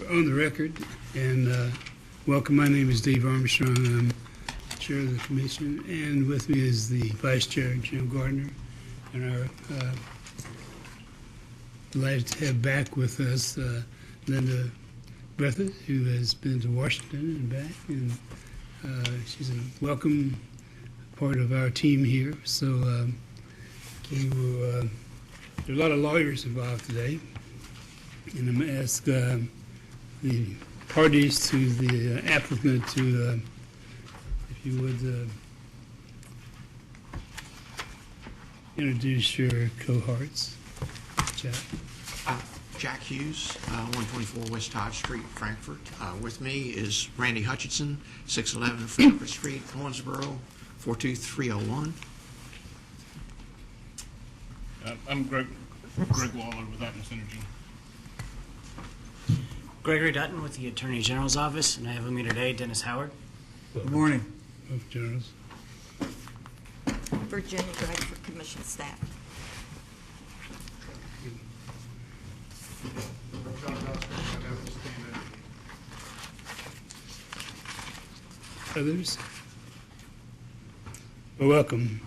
On the record, and welcome. My name is Dave Armstrong. I'm chair of the commission, and with me is the vice chair, Jim Gardner, and our delighted to have back with us Linda Breathitt, who has been to Washington and back, and she's a welcome part of our team here. So we will, there are a lot of lawyers involved today, and I'm going to ask the parties to the applicant to, if you would, introduce your cohorts. Jack. Jack Hughes, 124 West Todd Street, Frankfort. With me is Randy Hutchinson, 611 Frankfort Street, Owensboro, 42301. I'm Greg Waller with Atmos Energy. Gregory Dutton with the Attorney General's Office, and I have with me today Dennis Howard. Good morning. Both generals. Virginia Gregg for commission staff. Others? Well, welcome.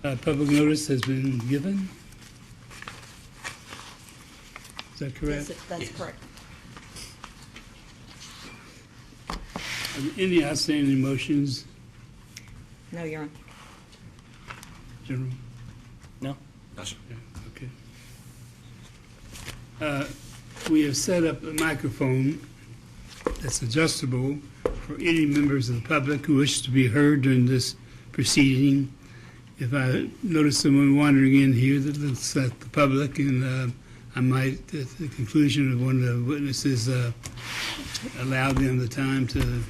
Public notice has been given. Is that correct? That's correct. Are there any outstanding motions, No, Your Honor. General? No? Yes, sir. Okay. We have set up a microphone that's adjustable for any members of the public who wish to be heard during this proceeding. If I notice someone wandering in here that looks like the public, and I might, at the conclusion of one of the witnesses, allow them the time to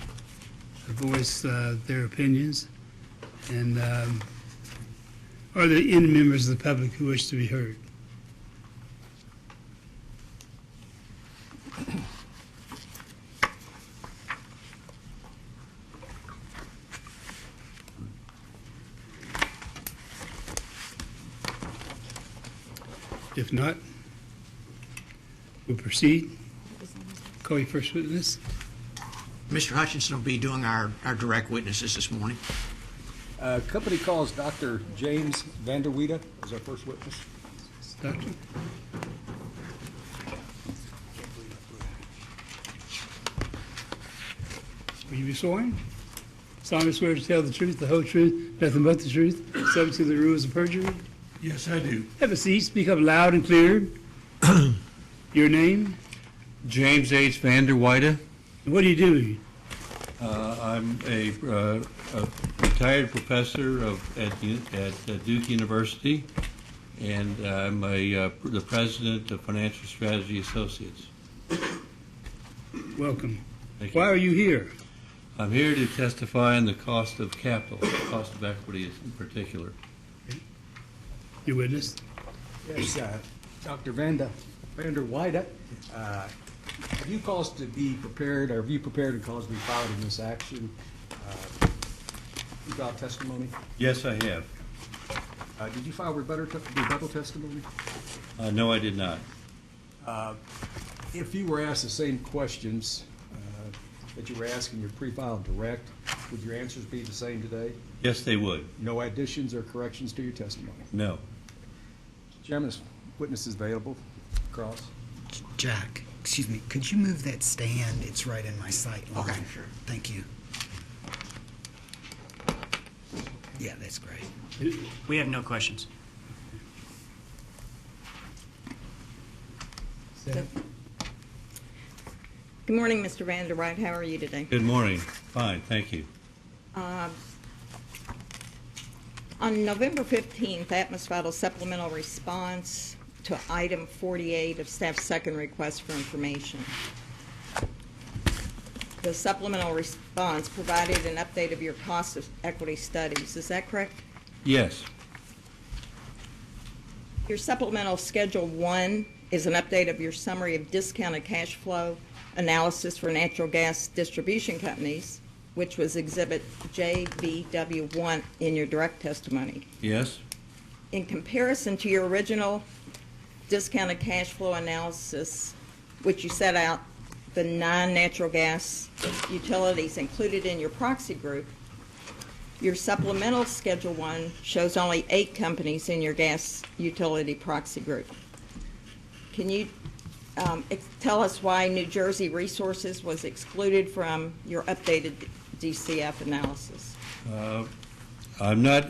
voice their opinions. And are there any members of the public who wish to be heard? If not, we'll proceed. Call your first witness. Mr. Hutchinson will be doing our direct witnesses this morning. Company calls Dr. James Vanderweide as our first witness. Doctor? Will you be sworn? Solemnly swear to tell the truth, the whole truth, nothing but the truth, subject to the rules of perjury? Yes, I do. Have a seat. Speak up loud and clear. Your name? James H. Vanderweide. What do you do? I'm a retired professor at Duke University, and I'm the president of Financial Strategy Associates. Welcome. Thank you. Why are you here? I'm here to testify on the cost of capital, the cost of equity in particular. Your witness? Yes, Dr. Vanderweide, have you caused to be prepared, or have you prepared and caused to be filed in this action? You filed testimony? Yes, I have. Did you file rebuttal testimony? No, I did not. If you were asked the same questions that you were asking your pre-filed direct, would your answers be the same today? Yes, they would. No additions or corrections to your testimony? No. Chairman, witness is available. Cross. Jack, excuse me, could you move that stand? It's right in my sight line. Okay, sure. Thank you. Yeah, that's great. We have no questions. Good morning, Mr. Vanderweide. How are you today? Good morning. Fine, thank you. On November 15th, Atmos filed a supplemental response to item 48 of staff's second request for information. The supplemental response provided an update of your cost of equity studies. Is that correct? Yes. Your supplemental Schedule 1 is an update of your summary of discounted cash flow analysis for natural gas distribution companies, which was Exhibit JVW1 in your direct testimony. Yes. In comparison to your original discounted cash flow analysis which you set out the 9 natural gas utilities included in your proxy group, your supplemental Schedule 1 shows only 8 companies in your gas utility proxy group. Can you tell us why New Jersey Resources was excluded from your updated DCF analysis? I'm not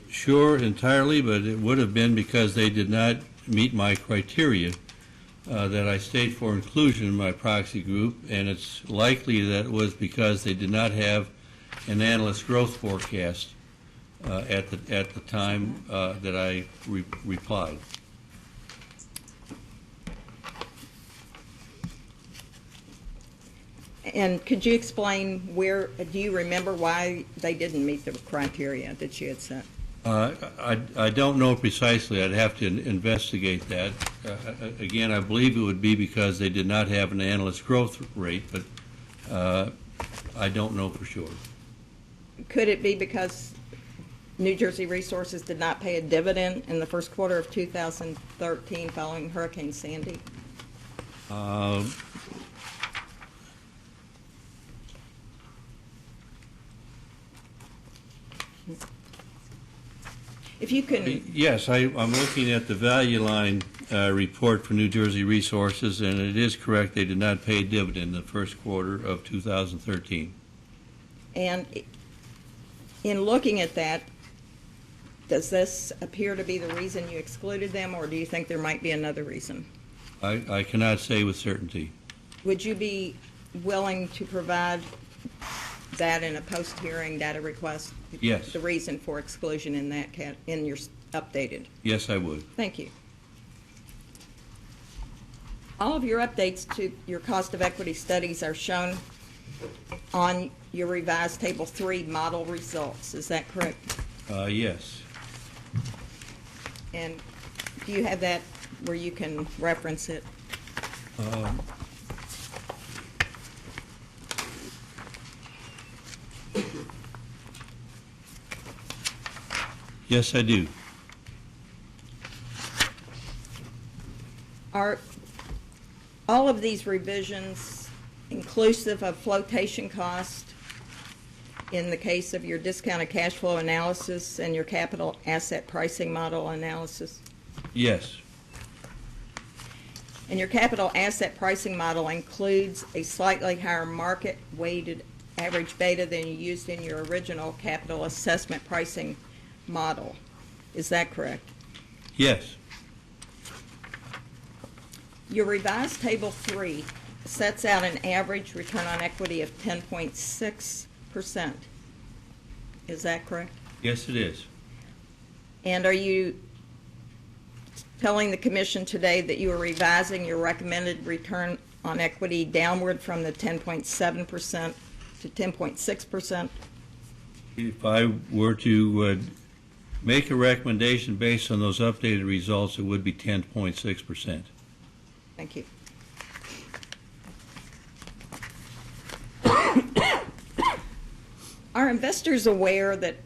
sure entirely, but it would have been because they did not meet my criteria that I state for inclusion in my proxy group, and it's likely that it was because they did not have an analyst growth forecast at the time that I replied. And could you explain do you remember why they didn't meet the criteria that you had set? I don't know precisely. I'd have to investigate that. Again, I believe it would be because they did not have an analyst growth rate, but I don't know for sure. Could it be because New Jersey Resources did not pay a dividend in the first quarter of 2013 following Hurricane Sandy? If you can... Yes, I'm looking at the value line report for New Jersey Resources, and it is correct they did not pay a dividend in the first quarter of 2013. And in looking at that, does this appear to be the reason you excluded them, or do you think there might be another reason? I cannot say with certainty. Would you be willing to provide that in a post-hearing data request? Yes. The reason for exclusion in that in your updated? Yes, I would. Thank you. All of your updates to your cost of equity studies are shown on your revised Table 3 model results. Is that correct? Yes. And do you have that where you can reference it? Yes, I do. Are all of these revisions inclusive of flotation cost in the case of your discounted cash flow analysis and your capital asset pricing model analysis? Yes. And your capital asset pricing model includes a slightly higher market-weighted average beta than you used in your original capital assessment pricing model. Is that correct? Yes. Your revised Table 3 sets out an average return on equity of 10.6%. Is that correct? Yes, it is. And are you telling the Commission today that you are revising your recommended return on equity downward from the 10.7% to 10.6%? If I were to make a recommendation based on those updated results, it would be 10.6%. Thank you. Are investors aware that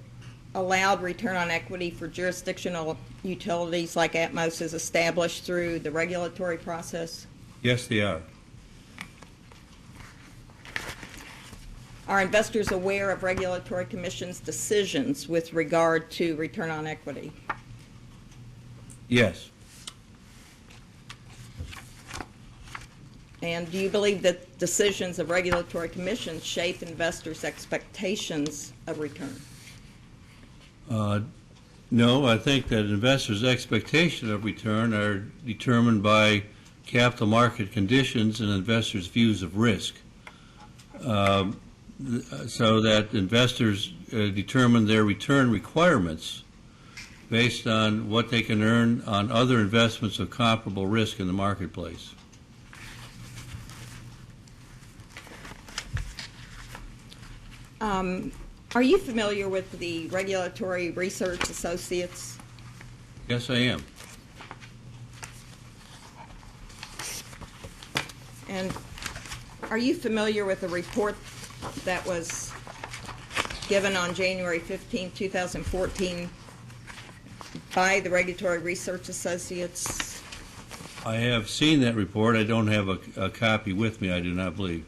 allowed return on equity for jurisdictional utilities like Atmos is established through the regulatory process? Yes, they are. Are investors aware of Regulatory Commission's decisions with regard to return on equity? Yes. And do you believe that decisions of Regulatory Commission shape investors' expectations of return? No, I think that investors' expectation of return are determined by capital market conditions and investors' views of risk. So that investors determine their return requirements based on what they can earn on other investments of comparable risk in the marketplace. Are you familiar with the Regulatory Research Associates? Yes, I am. And are you familiar with the report that was given on January 15, 2014 by the Regulatory Research Associates I have seen that report. I don't have a copy with me, I do not believe.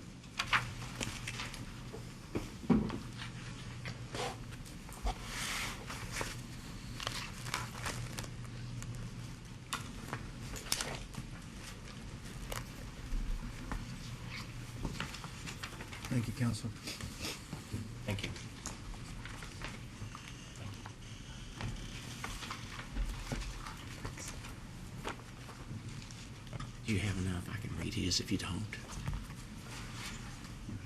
Thank you, Counselor. Thank you. Do you have enough? I can read his if you don't.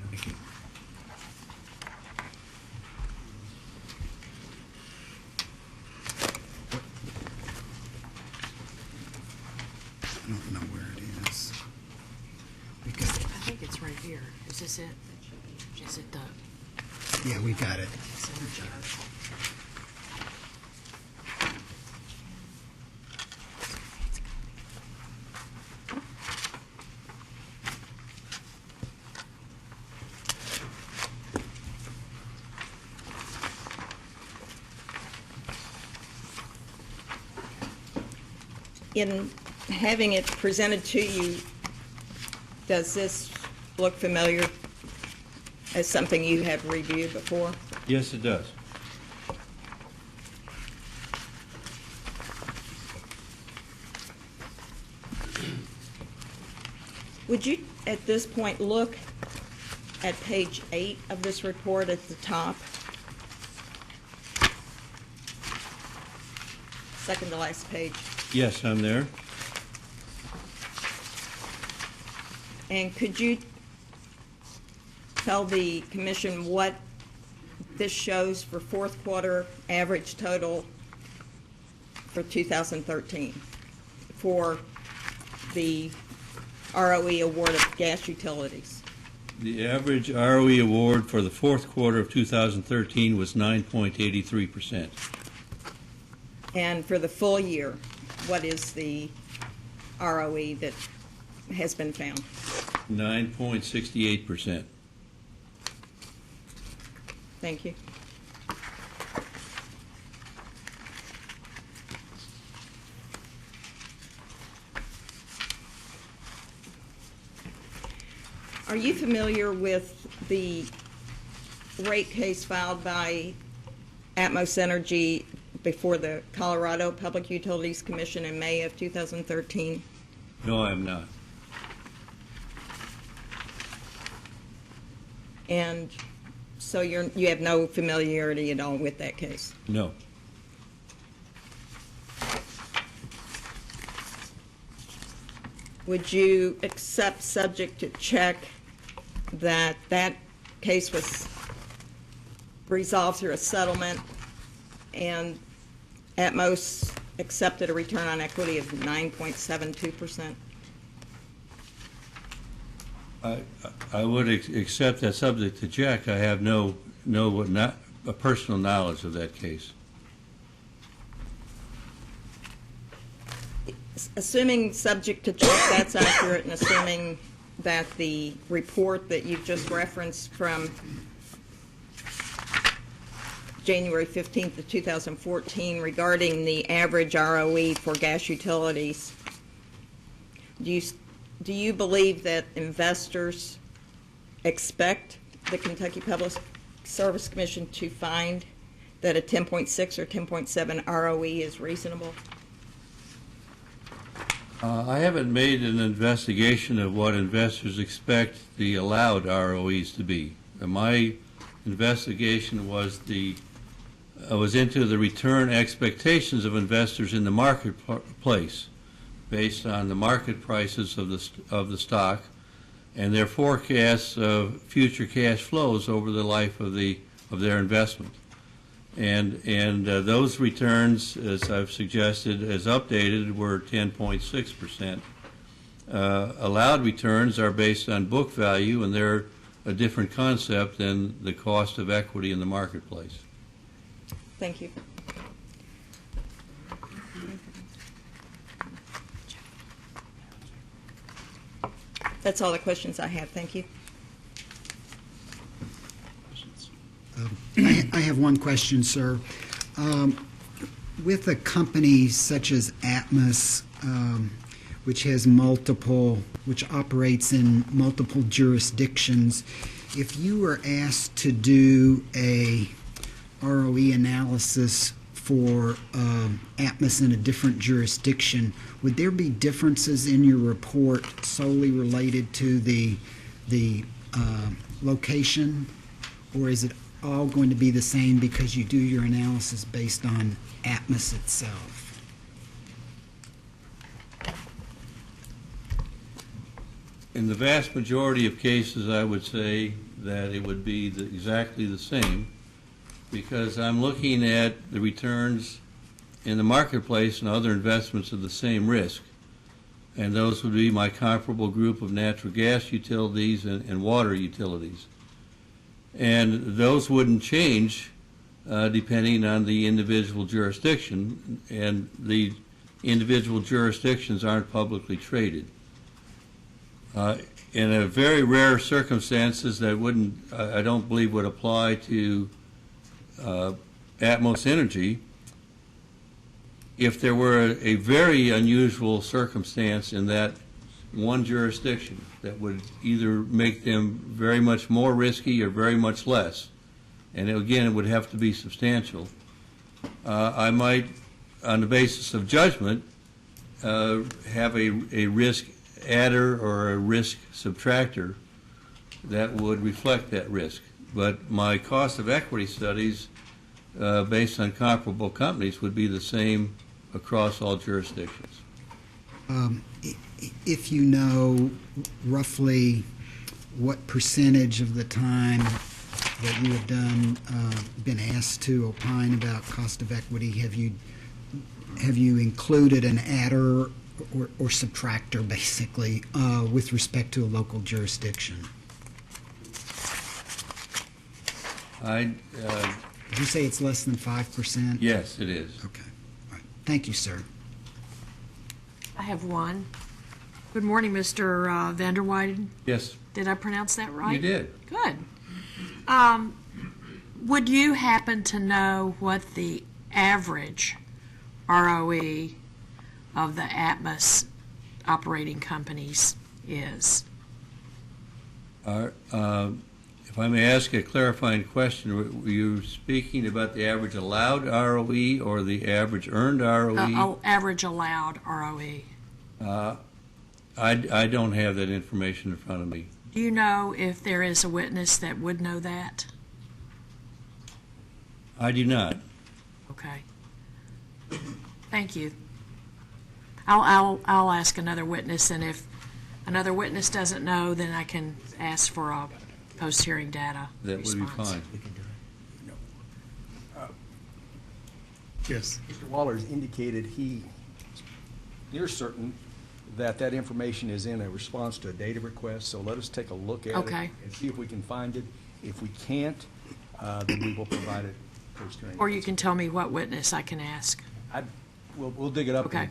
Thank you. I don't know where it is. Because, I think it's right here. Is this it? Is it the? yeah, we got it. In having it presented to you, does this look familiar as something you have reviewed before? Yes, it does. Would you, at this point, look at page 8 of this report at the top? Second to last page. Yes, I'm there. And could you tell the commission what this shows for fourth quarter average total for 2013 for the ROE award of gas utilities? The average ROE award for the fourth quarter of 2013 was 9.83%. And for the full year, what is the ROE that has been found? 9.68%. Thank you. Are you familiar with the rate case filed by Atmos Energy before the Colorado Public Utilities Commission in May of 2013? No, I'm not. And so you have no familiarity at all with that case? No. Would you accept, subject to check, that that case was resolved through a settlement and at most accepted a return on equity of 9.72%? I would accept that subject to check. I have no not a personal knowledge of that case. Assuming subject to check that's accurate, and assuming that the report that you've just referenced from January 15th of 2014 regarding the average ROE for gas utilities, do you believe that investors expect the Kentucky Public Service Commission to find that a 10.6 or 10.7 ROE is reasonable? I haven't made an investigation of what investors expect the allowed ROEs to be. My investigation was into the return expectations of investors in the marketplace, based on the market prices of the stock and their forecasts of future cash flows over the life of their investment. And those returns, as I've suggested, as updated, were 10.6%. Allowed returns are based on book value, and they're a different concept than the cost of equity in the marketplace. Thank you. That's all the questions I have. Thank you. I have one question, sir. With a company such as Atmos, which which operates in multiple jurisdictions. If you were asked to do a ROE analysis for Atmos in a different jurisdiction, would there be differences in your report solely related to the location, or is it all going to be the same because you do your analysis based on Atmos itself? In the vast majority of cases, I would say that it would be exactly the same, because I'm looking at the returns in the marketplace and other investments of the same risk. And those would be my comparable group of natural gas utilities and water utilities. And those wouldn't change depending on the individual jurisdiction, and the individual jurisdictions aren't publicly traded. In a very rare circumstances that wouldn't, I don't believe would apply to Atmos Energy, if there were a very unusual circumstance in that one jurisdiction that would either make them very much more risky or very much less, and again, it would have to be substantial, I might, on the basis of judgment, have a risk adder or a risk subtractor that would reflect that risk. But my cost of equity studies based on comparable companies would be the same across all jurisdictions. If you know roughly what percentage of the time that you have been asked to opine about cost of equity, have you included an adder or subtractor, basically, with respect to a local jurisdiction? Did you say it's less than 5%? Yes, it is. Okay. All right. Thank you, sir. I have one. Good morning, Mr. Vanderweyden. Yes. Did I pronounce that right? You did. Good. Would you happen to know what the average ROE of the Atmos operating companies is? If I may ask a clarifying question, were you speaking about the average allowed ROE or the average earned ROE? Average allowed ROE. I don't have that information in front of me. Do you know if there is a witness that would know that? I do not. Okay. Thank you. I'll ask another witness, and if another witness doesn't know, then I can ask for a post-hearing data That response. would be fine. Yes. Mr. Waller's indicated he's near certain that information is in a response to a data request, so let us take a look at it Okay. and see if we can find it. If we can't, then we will provide it post-hearing. Or you can tell me what witness I can ask. We'll dig it up. Okay.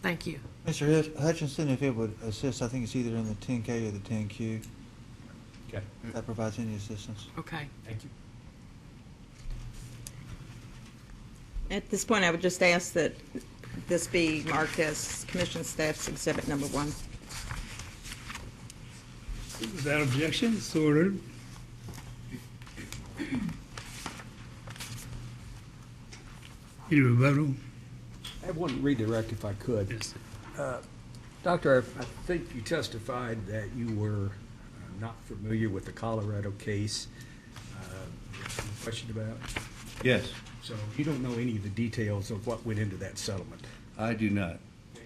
Thank you. Mr. Hutchinson, if it would assist, I think it's either in the 10K or the 10Q. Okay. If that provides any assistance. Okay. Thank you. At this point, I would just ask that this be marked as Commission Staff's Exhibit Number 1. Without objection, so ordered. Any rebuttal? I have one redirect if I could. Yes. Doctor, I think you testified that you were not familiar with the Colorado case. Question about? Yes, So you don't know any of the details of what went into that settlement? I do not.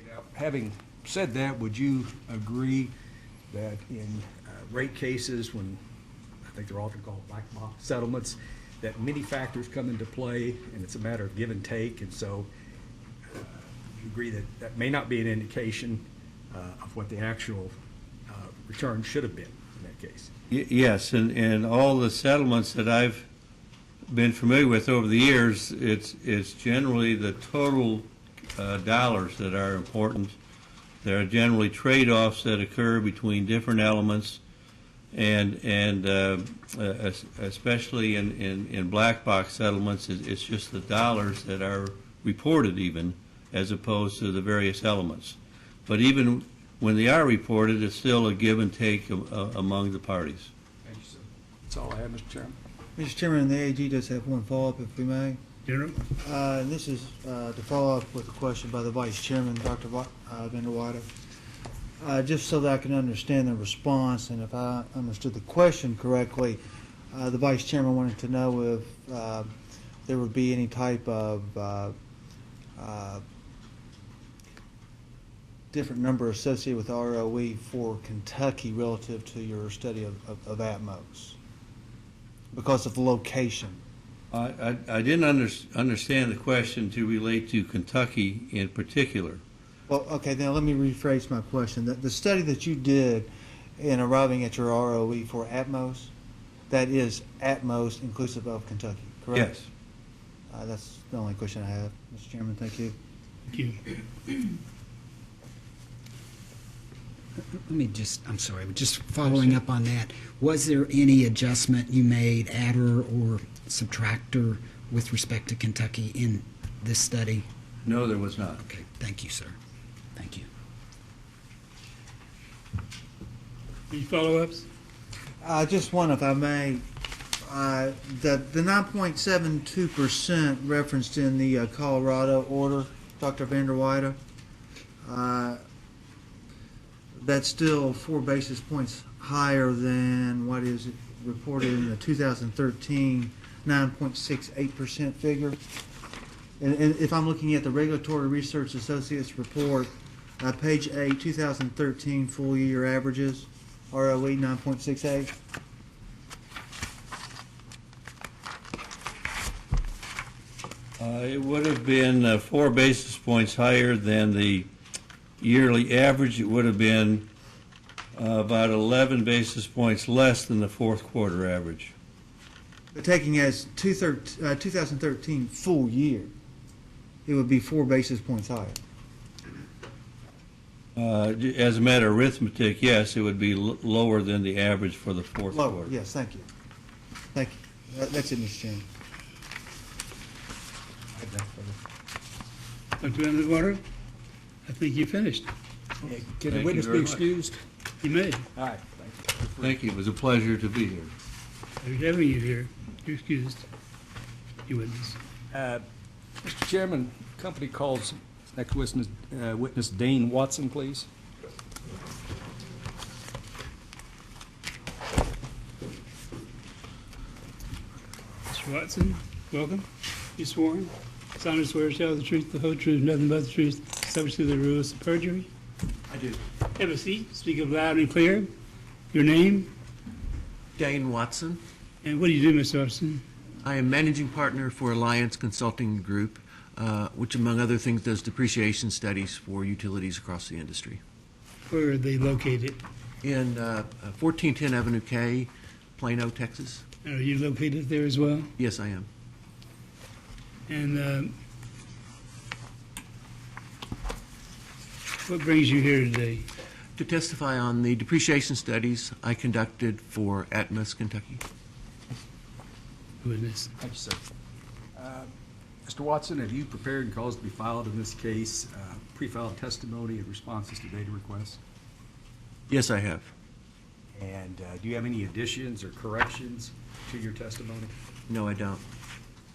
Now, having said that, would you agree that in rate cases, when I think they're often called black box settlements, that many factors come into play and it's a matter of give and take, and so you agree that that may not be an indication of what the actual return should have been in that case? Yes, and all the settlements that I've been familiar with over the years, it's generally the total dollars that are important. There are generally trade-offs that occur between different elements, and especially in black box settlements, it's just the dollars that are reported even, as opposed to the various elements. But even when they are reported, it's still a give and take among the parties. Thank you, sir. That's all I have, Mr. Chairman. Mr. Chairman, the AG does have one follow-up, if we may. General? And this is to follow up with a question by the Vice Chairman, Dr. Vander Weyden. Just so that I can understand the response, and if I understood the question correctly, the Vice Chairman wanted to know if there would be any type of different number associated with ROE for Kentucky relative to your study of Atmos because of the location. I didn't understand the question to relate to Kentucky in particular. Well, okay, then let me rephrase my question. The study that you did in arriving at your ROE for Atmos, that is Atmos inclusive of Kentucky, correct? Yes. That's the only question I have, Mr. Chairman. Thank you. Thank you. Let me I'm sorry, just following up on that. Was there any adjustment you made, adder or subtractor, with respect to Kentucky in this study? No, there was not. Okay, thank you, sir. Thank you. Any follow-ups? Just one, if I may. The 9.72% referenced in the Colorado order, Dr. Vander Weyden, that's still 4 basis points higher than what is reported in the 2013 9.68% figure. And if I'm looking at the Regulatory Research Associates report, page 8, 2013 full year averages, ROE 9.68. It would have been 4 basis points higher than the yearly average. It would have been about 11 basis points less than the fourth quarter average. But taking as 2013 full year, it would be 4 basis points higher. As a matter of arithmetic, yes, it would be lower than the average for the fourth Lower, quarter. yes, thank you. Thank you. That's it, Mr. Chairman. Dr. Underwater? I think you finished. Can the Thank you witness very be much. excused? You may. All right, thank you. Thank you. It was a pleasure to be here. We're having you here. You're excused. You witness. Mr. Chairman, company calls next witness Dane Watson, please. Mr. Watson, welcome. You sworn? Solemnly swear to tell the truth, the whole truth, nothing but the truth, subject to the rules of perjury. I do. Have a seat. Speak up loud and clear. Your name Dane Watson. and what do you do, Mr. Watson? I am managing partner for Alliance Consulting Group, which among other things does depreciation studies for utilities across the industry. Where are they located? In 1410 Avenue K, Plano, Texas. Are you located there as well? Yes, I am. And what brings you here today? To testify on the depreciation studies I conducted for Atmos, Kentucky. Witness. Thank you, sir. Mr. Watson, have you prepared and caused to be filed in this case pre-filed testimony and responses to data requests? Yes, I have. And do you have any additions or corrections to your testimony? No, I don't.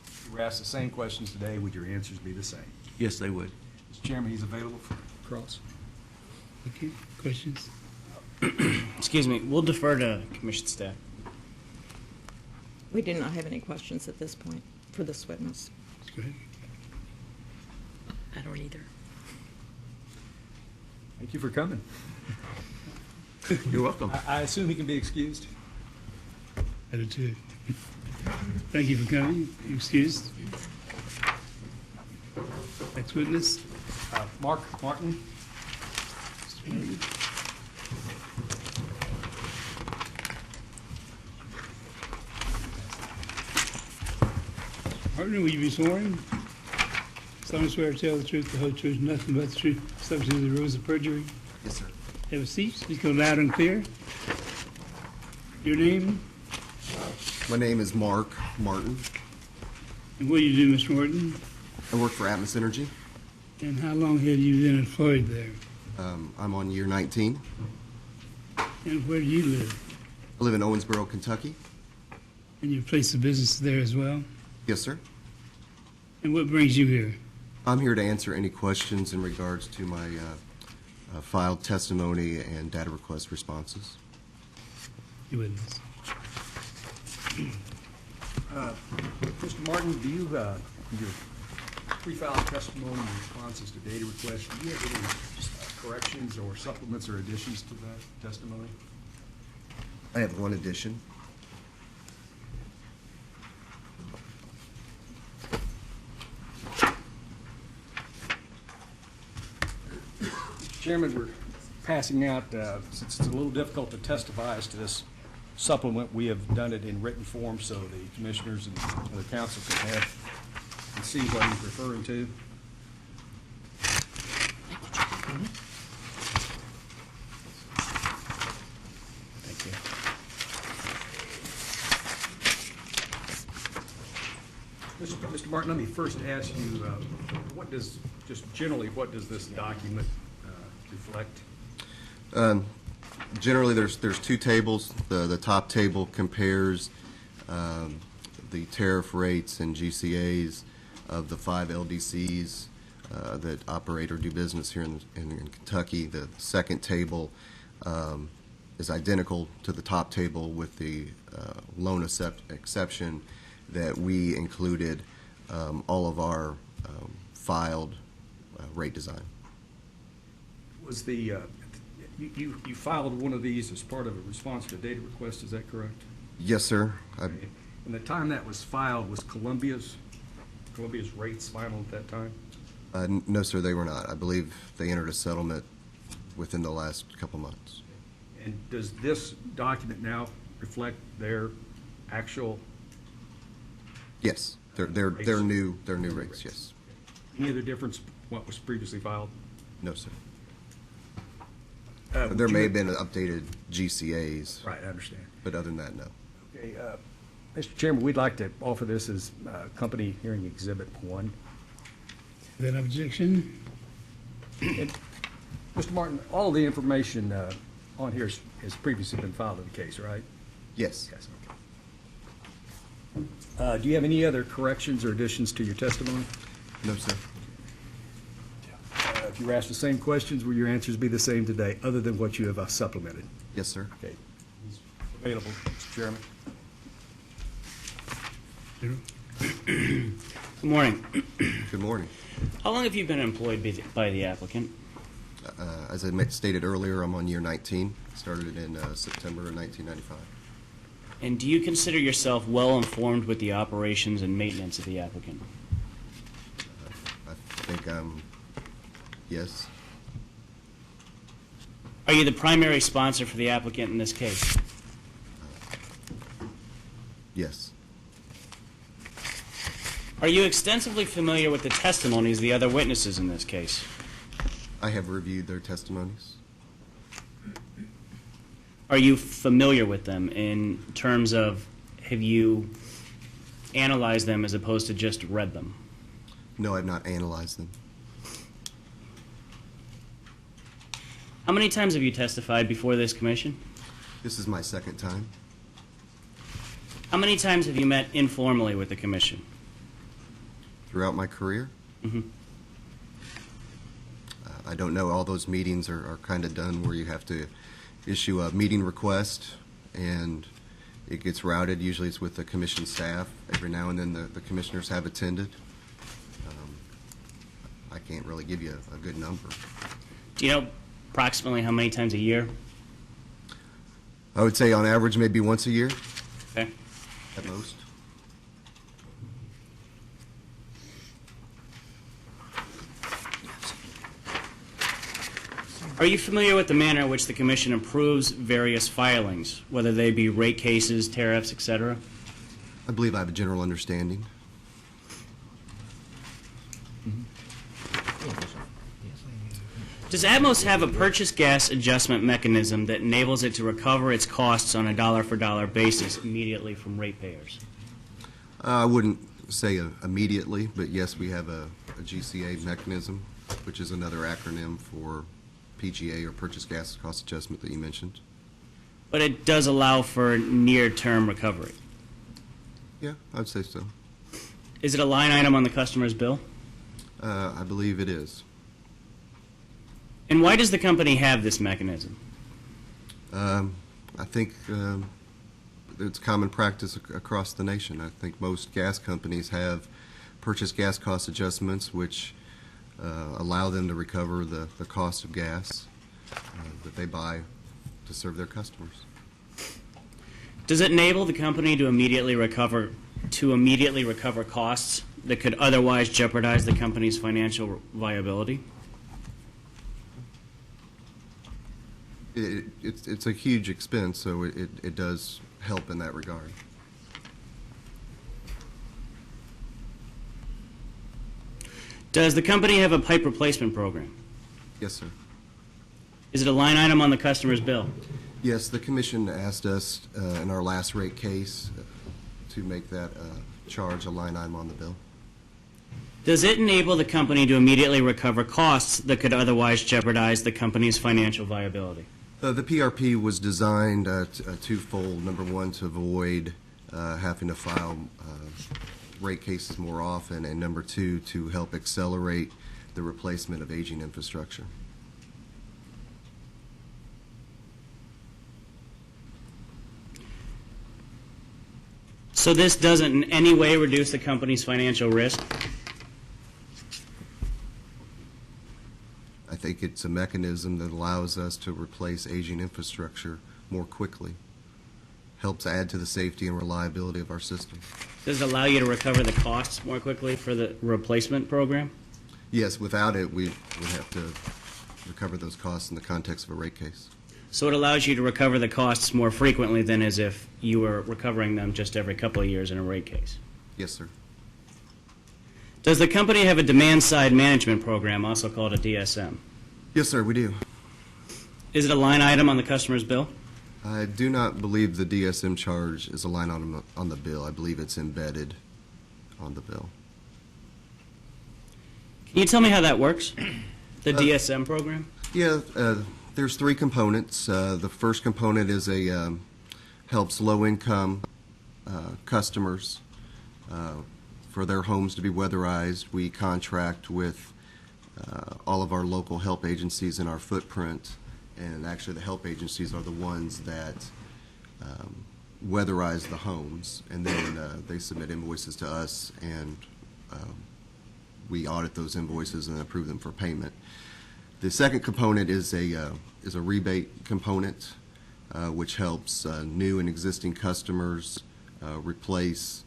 If you were asked the same questions today, would your answers be the same? Yes, they would. Mr. Chairman, he's available for cross. Okay. Questions? Excuse me, we'll defer to commission staff. We do not have any questions at this point for this witness. Go ahead. I don't either. Thank you for coming. You're welcome. I assume he can be excused. I do too. Thank you for coming. You're excused. Next witness. Mark Martin. Partner, will you be sworn? Solemnly swear to tell the truth, the whole truth, nothing but the truth, subject to the rules of perjury. Yes, sir. Have a seat. Speak up loud and clear. Your name My name is Mark Martin. and what do you do, Mr. Morton? I work for Atmos Energy. And how long have you been employed there? I'm on year 19. And where do you live? I live in Owensboro, Kentucky. And your place of business there as well? Yes, sir. And what brings you here? I'm here to answer any questions in regards to my filed testimony and data request responses. You witness. Mr. Martin, do you, your pre-filed testimony and responses to data requests, do you have any corrections or supplements or additions to that testimony? I have one addition. Chairman, we're passing out, since it's a little difficult to testify as to this supplement, we have done it in written form so the commissioners and the council can see what he's referring to. Thank you. Mr. Martin, let me first ask you, what does this document reflect? Generally, there's two tables. The top table compares the tariff rates and GCAs of the 5 LDCs that operate or do business here in Kentucky. The second table is identical to the top table with the lone exception that we included all of our filed rate design. Was the, you filed one of these as part of a response to a data request, is that correct? Yes, sir. And the time that was filed, was Columbia's rates final at that time? No, sir, they were not. I believe they entered a settlement within the last couple months. And does this document now reflect their actual? Yes, their new rates. Yes. Any other difference what was previously filed? No, sir. Would There you- may have been updated GCAs. Right, I understand. But other than that, no. Okay, Mr. Chairman, we'd like to offer this as company hearing exhibit 1. That objection? And, Mr. Martin, all the information on here has previously been filed in the case, right? Yes. Yes. Okay. Do you have any other corrections or additions to your testimony? No, sir. If you were asked the same questions, will your answers be the same today, other than what you have supplemented? Yes, sir. Okay. He's available, Mr. Chairman. Good morning. Good morning. How long have you been employed by the applicant? As I stated earlier, I'm on year 19. Started in September of 1995. And do you consider yourself well informed with the operations and maintenance of the applicant? I think yes. Are you the primary sponsor for the applicant in this case? Yes. Are you extensively familiar with the testimonies of the other witnesses in this case? I have reviewed their testimonies. Are you familiar with them in terms of, have you analyzed them as opposed to just read them? No, I've not analyzed them. How many times have you testified before this commission? This is my second time. How many times have you met informally with the commission? Throughout my career. Mhm. I don't know. All those meetings are kind of done where you have to issue a meeting request and it gets routed. Usually it's with the commission staff. Every now and then the commissioners have attended. I can't really give you a good number. Do you know approximately how many times a year? I would say on average maybe once a year Okay. at most. Are you familiar with the manner in which the commission approves various filings, whether they be rate cases, tariffs, etc.? I believe I have a general understanding. Does Atmos have a purchase gas adjustment mechanism that enables it to recover its costs on a dollar-for-dollar basis immediately from ratepayers? I wouldn't say immediately, but yes, we have a GCA mechanism, which is another acronym for PGA or purchase gas cost adjustment that you mentioned. But it does allow for near-term recovery. Yeah, I'd say so. Is it a line item on the customer's bill? I believe it is. And why does the company have this mechanism? I think it's common practice across the nation. I think most gas companies have purchase gas cost adjustments which allow them to recover the cost of gas that they buy to serve their customers. Does it enable the company to immediately recover costs that could otherwise jeopardize the company's financial viability? It's a huge expense, so it does help in that regard. Does the company have a pipe replacement program? Yes, sir. Is it a line item on the customer's bill? Yes, the commission asked us in our last rate case to make that charge a line item on the bill. Does it enable the company to immediately recover costs that could otherwise jeopardize the company's financial viability? The PRP was designed twofold. Number one, to avoid having to file rate cases more often, and number two, to help accelerate the replacement of aging infrastructure. So this doesn't in any way reduce the company's financial risk? I think it's a mechanism that allows us to replace aging infrastructure more quickly, helps add to the safety and reliability of our system. Does it allow you to recover the costs more quickly for the replacement program? Yes, without it, we would have to recover those costs in the context of a rate case. So it allows you to recover the costs more frequently than as if you were recovering them just every couple of years in a rate case? Yes, sir. Does the company have a demand-side management program, also called a DSM? Yes, sir, we do. Is it a line item on the customer's bill? I do not believe the DSM charge is a line on the bill. I believe it's embedded on the bill. Can you tell me how that works, the DSM program? Yeah, there's three components. The first component is helps low-income customers for their homes to be weatherized. We contract with all of our local help agencies in our footprint, and actually the help agencies are the ones that weatherize the homes, and then they submit invoices to us, and we audit those invoices and approve them for payment. The second component is a rebate component, which helps new and existing customers replace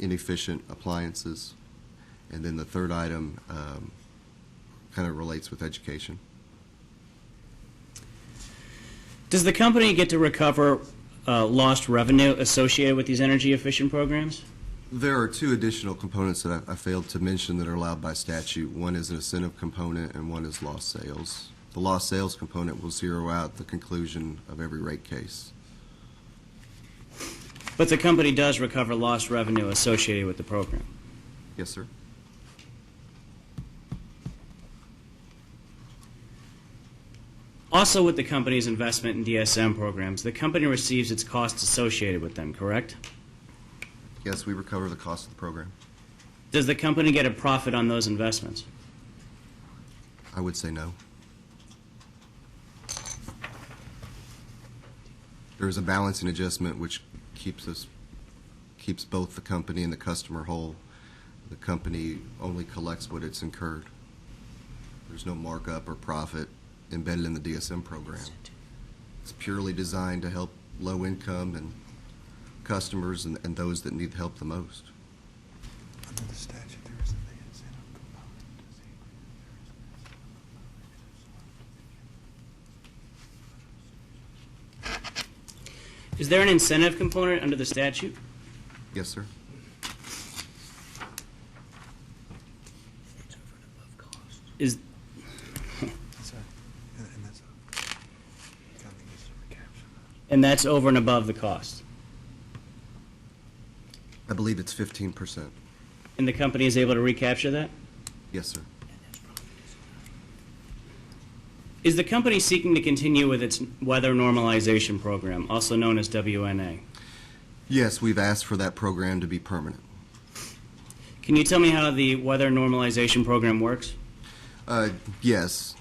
inefficient appliances. And then the third item kind of relates with education. Does the company get to recover lost revenue associated with these energy efficient programs? There are two additional components that I failed to mention that are allowed by statute. One is an incentive component and one is lost sales. The lost sales component will zero out the conclusion of every rate case. But the company does recover lost revenue associated with the program. Yes, sir. Also with the company's investment in DSM programs, the company receives its costs associated with them, correct? Yes, we recover the cost of the program. Does the company get a profit on those investments? I would say no. There is a balancing adjustment which keeps both the company and the customer whole. The company only collects what it's incurred. There's no markup or profit embedded in the DSM program. It's purely designed to help low-income and customers and those that need help the most. Under the statute, there isn't the incentive component. Is there an incentive component under the statute? Yes, sir. Is and that's over and above the cost? I believe it's 15%. And the company is able to recapture that? Yes, sir. Is the company seeking to continue with its weather normalization program, also known as WNA? Yes, we've asked for that program to be permanent. Can you tell me how the weather normalization program works? Yes.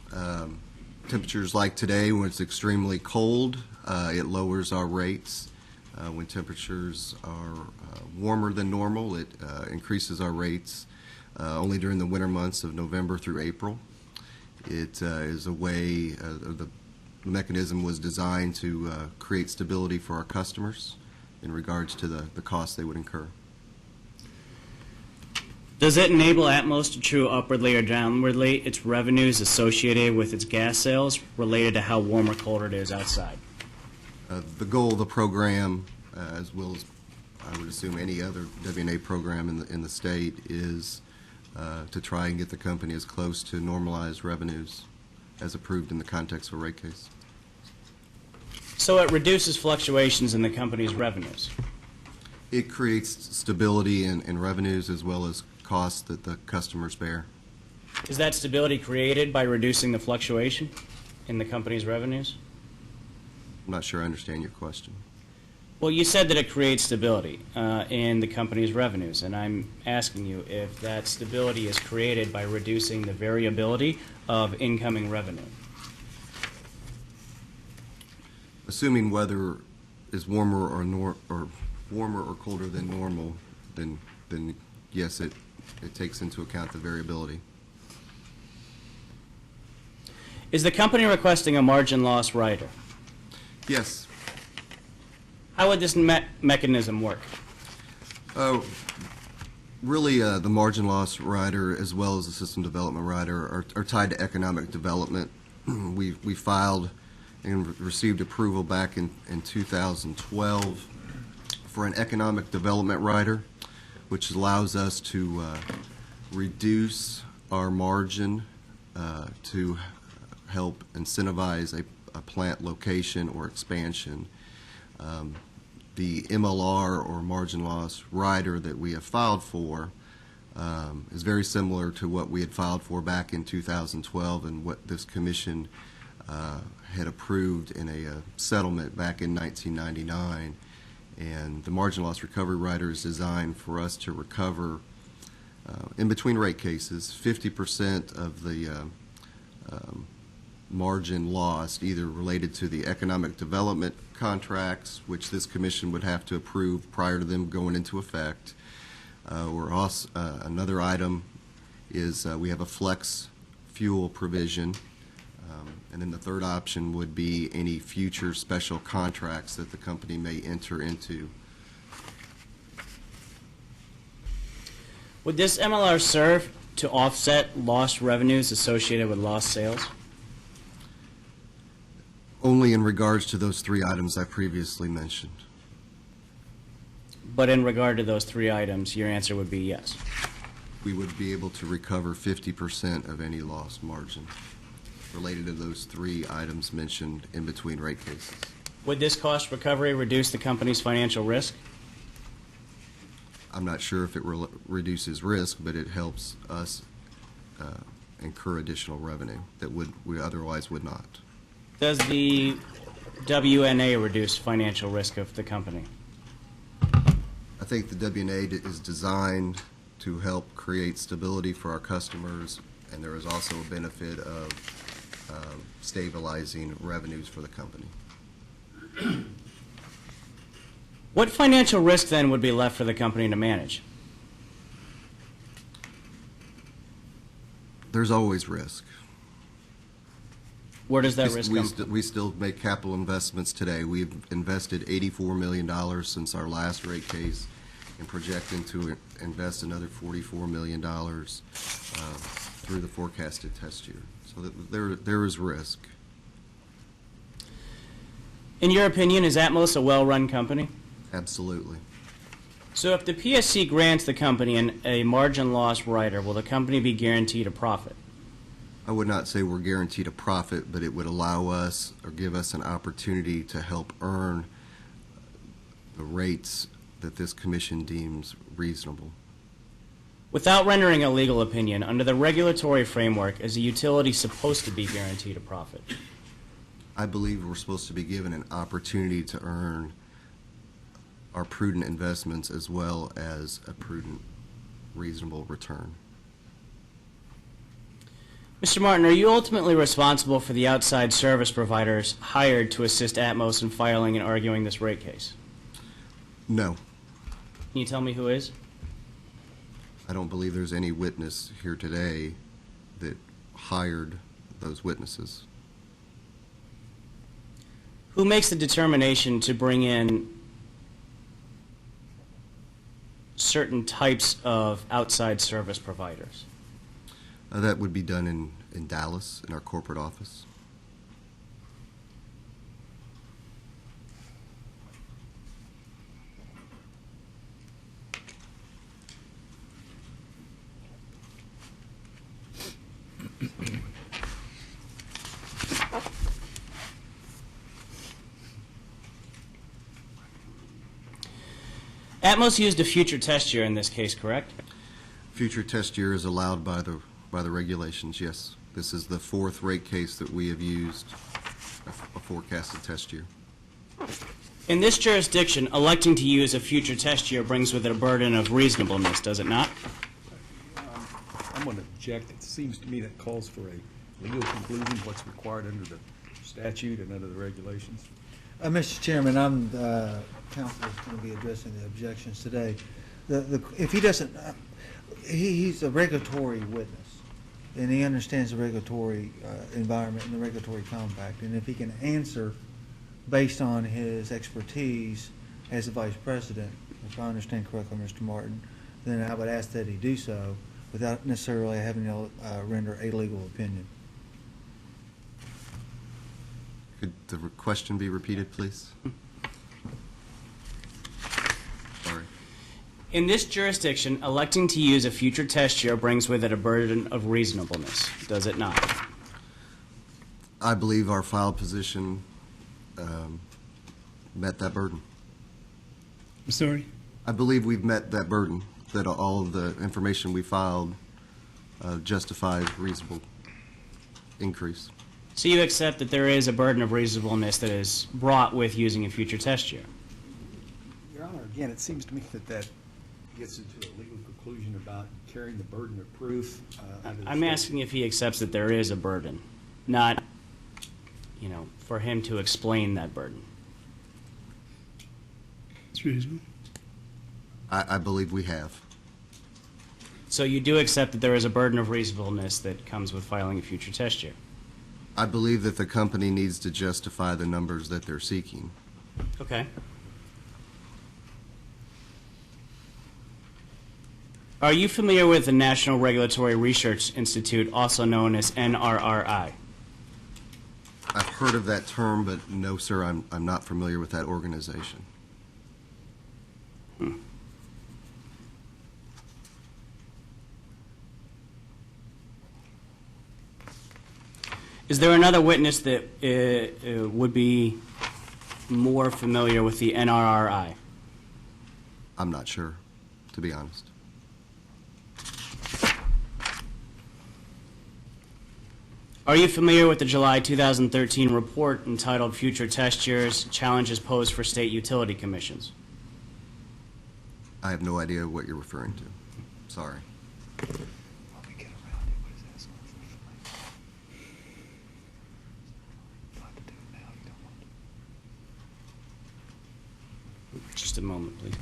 Temperatures like today, when it's extremely cold, it lowers our rates. When temperatures are warmer than normal, it increases our rates only during the winter months of November through April. It is a way, the mechanism was designed to create stability for our customers in regards to the costs they would incur. Does it enable Atmos to true upwardly or downwardly its revenues associated with its gas sales related to how warm or cold it is outside? The goal of the program, as well as I would assume any other WNA program in the state, is to try and get the company as close to normalized revenues as approved in the context of a rate case. So it reduces fluctuations in the company's revenues. It creates stability in revenues as well as costs that the customers bear. Is that stability created by reducing the fluctuation in the company's revenues? I'm not sure I understand your question. Well, you said that it creates stability in the company's revenues, and I'm asking you if that stability is created by reducing the variability of incoming revenue. Assuming weather is warmer or warmer or colder than normal, then yes, it takes into account the variability. Is the company requesting a margin loss rider? Yes. How would this mechanism work? Really, the margin loss rider as well as the system development rider are tied to economic development. We filed and received approval back in 2012 for an economic development rider, which allows us to reduce our margin to help incentivize a plant location or expansion. The MLR, or margin loss rider, that we have filed for is very similar to what we had filed for back in 2012 and what this commission had approved in a settlement back in 1999. And the margin loss recovery rider is designed for us to recover, in between rate cases, 50% of the margin lost, either related to the economic development contracts, which this commission would have to approve prior to them going into effect, or also, another item is we have a flex fuel provision, and then the third option would be any future special contracts that the company may enter into. Would this MLR serve to offset lost revenues associated with lost sales? Only in regards to those three items I previously mentioned. But in regard to those three items, your answer would be yes. We would be able to recover 50% of any lost margin related to those three items mentioned in between rate cases. Would this cost recovery reduce the company's financial risk? I'm not sure if it reduces risk, but it helps us incur additional revenue that we otherwise would not. Does the WNA reduce financial risk of the company? I think the WNA is designed to help create stability for our customers, and there is also a benefit of stabilizing revenues for the company. What financial risk then would be left for the company to manage? There's always risk. Where does that risk come from? We still make capital investments today. We've invested $84 million since our last rate case and projecting to invest another $44 million through the forecasted test year. So there is risk. In your opinion, is Atmos a well-run company? Absolutely. So if the PSC grants the company a margin loss rider, will the company be guaranteed a profit? I would not say we're guaranteed a profit, but it would allow us or give us an opportunity to help earn the rates that this commission deems reasonable. Without rendering a legal opinion, under the regulatory framework, is a utility supposed to be guaranteed a profit? I believe we're supposed to be given an opportunity to earn our prudent investments as well as a prudent, reasonable return. Mr. Martin, are you ultimately responsible for the outside service providers hired to assist Atmos in filing and arguing this rate case? No, Can you tell me who is? I don't believe there's any witness here today that hired those witnesses. Who makes the determination to bring in certain types of outside service providers? That would be done in Dallas, in our corporate office. Atmos used a future test year in this case, correct? Future test year is allowed by the regulations, yes. This is the fourth rate case that we have used a forecasted test year. In this jurisdiction, electing to use a future test year brings with it a burden of reasonableness, does it not? I'm going to object. It seems to me that calls for a legal conclusion, what's required under the statute and under the regulations. Mr. Chairman, I'm counsel is going to be addressing the objections today. If he doesn't, he's a regulatory witness, and he understands the regulatory environment and the regulatory compact. And if he can answer based on his expertise as a vice president, if I understand correctly, Mr. Martin, then I would ask that he do so without necessarily having to render a legal opinion. Could the question be repeated, please? Sorry. In this jurisdiction, electing to use a future test year brings with it a burden of reasonableness, does it not? I believe our file position met that burden. I'm sorry? I believe we've met that burden, that all of the information we filed justifies reasonable increase. So you accept that there is a burden of reasonableness that is brought with using a future test year? Your Honor, again, it seems to me that gets into a legal conclusion about carrying the burden of proof. I'm asking if he accepts that there is a burden, not, for him to explain that burden. It's reasonable. I believe we have. So you do accept that there is a burden of reasonableness that comes with filing a future test year? I believe that the company needs to justify the numbers that they're seeking. Okay. Are you familiar with the National Regulatory Research Institute, also known as NRRI? I've heard of that term, but no, sir, I'm not familiar with that organization. Is there another witness that would be more familiar with the NRRI? I'm not sure, to be honest. Are you familiar with the July 2013 report entitled Future Test Years, Challenges Posed for State Utility Commissions? I have no idea what you're referring to. Sorry. Just a moment, please.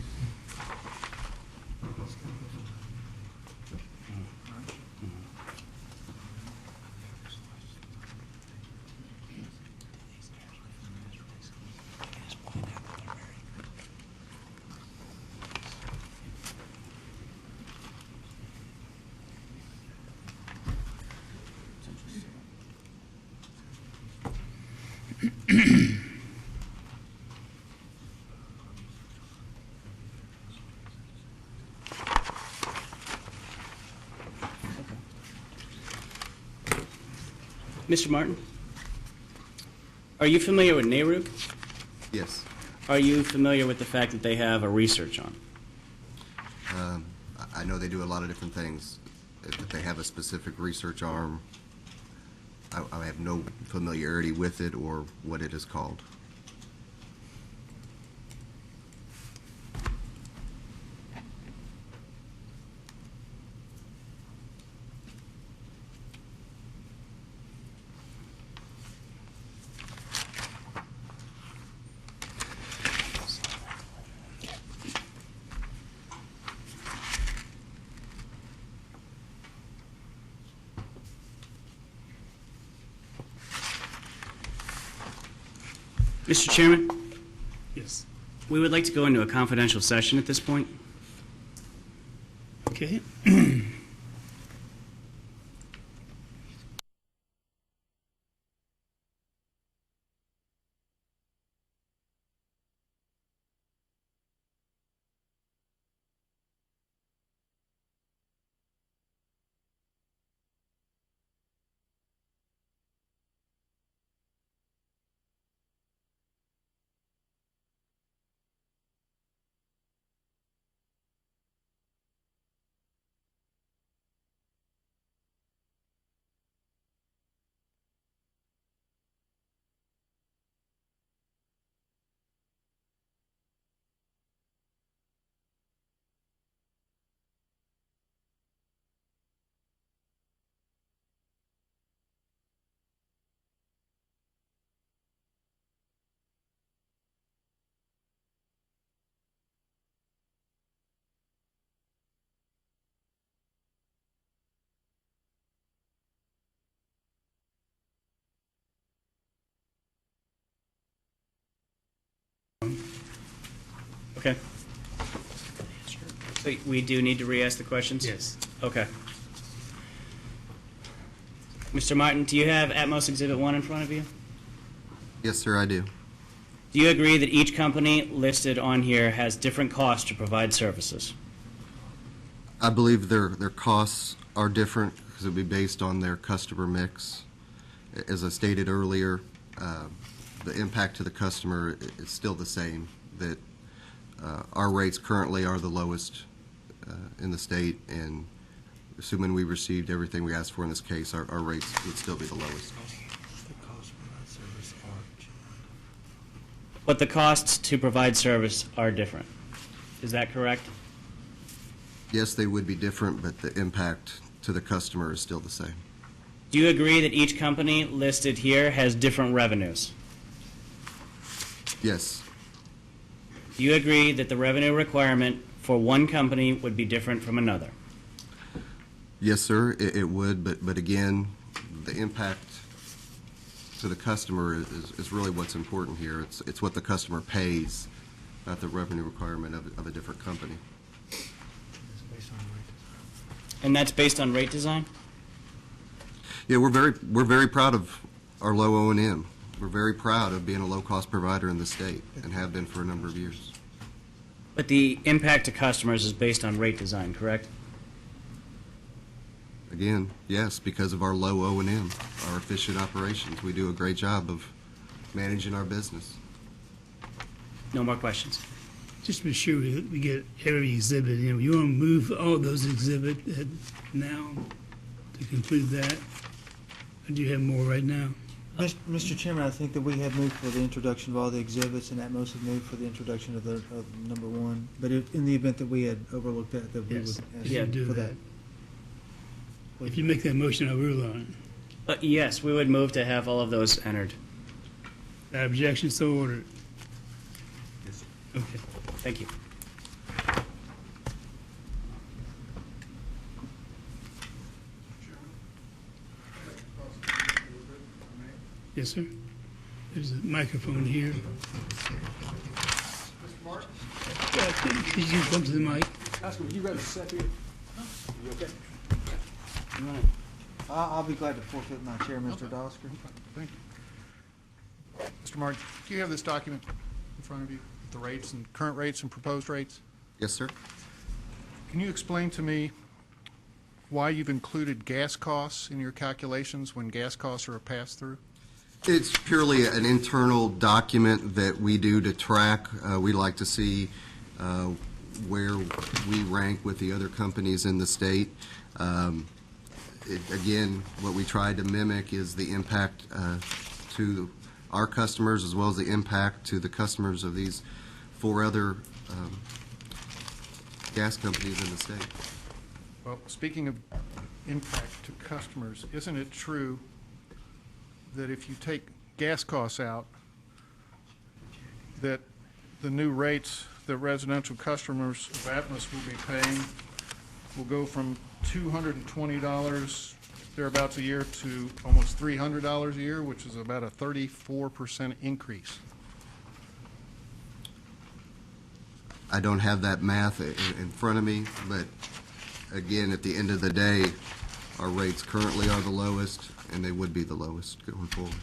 Mr. Martin, are you familiar with NARUC? Yes. Are you familiar with the fact that they have a research on? I know they do a lot of different things. If they have a specific research arm, I have no familiarity with it or what it is called. Mr. Chairman, Yes. we would like to go into a confidential session at this point. Okay. Okay. So we do need to re-ask the questions? Yes. Okay. Mr. Martin, do you have Atmos Exhibit 1 in front of you? Yes, sir, I do. Do you agree that each company listed on here has different costs to provide services? I believe their costs are different because it would be based on their customer mix. As I stated earlier, the impact to the customer is still the same, that our rates currently are the lowest in the state, and assuming we received everything we asked for in this case, our rates would still be the lowest. But the costs to provide service are different. Is that correct? Yes, they would be different, but the impact to the customer is still the same. Do you agree that each company listed here has different revenues? Yes, Do you agree that the revenue requirement for one company would be different from another? yes, sir, it would, but again, the impact to the customer is really what's important here. It's what the customer pays, not the revenue requirement of a different company. And that's based on rate design? Yeah, we're very proud of our low O&M. We're very proud of being a low-cost provider in the state and have been for a number of years. But the impact to customers is based on rate design, correct? Again, yes, because of our low O&M, our efficient operations. We do a great job of managing our business. No more questions. Just to be sure we get every exhibit, you want to move all those exhibits now to conclude that? Or do you have more right now? Mr. Chairman, I think that we have moved for the introduction of all the exhibits, and Atmos have moved for the introduction of number one. But in the event that we had overlooked that we would Yes, ask yeah, do for that. that. If you make that motion, I'll rule on Yes, we would move to have all of those entered. it. That objection, so ordered. Okay. Thank you. Yes, sir. There's a microphone here. Could you come to the mic? Oscar, would you rather sit here? You okay? I'll be glad to forfeit my chair, Mr. Dosker. Thank you. Mr. Martin, do you have this document in front of you, the rates and current rates and proposed rates? Yes, sir. Can you explain to me why you've included gas costs in your calculations when gas costs are a pass-through? It's purely an internal document that we do to track. We like to see where we rank with the other companies in the state. Again, what we tried to mimic is the impact to our customers as well as the impact to the customers of these 4 other gas companies in the state. Well, speaking of impact to customers, isn't it true that if you take gas costs out, that the new rates that residential customers of Atmos will be paying will go from $220 thereabouts a year to almost $300 a year, which is about a 34% increase? I don't have that math in front of me, but again, at the end of the day, our rates currently are the lowest, and they would be the lowest going forward.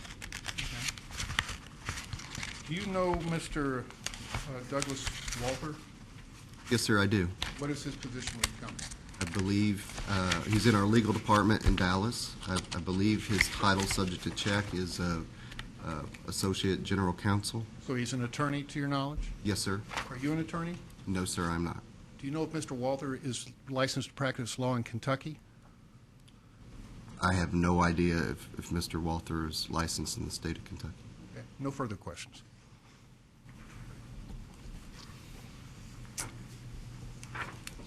Do you know Mr. Douglas Walter? Yes, sir, I do. What is his position with the company? I believe he's in our legal department in Dallas. I believe his title, subject to check, is Associate General Counsel. So he's an attorney, to your knowledge? Yes, sir. Are you an attorney? No, sir, I'm not. Do you know if Mr. Walter is licensed to practice law in Kentucky? I have no idea if Mr. Walther is licensed in the state of Kentucky. Okay. No further questions.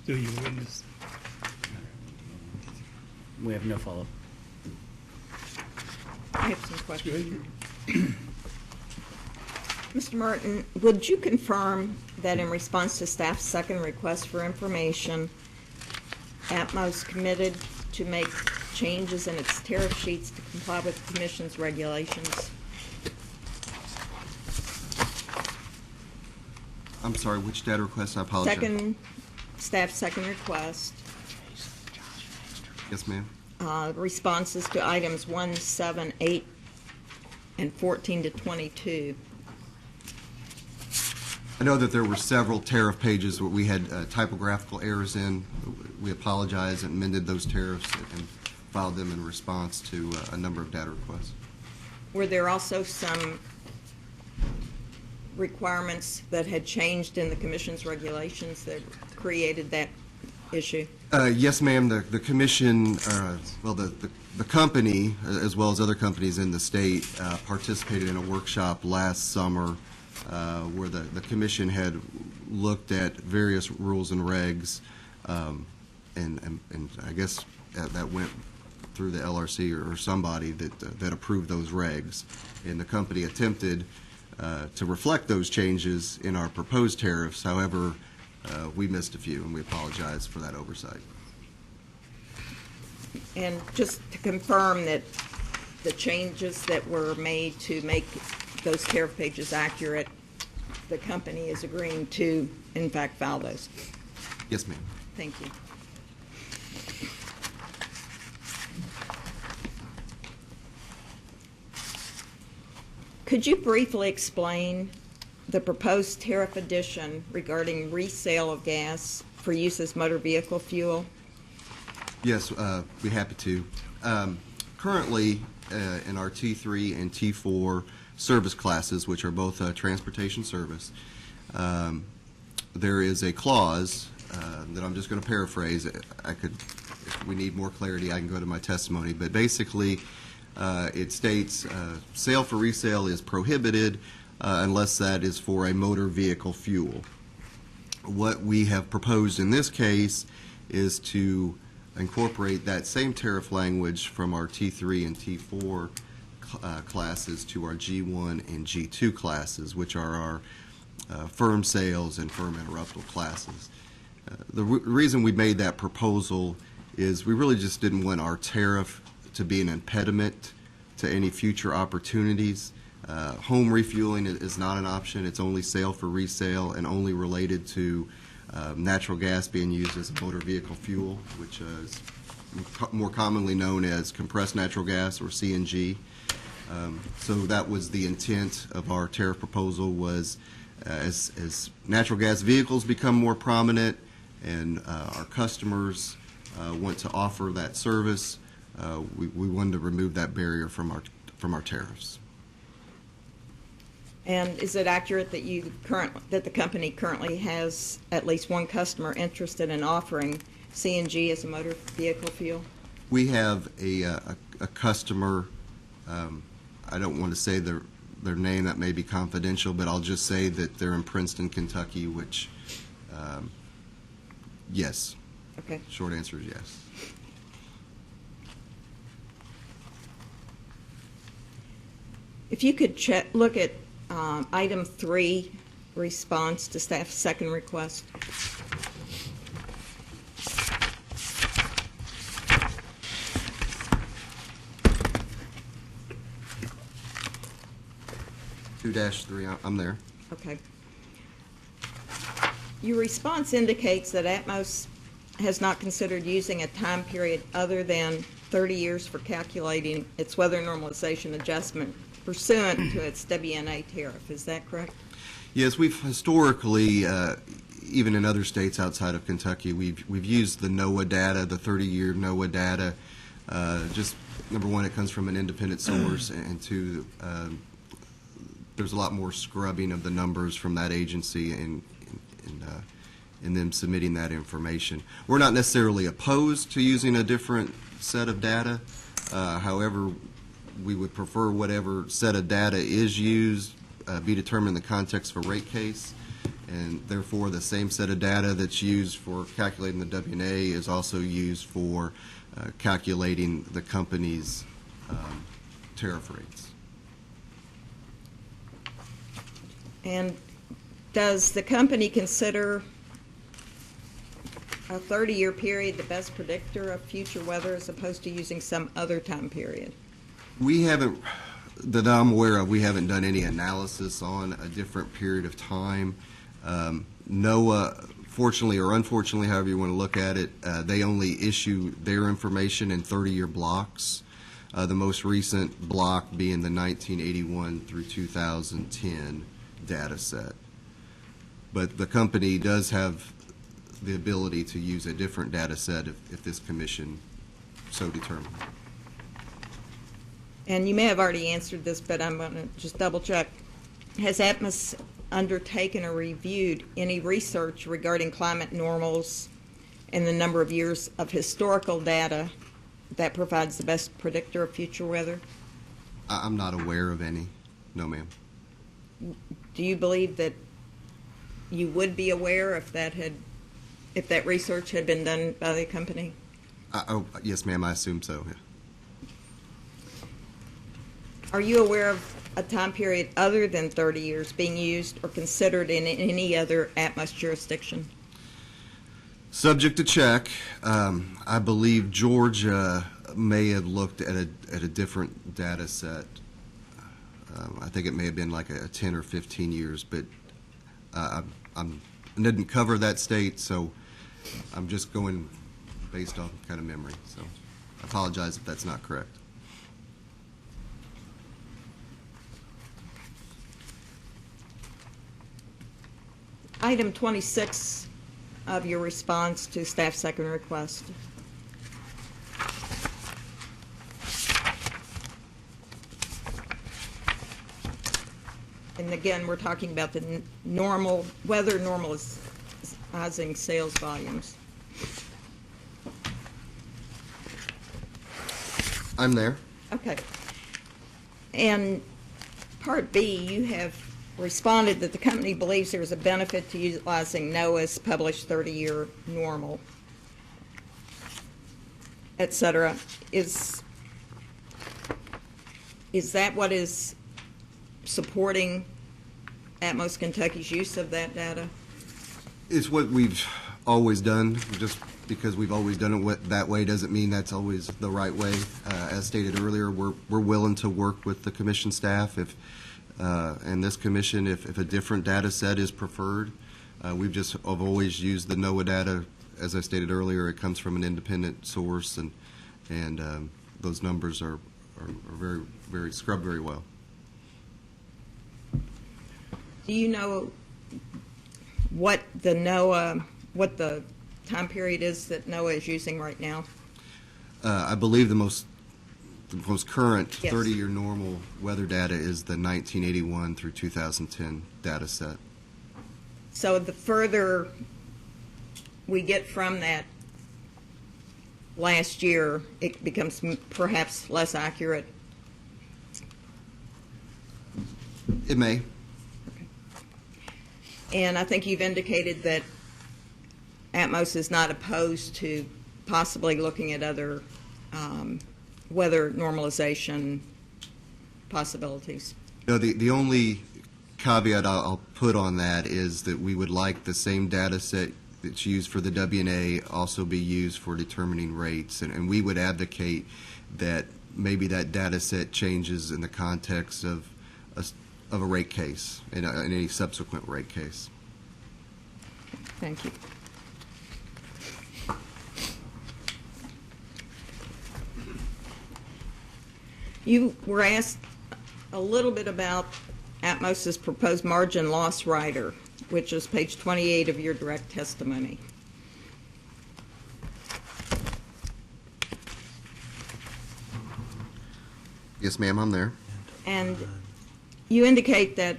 Do you witness? We have no follow-up. I have some questions. Mr. Martin, would you confirm that in response to staff's second request for information, Atmos committed to make changes in its tariff sheets to comply with the Commission's regulations? I'm sorry, which data request? I apologize. Staff's second request, Yes, ma'am. responses to items 1, 7, 8, and 14 to 22. I know that there were several tariff pages where we had typographical errors in. We apologize and amended those tariffs and filed them in response to a number of data requests. Were there also some requirements that had changed in the Commission's regulations that created that issue? Yes, ma'am. The commission, well, the company, as well as other companies in the state, participated in a workshop last summer where the commission had looked at various rules and regs, and I guess that went through the LRC or somebody that approved those regs, and the company attempted to reflect those changes in our proposed tariffs. However, we missed a few, and we apologize for that oversight. And just to confirm that the changes that were made to make those tariff pages accurate, the company is agreeing to, in fact, file those. Yes, ma'am. Thank you. Could you briefly explain the proposed tariff addition regarding resale of gas for use as motor vehicle fuel? Yes, be happy to. Currently, in our T3 and T4 service classes, which are both transportation service, there is a clause that I'm just going to paraphrase. If we need more clarity, I can go to my testimony. But basically, it states sale for resale is prohibited unless that is for a motor vehicle fuel. What we have proposed in this case is to incorporate that same tariff language from our T3 and T4 classes to our G1 and G2 classes, which are our firm sales and firm interruptible classes. The reason we made that proposal is we really just didn't want our tariff to be an impediment to any future opportunities. Home refueling is not an option. It's only sale for resale and only related to natural gas being used as a motor vehicle fuel, which is more commonly known as compressed natural gas or CNG. So that was the intent of our tariff proposal, was as natural gas vehicles become more prominent and our customers want to offer that service, we wanted to remove that barrier from our tariffs. And is it accurate that that the company currently has at least one customer interested in offering CNG as a motor vehicle fuel? We have a customer, I don't want to say their name, that may be confidential, but I'll just say that they're in Princeton, Kentucky, which, yes. Okay. Short answer is yes. If you could look at item 3, response to staff's second request. Two dash 3, I'm there. Okay. Your response indicates that Atmos has not considered using a time period other than 30 years for calculating its weather normalization adjustment pursuant to its WNA tariff. Is that correct? Yes, we've historically, even in other states outside of Kentucky, we've used the NOAA data, the 30-year NOAA data. Just number one, it comes from an independent source, and two, there's a lot more scrubbing of the numbers from that agency in them submitting that information. We're not necessarily opposed to using a different set of data. However, we would prefer whatever set of data is used be determined in the context of a rate case, and therefore the same set of data that's used for calculating the WNA is also used for calculating the company's tariff rates. And does the company consider a 30-year period the best predictor of future weather as opposed to using some other time period? We haven't, that I'm aware of, we haven't done any analysis on a different period of time. NOAA, fortunately or unfortunately, however you want to look at it, they only issue their information in 30-year blocks. The most recent block being the 1981 through 2010 data set. But the company does have the ability to use a different data set if this commission so determined. And you may have already answered this, but I'm going to just double check. Has Atmos undertaken or reviewed any research regarding climate normals and the number of years of historical data that provides the best predictor of future weather? I'm not aware of any. No, ma'am. Do you believe that you would be aware if that research had been done by the company? Oh, yes, ma'am, I assume so. Yeah. Are you aware of a time period other than 30 years being used or considered in any other Atmos jurisdiction? Subject to check. I believe Georgia may have looked at a different data set. I think it may have been like a 10 or 15 years, but I didn't cover that state, so I'm just going based on kind of memory. So I apologize if that's not correct. Item 26 of your response to staff's second request. And again, we're talking about the weather normalizing sales volumes. I'm there. Okay. And Part B, you have responded that the company believes there is a benefit to utilizing NOAA's published 30-year normal, et cetera. Is that what is supporting Atmos Kentucky's use of that data? It's what we've always done. Just because we've always done it that way doesn't mean that's always the right way. As stated earlier, we're willing to work with the commission staff and this commission if a different data set is preferred. I've always used the NOAA data. As I stated earlier, it comes from an independent source, and those numbers are very, very scrubbed very well. Do you know what the time period is that NOAA is using right now? I believe the most most current Yes. 30-year normal weather data is the 1981 through 2010 data set. So the further we get from that last year, it becomes perhaps less accurate. It may. And I think you've indicated that Atmos is not opposed to possibly looking at other weather normalization possibilities. No, the only caveat I'll put on that is that we would like the same data set that's used for the WNA also be used for determining rates, and we would advocate that maybe that data set changes in the context of a rate case, in any subsequent rate case. Thank you. You were asked a little bit about Atmos's proposed margin loss rider, which is page 28 of your direct testimony. Yes, ma'am, I'm there. And you indicate that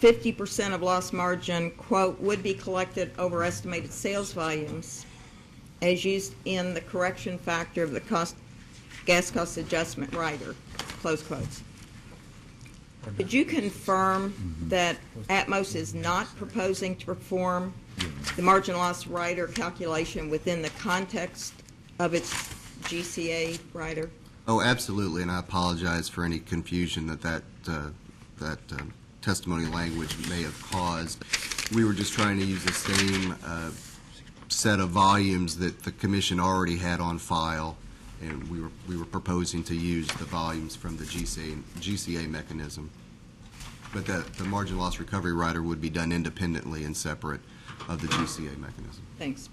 50% of loss margin, quote, would be collected over estimated sales volumes as used in the correction factor of the gas cost adjustment rider, close quotes. Could you confirm that Atmos is not proposing to perform the margin loss rider calculation within the context of its GCA rider? Oh, absolutely, and I apologize for any confusion that testimony language may have caused. We were just trying to use the same set of volumes that the commission already had on file, and we were proposing to use the volumes from the GCA mechanism. But the margin loss recovery rider would be done independently and separate of the GCA mechanism. Thanks.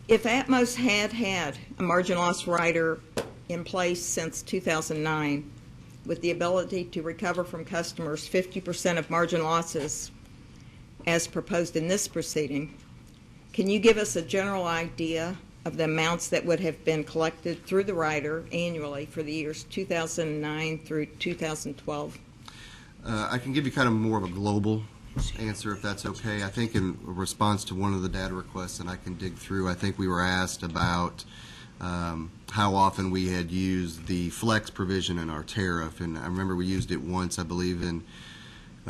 If Atmos had had a margin loss rider in place since 2009, with the ability to recover from customers 50% of margin losses as proposed in this proceeding, can you give us a general idea of the amounts that would have been collected through the rider annually for the years 2009 through 2012? I can give you kind of more of a global answer, if that's okay. I think in response to one of the data requests, and I can dig through, I think we were asked about how often we had used the flex provision in our tariff, and I remember we used it once, I believe, in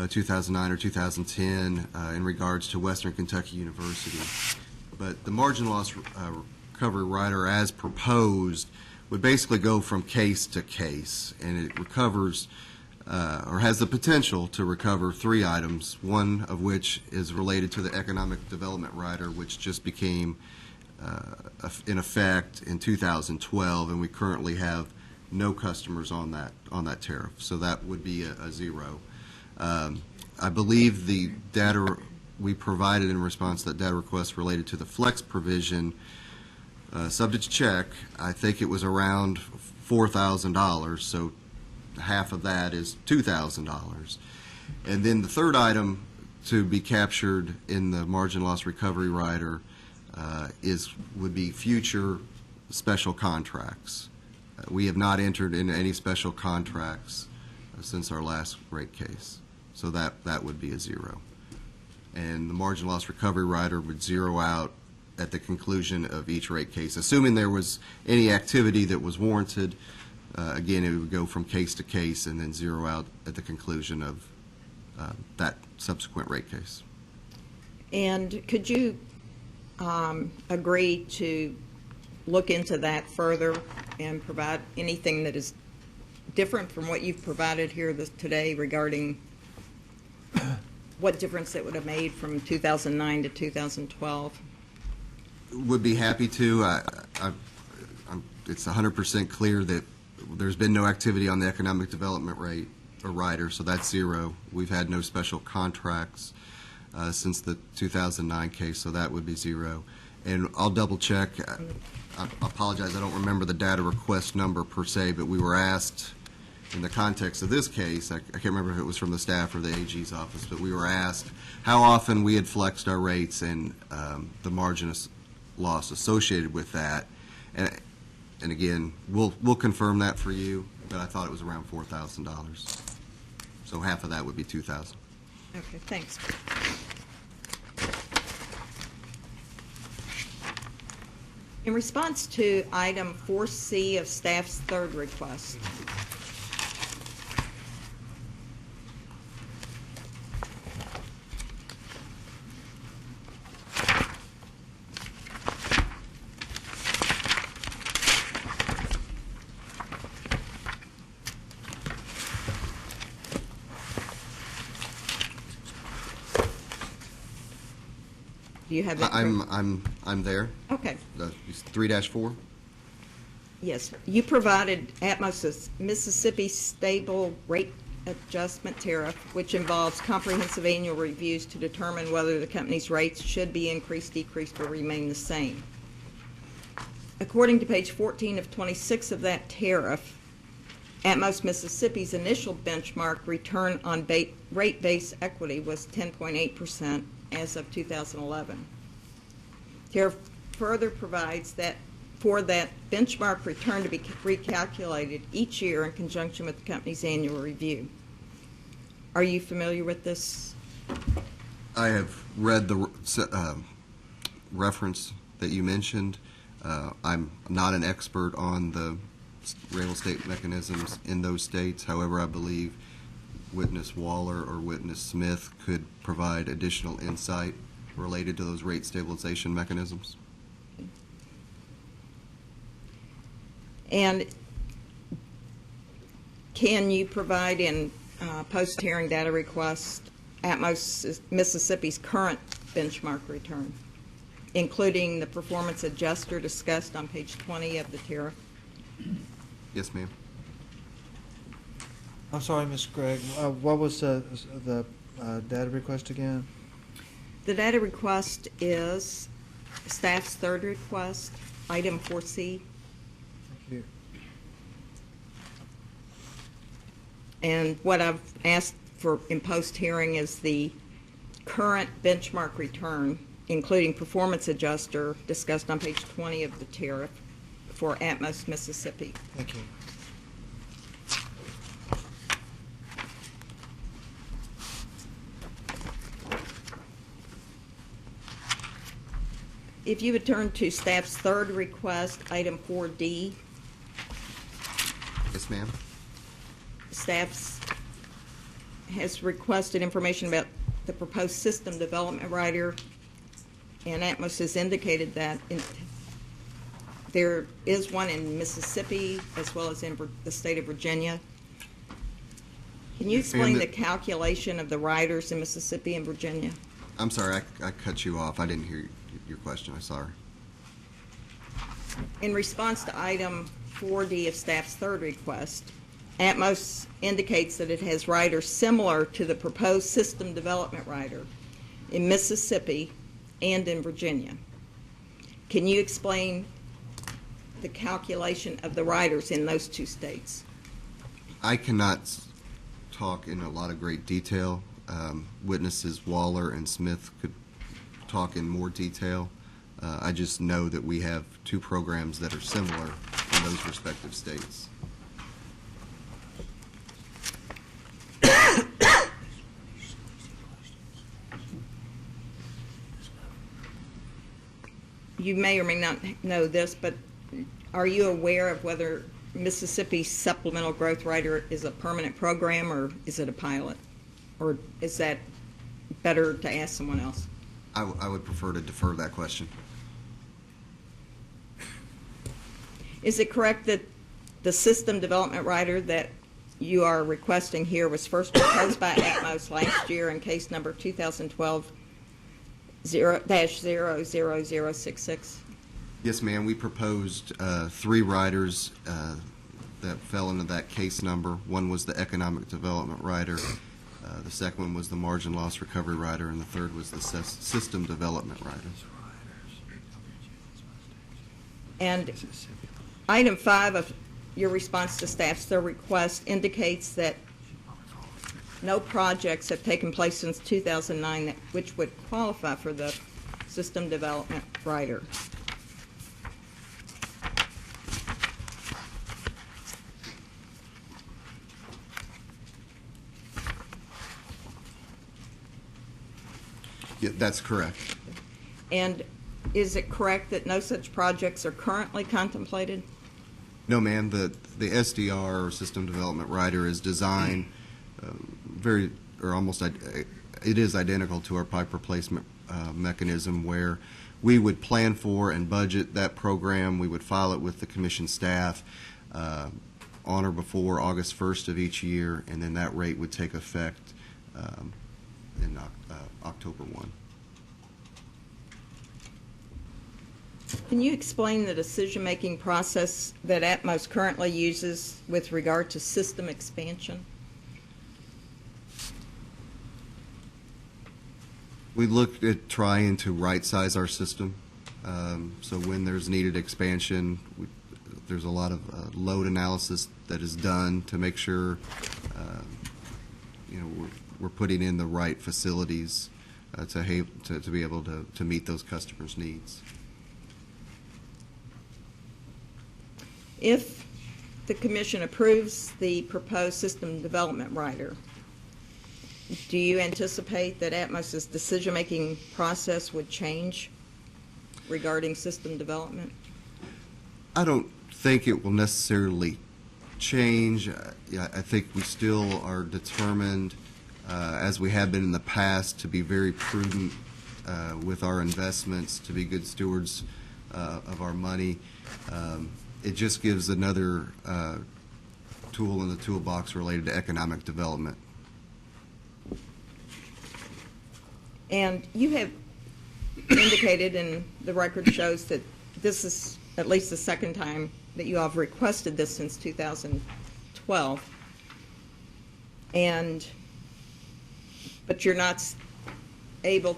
2009 or 2010 in regards to Western Kentucky University. But the margin loss recovery rider as proposed would basically go from case to case, and it recovers or has the potential to recover three items, one of which is related to the economic development rider, which just became in effect in 2012, and we currently have no customers on that tariff, so that would be a zero. I believe the data we provided in response to that data request related to the flex provision, subject to check, I think it was around $4,000, so half of that is $2,000. And then the third item to be captured in the margin loss recovery rider would be future special contracts. We have not entered into any special contracts since our last rate case, so that would be a zero. And the margin loss recovery rider would zero out at the conclusion of each rate case. Assuming there was any activity that was warranted, again, it would go from case to case and then zero out at the conclusion of that subsequent rate case. And could you agree to look into that further and provide anything that is different from what you've provided here today regarding what difference it would have made from 2009 to 2012? Would be happy to. It's 100% clear that there's been no activity on the economic development rate or rider, so that's zero. We've had no special contracts since the 2009 case, so that would be zero. And I'll double check. I apologize, I don't remember the data request number per se, but we were asked in the context of this case, I can't remember if it was from the staff or the AG's office, but we were asked how often we had flexed our rates and the margin of loss associated with that. And And again, we'll confirm that for you, but I thought it was around $4,000. So half of that would be $2,000. Okay, thanks. In response to item 4C of staff's third request, do you have it? I'm there. Okay. 3-4. Yes, you provided Atmos Mississippi Stable Rate Adjustment Tariff, which involves comprehensive annual reviews to determine whether the company's rates should be increased, decreased, or remain the same. According to page 14 of 26 of that tariff, Atmos Mississippi's initial benchmark return on rate-based equity was 10.8% as of 2011. Tariff further provides that for that benchmark return to be recalculated each year in conjunction with the company's annual review. Are you familiar with this? I have read the reference that you mentioned. I'm not an expert on the real estate mechanisms in those states. However, I believe Witness Waller or Witness Smith could provide additional insight related to those rate stabilization mechanisms. And can you provide in post-hearing data request Atmos Mississippi's current benchmark return, including the performance adjuster discussed on page 20 of the tariff? Yes, ma'am. I'm sorry, Ms. Gregg, what was the data request again? The data request is staff's third request, item 4C. Thank you. And what I've asked for in post-hearing is the current benchmark return, including performance adjuster, discussed on page 20 of the tariff for Atmos Mississippi. Thank you. If you would turn to staff's third request, item 4D, Yes, ma'am. staff has requested information about the proposed system development rider, and Atmos has indicated that there is one in Mississippi as well as in the state of Virginia. Can you explain the calculation of the riders in Mississippi and Virginia? I'm sorry, I cut you off. I didn't hear your question. I'm sorry. In response to item 4D of staff's third request, Atmos indicates that it has riders similar to the proposed system development rider in Mississippi and in Virginia. Can you explain the calculation of the riders in those two states? I cannot talk in a lot of great detail. Witnesses Waller and Smith could talk in more detail. I just know that we have two programs that are similar in those respective states. You may or may not know this, but are you aware of whether Mississippi's supplemental growth rider is a permanent program or is it a pilot? Or is that better to ask someone else? I would prefer to defer that question. Is it correct that the system development rider that you are requesting here was first proposed by Atmos last year in case number 2012-00066? Yes, ma'am. We proposed 3 riders that fell into that case number. One was the economic development rider. The second one was the margin loss recovery rider, and the third was the system development rider. And item 5 of your response to staff's third request indicates that no projects have taken place since 2009 which would qualify for the system development rider. Yeah, that's correct. And is it correct that no such projects are currently contemplated? No, ma'am. The SDR, or System Development Rider, is designed very, or almost, it is identical to our pipe replacement mechanism, where we would plan for and budget that program. We would file it with the commission staff on or before August 1st of each year, and then that rate would take effect in October 1. Can you explain the decision-making process that Atmos currently uses with regard to system expansion? We looked at trying to right-size our system. So when there's needed expansion, there's a lot of load analysis that is done to make sure we're putting in the right facilities to be able to meet those customers' needs. If the commission approves the proposed system development rider, do you anticipate that Atmos's decision-making process would change regarding system development? I don't think it will necessarily change. I think we still are determined, as we have been in the past, to be very prudent with our investments, to be good stewards of our money. It just gives another tool in the toolbox related to economic development. And you have indicated, and the record shows, that this is at least the second time that you have requested this since 2012. But you're not able,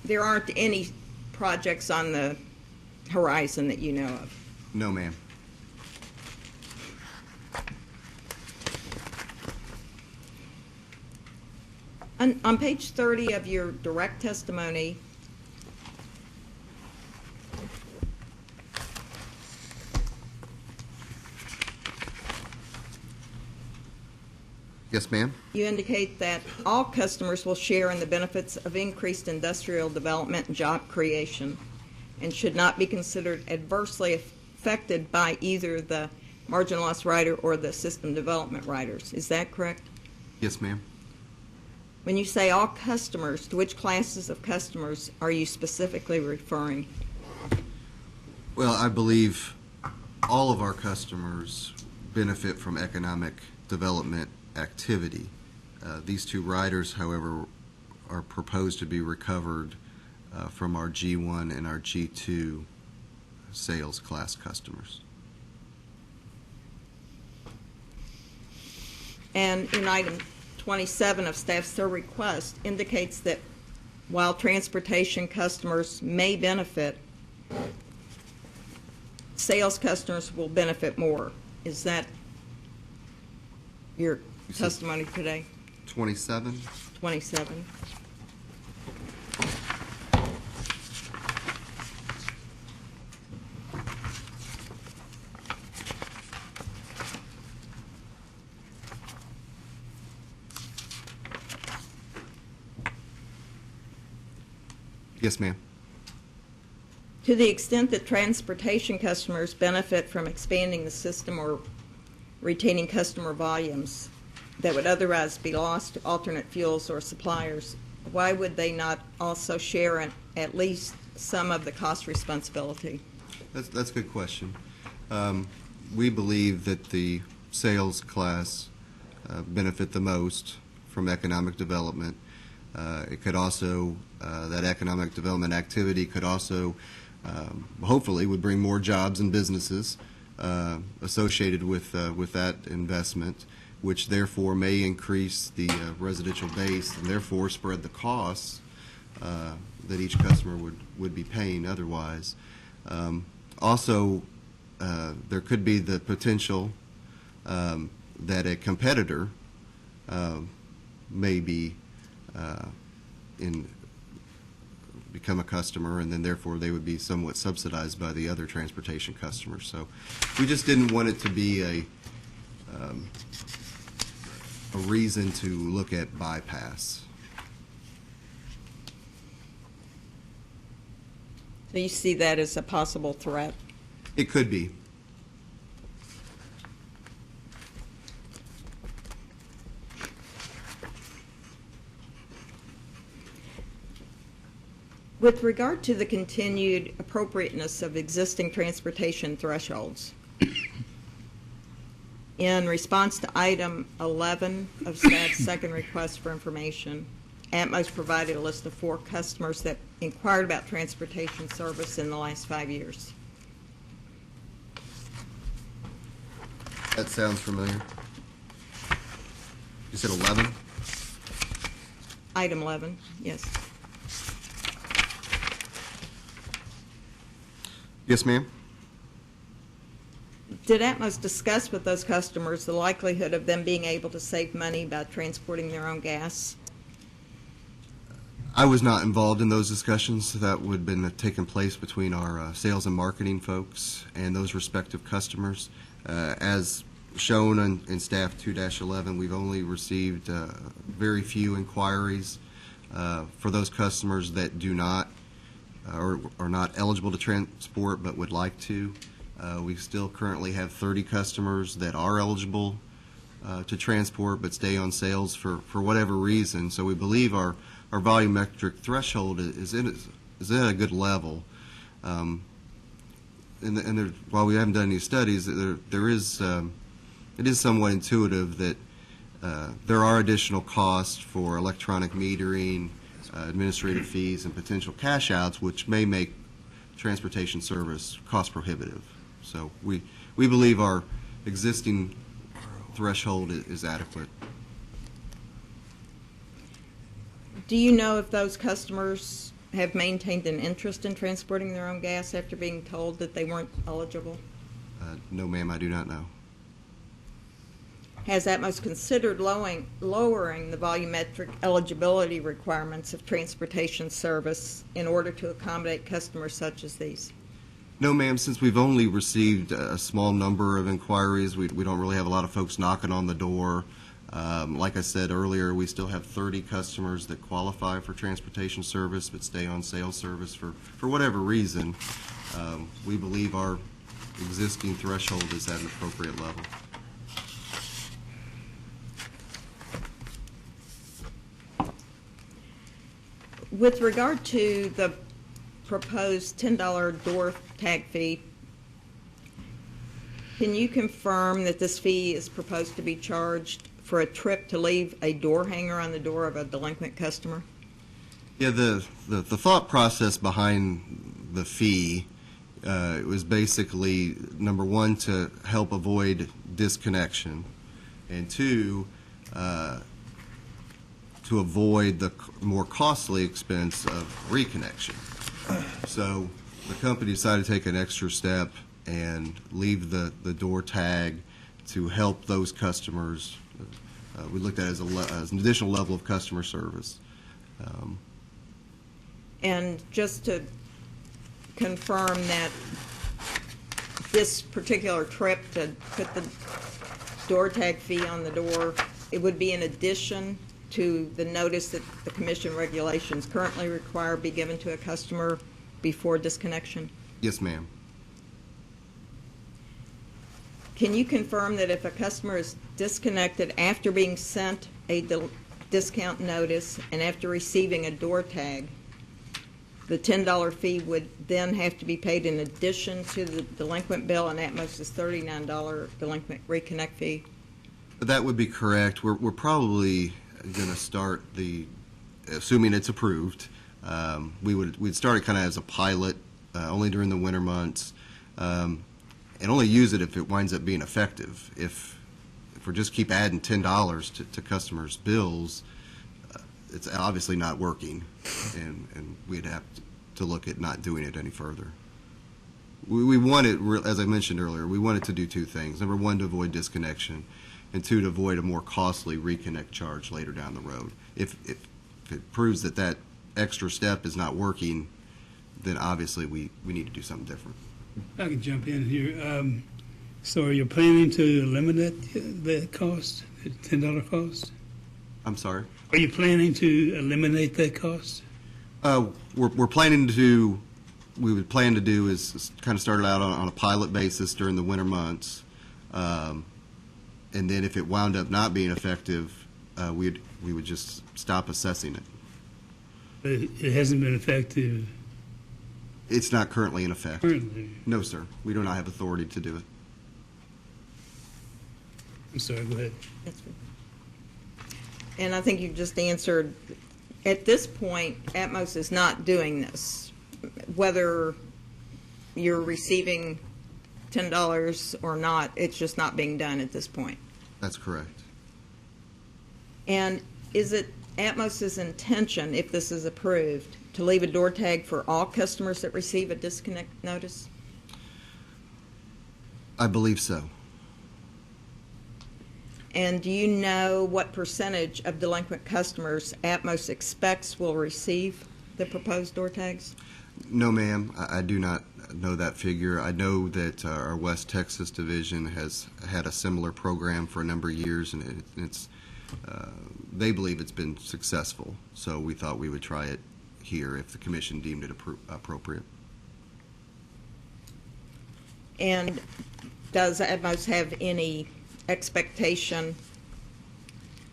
there aren't any projects on the horizon that you know of. No, ma'am. On page 30 of your direct testimony, Yes, ma'am. you indicate that all customers will share in the benefits of increased industrial development and job creation and should not be considered adversely affected by either the margin loss rider or the system development riders. Is that correct? Yes, ma'am. When you say all customers, to which classes of customers are you specifically referring? Well, I believe all of our customers benefit from economic development activity. These two riders, however, are proposed to be recovered from our G1 and our G2 sales class customers. And in item 27 of staff's third request indicates that while transportation customers may benefit, sales customers will benefit more. Is that your testimony today? 27? 27. Yes, ma'am. To the extent that transportation customers benefit from expanding the system or retaining customer volumes that would otherwise be lost to alternate fuels or suppliers, why would they not also share in at least some of the cost responsibility? That's a good question. We believe that the sales class benefit the most from economic development. It could also, that economic development activity could also, hopefully, would bring more jobs and businesses associated with that investment, which therefore may increase the residential base and therefore spread the costs that each customer would be paying otherwise. Also, there could be the potential that a competitor may be become a customer, and then therefore they would be somewhat subsidized by the other transportation customers. So we just didn't want it to be a reason to look at bypass. So you see that as a possible threat? It could be. With regard to the continued appropriateness of existing transportation thresholds, in response to item 11 of staff's second request for information, Atmos provided a list of 4 customers that inquired about transportation service in the last 5 years. That sounds familiar. You said 11? Item 11, yes. Yes, ma'am. Did Atmos discuss with those customers the likelihood of them being able to save money by transporting their own gas? I was not involved in those discussions. That would have been taking place between our sales and marketing folks and those respective customers. As shown in staff 2-11, we've only received very few inquiries for those customers that do not or are not eligible to transport but would like to. We still currently have 30 customers that are eligible to transport but stay on sales for whatever reason. So we believe our volumetric threshold is at a good level. And there, while we haven't done any studies, there is it is somewhat intuitive that there are additional costs for electronic metering, administrative fees, and potential cash outs, which may make transportation service cost prohibitive. So we believe our existing threshold is adequate. Do you know if those customers have maintained an interest in transporting their own gas after being told that they weren't eligible? No, ma'am, I do not know. Has Atmos considered lowering the volumetric eligibility requirements of transportation service in order to accommodate customers such as these? No, ma'am, since we've only received a small number of inquiries, we don't really have a lot of folks knocking on the door. Like I said earlier, we still have 30 customers that qualify for transportation service but stay on sales service for whatever reason. We believe our existing threshold is at an appropriate level. With regard to the proposed $10 door tag fee, can you confirm that this fee is proposed to be charged for a trip to leave a door hanger on the door of a delinquent customer? Yeah, the thought process behind the fee it was basically, number one, to help avoid disconnection, and two, to avoid the more costly expense of reconnection. So the company decided to take an extra step and leave the door tag to help those customers. We looked at it as an additional level of customer service. And just to confirm that this particular trip to put the door tag fee on the door, it would be in addition to the notice that the commission regulations currently require be given to a customer before disconnection? Yes, ma'am. Can you confirm that if a customer is disconnected after being sent a discount notice and after receiving a door tag, the $10 fee would then have to be paid in addition to the delinquent bill, and Atmos is $39 delinquent reconnect fee? That would be correct. We're probably going to start assuming it's approved, we'd start it kind of as a pilot, only during the winter months, and only use it if it winds up being effective. If we just keep adding $10 to customers' bills, it's obviously not working, and we'd have to look at not doing it any further. We wanted, as I mentioned earlier, we wanted to do two things. Number one, to avoid disconnection, and two, to avoid a more costly reconnect charge later down the road. If it proves that that extra step is not working, then obviously we need to do something different. I can jump in here. So are you planning to eliminate the cost, the $10 cost? I'm sorry? Are you planning to eliminate that cost? We're planning to we would plan to do is kind of start it out on a pilot basis during the winter months. And then if it wound up not being effective, we would just stop assessing it. But it hasn't been effective It's not currently in effect. currently. No, sir. We do not have authority to do it. I'm sorry, go ahead. That's fine. And I think you just answered, at this point, Atmos is not doing this. Whether you're receiving $10 or not, it's just not being done at this point. That's correct. And is it Atmos's intention, if this is approved, to leave a door tag for all customers that receive a disconnect notice? I believe so. And do you know what percentage of delinquent customers Atmos expects will receive the proposed door tags? No, ma'am. I do not know that figure. I know that our West Texas division has had a similar program for a number of years, and they believe it's been successful. So we thought we would try it here if the commission deemed it appropriate. And does Atmos have any expectation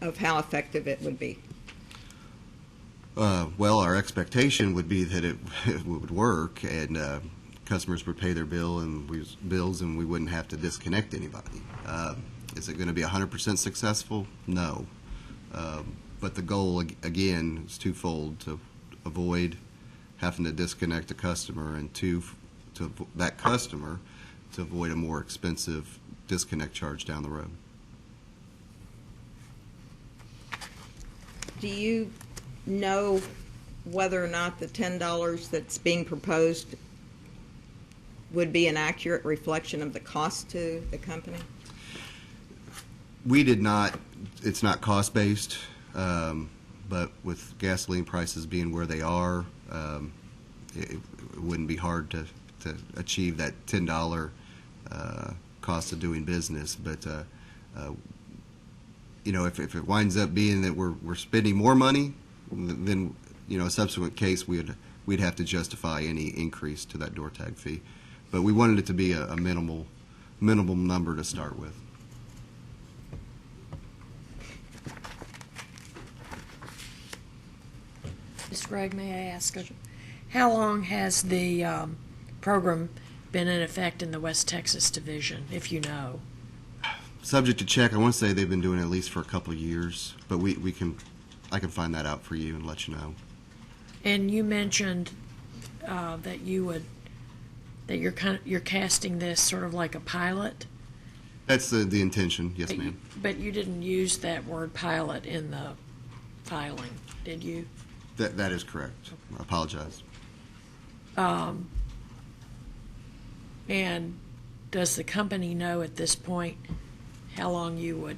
of how effective it would be? Well, our expectation would be that it would work, and customers would pay their bills, and we wouldn't have to disconnect anybody. Is it going to be 100% successful? No. But the goal, again, is twofold: to avoid having to disconnect a customer, and that customer to avoid a more expensive disconnect charge down the road. Do you know whether or not the $10 that's being proposed would be an accurate reflection of the cost to the company? We did not. It's not cost-based, but with gasoline prices being where they are, it wouldn't be hard to achieve that $10 cost of doing business. But if it winds up being that we're spending more money, then a subsequent case we'd have to justify any increase to that door tag fee. But we wanted it to be a minimal number to start with. Ms. Gregg, may I ask, how long has the program been in effect in the West Texas division, if you know? Subject to check. I want to say they've been doing it at least for a couple of years, but I can find that out for you and let you know. And you mentioned that you're casting this sort of like a pilot. That's the intention. Yes, ma'am. But you didn't use that word pilot in the filing, did you? That is correct. I apologize. And does the company know at this point how long you would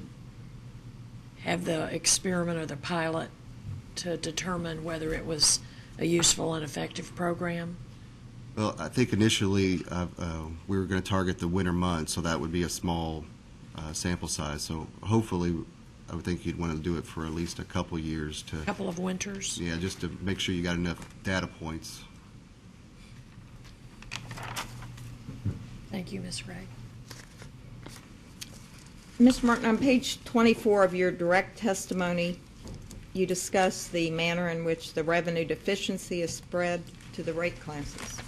have the experiment or the pilot to determine whether it was a useful and effective program? Well, I think initially we were going to target the winter months, so that would be a small sample size. So hopefully, I would think you'd want to do it for at least a couple years A couple of winters? Yeah, just to make sure you got enough data points. Thank you, Ms. Gregg. Mr. Martin, on page 24 of your direct testimony, you discuss the manner in which the revenue deficiency is spread to the rate classes.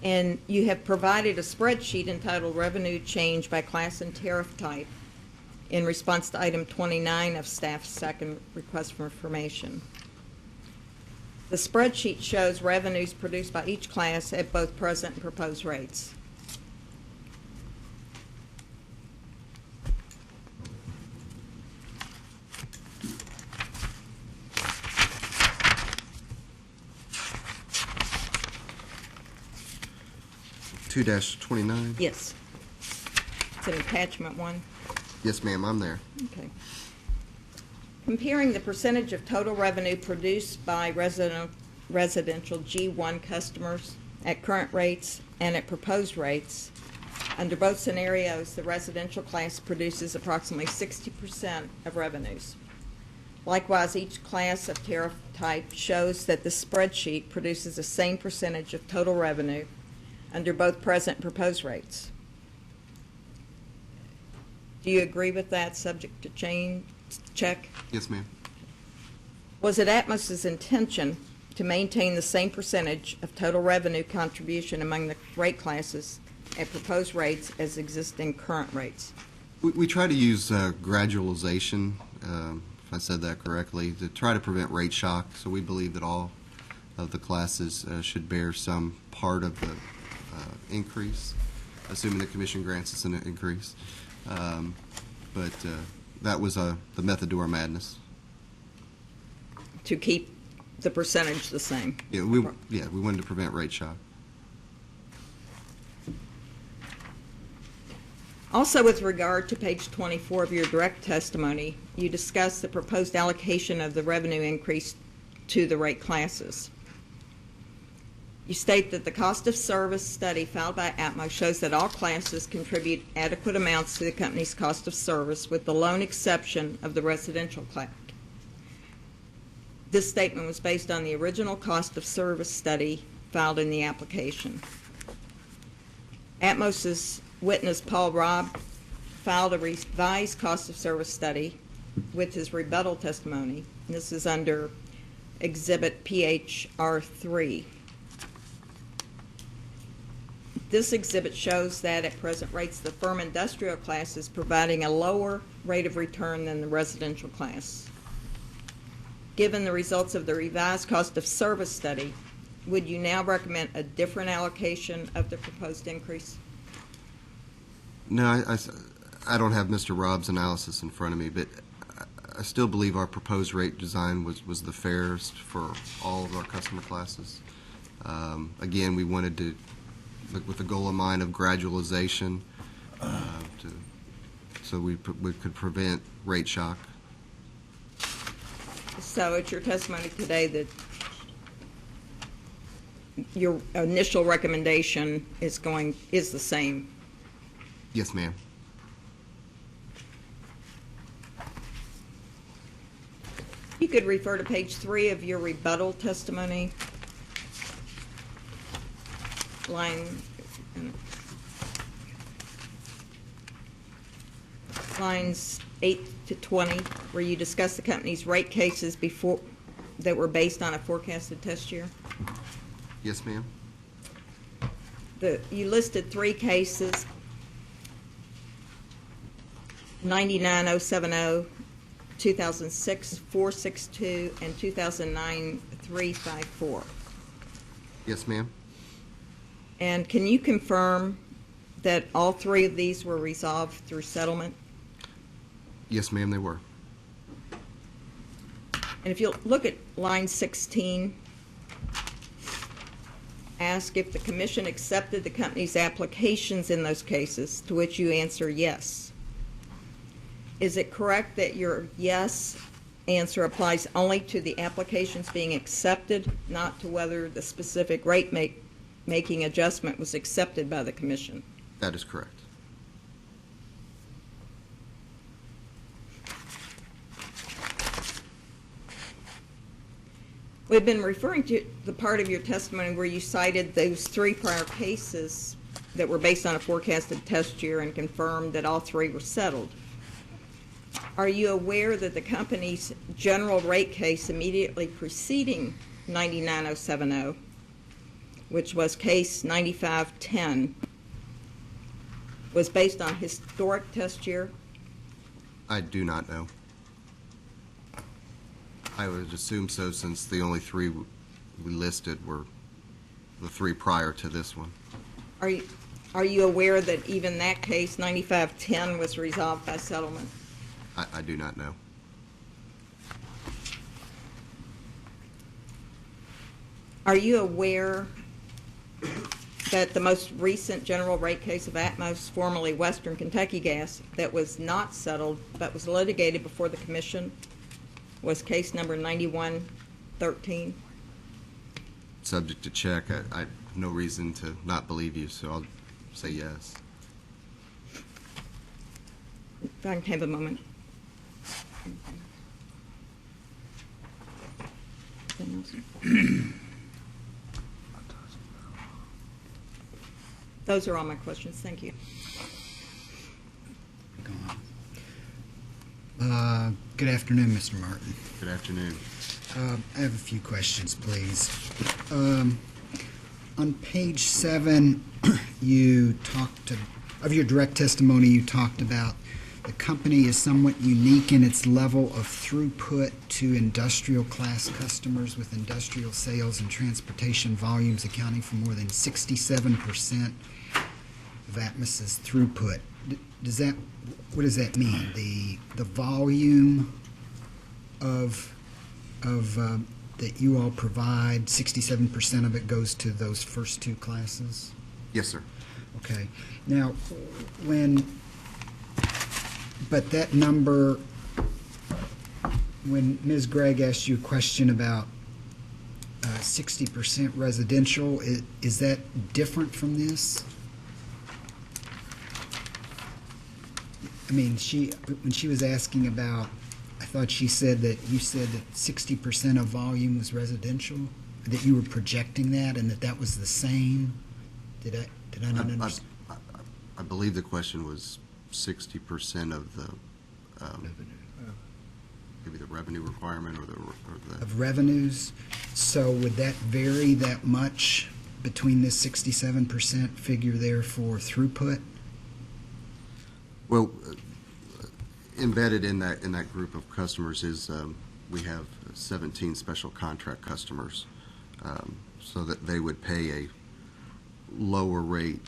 And you have provided a spreadsheet entitled Revenue Change by Class and Tariff Type in response to item 29 of staff's second request for information. The spreadsheet shows revenues produced by each class at both present and proposed rates. (2-29). Yes. It's in attachment 1. Yes, ma'am. I'm there. Okay. Comparing the percentage of total revenue produced by residential G1 customers at current rates and at proposed rates, under both scenarios, the residential class produces approximately 60% of revenues, Likewise, each class of tariff type shows that the spreadsheet produces the same percentage of total revenue under both present and proposed rates. Do you agree with that, subject to change, check? Yes, ma'am. Was it Atmos's intention to maintain the same percentage of total revenue contribution among the rate classes at proposed rates as existing current rates? We try to use gradualization, if I said that correctly, to try to prevent rate shock. So we believe that all of the classes should bear some part of the increase, assuming the commission grants us an increase. But that was the method to our madness. To keep the percentage the same? Yeah, we wanted to prevent rate shock. Also, with regard to page 24 of your direct testimony, you discuss the proposed allocation of the revenue increase to the rate classes. You state that the cost of service study filed by Atmos shows that all classes contribute adequate amounts to the company's cost of service, with the lone exception of the residential class. This statement was based on the original cost of service study filed in the application. Atmos's witness Paul Robb filed a revised cost of service study with his rebuttal testimony. This is under Exhibit PHR3. This exhibit shows that at present rates, the firm industrial class is providing a lower rate of return than the residential class. Given the results of the revised cost of service study, would you now recommend a different allocation of the proposed increase? No, I don't have Mr. Robb's analysis in front of me, but I still believe our proposed rate design was the fairest for all of our customer classes. Again, we wanted to look with the goal in mind of gradualization so we could prevent rate shock. So it's your testimony today that your initial recommendation is the same? Yes, ma'am. You could refer to page 3 of your rebuttal testimony, lines 8 to 20, where you discuss the company's rate cases before that were based on a forecasted test year. Yes, ma'am. You listed 3 cases, 99070, 2006 462, and 2009 354. Yes, ma'am. And can you confirm that all 3 of these were resolved through settlement? Yes, ma'am, they were. And if you look at line 16, ask if the commission accepted the company's applications in those cases, to which you answer yes. Is it correct that your yes answer applies only to the applications being accepted, not to whether the specific rate making adjustment was accepted by the commission? That is correct. We've been referring to the part of your testimony where you cited those 3 prior cases that were based on a forecasted test year and confirmed that all 3 were settled. Are you aware that the company's general rate case immediately preceding 99070, which was case 9510, was based on historic test year? I do not know. I would assume so, since the only 3 we listed were the 3 prior to this one. Are you aware that even that case, 9510, was resolved by settlement? I do not know. Are you aware that the most recent general rate case of Atmos, formerly Western Kentucky Gas, that was not settled but was litigated before the commission, was case number 9113? Subject to check. I have no reason to not believe you, so I'll say yes. If I can have a moment. questions? Those are all my questions. Thank you. Good afternoon, Mr. Martin. Good afternoon. I have a few questions, please. On page 7, of your direct testimony, you talked about the company is somewhat unique in its level of throughput to industrial class customers, with industrial sales and transportation volumes accounting for more than 67% of Atmos's throughput. What does that mean? The volume of that you all provide, 67% of it goes to those first two classes? Yes, sir. Okay. Now, but that number, when Ms. Gregg asked you a question about 60% residential, is that different from this? I mean, when she was asking about, I thought you said that 60% of volume was residential, that you were projecting that, and that was the same. Did I not understand? I believe the question was 60% of the maybe the revenue requirement or the Of revenues. So would that vary that much between this 67% figure there for throughput? Well, embedded in that group of customers is we have 17 special contract customers, so that they would pay a lower rate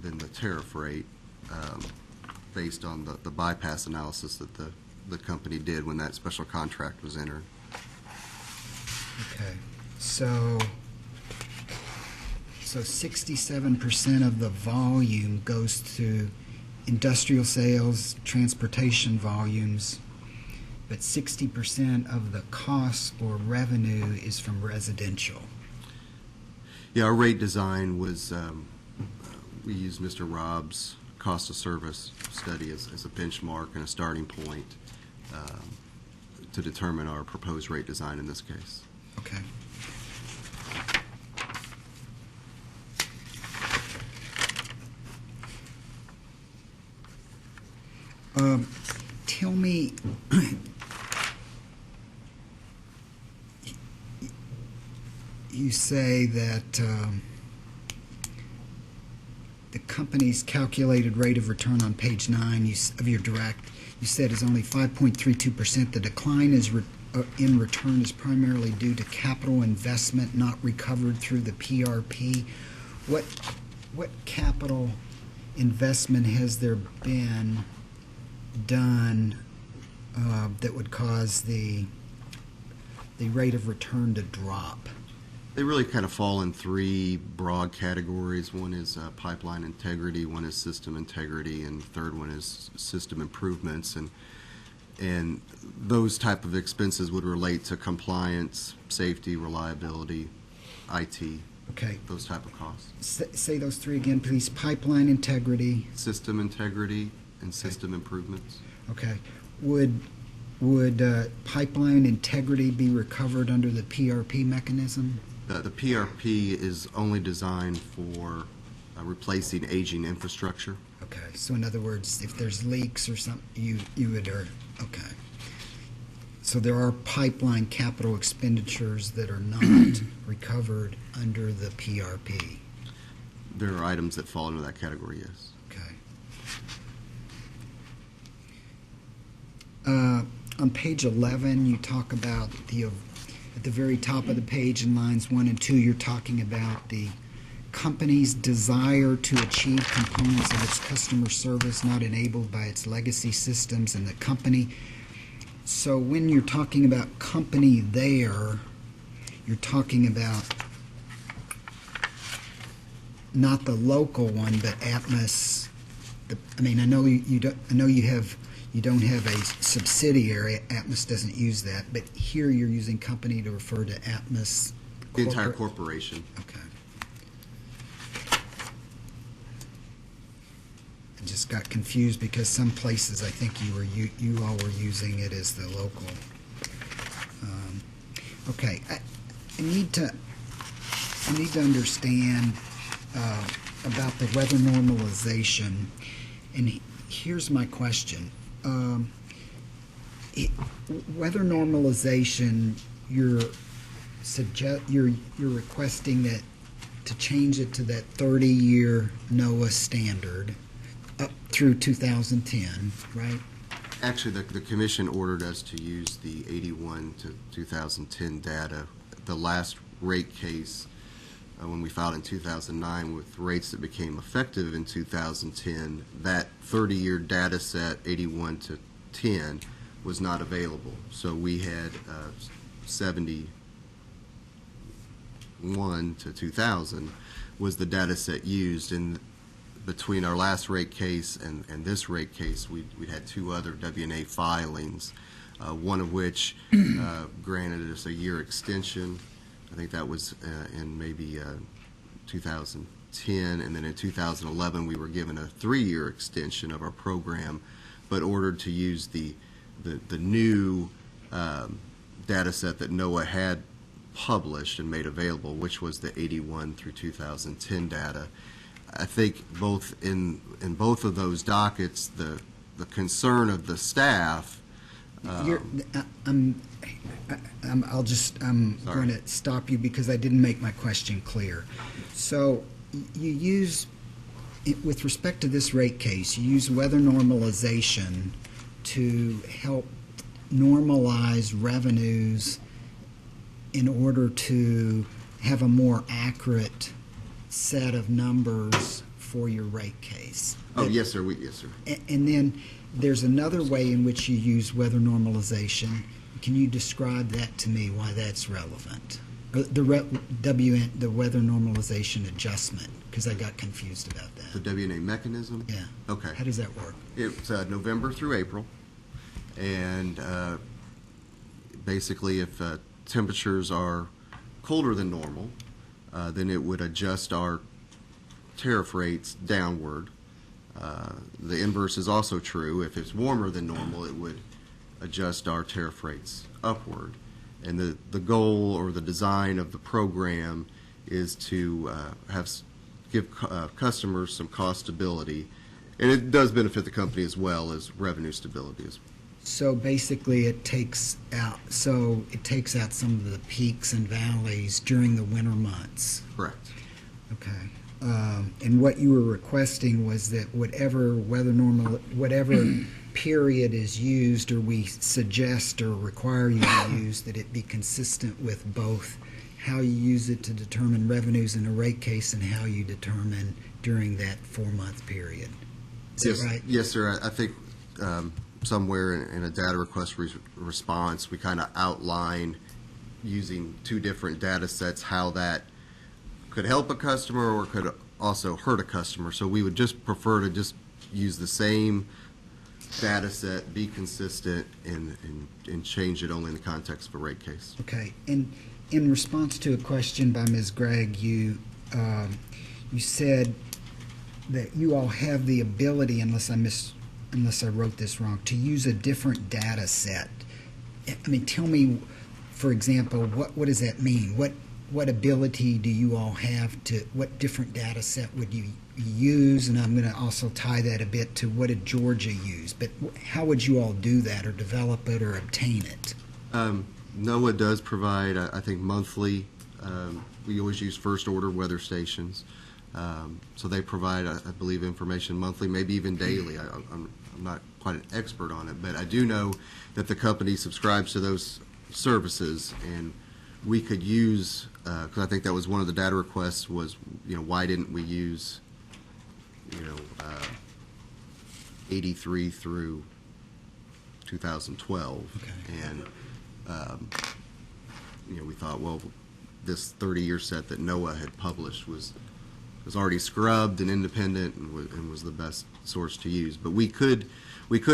than the tariff rate based on the bypass analysis that the company did when that special contract was entered. Okay. So 67% of the volume goes to industrial sales, transportation volumes, but 60% of the cost or revenue is from residential. Yeah, our rate design was, we used Mr. Rob's cost of service study as a benchmark and a starting point to determine our proposed rate design in this case. Okay. Tell me, you say that the company's calculated rate of return on page 9 of your direct, you said is only 5.32%. The decline in return is primarily due to capital investment not recovered through the PRP. What capital investment has there been done that would cause the rate of return to drop? They really kind of fall in three broad categories. One is pipeline integrity, one is system integrity, and the third one is system improvements. And those type of expenses would relate to compliance, safety, reliability, IT, Okay. those type of costs. Say those three again, please. Pipeline integrity. System integrity and system improvements. Okay. Would pipeline integrity be recovered under the PRP mechanism? The PRP is only designed for replacing aging infrastructure. Okay. So in other words, if there's leaks or something, you would, okay. So there are pipeline capital expenditures that are not recovered under the PRP. There are items that fall into that category, yes. Okay. On page 11, you talk about at the very top of the page in lines 1 and 2, you're talking about the company's desire to achieve components of its customer service not enabled by its legacy systems and the company. So when you're talking about company there, you're talking about not the local one, but Atmos. I mean, I know you don't. I know you don't have a subsidiary. Atmos doesn't use that, but here you're using company to refer to Atmos. The entire corporation. Okay. I just got confused because some places I think you all were using it as the local. Okay. I need to understand about the weather normalization, and here's my question. Weather normalization, you're requesting that to change it to that 30-year NOAA standard up through 2010, right? Actually, the commission ordered us to use the 81 to 2010 data. The last rate case, when we filed in 2009 with rates that became effective in 2010, that 30-year data set, 81 to 10, was not available. So we had 71 to 2000 was the data set used. And between our last rate case and this rate case, we had two other WNA filings, one of which granted us a year extension. I think that was in maybe 2010, and then in 2011 we were given a 3-year extension of our program, but ordered to use the new data set that NOAA had published and made available, which was the 81 through 2010 data. I think in both of those dockets, the concern of the staff. I'm going to stop you because I didn't make my question clear. So you use, with respect to this rate case, you use weather normalization to help normalize revenues in order to have a more accurate set of numbers for your rate case. Oh, yes, sir. Yes, sir. And then there's another way in which you use weather normalization. Can you describe that to me, why that's relevant? The weather normalization adjustment, because I got confused about that. The WNA mechanism? Yeah. Okay. How does that work? It's November through April, and basically if temperatures are colder than normal, then it would adjust our tariff rates downward. The inverse is also true. If it's warmer than normal, it would adjust our tariff rates upward. And the goal or the design of the program is to give customers some cost stability, and it does benefit the company as well as revenue stability. So basically, it takes out some of the peaks and valleys during the winter months. Correct. Okay. And what you were requesting was that whatever period is used, or we suggest or require you to use, that it be consistent with both how you use it to determine revenues in a rate case and how you determine during that 4-month period. Is that right? Yes, sir. I think somewhere in a data request response, we kind of outline using two different data sets how that could help a customer or could also hurt a customer. So we would just prefer to just use the same data set, be consistent, and change it only in the context of a rate case. Okay. And in response to a question by Ms. Gregg, you said that you all have the ability, unless I wrote this wrong, to use a different data set. I mean, tell me, for example, what does that mean? What ability do you all have what different data set would you use? And I'm going to also tie that a bit to what did Georgia use. But how would you all do that or develop it or obtain it? NOAA does provide, I think, monthly. We always use first order weather stations. So they provide, I believe, information monthly, maybe even daily. I'm not quite an expert on it, but I do know that the company subscribes to those services, and we could use, because I think that was one of the data requests was, why didn't we use, 83 through 2012? Okay. And, we thought, well, this 30-year set that NOAA had published was already scrubbed and independent and was the best source to use. But we could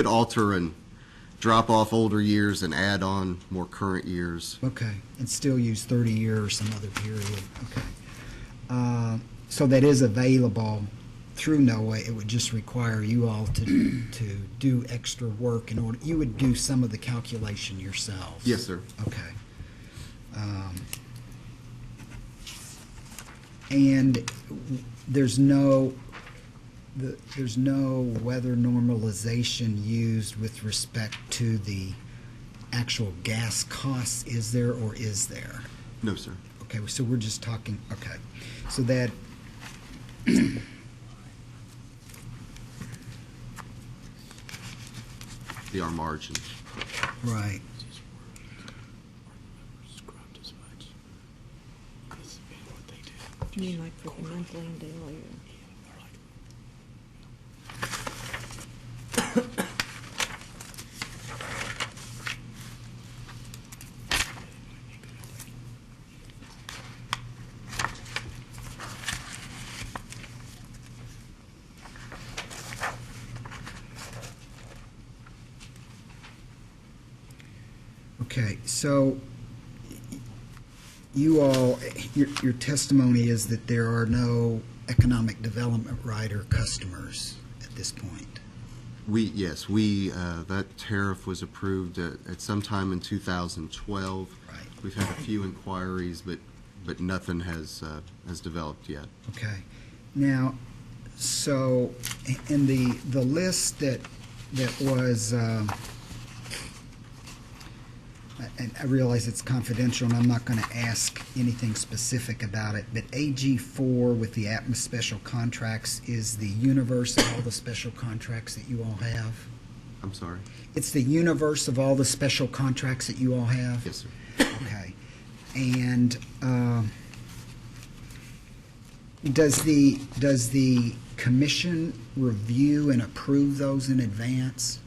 alter and drop off older years and add on more current years. Okay, and still use 30 year or some other period. Okay. So that is available through NOAA. It would just require you all to do extra work in order. You would do some of the calculation yourselves. Yes, sir. Okay. And there's no weather normalization used with respect to the actual gas costs, is there, or is there? No, sir. Okay, so we're just talking, okay. So that, Our margin. right. You mean like for the monthly and daily? Okay, so you all, your testimony is that there are no economic development rider customers at this point. Yes, that tariff was approved at some time in 2012. Right. We've had a few inquiries, but nothing has developed yet. Okay. Now, so in the list that was, and I realize it's confidential, and I'm not going to ask anything specific about it, but AG4 with the Atmos special contracts is the universe of all the special contracts that you all have? I'm sorry. It's the universe of all the special contracts that you all have? Yes, sir. Okay. And does the commission review and approve those in advance?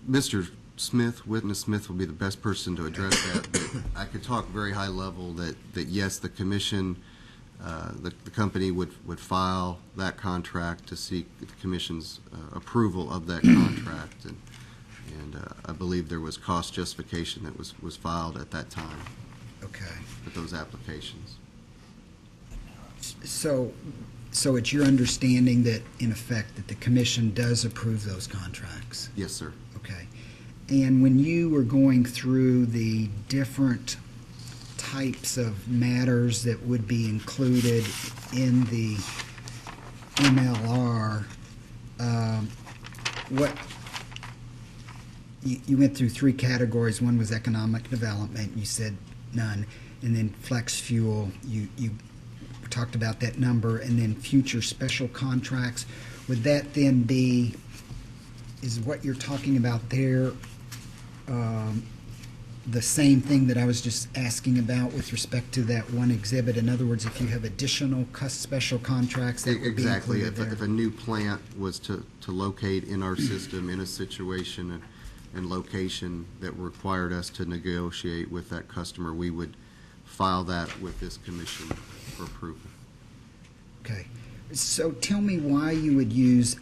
Mr. Smith, Witness Smith, will be the best person to address that. But I could talk very high level that yes, the commission, the company would file that contract to seek the commission's approval of that contract, and I believe there was cost justification that was filed at that time. Okay. With those applications. So it's your understanding that, in effect, that the commission does approve those contracts? Yes, sir. Okay. And when you were going through the different types of matters that would be included in the MLR, you went through three categories. One was economic development, you said none, and then flex fuel, you talked about that number, and then future special contracts. Would that then be, is what you're talking about there the same thing that I was just asking about with respect to that one exhibit? In other words, if you have additional special contracts that would be Exactly. included If there? a new plant was to locate in our system in a situation and location that required us to negotiate with that customer, we would file that with this commission for approval. Okay. So tell me why you would use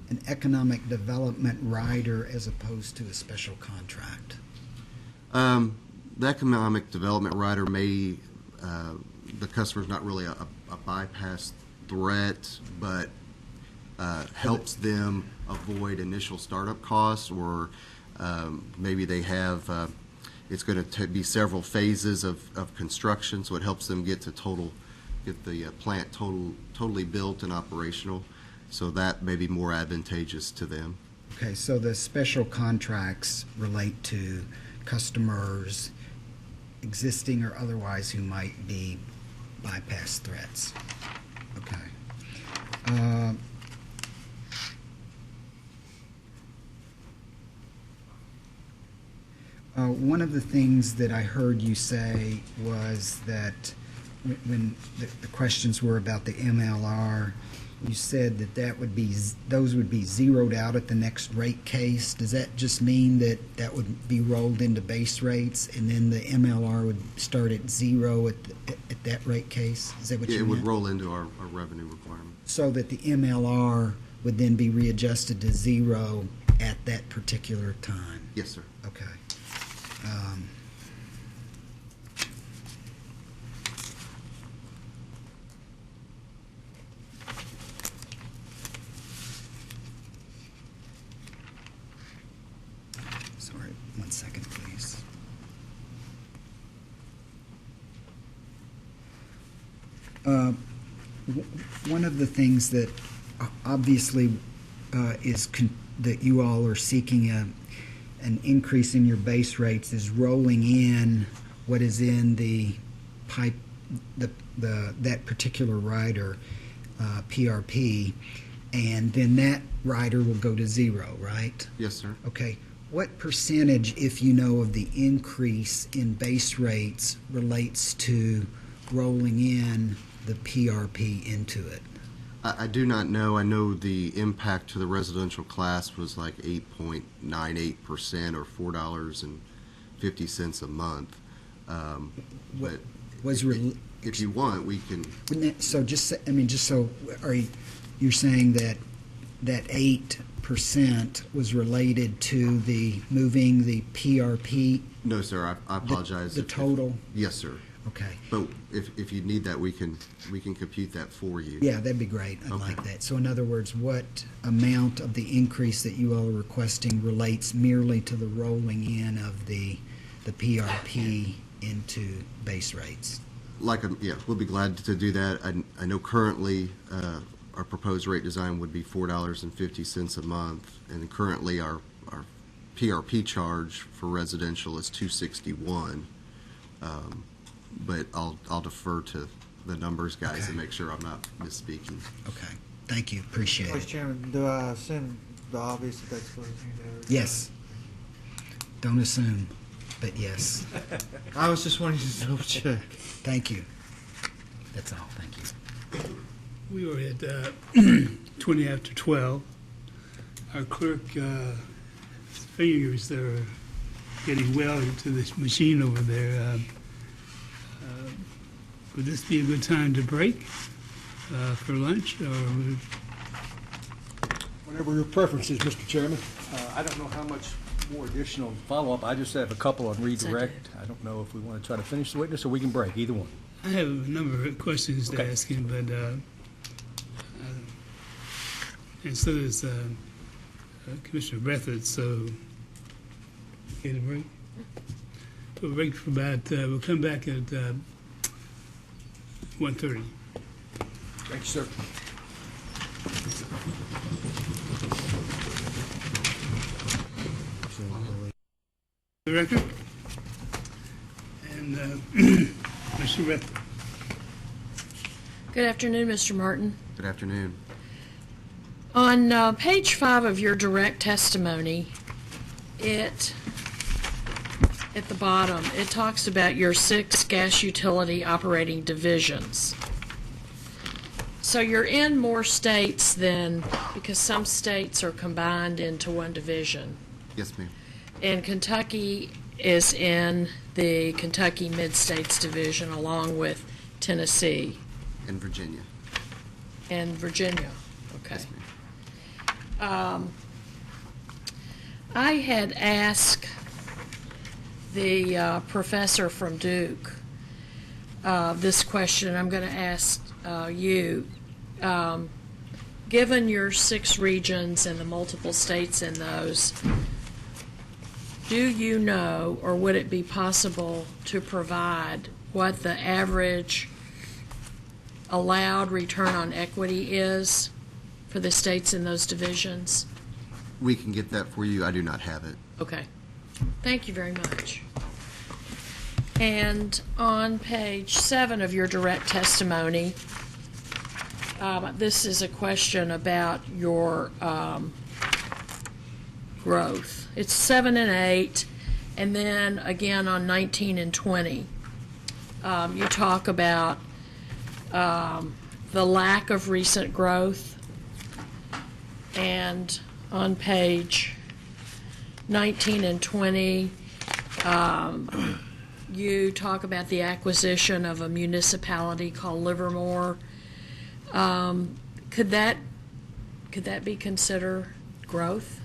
an economic development rider as opposed to a special contract. The economic development rider may, the customer's not really a bypass threat, but helps them avoid initial startup costs, or maybe they have, it's going to be several phases of construction, so it helps them get the plant totally built and operational. So that may be more advantageous to them. Okay, so the special contracts relate to customers, existing or otherwise, who might be bypass threats. Okay. One of the things that I heard you say was that when the questions were about the MLR, you said that those would be zeroed out at the next rate case. Does that just mean that would be rolled into base rates, and then the MLR would start at zero at that rate case? Is that what you meant? It would roll into our revenue requirement. So that the MLR would then be readjusted to zero at that particular time? Yes, sir. Okay. Sorry, 1 second, please. One of the things that obviously that you all are seeking an increase in your base rates is rolling in what is in the pipe, that particular rider, PRP, and then that rider will go to zero, right? Yes, sir. Okay. What percentage, if you know, of the increase in base rates relates to rolling in the PRP into it? I do not know. I know the impact to the residential class was like 8.98% or $4.50 a month. But if you want, we can. So just so you're saying that 8% was related to the moving the PRP? No, sir. I apologize. The total? Yes, sir. Okay. But if you need that, we can compute that for you. Yeah, that'd be great. I'd like that. So in other words, what amount of the increase that you all are requesting relates merely to the rolling in of the PRP into base rates? We'll be glad to do that. I know currently our proposed rate design would be $4.50 a month, and currently our PRP charge for residential is $2.61. But I'll defer to the numbers guys and make sure I'm not misspeaking. Okay. Thank you. Appreciate Vice it. Chairman, do I assume the obvious that that's what it's going to do? Yes. Don't assume, but yes. I was just wanting to double check. Thank you. That's all. Thank you. We were at 20 after 12. Our clerk fingers are getting well into this machine over there. Would this be a good time to break for lunch, or Whatever your preference is, Mr. Chairman. I don't know how much more additional follow-up. I just have a couple on redirect. I don't know if we want to try to finish the witness or we can break, either one. I have a number of questions to ask him, but and so does Commissioner Breathitt. So, get a break. We'll break for about. We'll come back at 1:30. Thank you, sir. The record. And Mr. Breathitt. Good afternoon, Mr. Martin. Good afternoon. On page 5 of your direct testimony, at the bottom, it talks about your 6 gas utility operating divisions. So you're in more states than, because some states are combined into one division. Yes, ma'am. And Kentucky is in the Kentucky Mid-States Division along with Tennessee In Virginia. and Virginia. Okay. Yes, ma'am. I had asked the professor from Duke this question. I'm going to ask you. Given your 6 regions and the multiple states in those, do you know, or would it be possible to provide what the average allowed return on equity is for the states in those divisions? We can get that for you. I do not have it. Okay. Thank you very much. And on page 7 of your direct testimony, this is a question about your growth. It's 7 and 8, and then again on 19 and 20. You talk about the lack of recent growth, and on page 19 and 20, you talk about the acquisition of a municipality called Livermore. Could that be considered growth?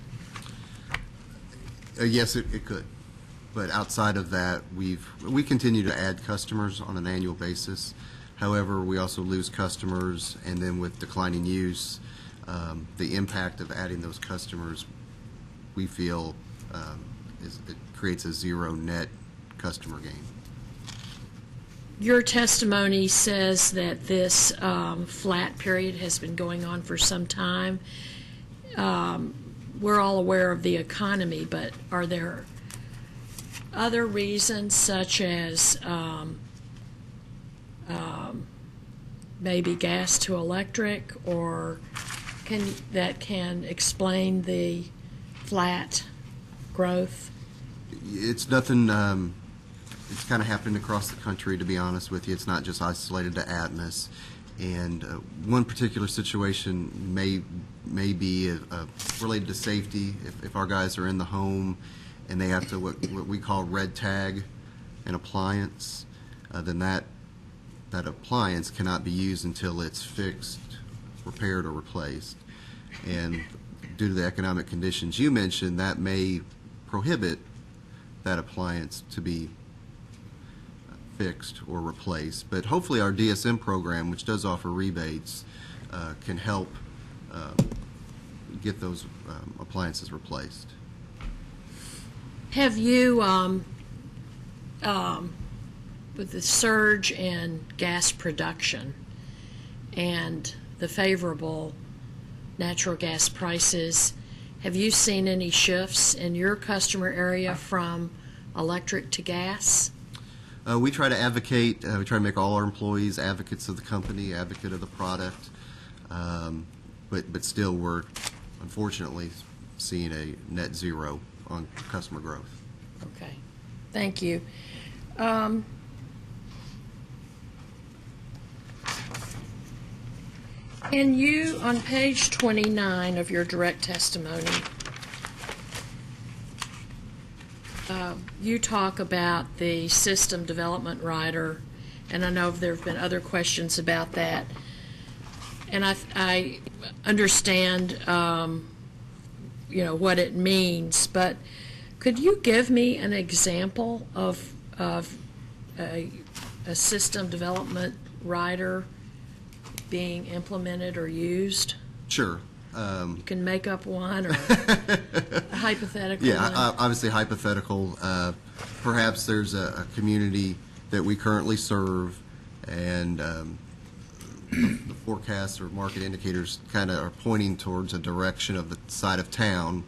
Yes, it could. But outside of that, we continue to add customers on an annual basis. However, we also lose customers, and then with declining use, the impact of adding those customers, we feel, it creates a zero net customer gain. Your testimony says that this flat period has been going on for some time. We're all aware of the economy, but are there other reasons such as maybe gas to electric, or that can explain the flat growth? It's nothing, it's kind of happening across the country, to be honest with you. It's not just isolated to Atmos. And one particular situation may be related to safety. If our guys are in the home and they have to what we call red tag an appliance, then that appliance cannot be used until it's fixed, repaired, or replaced. And due to the economic conditions you mentioned, that may prohibit that appliance to be fixed or replaced. But hopefully our DSM program, which does offer rebates, can help get those appliances replaced. Have you, with the surge in gas production and the favorable natural gas prices, have you seen any shifts in your customer area from electric to gas? We try to advocate, we try to make all our employees advocates of the company, advocate of the product, but still we're unfortunately seeing a net zero on customer growth. Okay, thank you. Can you, on page 29 of your direct testimony, you talk about the system development rider, and I know there have been other questions about that, and I understand what it means, but could you give me an example of a system development rider being implemented or used? Sure. You can make up one or a hypothetical Yeah, one. obviously hypothetical. Perhaps there's a community that we currently serve, and the forecasts or market indicators kind of are pointing towards a direction of the side of town.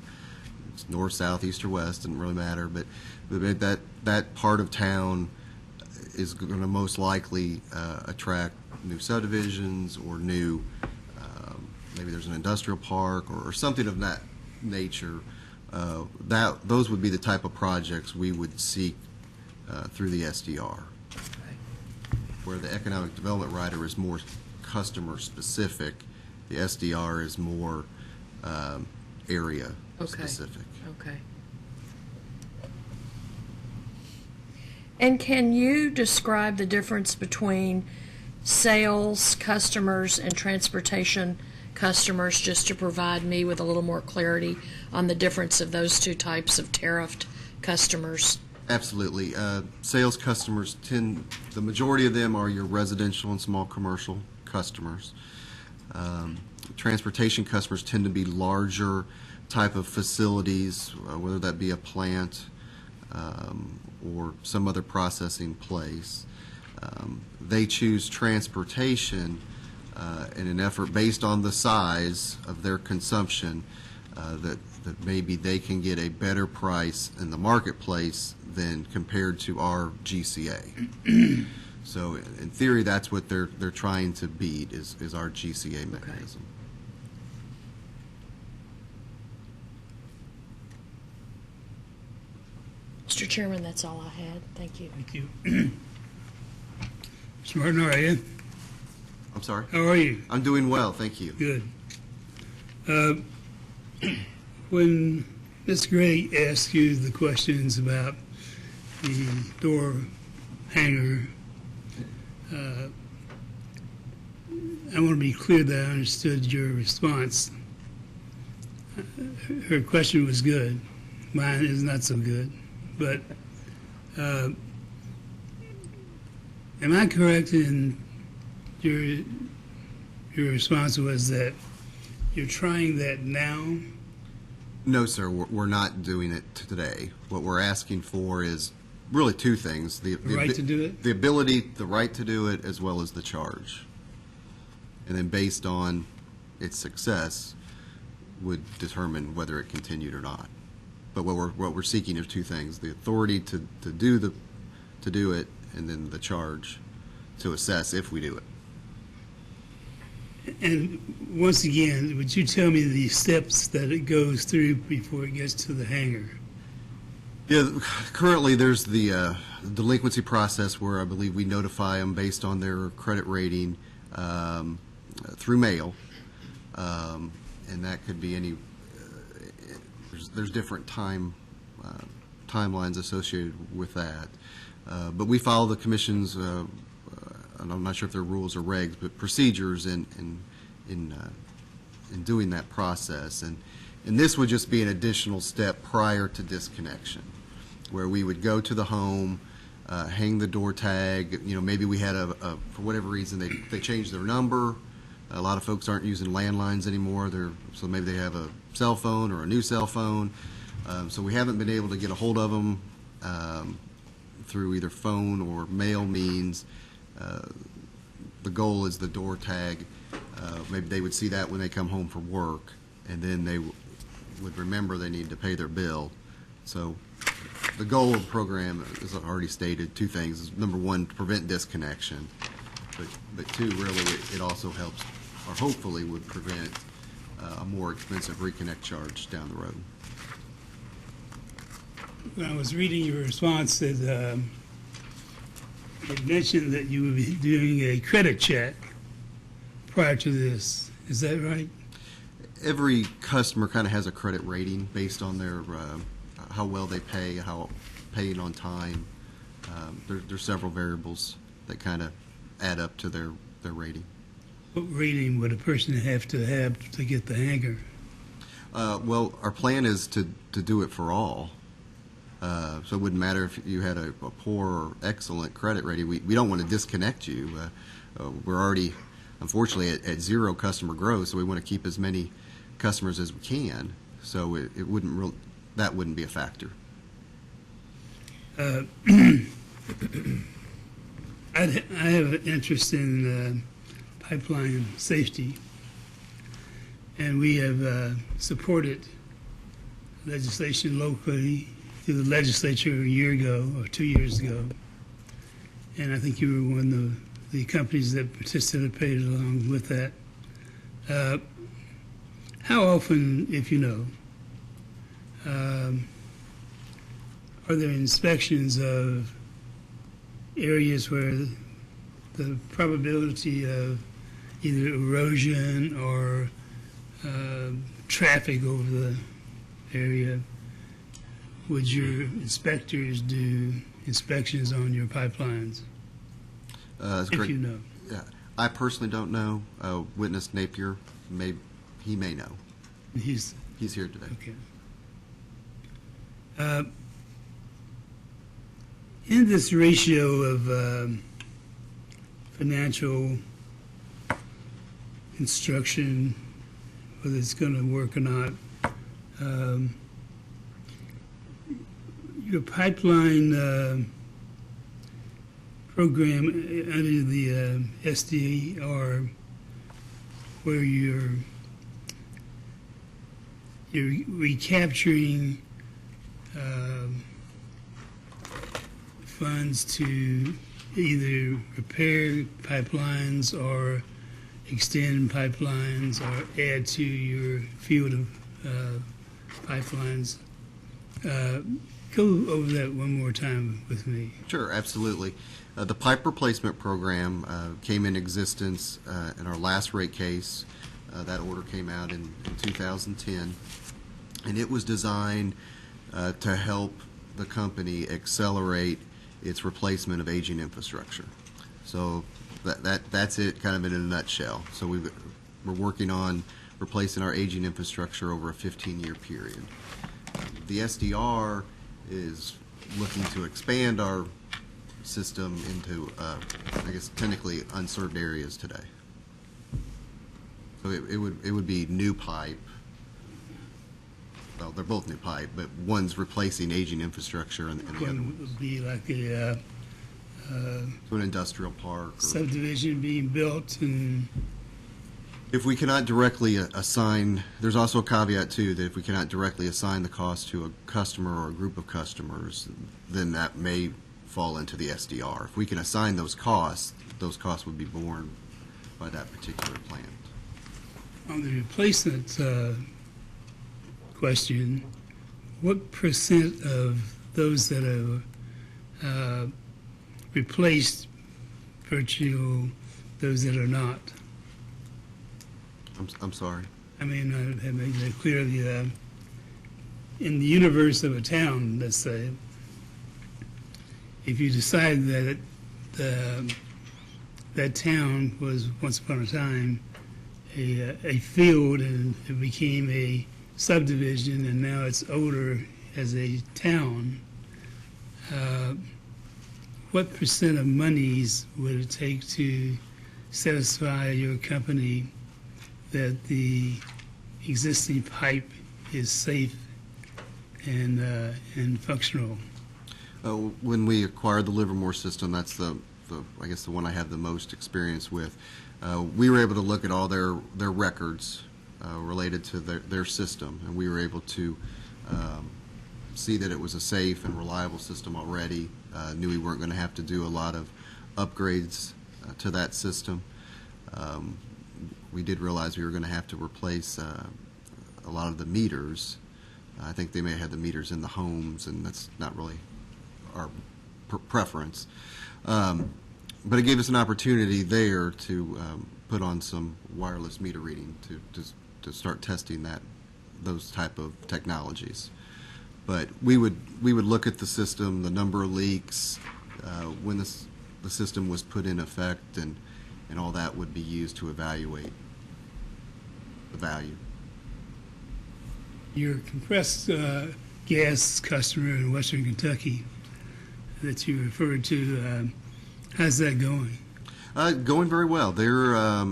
It's north, south, east, or west, doesn't really matter, but that part of town is going to most likely attract new subdivisions or new, maybe there's an industrial park or something of that nature. Those would be the type of projects we would seek through the SDR, where the economic development rider is more customer specific. The SDR is more area specific. Okay. And can you describe the difference between sales customers and transportation customers, just to provide me with a little more clarity on the difference of those two types of tariffed customers? Absolutely. Sales customers the majority of them are your residential and small commercial customers. Transportation customers tend to be larger type of facilities, whether that be a plant or some other processing place. They choose transportation in an effort based on the size of their consumption, that maybe they can get a better price in the marketplace than compared to our GCA. So in theory, that's what they're trying to beat is our GCA mechanism. Mr. Chairman, that's all I had. Thank you. Thank you. Mr. Martin, how are you? I'm sorry? How are you? I'm doing well, thank you. Good. When Ms. Gray asked you the questions about the door hanger, I want to be clear that I understood your response. Her question was good. Mine is not so good. But am I correct in your response was that you're trying that now? No, sir, we're not doing it today. What we're asking for is really two things. The right to do it? The ability, the right to do it, as well as the charge. And then based on its success, would determine whether it continued or not. But what we're seeking are two things: the authority to do it, and then the charge to assess if we do it. And once again, would you tell me the steps that it goes through before it gets to the hangar? Yeah, currently there's the delinquency process where I believe we notify them based on their credit rating through mail, and that could be any. There's different timelines associated with that, but we follow the commission's. I'm not sure if they're rules or regs, but procedures in doing that process, and this would just be an additional step prior to disconnection, where we would go to the home, hang the door tag. You know, maybe we had for whatever reason they changed their number. A lot of folks aren't using landlines anymore. So maybe they have a cell phone or a new cell phone. So we haven't been able to get a hold of them through either phone or mail means. The goal is the door tag. Maybe they would see that when they come home from work, and then they would remember they need to pay their bill. So the goal of the program, as I already stated, two things: is number one, to prevent disconnection, but two, really, it also helps, or hopefully would prevent a more expensive reconnect charge down the road. When I was reading your response, that you mentioned that you would be doing a credit check prior to this. Is that right? Every customer kind of has a credit rating based on their how well they pay, how paying on time. There's several variables that kind of add up to their rating. What rating would a person have to get the hangar? Well, our plan is to do it for all. So it wouldn't matter if you had a poor or excellent credit rating. We don't want to disconnect you. We're already, unfortunately, at zero customer growth, so we want to keep as many customers as we can. So it wouldn't that wouldn't be a factor. I have an interest in pipeline safety, and we have supported legislation locally through the legislature a year ago or 2 years ago, and I think you were one of the companies that participated along with that. How often, if you know, are there inspections of areas where the probability of either erosion or traffic over the area? Would your inspectors do inspections on your pipelines? If you know. Yeah, I personally don't know. Witness Napier he may know. He's here today. Okay. In this ratio of financial construction, whether it's going to work or not, your pipeline program under the SDR, where you're recapturing funds to either repair pipelines or extend pipelines or add to your field of pipelines. Go over that one more time with me. Sure, absolutely. The pipe replacement program came in existence in our last rate case. That order came out in 2010, and it was designed to help the company accelerate its replacement of aging infrastructure. So that's it, kind of in a nutshell. So we're working on replacing our aging infrastructure over a 15-year period. The SDR is looking to expand our system into, I guess, technically unserved areas today. So it would be new pipe. well, they're both new pipe, but one's replacing aging infrastructure and the other One would be like a to an industrial park. Or subdivision being built, and if we cannot directly assign, there's also a caveat too, that if we cannot directly assign the cost to a customer or a group of customers, then that may fall into the SDR. If we can assign those costs would be borne by that particular plant. on the replacement question, what percent of those that are replaced virtual those that are not? I'm sorry. I mean, I made that clear. In the universe of a town, let's say, if you decide that that town was once upon a time a field and it became a subdivision and now it's older as a town, what percent of monies would it take to satisfy your company that the existing pipe is safe and functional? When we acquired the Livermore system, that's I guess the one I have the most experience with. We were able to look at all their records related to their system, and we were able to see that it was a safe and reliable system already. Knew we weren't going to have to do a lot of upgrades to that system. We did realize we were going to have to replace a lot of the meters. I think they may have had the meters in the homes, and that's not really our preference. But it gave us an opportunity there to put on some wireless meter reading to start testing those type of technologies. But we would look at the system, the number of leaks, when the system was put in effect, and all that would be used to evaluate the value. Your compressed gas customer in Western Kentucky that you referred to, how's that going? Going very well. They're,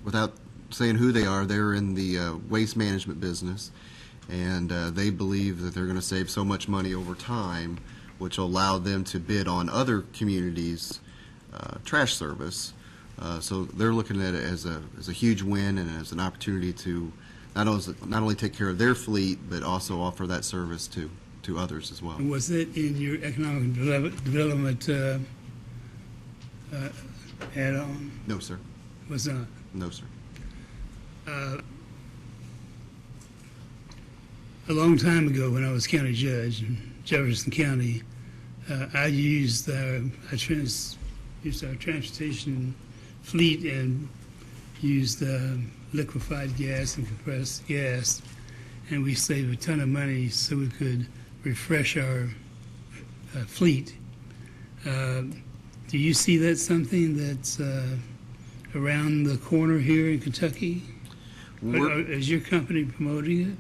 without saying who they are, they're in the waste management business, and they believe that they're going to save so much money over time, which will allow them to bid on other communities' trash service. So they're looking at it as a huge win and as an opportunity to not only take care of their fleet, but also offer that service to others as well. Was it in your economic development add-on? No, sir. Was not? No, sir. A long time ago, when I was county judge in Jefferson County, I used our transportation fleet and used liquefied gas and compressed gas, and we saved a ton of money so we could refresh our fleet. Do you see that something that's around the corner here in Kentucky? Is your company promoting it?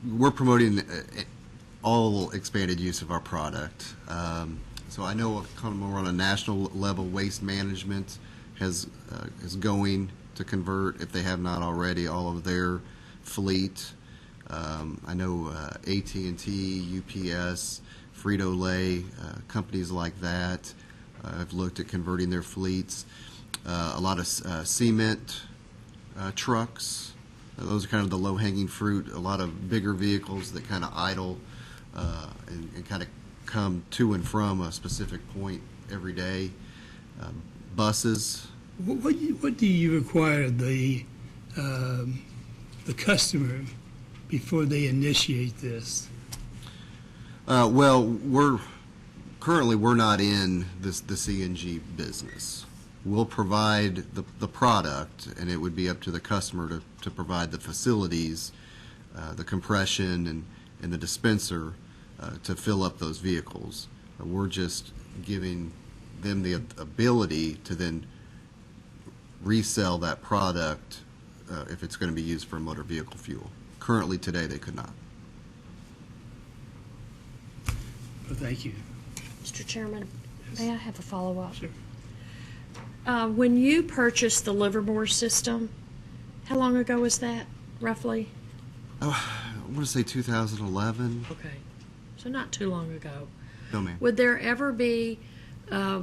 We're promoting all expanded use of our product. So I know kind of more on a national level, Waste Management is going to convert, if they have not already, all of their fleet. I know AT&T, UPS, Frito-Lay, companies like that have looked at converting their fleets. A lot of cement trucks. Those are kind of the low-hanging fruit. A lot of bigger vehicles that kind of idle and kind of come to and from a specific point every day. Buses. What do you require the customer before they initiate this? Well, we're not in the CNG business. We'll provide the product, and it would be up to the customer to provide the facilities, the compression and the dispenser to fill up those vehicles. We're just giving them the ability to then resell that product if it's going to be used for motor vehicle fuel. Currently, today, they could not. Well, thank you. Mr. Chairman, may I have a follow-up? Sure. When you purchased the Livermore system, how long ago was that, roughly? I want to say 2011. Okay, so not too long ago. No, ma'am. Would there ever be a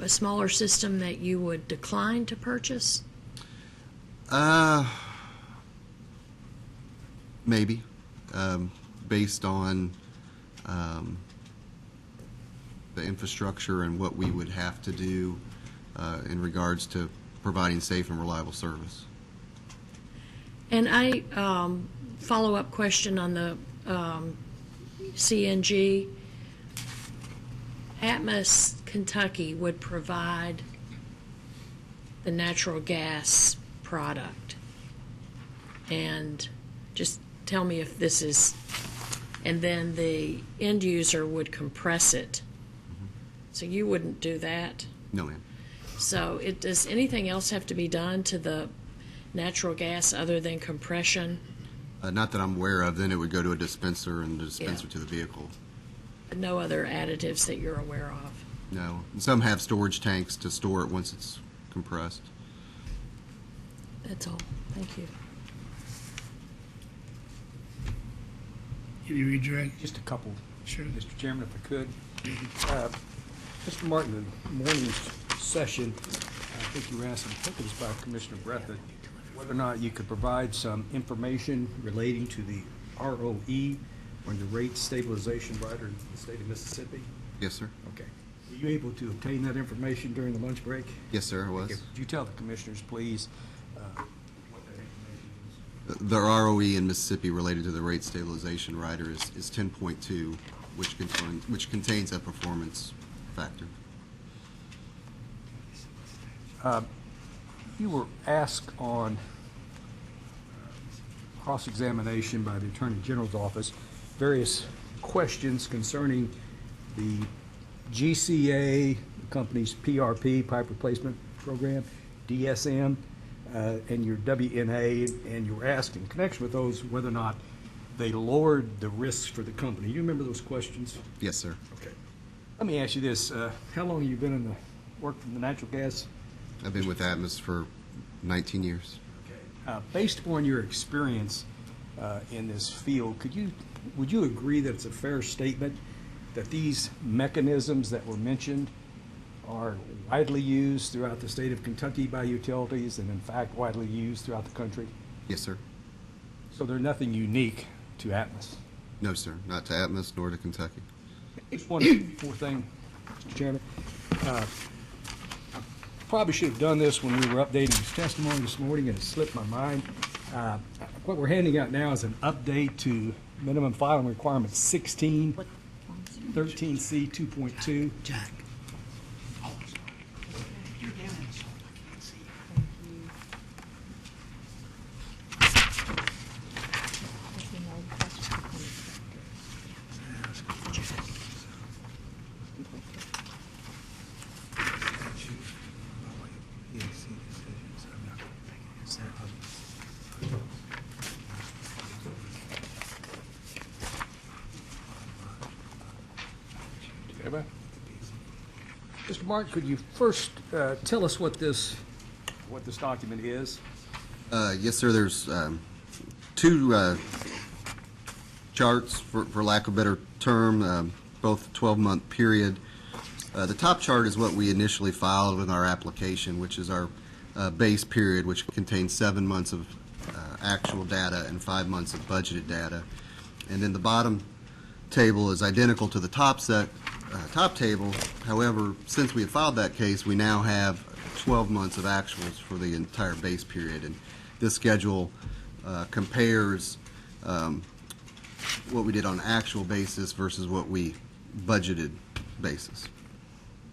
smaller system that you would decline to purchase? Maybe, based on the infrastructure and what we would have to do in regards to providing safe and reliable service. And I, follow-up question on the CNG. Atmos, Kentucky would provide the natural gas product. And just tell me if this is, and then the end user would compress it. So you wouldn't do that? No, ma'am. So does anything else have to be done to the natural gas other than compression? Not that I'm aware of. Then it would go to a dispenser and the dispenser Yeah. to the vehicle. No other additives that you're aware of? No. And some have storage tanks to store it once it's compressed. That's all. Thank you. Any redirect? Just a couple, Sure. Mr. Chairman, if I could. Mr. Martin, the morning's session, I think you were asking, I think it was by Commissioner Breathitt, whether or not you could provide some information relating to the ROE, or the rate stabilization rider in the state of Mississippi. Yes, sir. Okay. Were you able to obtain that information during the lunch break? Yes, sir, I was. Okay. Would you tell the commissioners, please, what that information is? The ROE in Mississippi related to the rate stabilization rider is 10.2, which contains a performance factor. You were asked on cross-examination by the Attorney General's office various questions concerning the GCA, the company's PRP, pipe replacement program, DSM, and your WNA, and you were asked in connection with those whether or not they lowered the risks for the company. You remember those questions? Yes, sir. Okay. Let me ask you this. How long have you been in the work from the natural gas? I've been with Atmos for 19 years. Based upon your experience in this field, would you agree that it's a fair statement that these mechanisms that were mentioned are widely used throughout the state of Kentucky by utilities and in fact widely used throughout the country? Yes, sir. So they're nothing unique to Atmos? No, sir. Not to Atmos nor to Kentucky. Just one more thing, Mr. Chairman. I probably should have done this when we were updating his testimony this morning, and it slipped my mind. What we're handing out now is an update to minimum filing requirement 16, 13C 2.2. Jack. Mr. Martin, could you first tell us what this document is? Yes, sir. There's two charts, for lack of a better term, both 12-month period. The top chart is what we initially filed with our application, which is our base period, which contains 7 months of actual data and 5 months of budgeted data. And then the bottom table is identical to the top table. However, since we have filed that case, we now have 12 months of actuals for the entire base period. And this schedule compares what we did on an actual basis versus what we budgeted basis.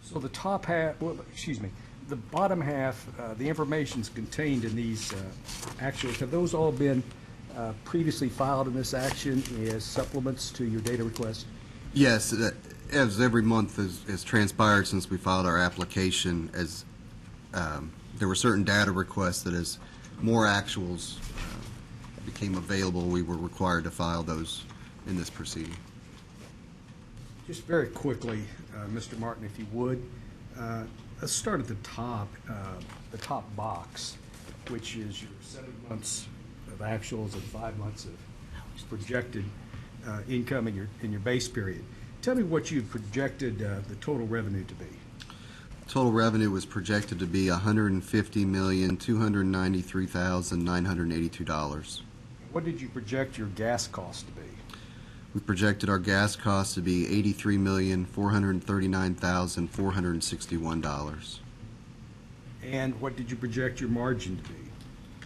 So the top half, well, excuse me, the bottom half, the information's contained in these actuals. Have those all been previously filed in this action as supplements to your data request? Yes, as every month has transpired since we filed our application, as there were certain data requests that as more actuals became available, we were required to file those in this proceeding. Just very quickly, Mr. Martin, if you would, let's start at the top box, which is your 7 months of actuals and 5 months of projected income in your base period. Tell me what you projected the total revenue to be. Total revenue was projected to be $150,293,982. What did you project your gas cost to be? We projected our gas cost to be $83,439,461. And what did you project your margin to be?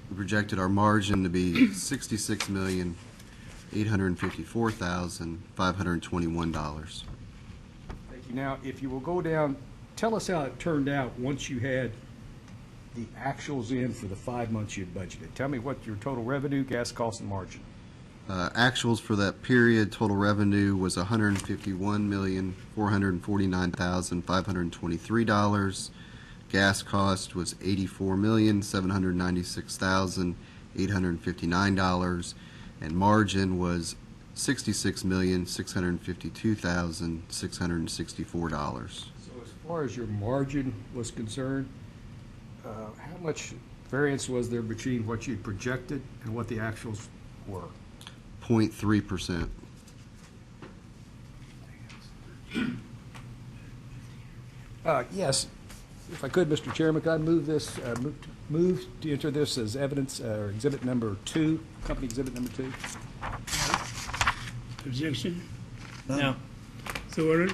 We projected our margin to be $66,854,521. Thank you. Now, if you will go down, tell us how it turned out once you had the actuals in for the 5 months you had budgeted. Tell me what your total revenue, gas cost, and margin. Actuals for that period, total revenue was $151,449,523. Gas cost was $84,796,859, and margin was $66,652,664. So as far as your margin was concerned, how much variance was there between what you projected and what the actuals were? 0.3%. Yes, if I could, Mr. Chairman, could I move this, move to enter this as evidence, or exhibit number 2, company exhibit number 2? Objection? No. So ordered.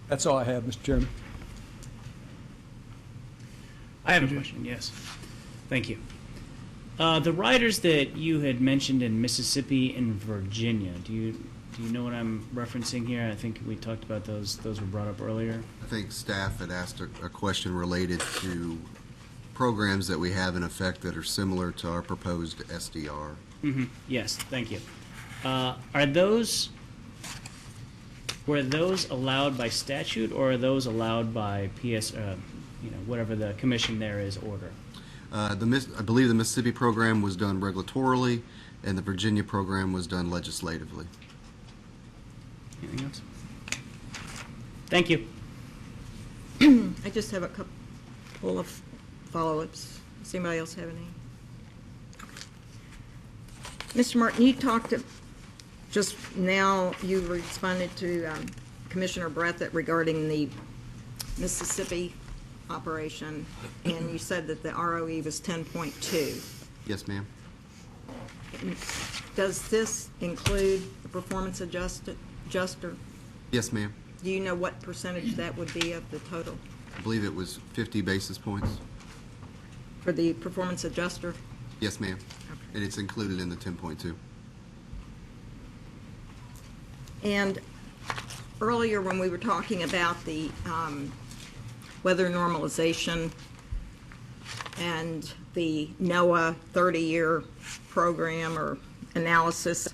That's all I have, Mr. Chairman. I have a question, yes. Thank you. The riders that you had mentioned in Mississippi and Virginia, do you know what I'm referencing here? I think we talked about those. Those were brought up earlier. I think staff had asked a question related to programs that we have in effect that are similar to our proposed SDR. Mm-hmm. Yes, thank you. Were those allowed by statute, or are those allowed by whatever the commission there is order? I believe the Mississippi program was done regulatorily, and the Virginia program was done legislatively. Anything else? Thank you. I just have a couple of follow-ups. Does anybody else have any? Mr. Martin, you talked just now, you responded to Commissioner Breathitt regarding the Mississippi operation, and you said that the ROE was 10.2. Yes, ma'am. Does this include the performance adjuster? Yes, ma'am. Do you know what percentage that would be of the total I believe it was 50 basis points. for the performance adjuster? Yes, ma'am. And it's included in the 10.2. And earlier when we were talking about the weather normalization and the NOAA 30-year program or analysis,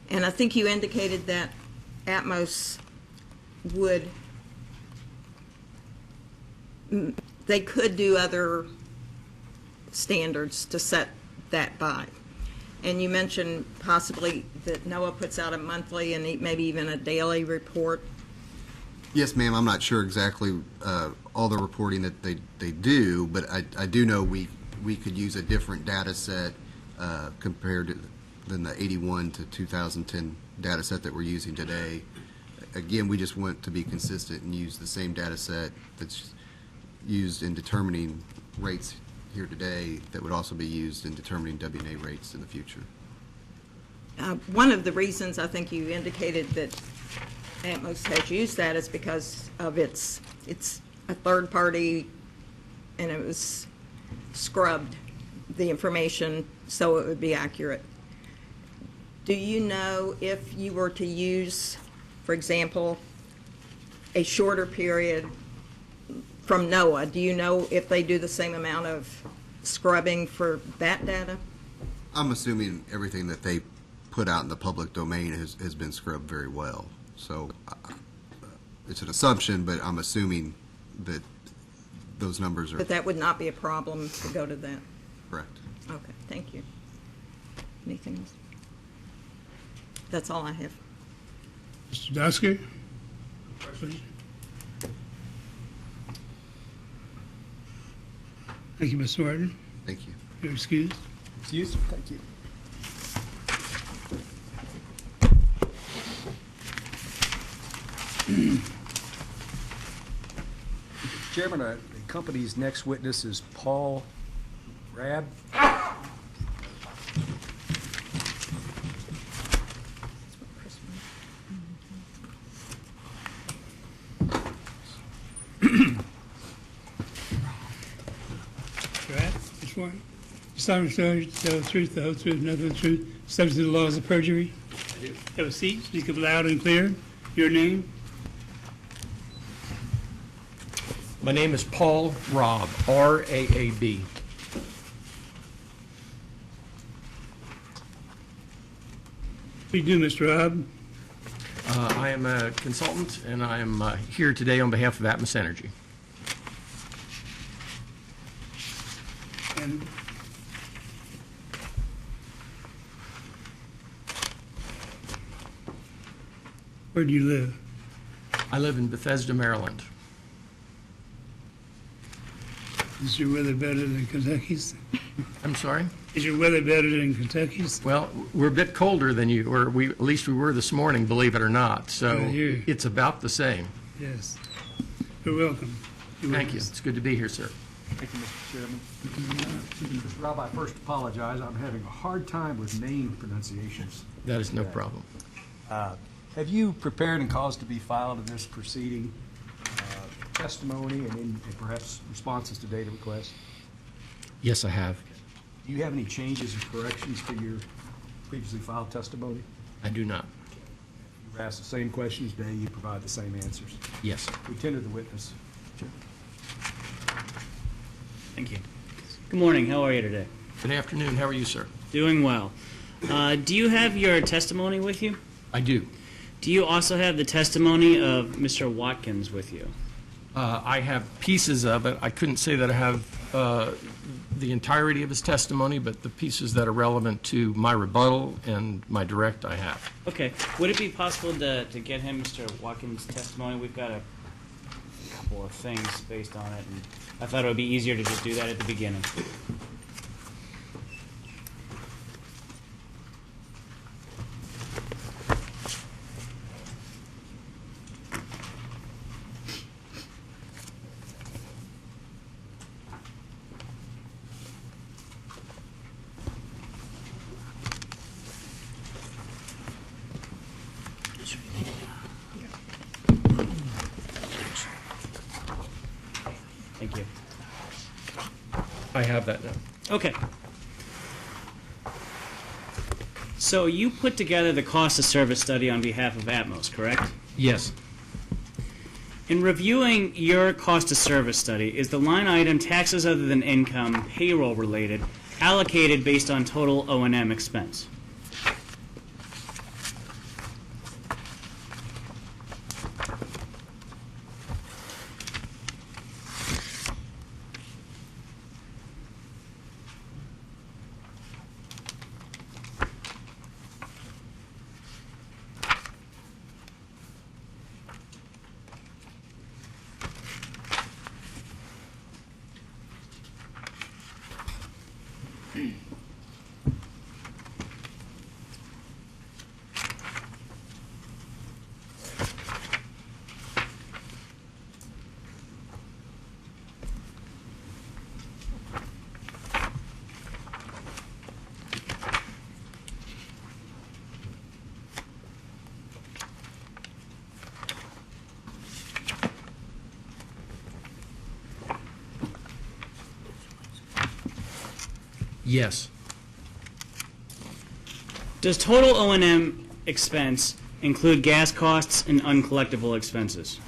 and I think you indicated that Atmos they could do other standards to set that by. And you mentioned possibly that NOAA puts out a monthly and maybe even a daily report. Yes, ma'am. I'm not sure exactly all the reporting that they do, but I do know we could use a different data set compared to than the 81 to 2010 data set that we're using today. Again, we just want to be consistent and use the same data set that's used in determining rates here today that would also be used in determining WNA rates in the future. One of the reasons I think you indicated that Atmos has used that is because of it's a third party, and it was scrubbed, the information, so it would be accurate. Do you know if you were to use, for example, a shorter period from NOAA, do you know if they do the same amount of scrubbing for that data? I'm assuming everything that they put out in the public domain has been scrubbed very well. So it's an assumption, but I'm assuming that those numbers are But that would not be a problem to go to that? correct. Okay, thank you. Anything else? That's all I have. Mr. Dusker? Question? Thank you, Ms. Martin. Thank you. You're excused. Excuse? Thank you. Chairman, the company's next witness is Paul Rab. Right? Which one? You solemnly swear to tell the truth, the whole truth, nothing but the truth, subject to the laws of perjury? I do. Have a seat. Speak up loud and clear. Your name? My name is Paul Raab, R-A-A-B. What do you do, Mr. Robb? I am a consultant, and I am here today on behalf of Atmos Energy. And where do you live? I live in Bethesda, Maryland. Is your weather better than Kentucky's? I'm sorry? Is your weather better than Kentucky's? Well, we're a bit colder than you, or at least we were this morning, believe it or not. So I hear you. it's about the same. Yes. You're welcome. You're Thank you. welcome. It's good to be here, sir. Thank you, Mr. Chairman. Mr. Rob, I first apologize. I'm having a hard time with name pronunciations. That is no problem. Have you prepared and caused to be filed in this proceeding testimony and perhaps responses to data requests? Yes, I have. Do you have any changes or corrections to your previously filed testimony? I do not. You asked the same questions today, you provide the same answers. Yes. We tender the witness. Thank you. Good morning. How are you today? Good afternoon. How are you, sir? Doing well. Do you have your testimony with you? I do. Do you also have the testimony of Mr. Watkins with you? I have pieces of it. I couldn't say that I have the entirety of his testimony, but the pieces that are relevant to my rebuttal and my direct, I have. Okay. Would it be possible to get him Mr. Watkins' testimony? We've got a couple of things based on it, and I thought it would be easier to just do that at the beginning. Thank you. I have that now. Okay. So you put together the cost of service study on behalf of Atmos, correct? Yes. In reviewing your cost of service study, is the line item taxes other than income, payroll related, allocated based on total O&M expense? Yes. Does total O&M expense include gas costs and uncollectible expenses?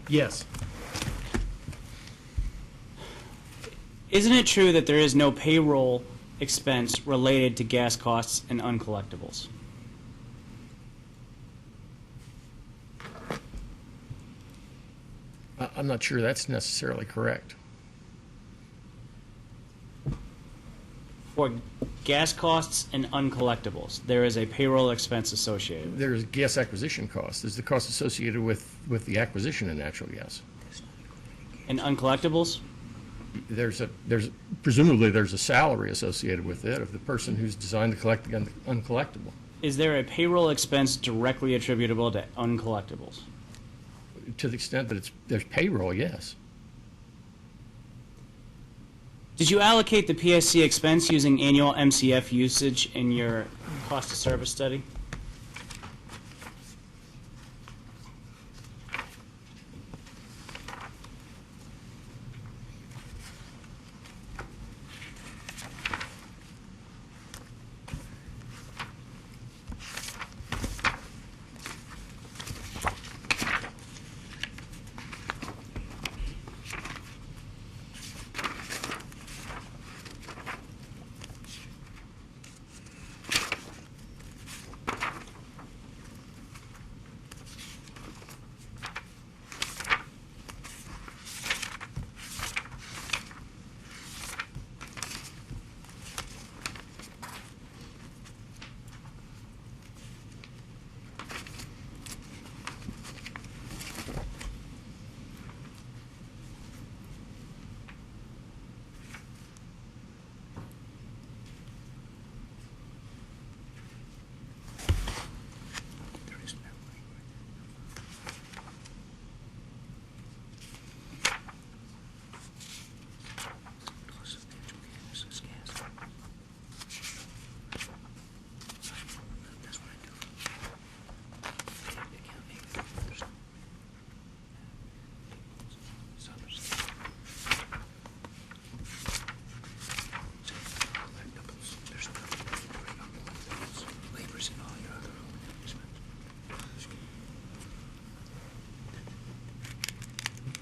Yes. Isn't it true that there is no payroll expense related to gas costs and uncollectibles? I'm not sure that's necessarily correct. For gas costs and uncollectibles, there is a payroll expense associated. There's gas acquisition costs. There's the cost associated with the acquisition of natural gas. And uncollectibles? There's presumably there's a salary associated with it of the person who's designed to collect the uncollectible. Is there a payroll expense directly attributable to uncollectibles? To the extent that there's payroll, yes. Did you allocate the PSC expense using annual MCF usage in your cost of service study?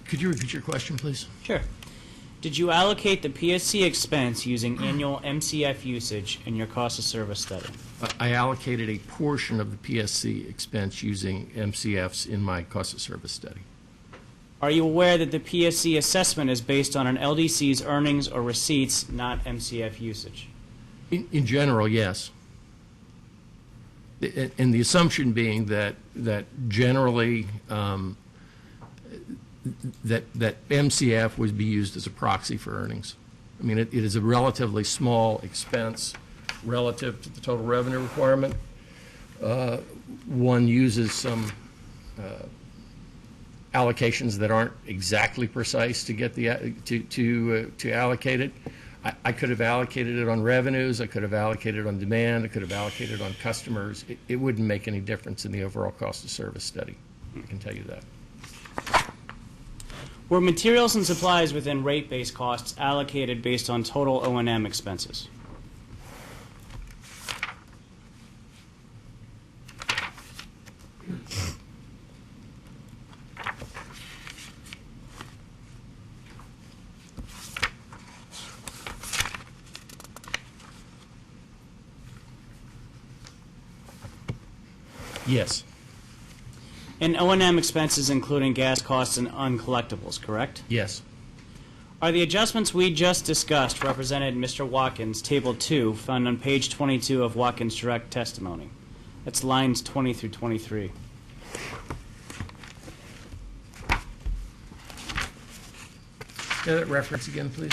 Could you repeat your question, please? Sure. Did you allocate the PSC expense using annual MCF usage in your cost of service study? I allocated a portion of the PSC expense using MCFs in my cost of service study. Are you aware that the PSC assessment is based on an LDC's earnings or receipts, not MCF usage? In general, yes. And the assumption being that generally that MCF would be used as a proxy for earnings. I mean, it is a relatively small expense relative to the total revenue requirement. One uses some allocations that aren't exactly precise to get to allocate it. I could have allocated it on revenues. I could have allocated it on demand. I could have allocated it on customers. It wouldn't make any difference in the overall cost of service study. I can tell you that. Were materials and supplies within rate-based costs allocated based on total O&M expenses? Yes. And O&M expenses including gas costs and uncollectibles, correct? Yes. Are the adjustments we just discussed represented in Mr. Watkins' Table 2, found on page 22 of Watkins' direct testimony? That's lines 20 through 23. That reference again, please.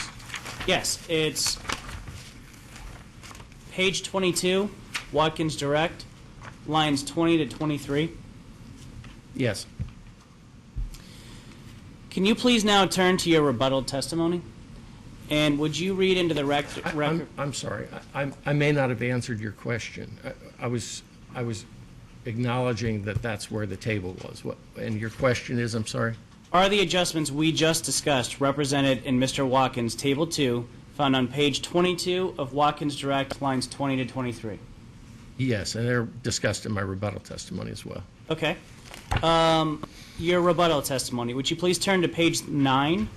Yes, it's page 22, Watkins direct, lines 20 to 23. Yes. Can you please now turn to your rebuttal testimony? And would you read into the record? I'm sorry. I may not have answered your question. I was acknowledging that that's where the table was. And your question is, I'm sorry? Are the adjustments we just discussed represented in Mr. Watkins' Table 2, found on page 22 of Watkins direct, lines 20 to 23? Yes, and they're discussed in my rebuttal testimony as well. Okay. your rebuttal testimony. Would you please turn to page 9?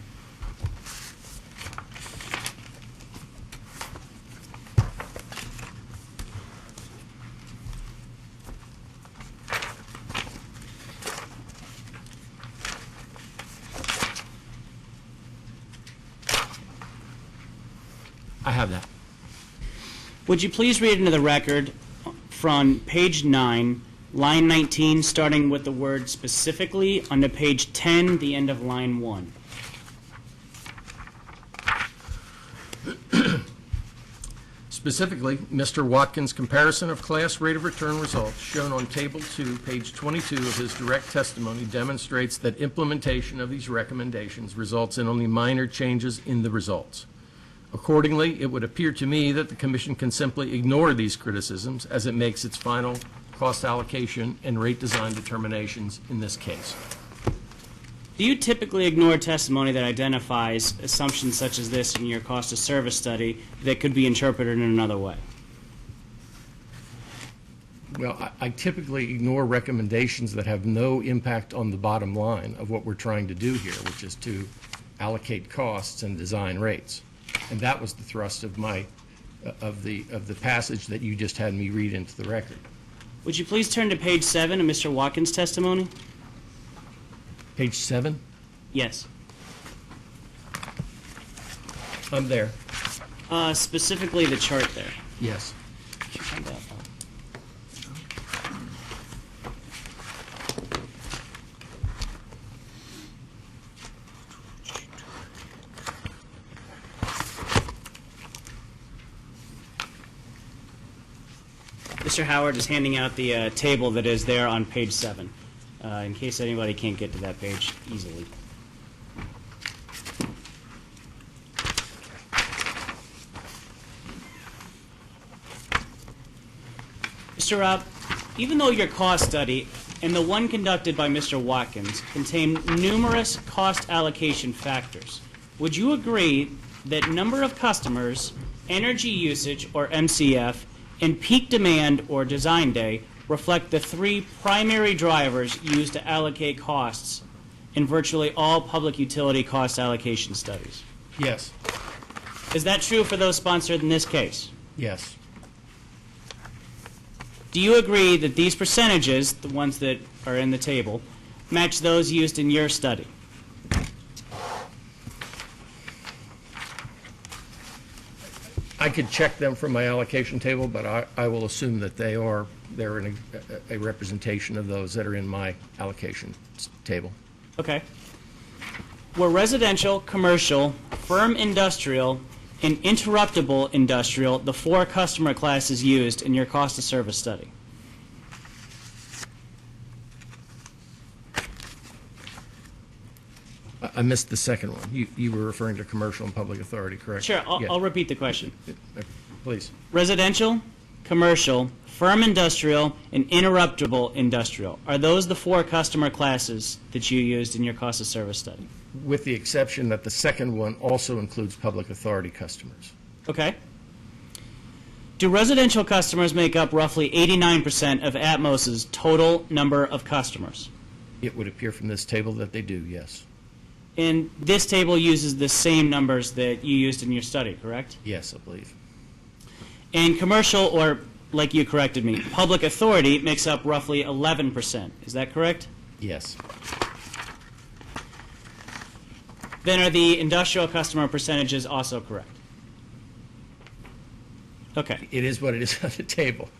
I have that. Would you please read into the record from page 9, line 19, starting with the word specifically, onto page 10, the end of line 1? Specifically, Mr. Watkins' comparison of class rate of return results shown on Table 2, page 22 of his direct testimony demonstrates that implementation of these recommendations results in only minor changes in the results. Accordingly, it would appear to me that the Commission can simply ignore these criticisms as it makes its final cost allocation and rate design determinations in this case. Do you typically ignore testimony that identifies assumptions such as this in your cost of service study that could be interpreted in another way? Well, I typically ignore recommendations that have no impact on the bottom line of what we're trying to do here, which is to allocate costs and design rates. And that was the thrust of the passage that you just had me read into the record. Would you please turn to page 7 of Mr. Watkins' testimony? Page 7? Yes. I'm there. Specifically the chart there. Yes. Mr. Howard is handing out the table that is there on page 7, in case anybody can't get to that page easily. Mr. Rapp, even though your cost study and the one conducted by Mr. Watkins contain numerous cost allocation factors, would you agree that number of customers, energy usage, or MCF, and peak demand, or design day, reflect the 3 primary drivers used to allocate costs in virtually all public utility cost allocation studies? Yes. Is that true for those sponsored in this case? Yes. Do you agree that these percentages, the ones that are in the table, match those used in your study? I could check them from my allocation table, but I will assume that they're in a representation of those that are in my allocation table. Okay. Were residential, commercial, firm industrial, and interruptible industrial the 4 customer classes used in your cost of service study? I missed the second one. You were referring to commercial and public authority, correct? Sure, Yeah. I'll repeat the question. Please. Residential, commercial, firm industrial, and interruptible industrial. Are those the 4 customer classes that you used in your cost of service study? With the exception that the second one also includes public authority customers. Okay. Do residential customers make up roughly 89% of Atmos's total number of customers? It would appear from this table that they do, yes. And this table uses the same numbers that you used in your study, correct? Yes, I believe. And commercial, or like you corrected me, public authority makes up roughly 11%. Is that correct? Yes. Then are the industrial customer percentages also correct? Okay. It is what it is on the table.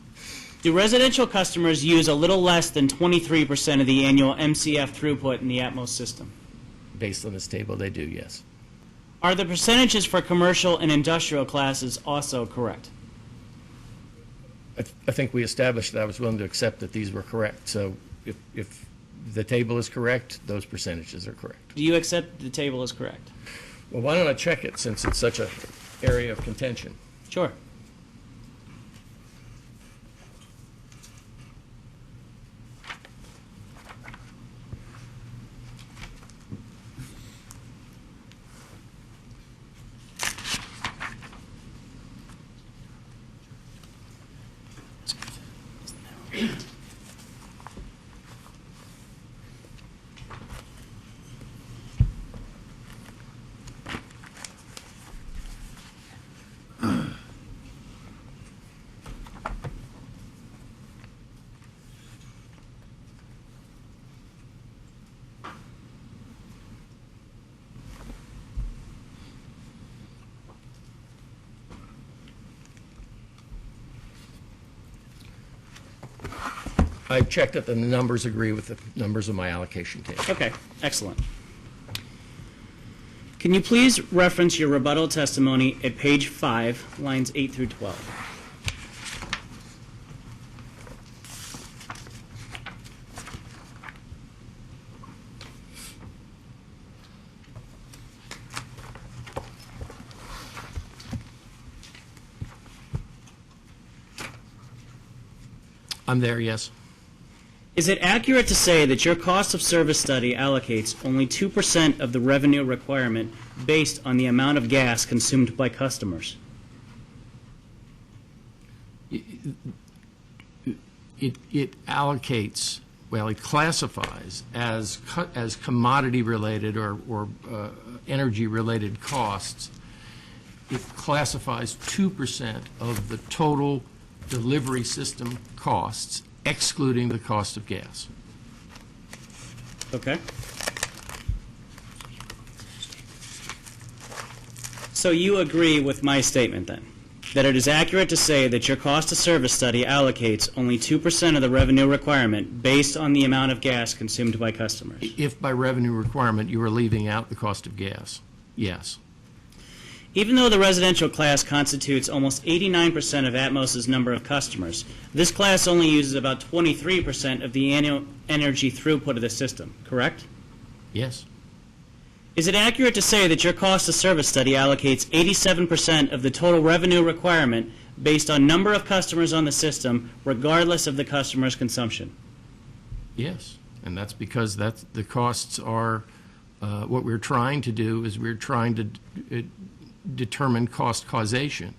Do residential customers use a little less than 23% of the annual MCF throughput in the Atmos system? Based on this table, they do, yes. Are the percentages for commercial and industrial classes also correct? I think we established that I was willing to accept that these were correct. So if the table is correct, those percentages are correct. Do you accept the table is correct? Well, why don't I check it since it's such an area of contention? Sure. I've checked that the numbers agree with the numbers of my allocation table. Okay, excellent. Can you please reference your rebuttal testimony at page 5, lines 8 through 12? I'm there, yes. Is it accurate to say that your cost of service study allocates only 2% of the revenue requirement based on the amount of gas consumed by customers? It allocates, well, it classifies as commodity-related or energy-related costs. It classifies 2% of the total delivery system costs, excluding the cost of gas. Okay. So you agree with my statement then, that it is accurate to say that your cost of service study allocates only 2% of the revenue requirement based on the amount of gas consumed by customers? If by revenue requirement you are leaving out the cost of gas, yes. Even though the residential class constitutes almost 89% of Atmos's number of customers, this class only uses about 23% of the annual energy throughput of the system, correct? Yes. Is it accurate to say that your cost of service study allocates 87% of the total revenue requirement based on number of customers on the system, regardless of the customer's consumption? Yes, and that's because the costs are, what we're trying to do is we're trying to determine cost causation.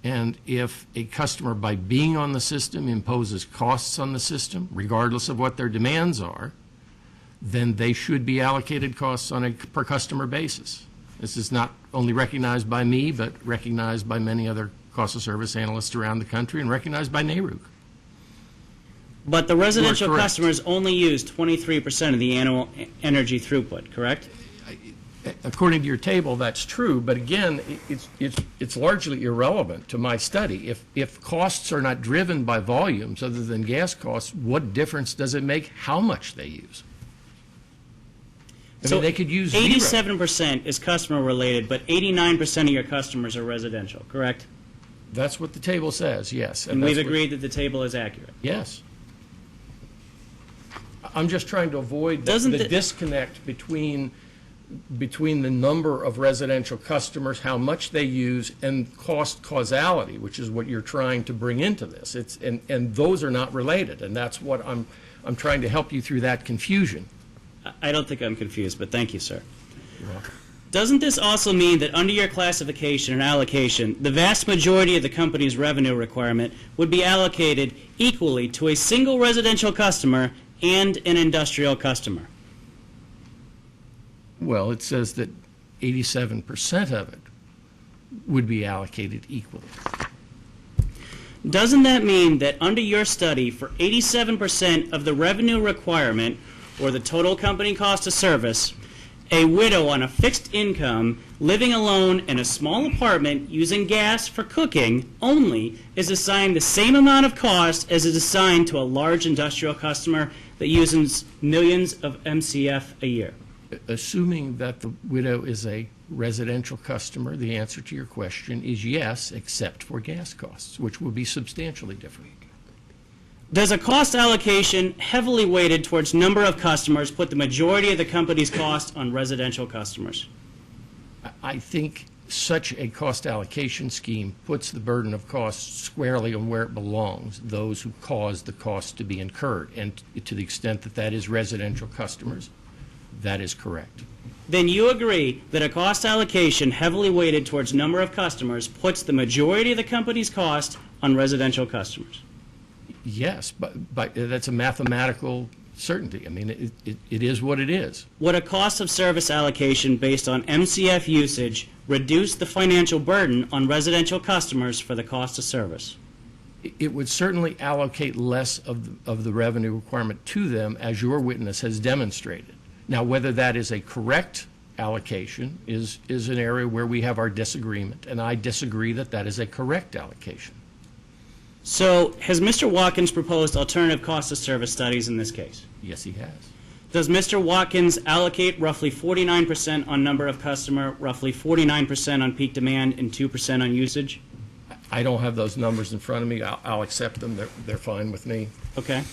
And if a customer, by being on the system, imposes costs on the system, regardless of what their demands are, then they should be allocated costs on a per customer basis. This is not only recognized by me, but recognized by many other cost of service analysts around the country and recognized by NARUC. But the residential correct. customers only use 23% of the annual energy throughput, correct? According to your table, that's true, but again, it's largely irrelevant to my study. If costs are not driven by volumes other than gas costs, what difference does it make how much they use? I mean, they could use 87% is customer related, but 89% of your customers are residential, correct? That's what the table says, yes. And we've that's what- agreed that the table is accurate. Yes. I'm just trying to avoid Doesn't the the- disconnect between the number of residential customers, how much they use, and cost causality, which is what you're trying to bring into this. And those are not related, and that's what I'm trying to help you through that confusion. I don't think I'm confused, but thank you, sir. Doesn't this also mean that under your classification and allocation, the vast majority of the company's revenue requirement would be allocated equally to a single residential customer and an industrial customer? Well, it says that 87% of it would be allocated equally. Doesn't that mean that under your study, for 87% of the revenue requirement, or the total company cost of service, a widow on a fixed income living alone in a small apartment using gas for cooking only is assigned the same amount of cost as is assigned to a large industrial customer that uses millions of MCF a year? Assuming that the widow is a residential customer, the answer to your question is yes, except for gas costs, which will be substantially different. Does a cost allocation heavily weighted towards number of customers put the majority of the company's cost on residential customers? I think such a cost allocation scheme puts the burden of costs squarely on where it belongs, those who cause the cost to be incurred. And to the extent that that is residential customers, that is correct. Then you agree that a cost allocation heavily weighted towards number of customers puts the majority of the company's cost on residential customers? Yes, but that's a mathematical certainty. I mean, it is what it is. Would a cost of service allocation based on MCF usage reduce the financial burden on residential customers for the cost of service? It would certainly allocate less of the revenue requirement to them, as your witness has demonstrated. Now, whether that is a correct allocation is an area where we have our disagreement, and I disagree that that is a correct allocation. So has Mr. Watkins proposed alternative cost of service studies in this case? Yes, he has. Does Mr. Watkins allocate roughly 49% on number of customer, roughly 49% on peak demand, and 2% on usage? I don't have those numbers in front of me. I'll accept them. They're fine with me. Okay.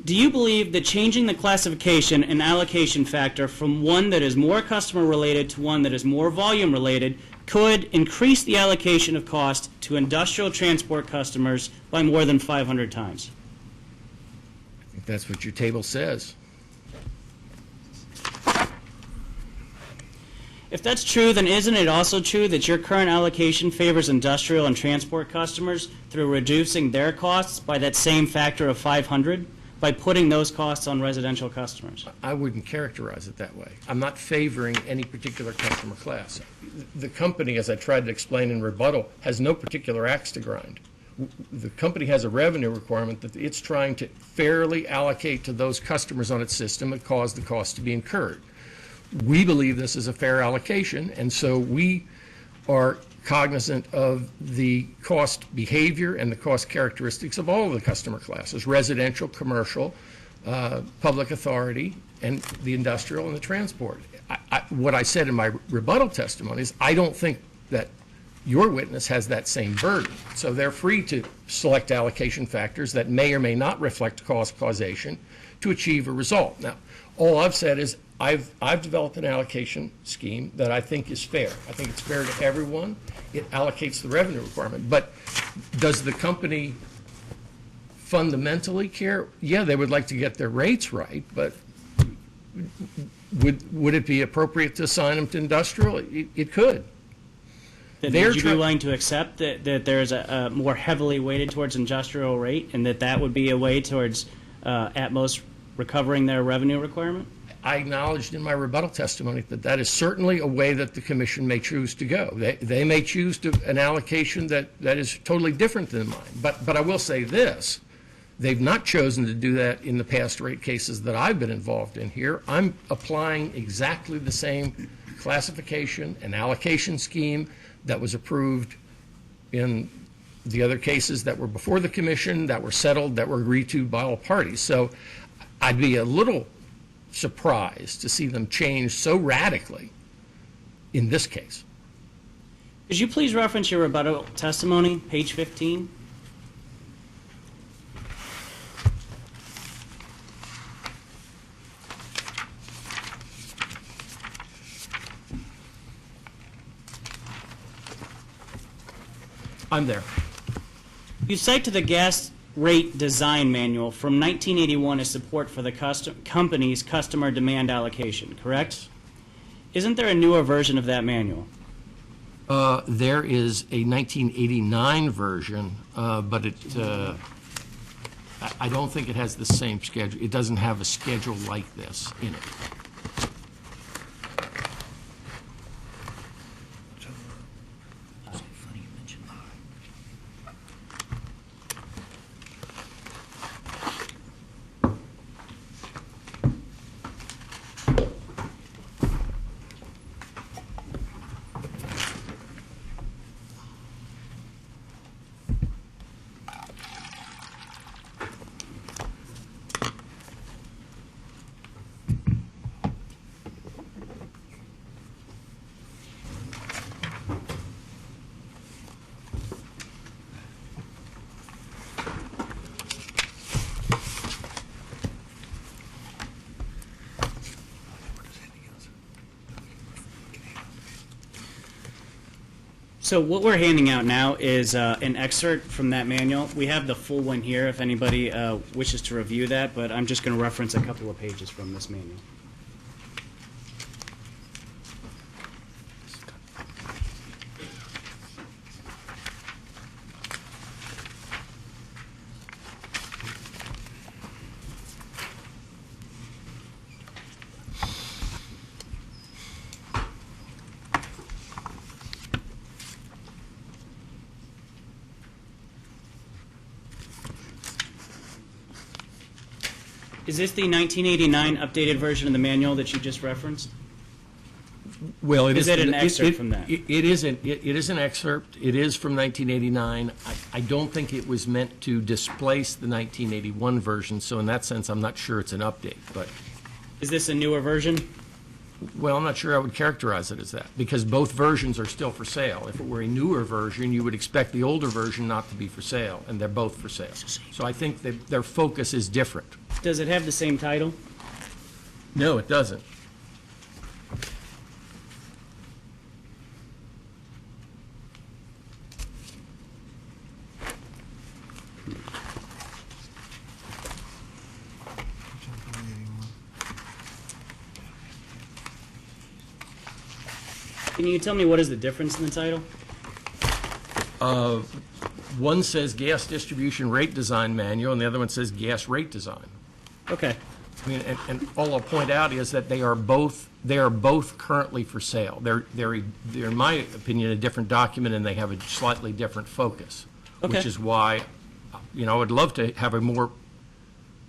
Do you believe that changing the classification and allocation factor from one that is more customer-related to one that is more volume-related could increase the allocation of cost to industrial transport customers by more than 500 times? I think that's what your table says. If that's true, then isn't it also true that your current allocation favors industrial and transport customers through reducing their costs by that same factor of 500 by putting those costs on residential customers? I wouldn't characterize it that way. I'm not favoring any particular customer class. The company, as I tried to explain in rebuttal, has no particular axe to grind. The company has a revenue requirement that it's trying to fairly allocate to those customers on its system that cause the cost to be incurred. We believe this is a fair allocation, and so we are cognizant of the cost behavior and the cost characteristics of all of the customer classes: residential, commercial, public authority, and the industrial and the transport. What I said in my rebuttal testimony is I don't think that your witness has that same burden. So they're free to select allocation factors that may or may not reflect cost causation to achieve a result. Now, all I've said is I've developed an allocation scheme that I think is fair. I think it's fair to everyone. It allocates the revenue requirement. But does the company fundamentally care? Yeah, they would like to get their rates right, but would it be appropriate to assign them to industrial? It could. Then would you be willing to accept that there's a more heavily weighted towards industrial rate, and that would be a way towards Atmos recovering their revenue requirement? I acknowledged in my rebuttal testimony that is certainly a way that the commission may choose to go. They may choose an allocation that is totally different than mine. But I will say this. They've not chosen to do that in the past rate cases that I've been involved in here. I'm applying exactly the same classification and allocation scheme that was approved in the other cases that were before the commission, that were settled, that were agreed to by all parties. So I'd be a little surprised to see them change so radically in this case. Could you please reference your rebuttal testimony, page 15? I'm there. You cite to the gas rate design manual from 1981 as support for the company's customer demand allocation, correct? Isn't there a newer version of that manual? There is a 1989 version, but I don't think it has the same schedule. It doesn't have a schedule like this in it. So what we're handing out now is an excerpt from that manual. We have the full one here if anybody wishes to review that, but I'm just going to reference a couple of pages from this manual. Is this the 1989 updated version of the manual that you just referenced? Well, it Is it an excerpt from that? It is an excerpt. It is from 1989. I don't think it was meant to displace the 1981 version, so in that sense, I'm not sure it's an update. But, Is this a newer version? well, I'm not sure I would characterize it as that, because both versions are still for sale. If it were a newer version, you would expect the older version not to be for sale, and they're both for sale. So I think that their focus is different. Does it have the same title? No, it doesn't. Can you tell me what is the difference in the title? One says Gas Distribution Rate Design Manual, and the other one says Gas Rate Design. Okay. I mean, and all I'll point out is that they are both currently for sale. They're in my opinion, a different document, and they have a slightly different focus. Okay. Which is why, I would love to have a more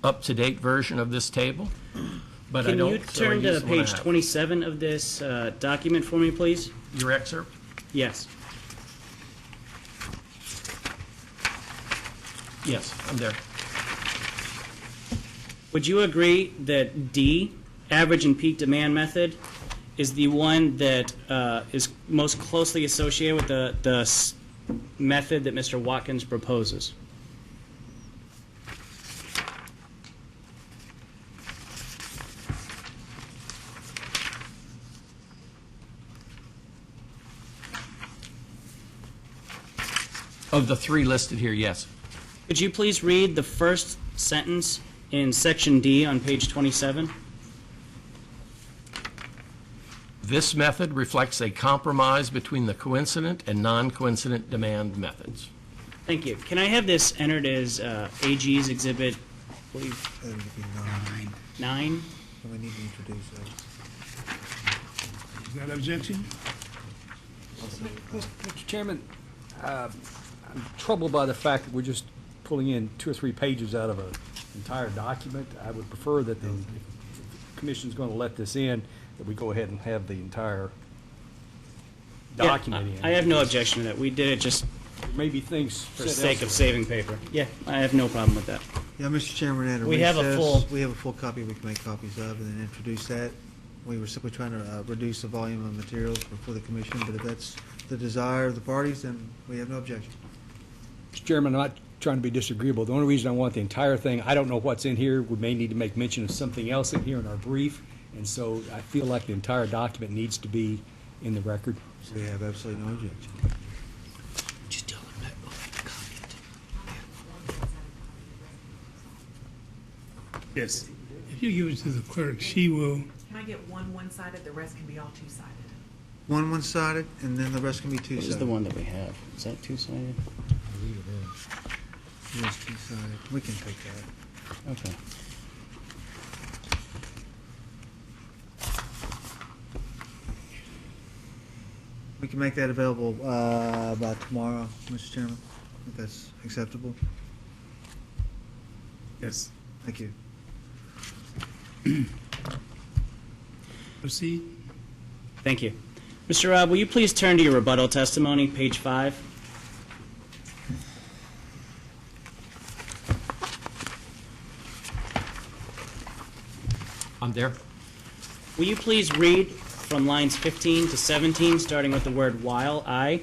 up-to-date version of this table, but I Can don't. you so I turn use to the one I page have. 27 of this document for me, please? Your excerpt? Yes. Yes, I'm there. Would you agree that D, average and peak demand method, is the one that is most closely associated with the method that Mr. Watkins proposes? Of the three listed here, yes. Could you please read the first sentence in section D on page 27? This method reflects a compromise between the coincident and non-coincident demand methods. Thank you. Can I have this entered as AG's exhibit, please? That would be 9? We need to introduce those. Is that objection? Mr. Chairman, I'm troubled by the fact that we're just pulling in 2 or 3 pages out of an entire document. I would prefer that if the commission's going to let this in, that we go ahead and have the entire document in. I have no objection to that. We did it just There may be things for the said sake of elsewhere. saving paper. Yeah, I have no problem with that. Yeah, Mr. Chairman, at a We have a recess, full- we have a full copy we can make copies of and then introduce that. We were simply trying to reduce the volume of materials for the commission, but if that's the desire of the parties, then we have no objection. Mr. Chairman, I'm not trying to be disagreeable. The only reason I want the entire thing, I don't know what's in here. We may need to make mention of something else in here in our brief, and so I feel like the entire document needs to be in the record. We have absolutely no objection. Yes. If you give it to the clerk, she will. Can I get one-sided, the rest can be all two-sided? One-sided, and then the rest can be This two-sided. is the one that we have. Is that two-sided? Yes, two-sided. We can take that. Okay. We can make that available by tomorrow, Mr. Chairman, if that's acceptable. Yes. Thank you. Proceed. Thank you. Mr. Robb, will you please turn to your rebuttal testimony, page 5? I'm there. Will you please read from lines 15 to 17, starting with the word while I?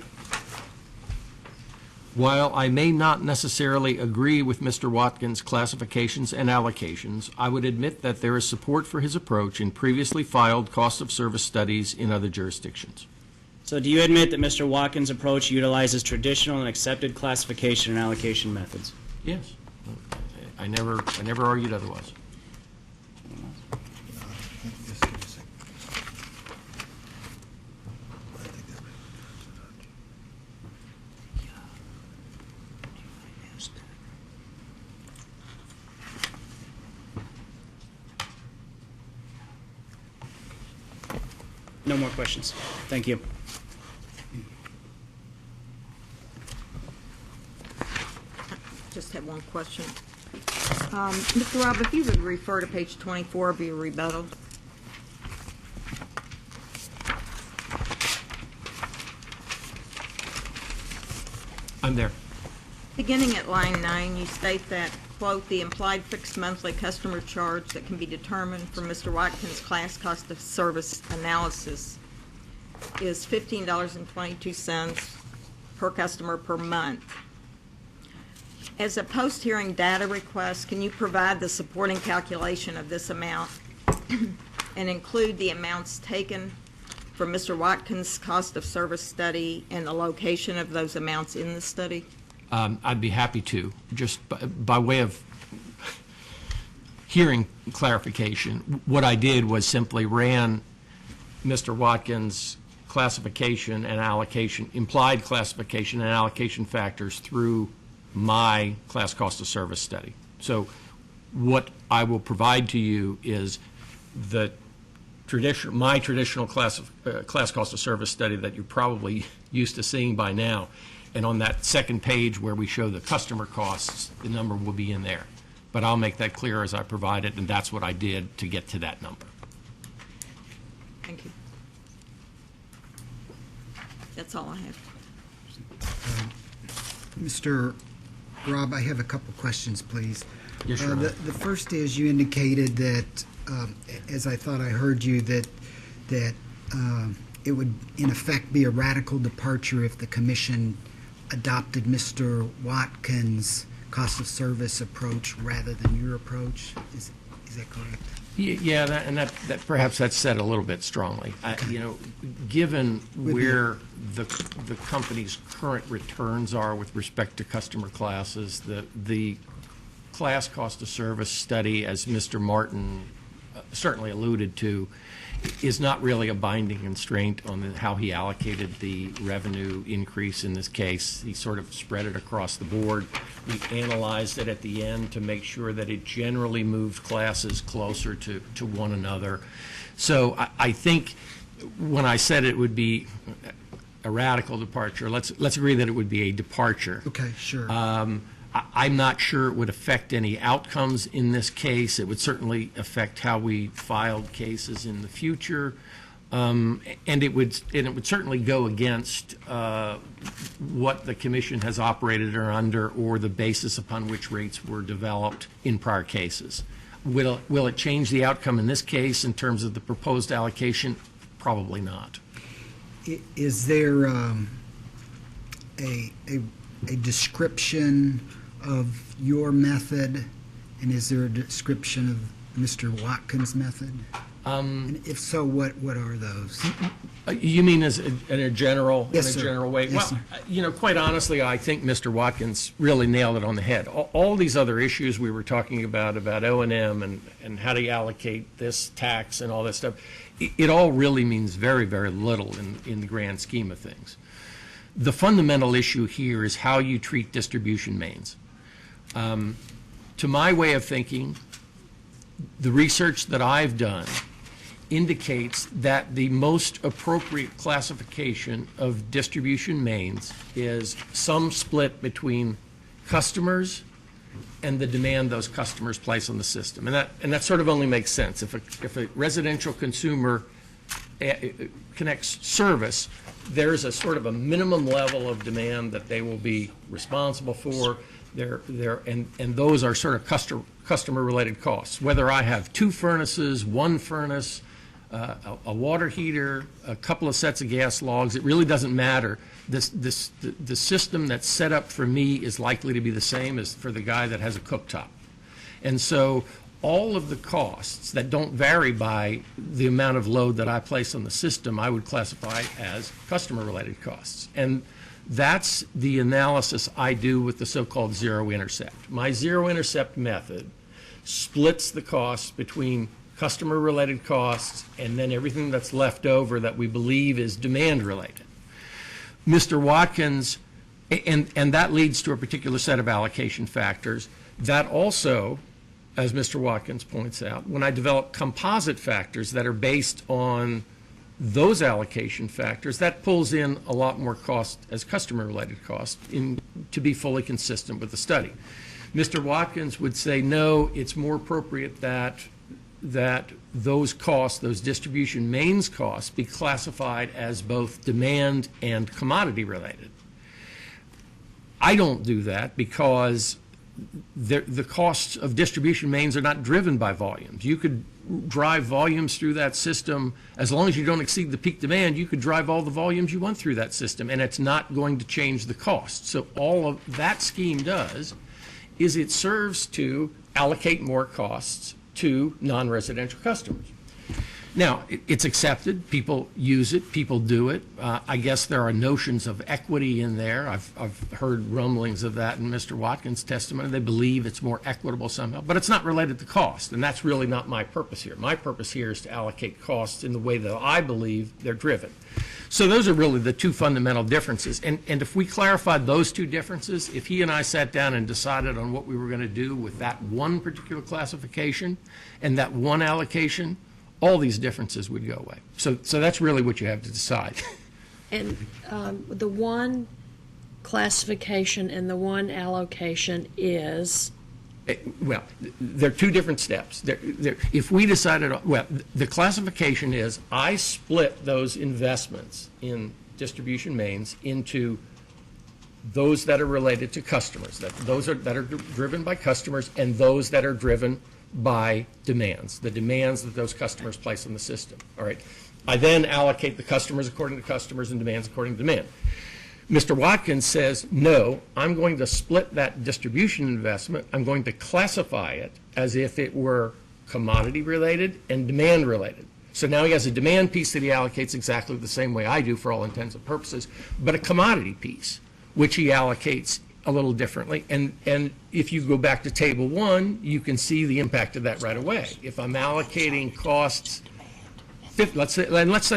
While I may not necessarily agree with Mr. Watkins' classifications and allocations, I would admit that there is support for his approach in previously filed cost of service studies in other jurisdictions. So do you admit that Mr. Watkins' approach utilizes traditional and accepted classification and allocation methods? Yes. I never argued otherwise. Just give me a second. I think that- No more questions. Thank you. Just have one question. Mr. Robb, if you would refer to page 24 of your rebuttal. I'm there. Beginning at line 9, you state that, quote, "The implied fixed monthly customer charge that can be determined from Mr. Watkins' class cost of service analysis is $15.22 per customer per month." As a post-hearing data request, can you provide the supporting calculation of this amount and include the amounts taken from Mr. Watkins' cost of service study and the location of those amounts in the study? I'd be happy to. Just by way of hearing clarification, what I did was simply ran Mr. Watkins' classification and allocation, implied classification and allocation factors through my class cost of service study. So what I will provide to you is the my traditional class cost of service study that you're probably used to seeing by now. And on that second page where we show the customer costs, the number will be in there. But I'll make that clear as I provide it, and that's what I did to get to that number. Thank you. That's all I have. Mr. Rob, I have a couple questions, please. Yes, Your Honor. The first is you indicated that, as I thought I heard you, that it would in effect be a radical departure if the commission adopted Mr. Watkins' cost of service approach rather than your approach. Is that correct? Yeah, that perhaps that's said a little bit strongly. Given where the company's current returns are with respect to customer classes, the class cost of service study, as Mr. Martin certainly alluded to, is not really a binding constraint on how he allocated the revenue increase in this case. He sort of spread it across the board. We analyzed it at the end to make sure that it generally moved classes closer to one another. So I think when I said it would be a radical departure, let's agree that it would be a departure. Okay, sure. I'm not sure it would affect any outcomes in this case. It would certainly affect how we filed cases in the future, and it would certainly go against what the commission has operated under or the basis upon which rates were developed in prior cases. Will it change the outcome in this case in terms of the proposed allocation? Probably not. Is there a description of your method, and is there a description of Mr. Watkins' method? And if so, what are those? You mean in a general Yes, sir. general way? Yes, well, quite honestly, I think Mr. Watkins really nailed it on the head. All these other issues we were talking about O&M and how to allocate this tax and all that stuff, it all really means very, very little in the grand scheme of things. The fundamental issue here is how you treat distribution mains. To my way of thinking, the research that I've done indicates that the most appropriate classification of distribution mains is some split between customers and the demand those customers place on the system. And that sort of only makes sense. If a residential consumer connects service, there's a sort of a minimum level of demand that they will be responsible for. And those are sort of customer-related costs. Whether I have 2 furnaces, 1 furnace, a water heater, a couple of sets of gas logs, it really doesn't matter. The system that's set up for me is likely to be the same as for the guy that has a cooktop. And so all of the costs that don't vary by the amount of load that I place on the system, I would classify as customer-related costs. And that's the analysis I do with the so-called zero-intercept. My zero-intercept method splits the costs between customer-related costs and then everything that's left over that we believe is demand-related. Mr. Watkins, and that leads to a particular set of allocation factors. That also, as Mr. Watkins points out, when I develop composite factors that are based on those allocation factors, that pulls in a lot more cost as customer-related cost to be fully consistent with the study. Mr. Watkins would say, no, it's more appropriate that those costs, those distribution mains costs, be classified as both demand and commodity related. I don't do that because the costs of distribution mains are not driven by volumes. You could drive volumes through that system. As long as you don't exceed the peak demand, you could drive all the volumes you want through that system, and it's not going to change the cost. So all of that scheme does is it serves to allocate more costs to non-residential customers. Now, it's accepted, people use it, people do it. I guess there are notions of equity in there. I've heard rumblings of that in Mr. Watkins' testimony. They believe it's more equitable somehow, but it's not related to cost, and that's really not my purpose here. My purpose here is to allocate costs in the way that I believe they're driven. So those are really the two fundamental differences. And if we clarified those two differences, if he and I sat down and decided on what we were going to do with that one particular classification and that one allocation, all these differences would go away. So that's really what you have to decide. And the one classification and the one allocation is? Well, they're two different steps. If we decided, well, the classification is I split those investments in distribution mains into those that are related to customers, those that are driven by customers, and those that are driven by demands, the demands that those customers place on the system. All right. I then allocate the customers according to customers and demands according to demand. Mr. Watkins says, no, I'm going to split that distribution investment. I'm going to classify it as if it were commodity related and demand related. So now he has a demand piece that he allocates exactly the same way I do for all intents and purposes, but a commodity piece, which he allocates a little differently. And if you go back to table 1, you can see the impact of that right away. If I'm allocating costs, let's say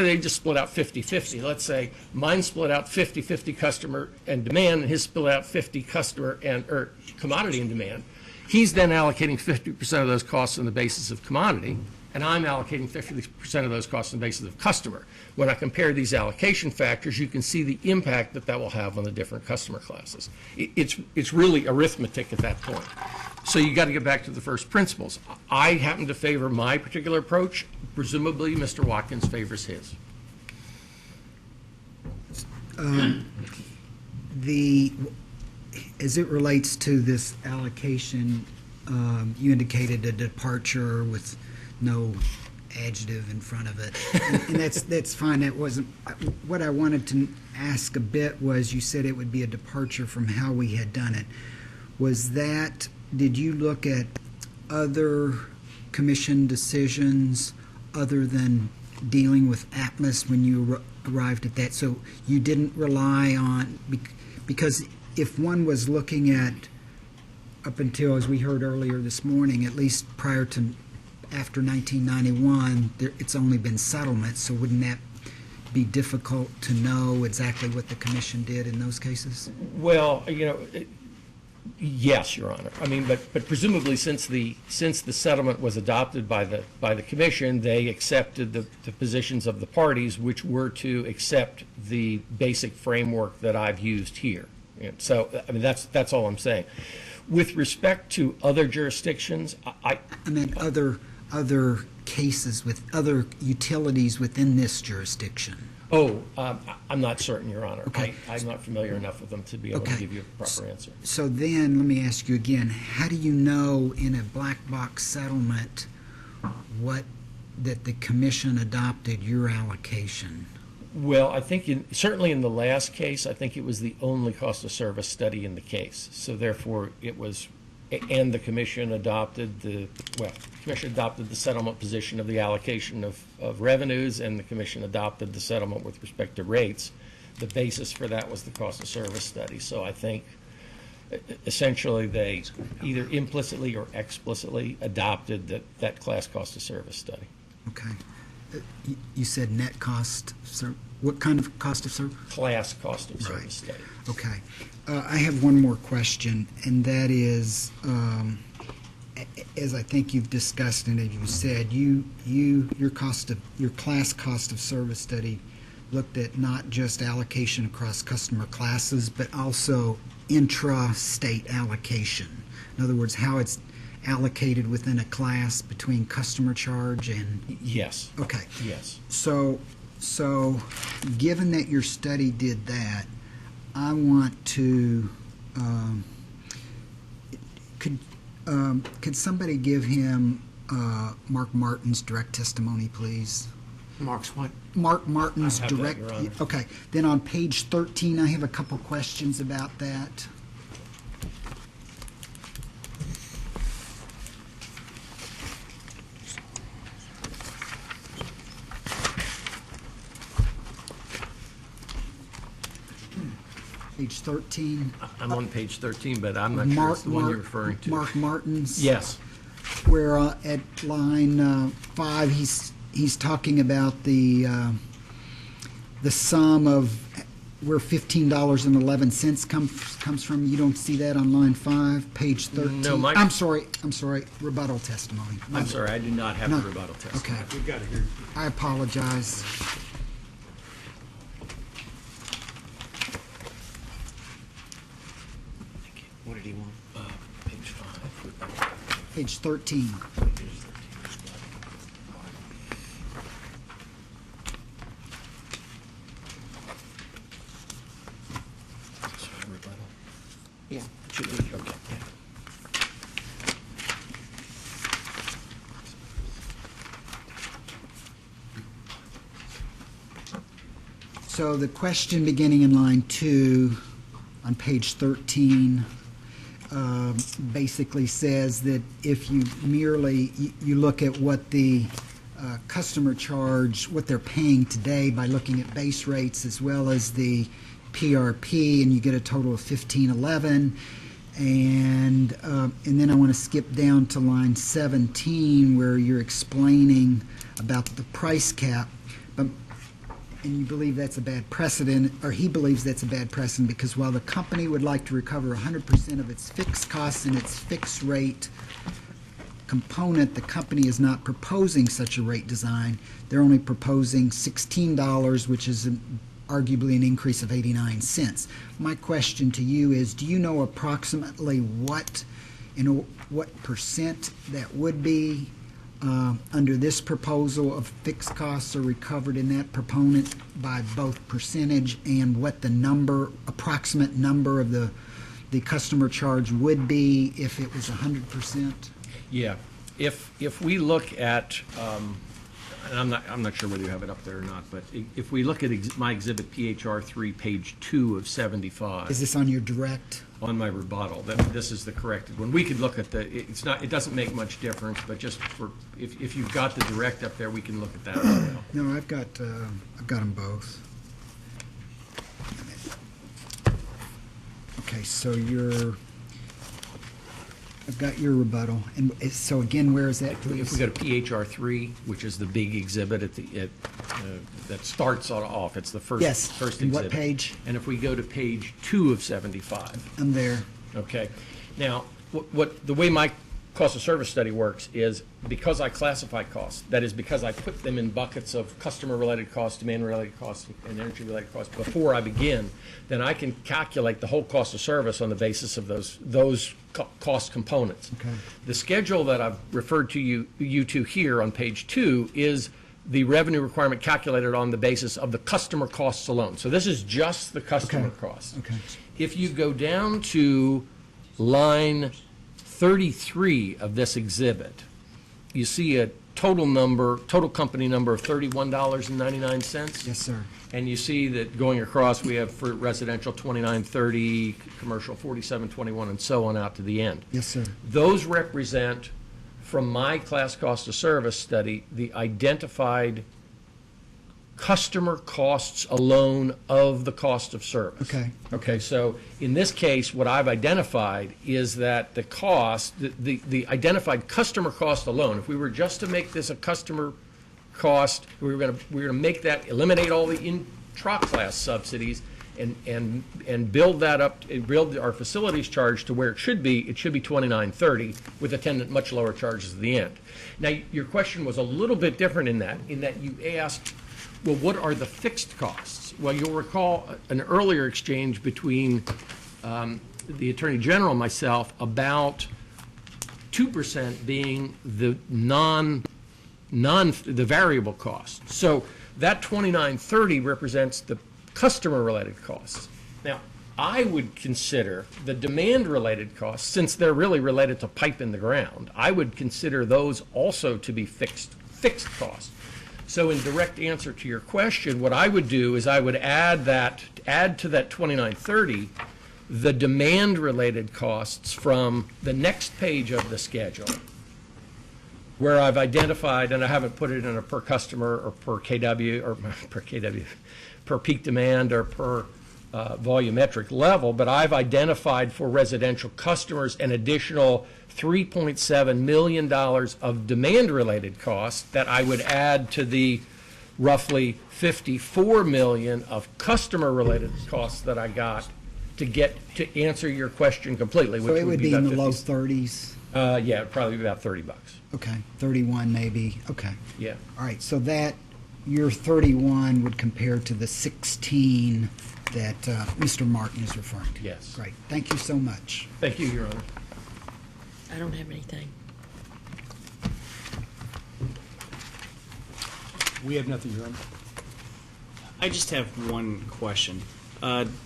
they just split out 50-50. Let's say mine split out 50-50 customer and demand, and his split out 50 customer or commodity and demand. He's then allocating 50% of those costs on the basis of commodity, and I'm allocating 50% of those costs on the basis of customer. When I compare these allocation factors, you can see the impact that will have on the different customer classes. It's really arithmetic at that point. So you got to get back to the first principles. I happen to favor my particular approach. Presumably, Mr. Watkins favors his. As it relates to this allocation, you indicated a departure with no adjective in front of it, and that's fine. That wasn't what I wanted to ask a bit. Was you said it would be a departure from how we had done it? Was that? Did you look at other commission decisions other than dealing with Atmos when you arrived at that? So you didn't rely on, because if one was looking at up until, as we heard earlier this morning, at least prior to after 1991, it's only been settlements, so wouldn't that be difficult to know exactly what the commission did in those cases? Well, yes, Your Honor. I mean, but presumably since the settlement was adopted by the commission, they accepted the positions of the parties, which were to accept the basic framework that I've used here. So, I mean, that's all I'm saying. With respect to other jurisdictions, I mean other cases with other utilities within this jurisdiction. Oh, I'm not certain, Your Honor. Okay. I'm not familiar enough with them to be able to give you a proper answer. So then, let me ask you again, how do you know in a black box settlement that the commission adopted your allocation? Well, I think certainly in the last case, I think it was the only cost of service study in the case. So therefore, it was, and the commission adopted the settlement position of the allocation of revenues, and the commission adopted the settlement with respect to rates. The basis for that was the cost of service study. So I think essentially they either implicitly or explicitly adopted that class cost of service study. Okay. You said net cost, sir. What kind of cost of service? Class cost of service study. Okay. I have one more question, and that is, as I think you've discussed and as you said, your class cost of service study looked at not just allocation across customer classes, but also intra-state allocation. In other words, how it's allocated within a class between customer charge and... Yes. Okay. Yes. So given that your study did that, I want to Could somebody give him Mark Martin's direct testimony, please? Mark's what? Mark Martin's I have that, direct. Your Honor. Okay. Then on page 13, I have a couple questions about that. Page 13. I'm on page 13, but I'm not sure it's the one you're referring to. Mark Martin's. Yes. Where at line 5, he's talking about the sum of where $15.11 comes from. You don't see that on line 5, page 13. No, I'm sorry. Rebuttal testimony. I'm sorry, I do not have No. the rebuttal testimony. Okay. We've got it here. I apologize. What did he want? Page 5. Page 13. Yeah, it should be. Okay. So the question beginning in line 2 on page 13 basically says that if you merely, you look at what the customer charge, what they're paying today by looking at base rates as well as the PRP, and you get a total of $15.11. And then I want to skip down to line 17 where you're explaining about the price cap. And you believe that's a bad precedent, or he believes that's a bad precedent, because while the company would like to recover 100% of its fixed costs and its fixed rate component, the company is not proposing such a rate design. They're only proposing $16, which is arguably an increase of 89 cents. My question to you is, do you know approximately what percent that would be under this proposal of fixed costs are recovered in that proponent by both percentage, and what the approximate number of the customer charge would be if it was 100%? Yeah. If we look at, and I'm not sure whether you have it up there or not, but if we look at my exhibit PHR3, page 2 of 75. Is this on your direct? On my rebuttal, this is the corrected one. We could look at it doesn't make much difference, but just if you've got the direct up there, we can look at that as well. No, I've got them both. Okay, so I've got your rebuttal, and so again, where is that, please? If we go to PHR3, which is the big exhibit that starts off, it's the first and exhibit. what page? And if we go to page 2 of 75. I'm there. Okay. Now, the way my cost of service study works is because I classify costs, that is because I put them in buckets of customer-related costs, demand-related costs, and energy-related costs before I begin, then I can calculate the whole cost of service on the basis of those cost components. Okay. The schedule that I've referred to you to here on page 2 is the revenue requirement calculated on the basis of the customer costs alone. So this is just the customer costs. Okay. If you go down to line 33 of this exhibit, you see a total company number of $31.99. Yes, sir. And you see that going across, we have for residential $29.30, commercial $47.21, and so on out to the end. Yes, sir. Those represent, from my class cost of service study, the identified customer costs alone of the cost of service. Okay. Okay, so in this case, what I've identified is that the cost, the identified customer cost alone, if we were just to make this a customer cost, we were going to make that, eliminate all the intra-class subsidies and build that up, build our facilities charge to where it should be $29.30 with attendant much lower charges at the end. Now, your question was a little bit different in that you asked, well, what are the fixed costs? Well, you'll recall an earlier exchange between the Attorney General and myself about 2% being the the variable cost. So that $29.30 represents the customer-related costs. Now, I would consider the demand-related costs, since they're really related to pipe in the ground, I would consider those also to be fixed costs. So in direct answer to your question, what I would do is I would add to that 2930 the demand-related costs from the next page of the schedule, where I've identified, and I haven't put it in a per customer or per KW or per peak demand or per volumetric level, but I've identified for residential customers an additional $3.7 million of demand-related costs that I would add to the roughly $54 million of customer-related costs that I got to answer your question completely, So which it would be about in the low 50 30s? Yeah, it'd probably be about $30. Okay, 31 maybe, okay. Yeah. All right, so that, your 31 would compare to the 16 that Mr. Martin is referring to? Yes. Great, thank you so much. Thank you, Your Honor. I don't have anything. We have nothing, Your Honor. I just have one question.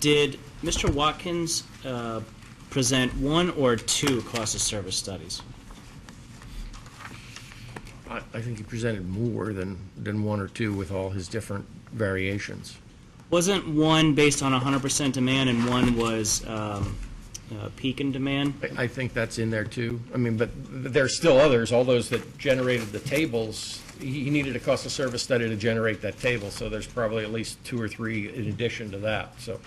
Did Mr. Watkins present one or two cost of service studies? I think he presented more than one or two with all his different variations. Wasn't one based on 100% demand and one was peak in demand? I think that's in there too. I mean, but there's still others, all those that generated the tables. He needed a cost of service study to generate that table, so there's probably at least two or three in addition to that. So,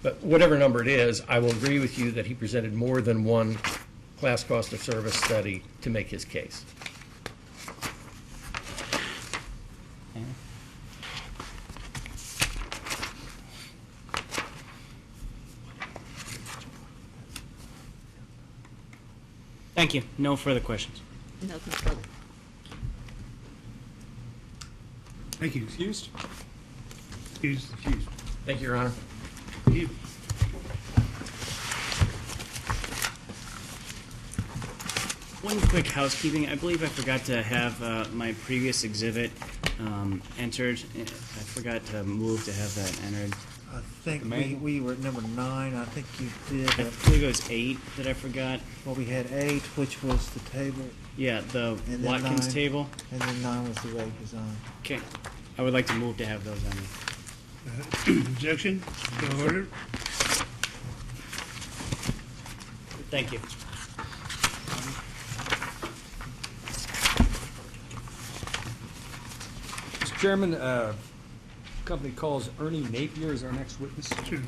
but whatever number it is, I will agree with you that he presented more than one class cost of service study to make his case. Thank you. No further questions. Nothing further. Thank you. Excused? Excused. Thank you, Your Honor. Thank you. One quick housekeeping. I believe I forgot to have my previous exhibit entered. I forgot to move to have that entered. I think we were at number 9. I think you did. I believe it was 8 that I forgot. Well, we had 8, which was the table, Yeah, the And then Watkins 9. table. and then 9 was the rate design. Okay. I would like to move to have those entered. Objection? So ordered. Thank you. Mr. Chairman, company calls Ernie Napier as our next witness. Sure.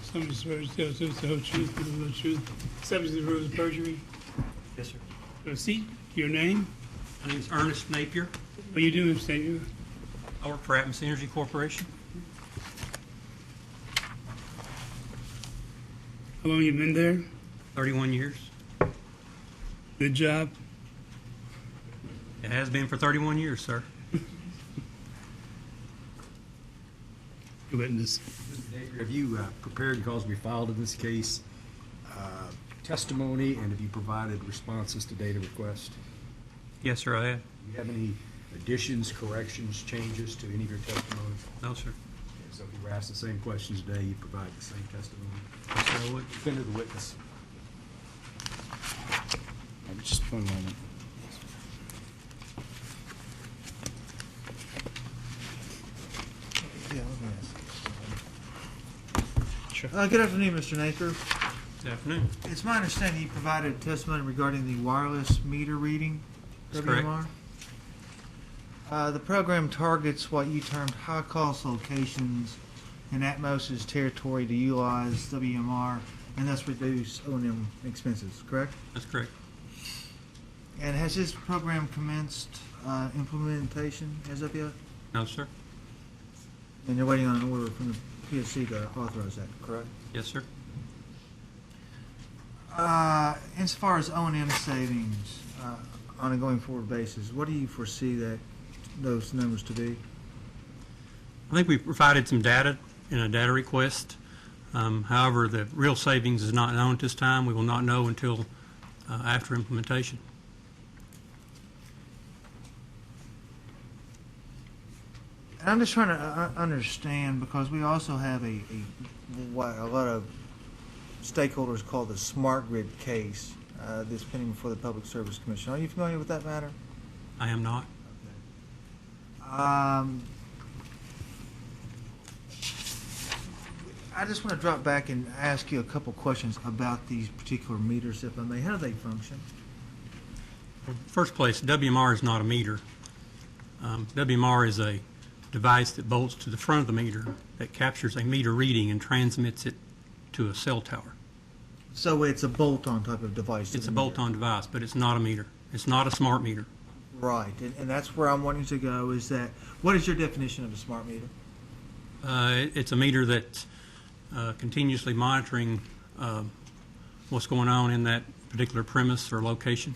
Somebody swears to tell the truth, the whole truth, and the whole truth. Subject to the rules of perjury. Yes, sir. Proceed. Your name? My name's Ernest Napier. What you do, Mr. Napier? I work for Atmos Energy Corporation. How long you been there? 31 years. Good job. It has been for 31 years, sir. Your witness. Mr. Napier, have you prepared cause we filed in this case testimony, and have you provided responses to data request? Yes, sir, I have. Do you have any additions, corrections, changes to any of your testimony? No, sir. So if you were asked the same questions today, you provide the same testimony? Yes, sir, I would. Defender the witness. Just one moment. Yeah, let me ask. Sure. Good afternoon, Mr. Napier. Good afternoon. It's my understanding you provided testimony regarding the wireless meter reading, That's correct. WMR. The program targets what you termed high-cost locations in Atmos's territory to utilize WMR and thus reduce O&M expenses, correct? That's correct. And has this program commenced implementation as of yet? No, sir. And you're waiting on an order from the PSC to authorize that, correct? Yes, sir. As far as O&M savings on a going forward basis, what do you foresee that those numbers to be? I think we've provided some data in a data request. However, the real savings is not known at this time. We will not know until after implementation. And I'm just trying to understand, because we also have a lot of stakeholders call the smart grid case that's pending before the Public Service Commission. Are you familiar with that matter? I am not. I just want to drop back and ask you a couple questions about these particular meters, if I may. How do they function? First place, WMR is not a meter. WMR is a device that bolts to the front of the meter that captures a meter reading and transmits it to a cell tower. So it's a bolt-on type of device? It's a bolt-on device, but it's not a meter. It's not a smart meter. Right, and that's where I'm wanting to go, is that, what is your definition of a smart meter? It's a meter that's continuously monitoring what's going on in that particular premise or location.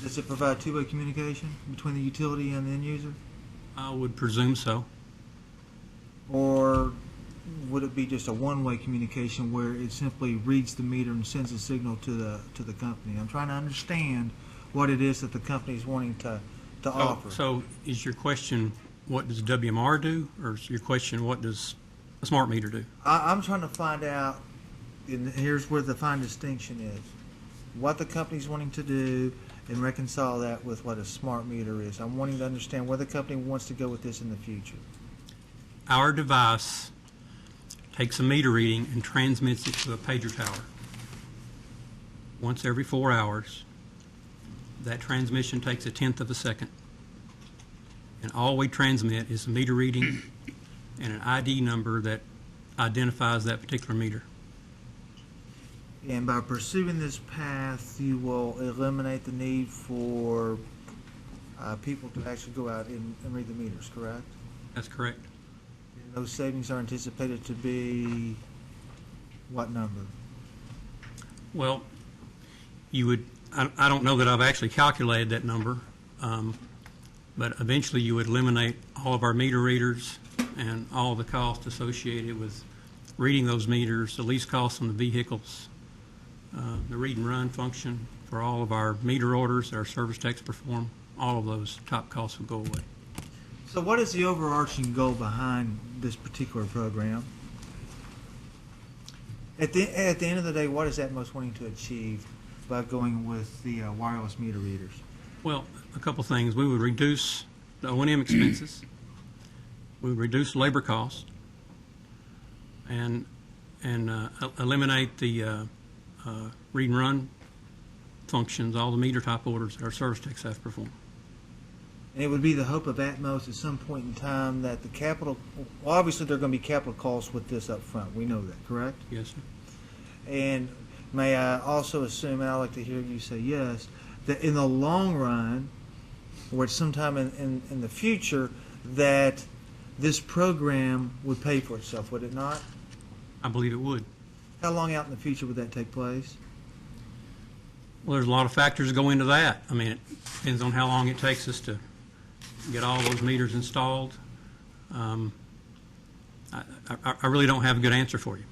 Does it provide two-way communication between the utility and the end user? I would presume so. Or would it be just a one-way communication where it simply reads the meter and sends a signal to the company? I'm trying to understand what it is that the company is wanting to offer. So is your question, what does WMR do, or is your question, what does a smart meter do? I'm trying to find out, and here's where the fine distinction is, what the company's wanting to do and reconcile that with what a smart meter is. I'm wanting to understand where the company wants to go with this in the future. Our device takes a meter reading and transmits it to a pager tower. Once every 4 hours, that transmission takes 1/10 of a second. And all we transmit is a meter reading and an ID number that identifies that particular meter. And by pursuing this path, you will eliminate the need for people to actually go out and read the meters, correct? That's correct. And those savings are anticipated to be what number? Well, you would, I don't know that I've actually calculated that number, but eventually you would eliminate all of our meter readers and all of the costs associated with reading those meters, the least costs on the vehicles, the read and run function for all of our meter orders that our service techs perform. All of those top costs would go away. So what is the overarching goal behind this particular program? At the end of the day, what is Atmos wanting to achieve by going with the wireless meter readers? Well, a couple things. We would reduce the O&M expenses. We would reduce labor costs and eliminate the read and run functions, all the meter type orders that our service techs have performed. And it would be the hope of Atmos at some point in time that the capital, well, obviously there are going to be capital costs with this up front. We know that, correct? Yes, sir. And may I also assume, and I'd like to hear you say yes, that in the long run, or at sometime in the future, that this program would pay for itself, would it not? I believe it would. How long out in the future would that take place? Well, there's a lot of factors that go into that. I mean, it depends on how long it takes us to get all those meters installed. I really don't have a good answer for you.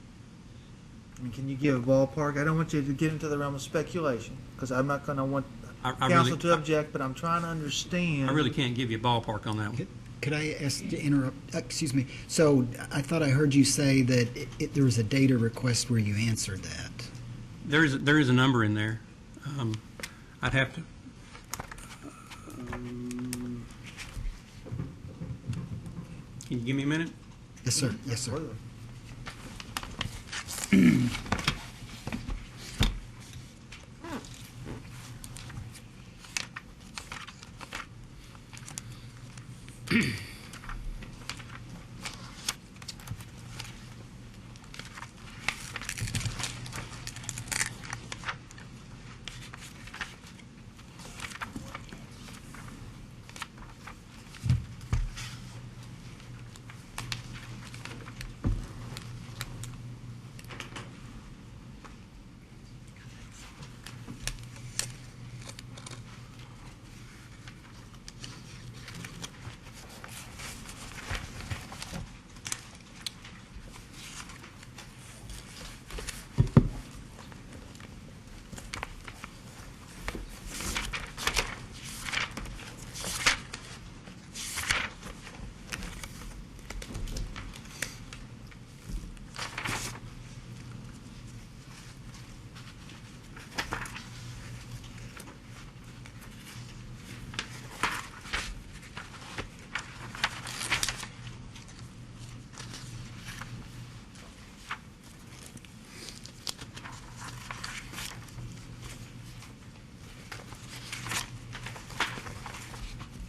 And can you give a ballpark? I don't want you to get into the realm of speculation, because I'm not going to want council to object, but I'm trying to understand. I really can't give you a ballpark on that one. Could I ask to interrupt? Excuse me. So I thought I heard you say that there was a data request where you answered that. There is a number in there. I'd have to. Can you give me a minute? Yes, sir. Yes, sir.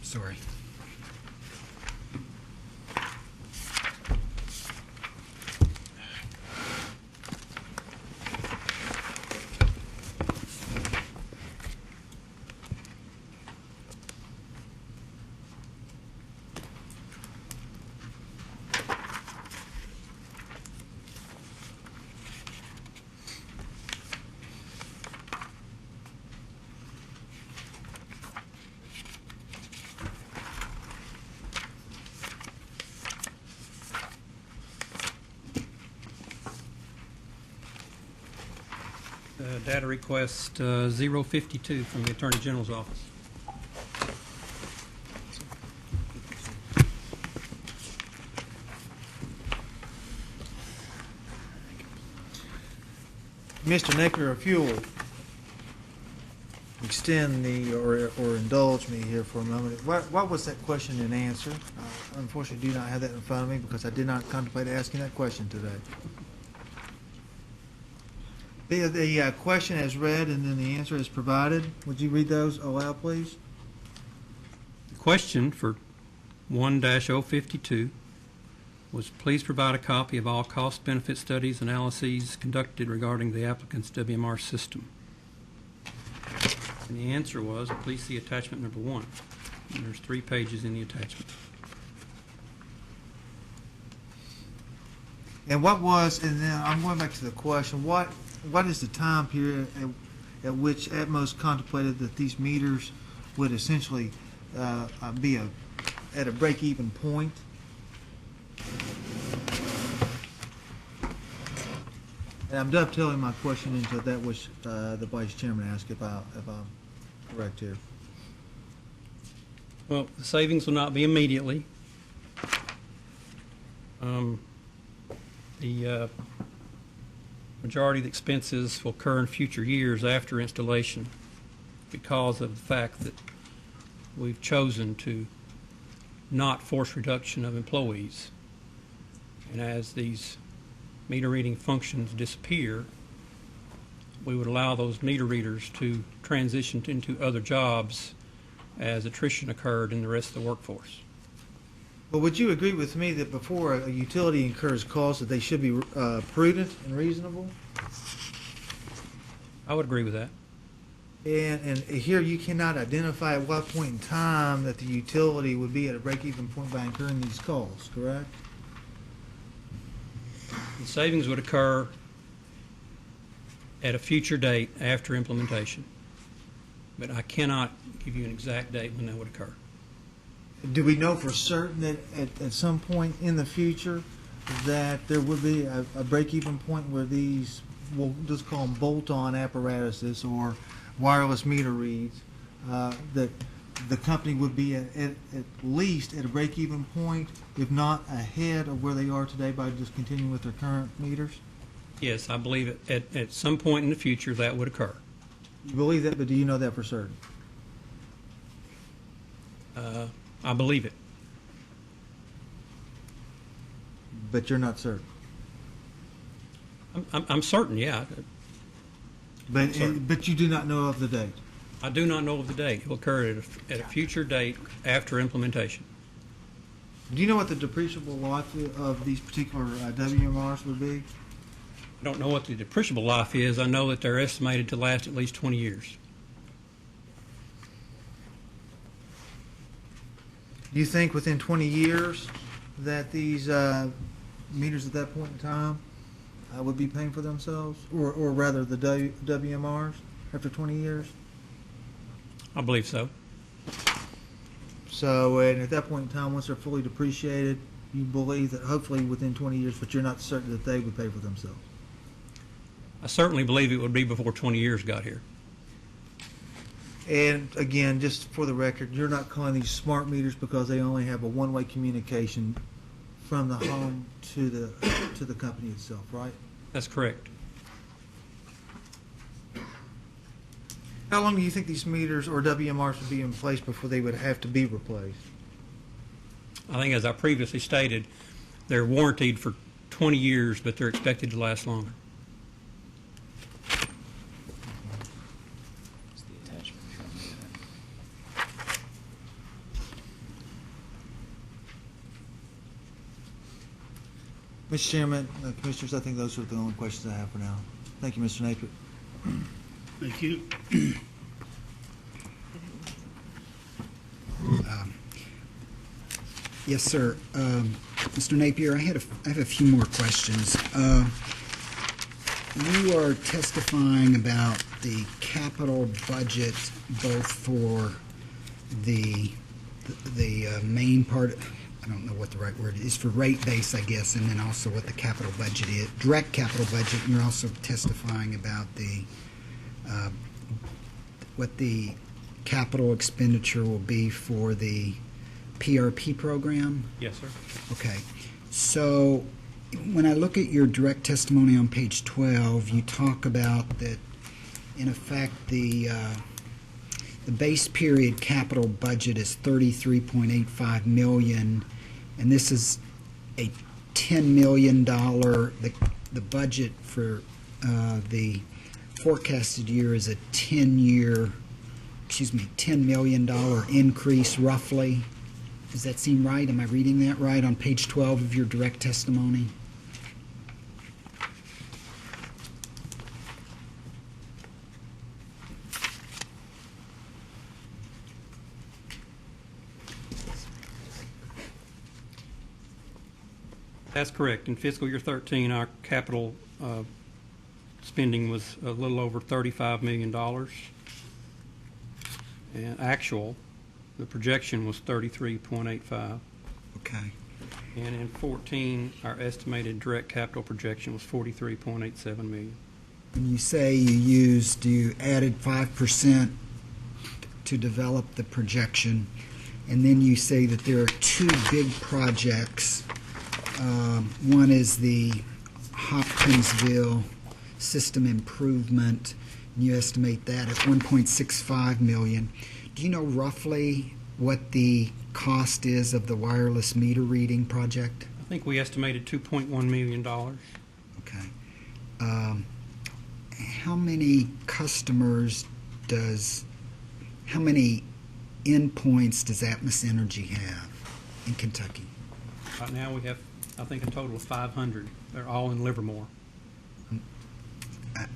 Sorry. Data request 052 from the Attorney General's office. Mr. Napier, if you'll extend or indulge me here for a moment, what was that question and answer? Unfortunately, do not have that in front of me because I did not contemplate asking that question today. The question as read and then the answer is provided. Would you read those aloud, please? The question for 1-052 was, please provide a copy of all cost-benefit studies analyses conducted regarding the applicant's WMR system. And the answer was, please see attachment number 1. And there's 3 pages in the attachment. And what was, and then I'm going back to the question, what is the time period at which Atmos contemplated that these meters would essentially be at a break-even point? And I'm dovetailing my question into that which the Vice Chairman asked, if I'm correct here. Well, the savings will not be immediately. The majority of the expenses will occur in future years after installation because of the fact that we've chosen to not force reduction of employees. And as these meter reading functions disappear, we would allow those meter readers to transition into other jobs as attrition occurred in the rest of the workforce. But would you agree with me that before a utility incurs costs, that they should be prudent and reasonable? I would agree with that. And here you cannot identify at what point in time that the utility would be at a break-even point by incurring these costs, correct? The savings would occur at a future date after implementation, but I cannot give you an exact date when that would occur. Do we know for certain that at some point in the future that there would be a break-even point where these, we'll just call them bolt-on apparatuses or wireless meter reads, that the company would be at least at a break-even point, if not ahead of where they are today by just continuing with their current meters? Yes, I believe at some point in the future that would occur. You believe that, but do you know that for certain? I believe it. But you're not certain? I'm certain, yeah. But you do not know of the date? I do not know of the date. It will occur at a future date after implementation. Do you know what the depreciable life of these particular WMRs would be? I don't know what the depreciable life is. I know that they're estimated to last at least 20 years. Do you think within 20 years that these meters at that point in time would be paying for themselves? Or rather the WMRs after 20 years? I believe so. So, and at that point in time, once they're fully depreciated, you believe that hopefully within 20 years, but you're not certain that they would pay for themselves? I certainly believe it would be before 20 years got here. And again, just for the record, you're not calling these smart meters because they only have a one-way communication from the home to the company itself, right? That's correct. How long do you think these meters or WMRs would be in place before they would have to be replaced? I think, as I previously stated, they're warranted for 20 years, but they're expected to last longer. Mr. Chairman, Commissioners, I think those are the only questions I have for now. Thank you, Mr. Napier. Thank you. Yes, sir. Mr. Napier, I have a few more questions. You are testifying about the capital budget, both for the main part. I don't know what the right word is, for rate base, I guess, and then also what the capital budget is, direct capital budget. And you're also testifying about the what the capital expenditure will be for the PRP program? Yes, sir. Okay. So when I look at your direct testimony on page 12, you talk about that, in effect, the base period capital budget is $33.85 million, and this is a $10 million, the budget for the forecasted year is a $10 million increase roughly. Does that seem right? Am I reading that right on page 12 of your direct testimony? That's correct. In fiscal year 13, our capital spending was a little over $35 million. And actual, the projection was 33.85. Okay. And in 14, our estimated direct capital projection was 43.87 million. When you say you added 5% to develop the projection, and then you say that there are two big projects. One is the Hopkinsville system improvement, and you estimate that at $1.65 million. Do you know roughly what the cost is of the wireless meter reading project? I think we estimated $2.1 million. Okay. How many how many endpoints does Atmos Energy have in Kentucky? Right now we have, I think, a total of 500. They're all in Livermore.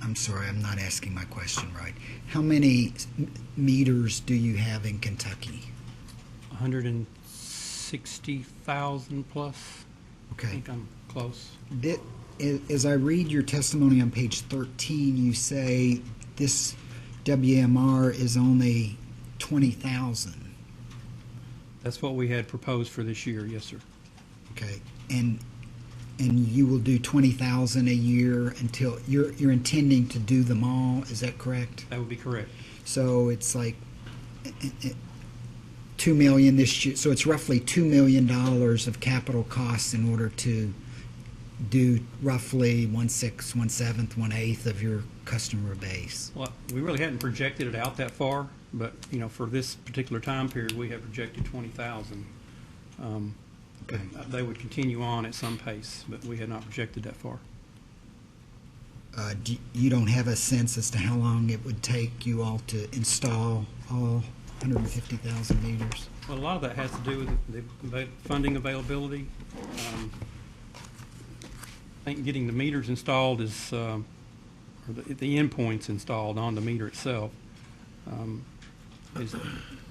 I'm sorry, I'm not asking my question right. How many meters do you have in Kentucky? 160,000 plus. Okay. I think I'm close. As I read your testimony on page 13, you say this WMR is only 20,000. That's what we had proposed for this year, yes, sir. Okay, and you will do 20,000 a year until you're intending to do them all. Is that correct? That would be correct. So it's like $2 million this year. So it's roughly $2 million of capital costs in order to do roughly 1/6, 1/7, 1/8 of your customer base. Well, we really hadn't projected it out that far, but for this particular time period, we have projected 20,000. Okay. They would continue on at some pace, but we had not projected that far. You don't have a sense as to how long it would take you all to install all 150,000 meters? Well, a lot of that has to do with the funding availability. I think getting the meters installed is, or the endpoints installed on the meter itself, is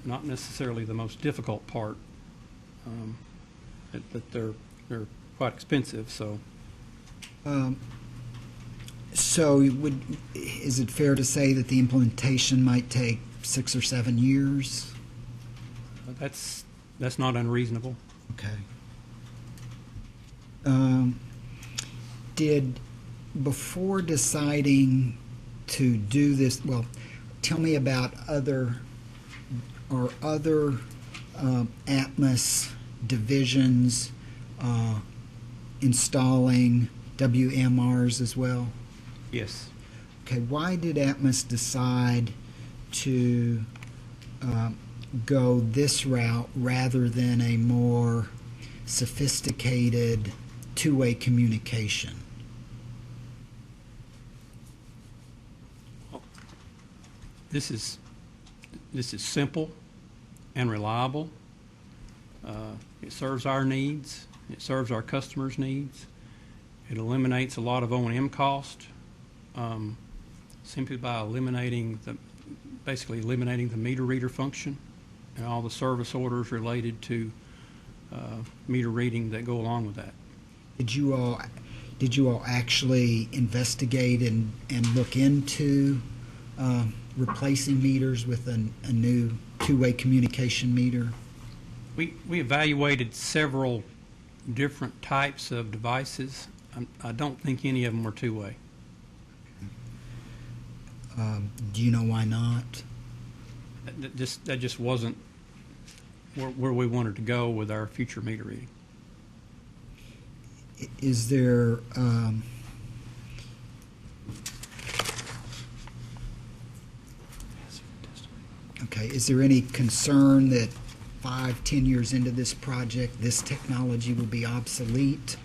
not necessarily the most difficult part. But they're quite expensive, so. So is it fair to say that the implementation might take 6 or 7 years? That's not unreasonable. Okay. Before deciding to do this, well, tell me about other Atmos divisions installing WMRs as well? Yes. Okay, why did Atmos decide to go this route rather than a more sophisticated two-way communication? This is simple and reliable. It serves our needs. It serves our customers' needs. It eliminates a lot of O&M cost, simply by basically eliminating the meter reader function and all the service orders related to meter reading that go along with that. Did you all actually investigate and look into replacing meters with a new two-way communication meter? We evaluated several different types of devices. I don't think any of them were two-way. Do you know why not? That just wasn't where we wanted to go with our future meter reading. Is there okay, is there any concern that 5-10 years into this project, this technology will be obsolete,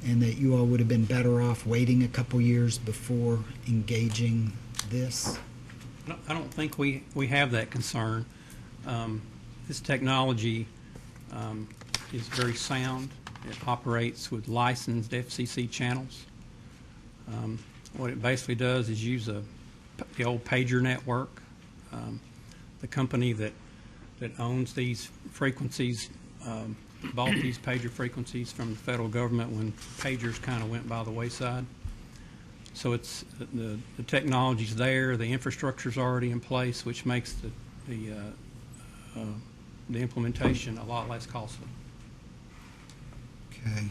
and that you all would have been better off waiting a couple years before engaging this? I don't think we have that concern. This technology is very sound. It operates with licensed FCC channels. What it basically does is use the old pager network. The company that owns these frequencies bought these pager frequencies from the federal government when pagers kind of went by the wayside. So it's the technology's there, the infrastructure's already in place, which makes the implementation a lot less costly. Okay.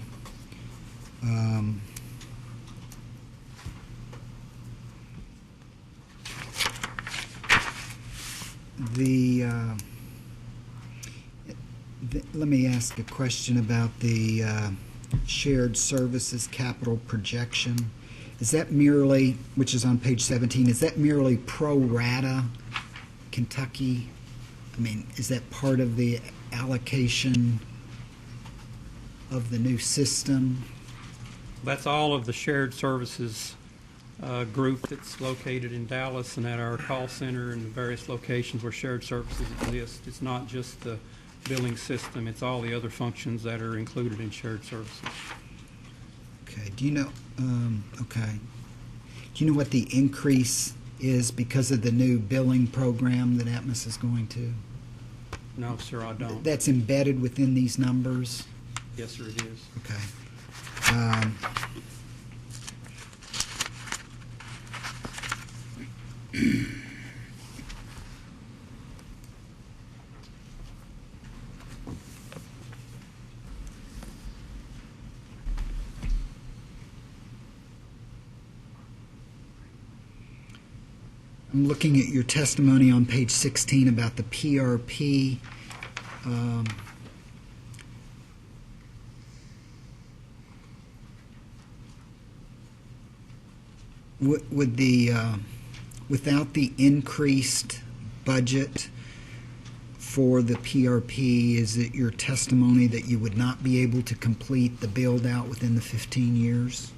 Let me ask a question about the shared services capital projection. Is that merely, which is on page 17, is that merely pro rata Kentucky? I mean, is that part of the allocation of the new system? That's all of the shared services group that's located in Dallas and at our call center and the various locations where shared services exist. It's not just the billing system, it's all the other functions that are included in shared services. Okay, do you know, okay. Do you know what the increase is because of the new billing program that Atmos is going to? No, sir, I don't. That's embedded within these numbers? Yes, sir, it is. Okay. I'm looking at your testimony on page 16 about the PRP. Would the without the increased budget for the PRP, is it your testimony that you would not be able to complete the build out within the 15 years?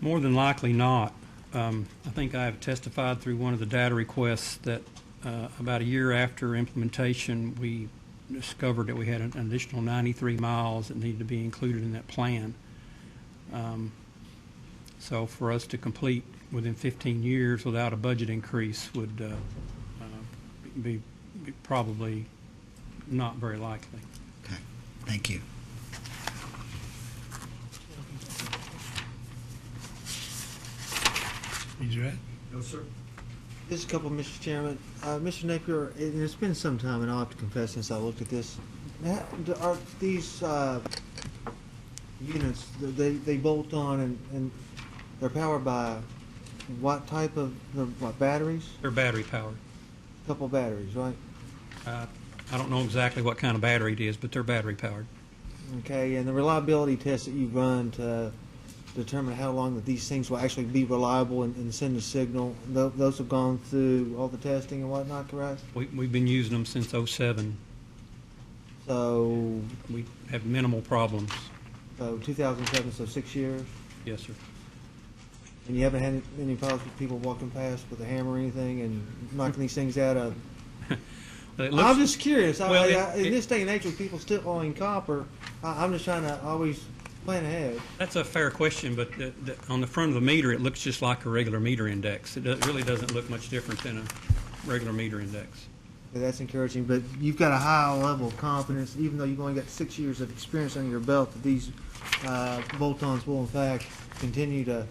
More than likely not. I think I have testified through one of the data requests that about a year after implementation, we discovered that we had an additional 93 miles that needed to be included in that plan. So for us to complete within 15 years without a budget increase would be probably not very likely. Okay, thank you. He's right. No, sir. Just a couple, Mr. Chairman. Mr. Napier, it's been some time, and I'll have to confess since I looked at this. Are these units, they bolt on and they're powered by what type of, what, batteries? They're battery powered. A couple batteries, right? I don't know exactly what kind of battery it is, but they're battery powered. Okay, and the reliability tests that you've run to determine how long that these things will actually be reliable and send a signal, those have gone through all the testing and whatnot, correct? We've been using them since '07. So, We have minimal problems. 2007, so 6 years? Yes, sir. And you haven't had any problems with people walking past with a hammer or anything and knocking these things out of? I'm just curious. Well, In this day and age with people still owning copper, I'm just trying to always Plan ahead. That's a fair question, but on the front of the meter, it looks just like a regular meter index. It really doesn't look much different than a regular meter index. Yeah, that's encouraging, but you've got a high level of confidence, even though you've only got 6 years of experience under your belt, that these bolt-ons will in fact continue to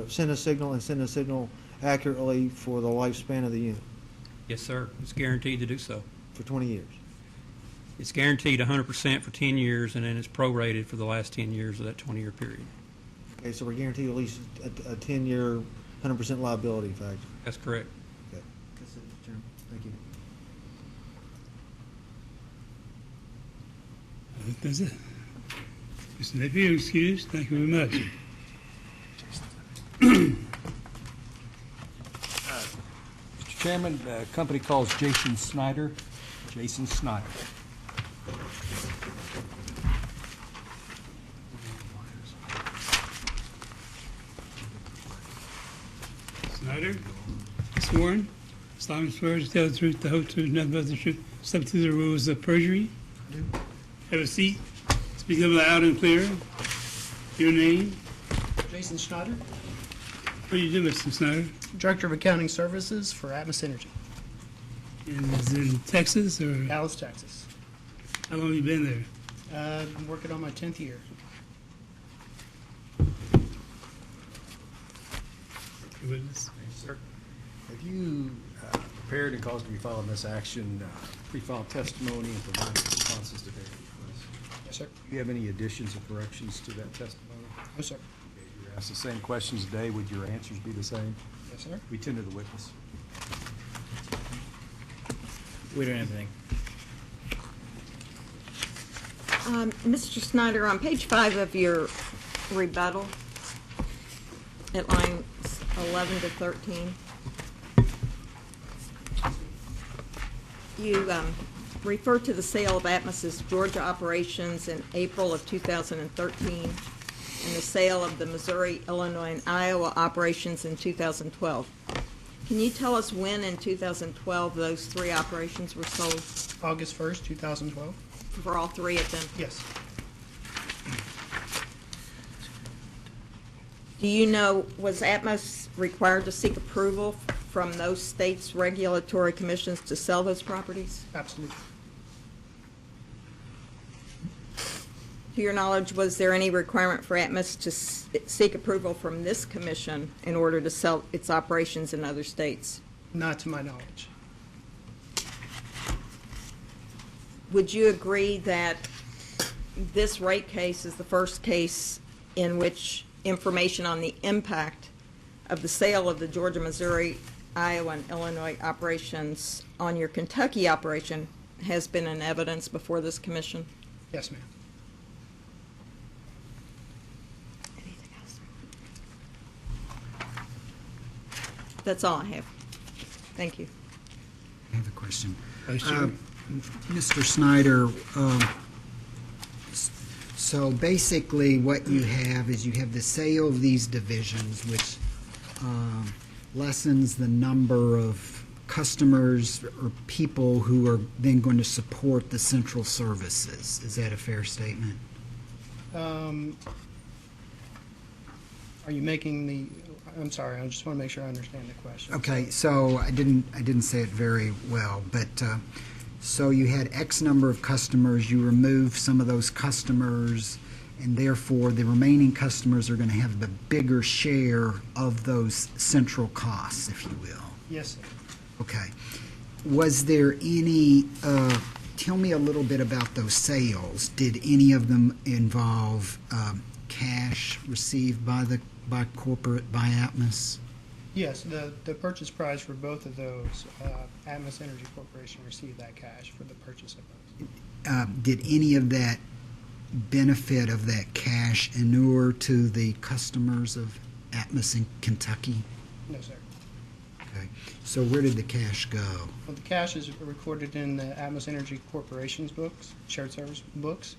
send a signal and send a signal accurately for the lifespan of the unit, Yes, sir. It's guaranteed to do so. for 20 years. It's guaranteed 100% for 10 years, and then it's prorated for the last 10 years of that 20-year period. Okay, so we're guaranteed at least a 10-year, 100% liability factor. That's correct. Okay. That's it, Mr. Chairman. Thank you. That's it. Mr. Napier, excused. Thank you very much. Mr. Chairman, the company calls Jason Snyder. Jason Snyder. Snyder, sworn, solemnly swear to tell the truth, the whole truth, nothing but the truth, subject to the rules of perjury. Have a seat. Speak up loud and clear. Your name. Jason Schneider, What do you do, Mr. Snyder? Director of Accounting Services for Atmos Energy, And is it in Texas or Dallas, Texas. how long have you been there? I'm working on my 10th year. Your witness. Sir, have you prepared and caused to be filed in this action, pre-filed testimony and provided responses to various requests? Yes, sir. Do you have any additions or corrections to that testimony? No, sir. Okay, if you're asked the same questions today, would your answers be the same? Yes, sir. We tender the witness. We don't have anything. Mr. Snyder, on page 5 of your rebuttal, at lines 11 to 13, you refer to the sale of Atmos's Georgia operations in April of 2013 and the sale of the Missouri, Illinois, and Iowa operations in 2012. Can you tell us when in 2012 those 3 operations were sold? August 1st, 2012. For all 3 of them? Yes. Do you know, was Atmos required to seek approval from those states' regulatory commissions to sell those properties? Absolutely. To your knowledge, was there any requirement for Atmos to seek approval from this commission in order to sell its operations in other states? Not to my knowledge. Would you agree that this rate case is the first case in which information on the impact of the sale of the Georgia, Missouri, Iowa, and Illinois operations on your Kentucky operation has been in evidence before this commission? Yes, ma'am. Anything else? That's all I have. Thank you. I have a question. Question? Mr. Snyder, so basically what you have is you have the sale of these divisions, which lessens the number of customers or people who are then going to support the central services. Is that a fair statement? Are you making the, I'm sorry, I just want to make sure I understand the question. Okay, so I didn't say it very well, but so you had X number of customers, you remove some of those customers, and therefore the remaining customers are going to have the bigger share of those central costs, if you will. Yes, sir. Okay. Was there any, tell me a little bit about those sales. Did any of them involve cash received by Atmos? Yes, the purchase price for both of those, Atmos Energy Corporation received that cash for the purchase of those. Did any of that benefit of that cash inure to the customers of Atmos in Kentucky? No, sir. Okay. So where did the cash go? Well, the cash is recorded in the Atmos Energy Corporation's books, shared service books.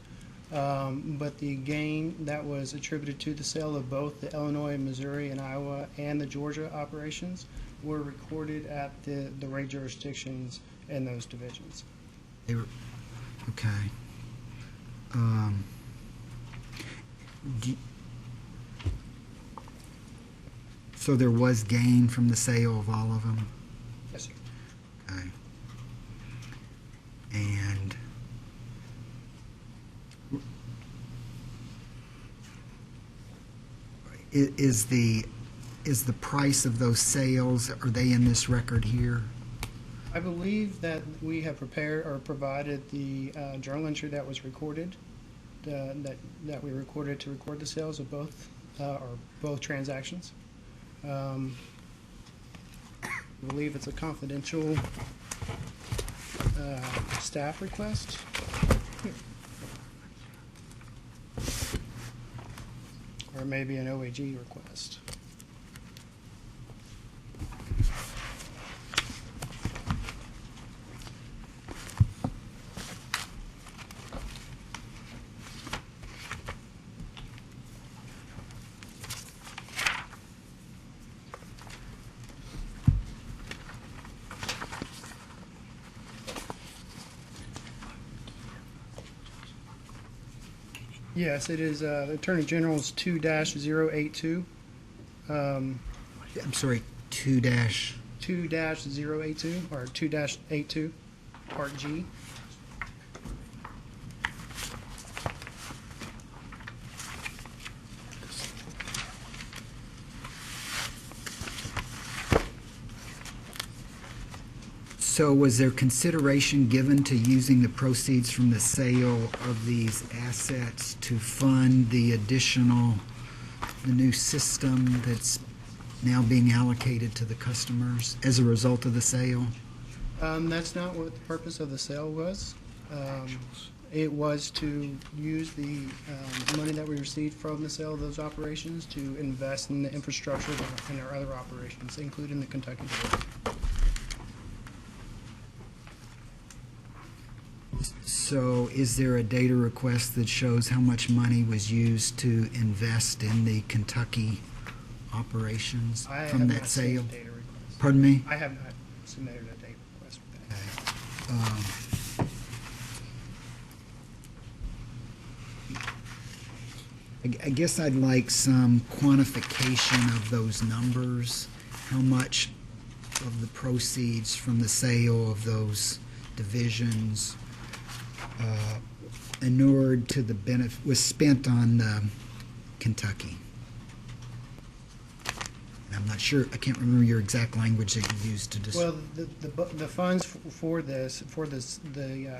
But the gain that was attributed to the sale of both the Illinois, Missouri, and Iowa and the Georgia operations were recorded at the rate jurisdictions in those divisions. They were, okay. So there was gain from the sale of all of them? Yes, sir. Okay. And is the price of those sales, are they in this record here? I believe that we have prepared or provided the journal entry that was recorded, that we recorded to record the sales of both transactions. I believe it's a confidential staff request. Or maybe an OAG request. Yes, it is Attorney General's 2-082. I'm sorry, 2-. 2-082 or 2-82, Part G. So was there consideration given to using the proceeds from the sale of these assets to fund the new system that's now being allocated to the customers as a result of the sale? That's not what the purpose of the sale was. It was to use the money that we received from the sale of those operations to invest in the infrastructure in our other operations, including the Kentucky Delivery. So is there a data request that shows how much money was used to invest in the Kentucky operations I from have that not seen sale? a data request. Pardon me? I have not submitted a data request for that. I guess I'd like some quantification of those numbers. How much of the proceeds from the sale of those divisions inured to the benefit, was spent on Kentucky? And I'm not sure, I can't remember your exact language that you used to describe. Well, the funds for the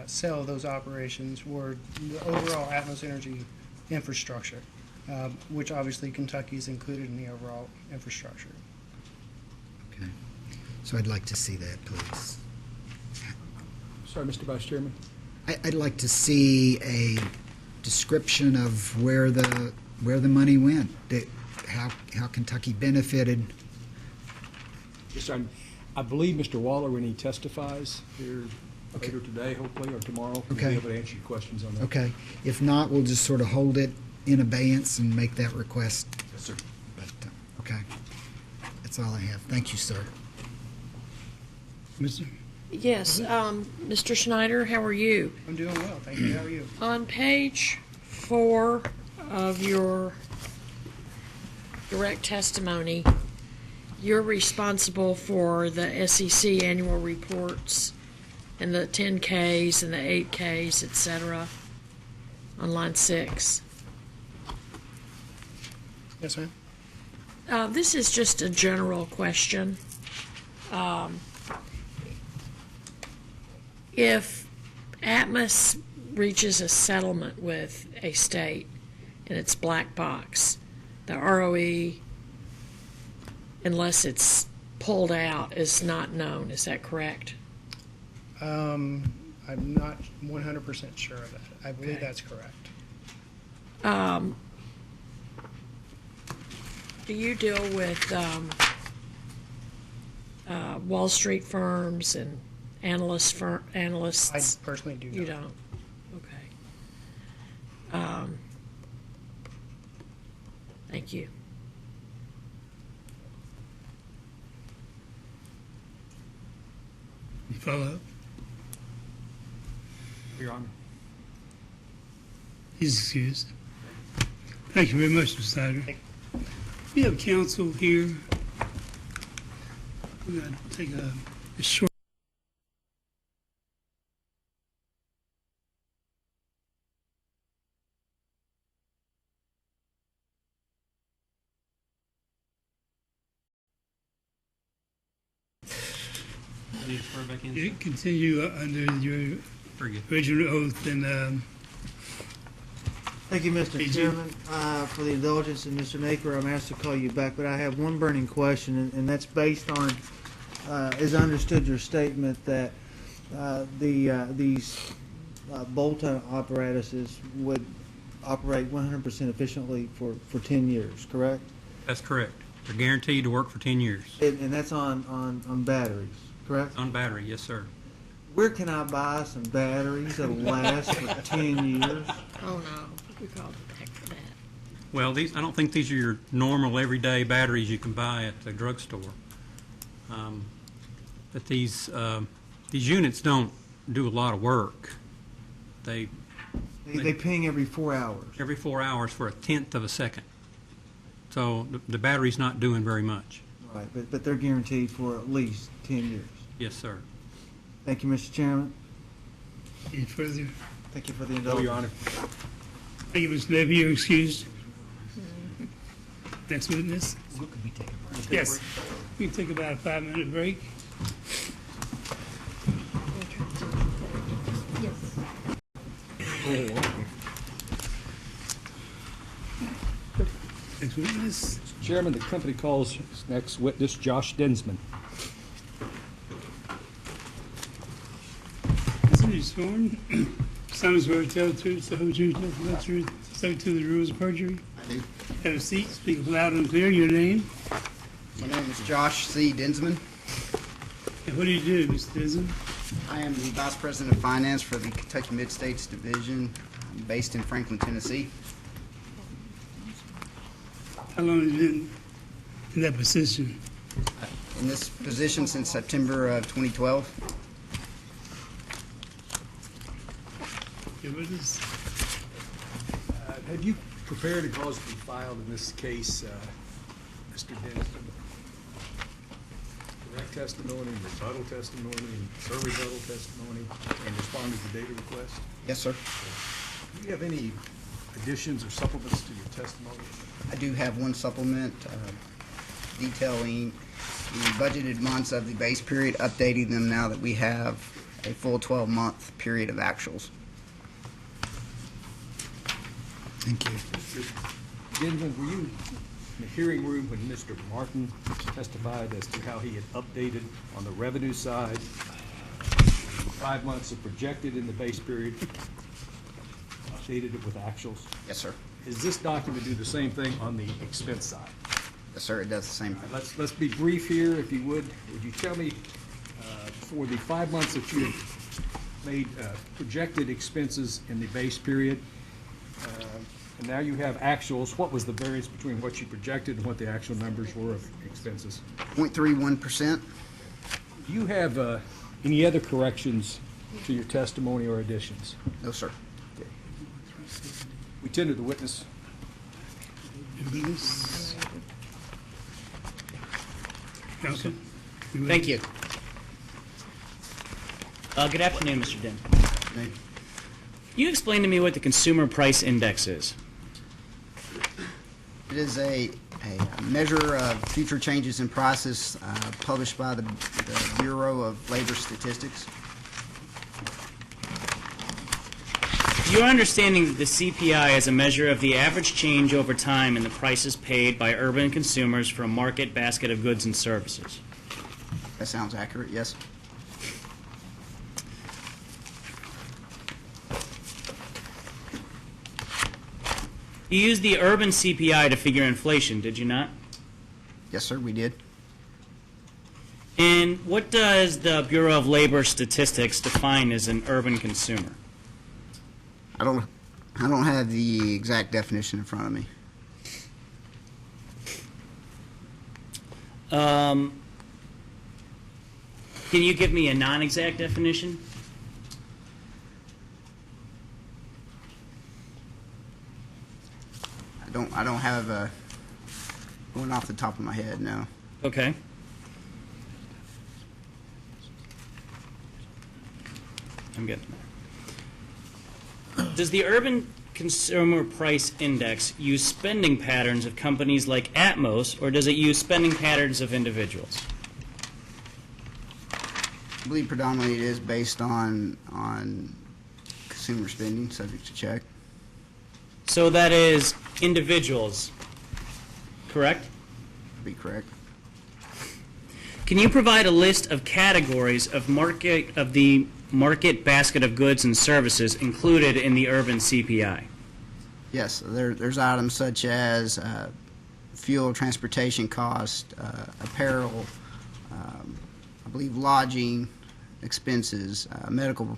sale of those operations were the overall Atmos Energy infrastructure, which obviously Kentucky is included in the overall infrastructure. Okay. So I'd like to see that, please. Sorry, Mr. Vice Chairman. I'd like to see a description of where the money went, how Kentucky benefited. Yes, sir. I believe Mr. Waller, when he testifies here later today, hopefully, or tomorrow, will be Okay. able to answer your questions on that. Okay. If not, we'll just sort of hold it in abeyance and make that request. Yes, sir. But, okay. That's all I have. Thank you, sir. Mr. Yes, Mr. Schneider, how are you? I'm doing well, thank you. How are you? On page 4 of your direct testimony, you're responsible for the SEC annual reports and the 10Ks and the 8Ks, et cetera, on line 6. Yes, ma'am. This is just a general question. If Atmos reaches a settlement with a state and it's black box, the ROE, unless it's pulled out, is not known. Is that correct? I'm not 100% sure of that. I believe that's correct. Do you deal with Wall Street firms and analysts? I personally do not. You don't? Okay. Thank you. You follow up? Your Honor. He's excused. Thank you very much, Mr. Snyder. We have counsel here. We're going to take a short. Need to swear back in? You continue under your Very good. original oath and Thank you, Mr. Hey, Chairman, for the indulgence, and Mr. Naker, I'm asked to call you back, but I have one burning question, and that's based on, as I understood your statement, that these bolt-on apparatuses would operate 100% efficiently for 10 years, correct? That's correct. They're guaranteed to work for 10 years. And that's on batteries, correct? On battery, yes, sir. Where can I buy some batteries that'll last for 10 years? Oh, no, we called back for that. Well, I don't think these are your normal everyday batteries you can buy at the drugstore. But these units don't do a lot of work. They Ping every 4 hours. every 4 hours for a tenth of a second. So the battery's not doing very much. Right, but they're guaranteed for at least 10 years. Yes, sir. Thank you, Mr. Chairman. any further. Thank you for the No, indulgence. Your Honor. Thank you, Mr. Levy. You're excused. Next witness. Yes. We can take about a 5-minute break. Next witness. Chairman, the company calls its next witness Josh Densman. Isn't he sworn? Sounds where tell the truth, the whole truth, nothing but the truth, subject to the rules of perjury. I do. Have a seat. Speak loud and clear. Your name. My name is Josh C. Dinsman. And what do you do, Mr. Dizzen? I am the Vice President of Finance for the Kentucky Mid-States Division. I'm based in Franklin, Tennessee. How long have you been in that position? In this position since September of 2012. Your witness. Have you prepared a cause to be filed in this case, Mr. Densman? Direct testimony, rebuttal testimony, and rebuttal testimony, and responded to data request? Yes, sir. Do you have any additions or supplements to your testimony? I do have one supplement detailing the budgeted months of the base period, updating them now that we have a full 12-month period of actuals. Thank you. Densman, were you in the hearing room when Mr. Martin testified as to how he had updated on the revenue side 5 months of projected in the base period, updated it with actuals? Yes, sir. Is this document do the same thing on the expense side? Yes, sir, it does the same. Let's be brief here, if you would. Would you tell me, for the 5 months that you have made projected expenses in the base period, and now you have actuals, what was the variance between what you projected and what the actual numbers were of expenses? 0.31%. Do you have any other corrections to your testimony or additions? No, sir. Okay. We tender the witness. Your witness. Counsel. Thank you. Good afternoon, Mr. Den. Thank you. Can you explain to me what the Consumer Price Index is? It is a measure of future changes in prices published by the Bureau of Labor Statistics. Your understanding that the CPI is a measure of the average change over time in the prices paid by urban consumers for a market basket of goods and services. That sounds accurate, yes. You used the urban CPI to figure inflation, did you not? Yes, sir, we did. And what does the Bureau of Labor Statistics define as an urban consumer? I don't have the exact definition in front of me. Can you give me a non-exact definition? I don't have one off the top of my head, no. Okay. I'm getting there. Does the Urban Consumer Price Index use spending patterns of companies like Atmos, or does it use spending patterns of individuals? I believe predominantly it is based on consumer spending, subject to check. So that is individuals, correct? Be correct. Can you provide a list of categories of the market basket of goods and services included in the urban CPI? Yes, there's items such as fuel, transportation cost, apparel, I believe lodging expenses, medical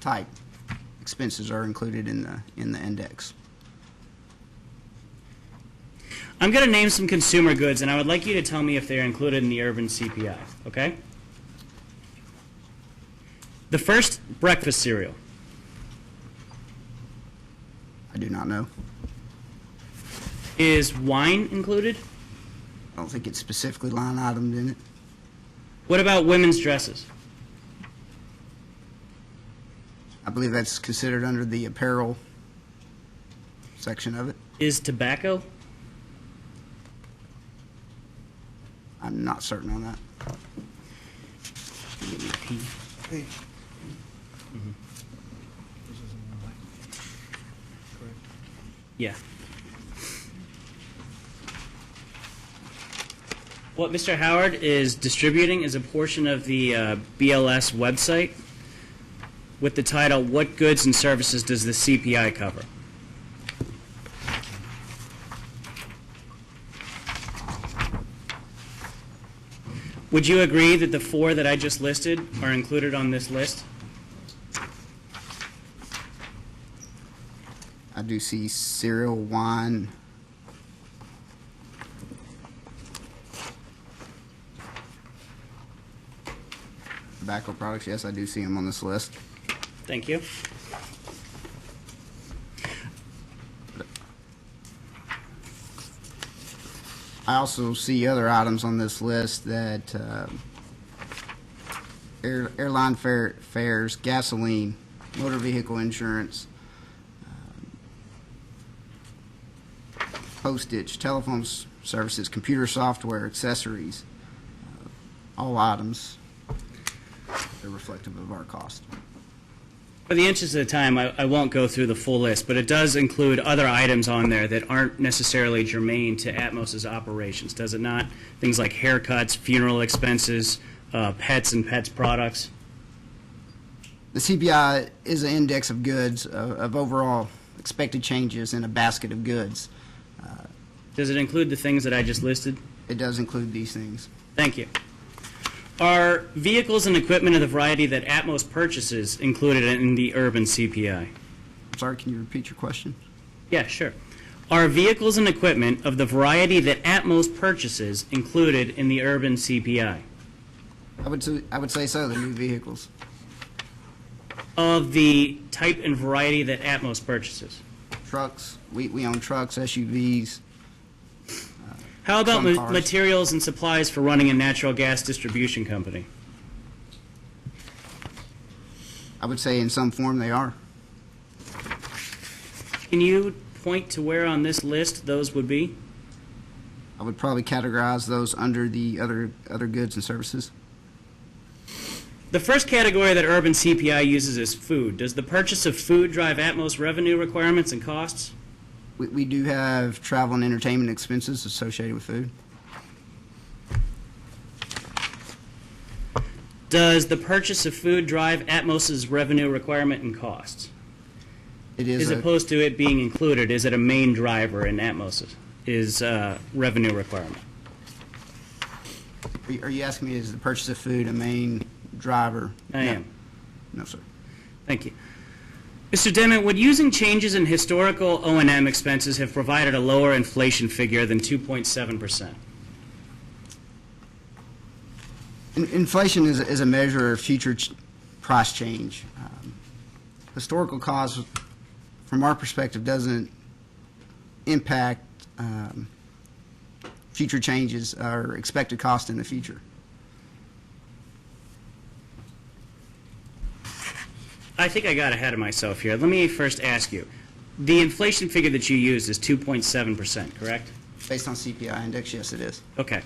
type expenses are included in the index. I'm going to name some consumer goods, and I would like you to tell me if they're included in the urban CPI, okay? The first, breakfast cereal. I do not know. Is wine included? I don't think it's specifically line itemed in it. What about women's dresses? I believe that's considered under the apparel section of it. Is tobacco? I'm not certain on that. Hey. Yeah. What Mr. Howard is distributing is a portion of the BLS website with the title, "What Goods and Services Does the CPI Cover?" Would you agree that the four that I just listed are included on this list? I do see cereal, wine, tobacco products. Yes, I do see them on this list. Thank you. I also see other items on this list that airline fares, gasoline, motor vehicle insurance, postage, telephone services, computer software, accessories, all items that are reflective of our cost. For the interest of time, I won't go through the full list, but it does include other items on there that aren't necessarily germane to Atmos's operations, does it not? Things like haircuts, funeral expenses, pets and pets products. The CPI is an index of goods, of overall expected changes in a basket of goods. Does it include the things that I just listed? It does include these things. Thank you. Are vehicles and equipment of the variety that Atmos purchases included in the urban CPI? Sorry, can you repeat your question? Yeah, sure. Are vehicles and equipment of the variety that Atmos purchases included in the urban CPI? I would say so, the new vehicles. Of the type and variety that Atmos purchases? Trucks, we own trucks, SUVs. How about some cars. materials and supplies for running a natural gas distribution company? I would say in some form they are. Can you point to where on this list those would be? I would probably categorize those under the other goods and services. The first category that urban CPI uses is food. Does the purchase of food drive Atmos revenue requirements and costs? We do have travel and entertainment expenses associated with food. Does the purchase of food drive Atmos's revenue requirement and costs? It is As opposed to it being included, is it a main driver in Atmos's revenue requirement? Are you asking me, is the purchase of food a main driver? I am. No, sir. Thank you. Mr. Dement, would using changes in historical O&M expenses have provided a lower inflation figure than 2.7%? Inflation is a measure of future price change. Historical cause, from our perspective, doesn't impact future changes or expected cost in the future. I think I got ahead of myself here. Let me first ask you. The inflation figure that you used is 2.7%, correct? Based on CPI index, yes, it is. Okay.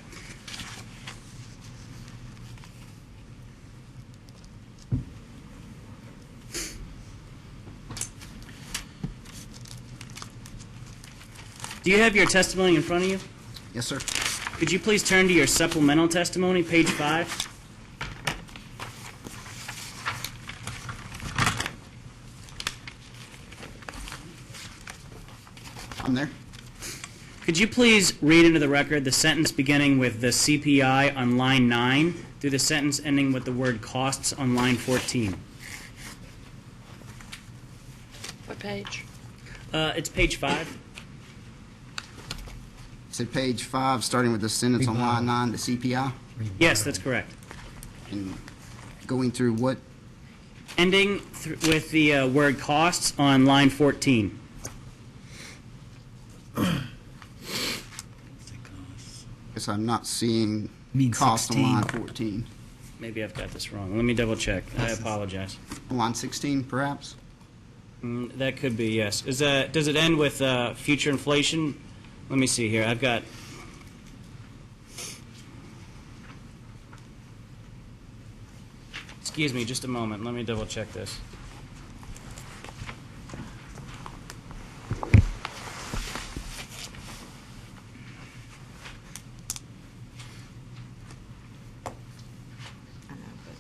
Do you have your testimony in front of you? Yes, sir. Could you please turn to your supplemental testimony, page 5? I'm there. Could you please read into the record the sentence beginning with the CPI on line 9 through the sentence ending with the word costs on line 14? What page? It's page 5. So page 5, starting with the sentence on line 9, the CPI, Yes, that's correct. and going through what? Ending with the word costs on line 14. Guess I'm not seeing Mean cost 16. on line 14. Maybe I've got this wrong. Let me double check. I apologize. On line 16, perhaps? That could be, yes. Does it end with future inflation? Let me see here. I've got... Excuse me, just a moment. Let me double check this. I know, but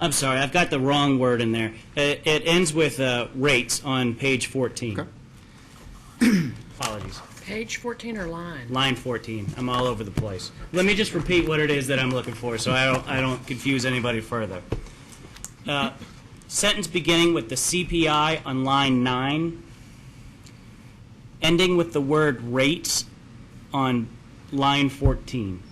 I'm sorry, I've got the wrong word in there. It ends with rates on page 14. Okay. Apologies. Page 14 or line? Line 14. I'm all over the place. Let me just repeat what it is that I'm looking for so I don't confuse anybody further. Sentence beginning with the CPI on line 9, ending with the word rates on line 14.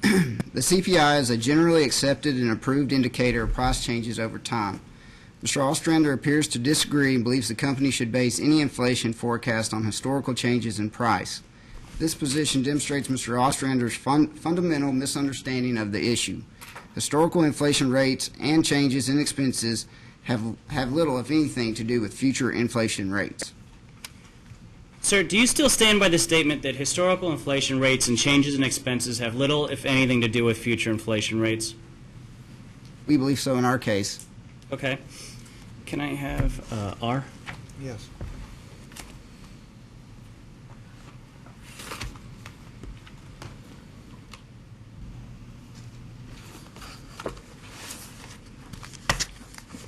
The CPI is a generally accepted and approved indicator of price changes over time. Mr. Ostrander appears to disagree and believes the company should base any inflation forecast on historical changes in price. This position demonstrates Mr. Ostrander's fundamental misunderstanding of the issue. Historical inflation rates and changes in expenses have little, if anything, to do with future inflation rates. Sir, do you still stand by the statement that historical inflation rates and changes in expenses have little, if anything, to do with future inflation rates? We believe so in our case. Okay. Can I have R? Yes.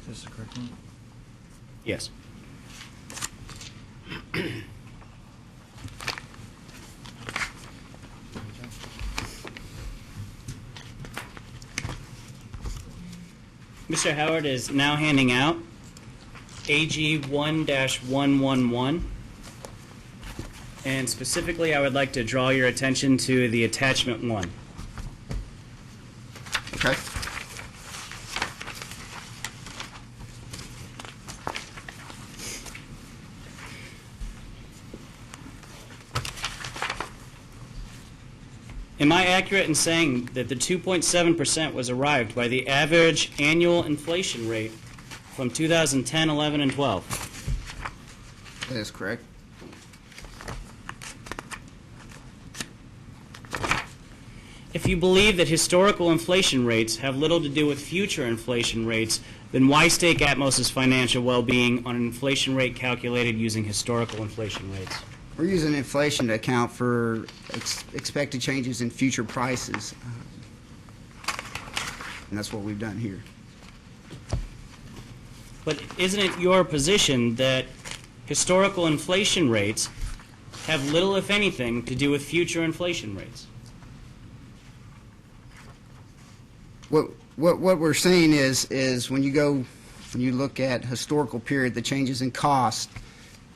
Is this the correct one? Yes. Mr. Howard is now handing out AG 1-111. And specifically, I would like to draw your attention to the attachment 1. Okay. Am I accurate in saying that the 2.7% was arrived by the average annual inflation rate from 2010, 11, and 12? That is correct. If you believe that historical inflation rates have little to do with future inflation rates, then why stake Atmos' financial well-being on an inflation rate calculated using historical inflation rates? We're using inflation to account for expected changes in future prices. And that's what we've done here. But isn't it your position that historical inflation rates have little, if anything, to do with future inflation rates? What we're saying is when you look at historical period, the changes in cost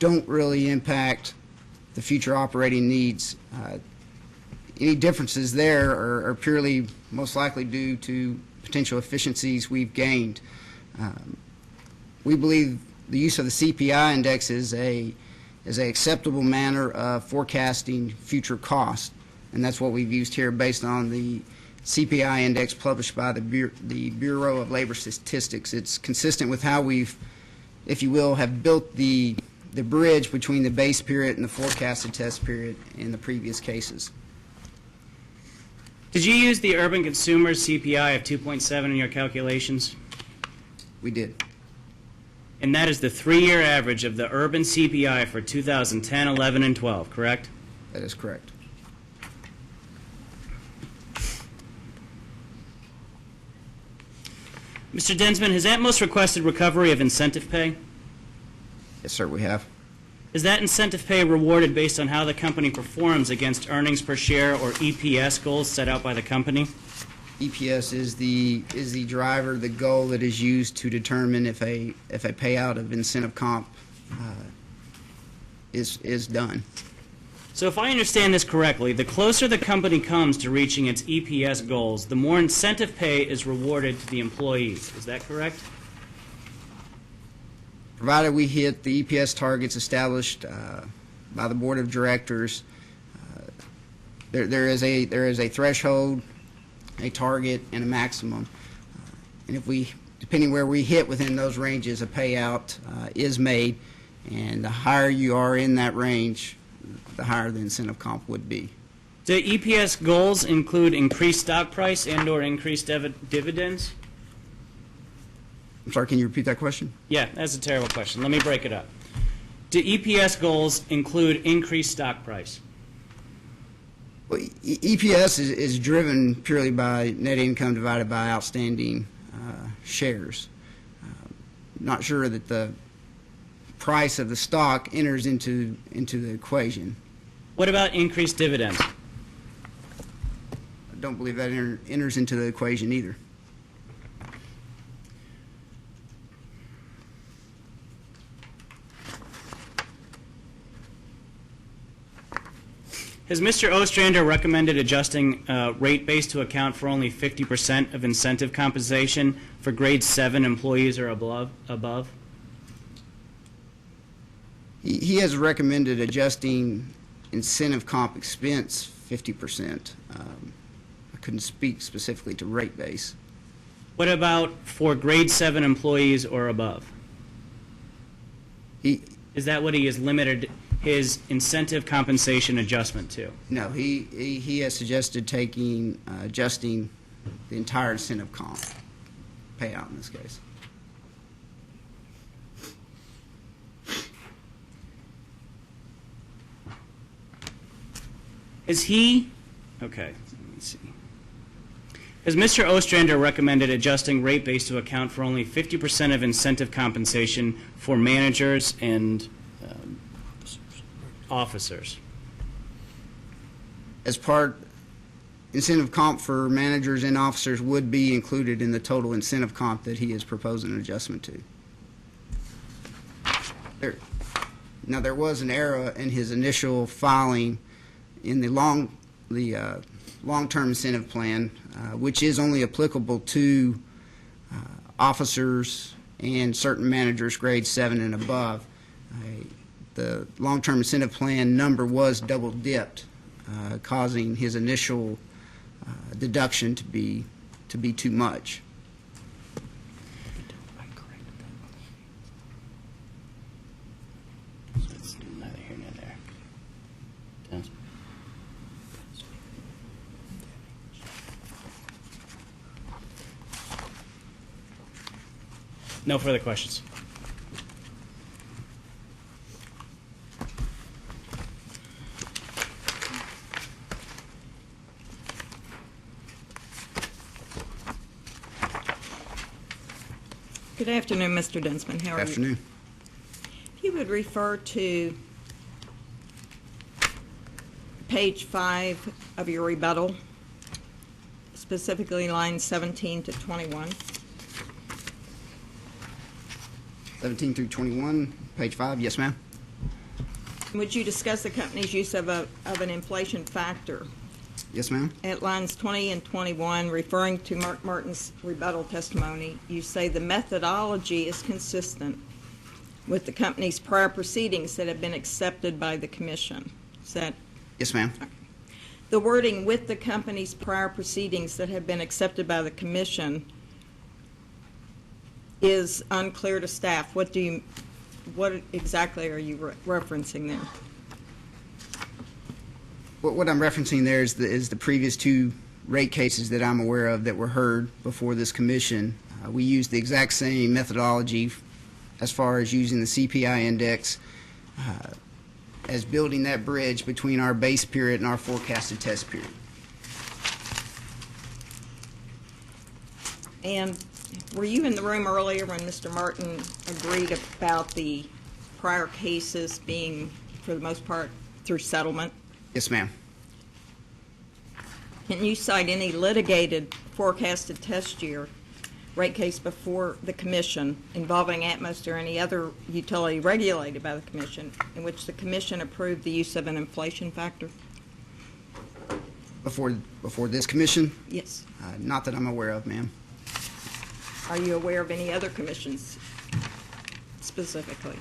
don't really impact the future operating needs any differences there are purely most likely due to potential efficiencies we've gained. We believe the use of the CPI index is an acceptable manner of forecasting future costs, and that's what we've used here based on the CPI index published by the Bureau of Labor Statistics. It's consistent with how we've, if you will, have built the bridge between the base period and the forecasted test period in the previous cases. Did you use the urban consumer CPI of 2.7 in your calculations? We did. And that is the 3-year average of the urban CPI for 2010, 11, and 12, correct? That is correct. Mr. Densman, has Atmos requested recovery of incentive pay? Yes, sir, we have. Is that incentive pay rewarded based on how the company performs against earnings per share or EPS goals set out by the company? EPS is the driver, the goal that is used to determine if a payout of incentive comp is done. So if I understand this correctly, the closer the company comes to reaching its EPS goals, the more incentive pay is rewarded to the employees. Is that correct? Provided we hit the EPS targets established by the board of directors, there is a threshold, a target, and a maximum. And if we, depending where we hit within those ranges, a payout is made, and the higher you are in that range, the higher the incentive comp would be. Do EPS goals include increased stock price and/or increased dividends? I'm sorry, can you repeat that question? Yeah, that's a terrible question. Let me break it up. Do EPS goals include increased stock price? Well, EPS is driven purely by net income divided by outstanding shares. Not sure that the price of the stock enters into the equation. What about increased dividends? I don't believe that enters into the equation either. Has Mr. Ostrander recommended adjusting rate base to account for only 50% of incentive compensation for grade 7 employees or above? He has recommended adjusting incentive comp expense 50%. I couldn't speak specifically to rate base. What about for grade 7 employees or above? Is that what he has limited his incentive compensation adjustment to? No, he has suggested adjusting the entire incentive comp payout in this case. Okay, let me see. Has Mr. Ostrander recommended adjusting rate base to account for only 50% of incentive compensation for managers and officers? Incentive comp for managers and officers would be included in the total incentive comp that he is proposing an adjustment to. Now, there was an error in his initial filing in the long-term incentive plan, which is only applicable to officers and certain managers grade 7 and above. The long-term incentive plan number was double-dipped, causing his initial deduction to be too much. Neither here nor there. No further questions. Good afternoon, Mr. Densman. How are you? Good afternoon. If you would refer to page 5 of your rebuttal, specifically lines 17 to 21. 17 through 21, page 5. Yes, ma'am. Would you discuss the company's use of an inflation factor Yes, ma'am. At lines 20 and 21, referring to Mark Martin's rebuttal testimony, you say the methodology is consistent with the company's prior proceedings that have been accepted by the commission. Is that Yes, ma'am. the wording "with the company's prior proceedings that have been accepted by the commission" is unclear to staff? What exactly are you referencing there? What I'm referencing there is the previous two rate cases that I'm aware of that were heard before this commission. We used the exact same methodology as far as using the CPI index as building that bridge between our base period and our forecasted test period. And were you in the room earlier when Mr. Martin agreed about the prior cases being, for the most part, through settlement? Yes, ma'am. Can you cite any litigated forecasted test year rate case before the commission involving Atmos or any other utility regulated by the commission in which the commission approved the use of an inflation factor? Before this commission? Yes. Not that I'm aware of, ma'am. Are you aware of any other commissions specifically?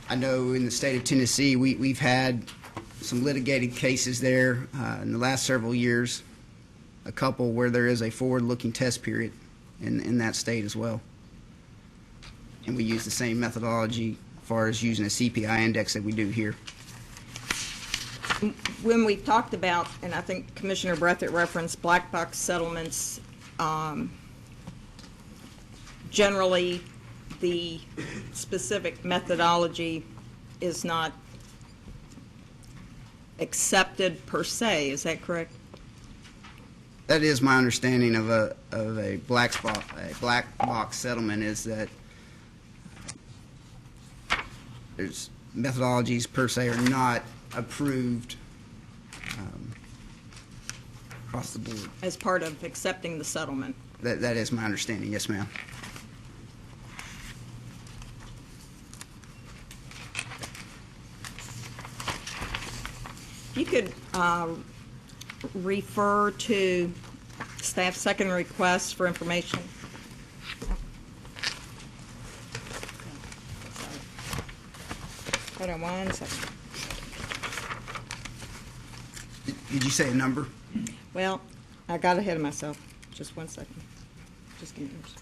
I know in the state of Tennessee, we've had some litigated cases there in the last several years, a couple where there is a forward-looking test period in that state as well. And we use the same methodology as far as using a CPI index that we do here. When we talked about, and I think Commissioner Breathitt referenced black box settlements, generally the specific methodology is not accepted per se. Is that correct? That is my understanding of a black box settlement, is that there's methodologies per se are not approved across the board. As part of accepting the settlement. That is my understanding. Yes, ma'am. You could refer to staff's second request for information. Hold on one second. Did you say a number? Well, I got ahead of myself. Just one second. Just give me yours.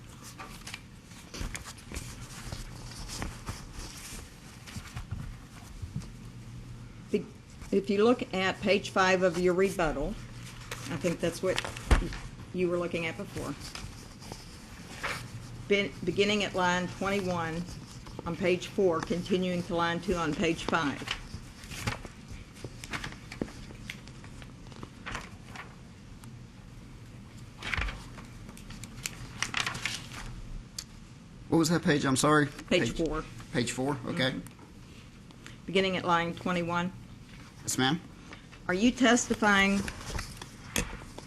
If you look at page 5 of your rebuttal, I think that's what you were looking at before. Beginning at line 21 on page 4, continuing to line 2 on page 5. What was that page? I'm sorry. Page 4. Page 4, okay. Beginning at line 21. Yes, ma'am. Are you testifying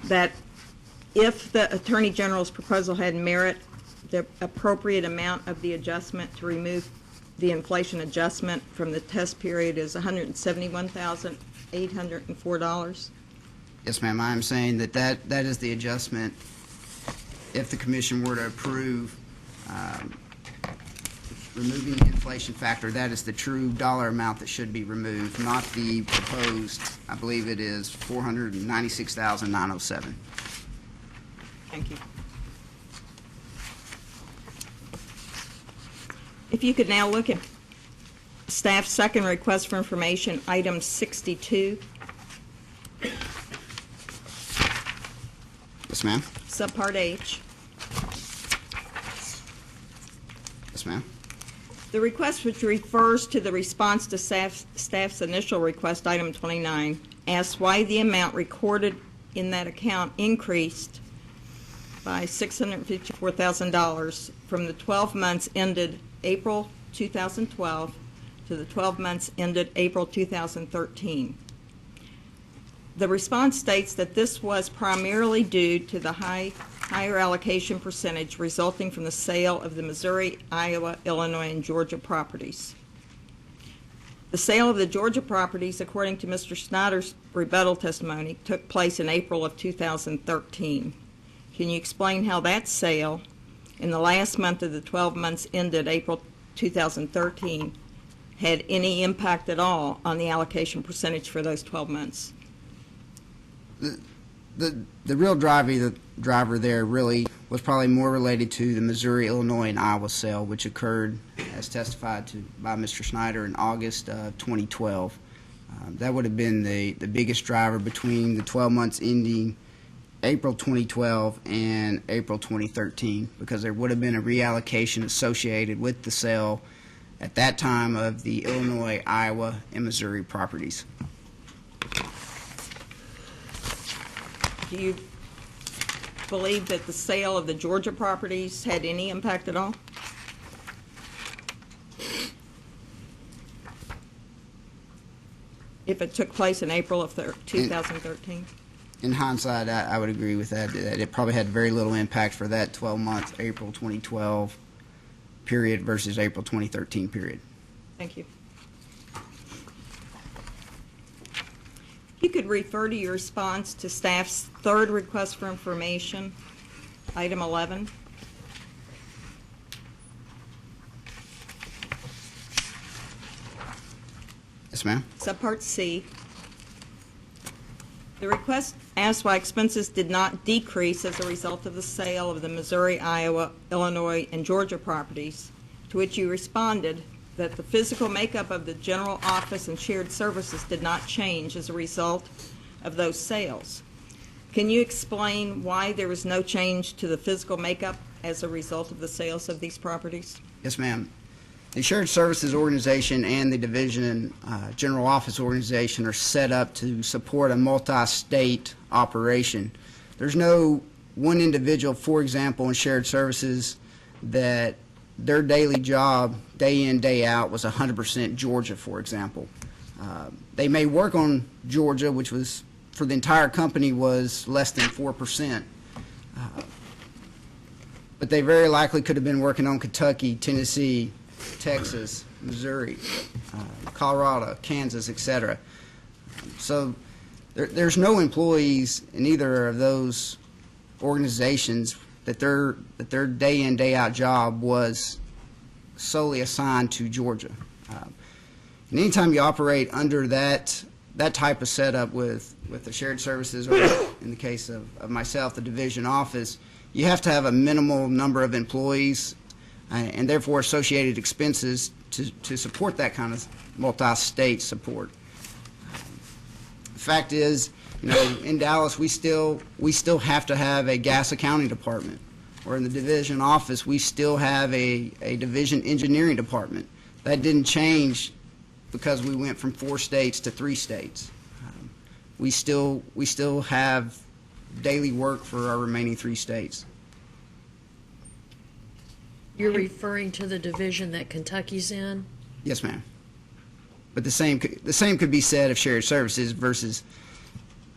that if the Attorney General's proposal had merit, the appropriate amount of the adjustment to remove the inflation adjustment from the test period is $171,804? Yes, ma'am. I am saying that is the adjustment if the commission were to approve removing the inflation factor. That is the true dollar amount that should be removed, not the proposed, I believe it is $496,907. Thank you. If you could now look at staff's second request for information, item 62. Yes, ma'am. Subpart H. Yes, ma'am. The request, which refers to the response to staff's initial request, item 29, asks why the amount recorded in that account increased by $654,000 from the 12 months ended April 2012 to the 12 months ended April 2013. The response states that this was primarily due to the higher allocation percentage resulting from the sale of the Missouri, Iowa, Illinois, and Georgia properties. The sale of the Georgia properties, according to Mr. Snyder's rebuttal testimony, took place in April of 2013. Can you explain how that sale, in the last month of the 12 months ended April 2013, had any impact at all on the allocation percentage for those 12 months? The real driver there really was probably more related to the Missouri, Illinois, and Iowa sale, which occurred, as testified to by Mr. Snyder, in August of 2012. That would have been the biggest driver between the 12 months ending April 2012 and April 2013, because there would have been a reallocation associated with the sale at that time of the Illinois, Iowa, and Missouri properties. Do you believe that the sale of the Georgia properties had any impact at all? If it took place in April of 2013? In hindsight, I would agree with that it probably had very little impact for that 12-month April 2012 period versus April 2013 period. Thank you. You could refer to your response to staff's third request for information, item 11. Yes, ma'am. Subpart C. The request asks why expenses did not decrease as a result of the sale of the Missouri, Iowa, Illinois, and Georgia properties, to which you responded that the physical makeup of the general office and shared services did not change as a result of those sales. Can you explain why there was no change to the physical makeup as a result of the sales of these properties? Yes, ma'am. The Shared Services Organization and the Division General Office Organization are set up to support a multi-state operation. There's no one individual, for example, in Shared Services that their daily job, day in, day out, was 100% Georgia, for example. They may work on Georgia, which was, for the entire company, was less than 4%. But they very likely could have been working on Kentucky, Tennessee, Texas, Missouri, Colorado, Kansas, etc. So there's no employees in either of those organizations that their day in, day out job was solely assigned to Georgia. And anytime you operate under that type of setup with the shared services, or in the case of myself, the division office, you have to have a minimal number of employees and therefore associated expenses to support that kind of multi-state support. The fact is, in Dallas, we still have to have a gas accounting department, or in the division office, we still have a division engineering department. That didn't change because we went from 4 states to 3 states. We still have daily work for our remaining 3 states. You're referring to the division that Kentucky's in? Yes, ma'am. But the same could be said of shared services versus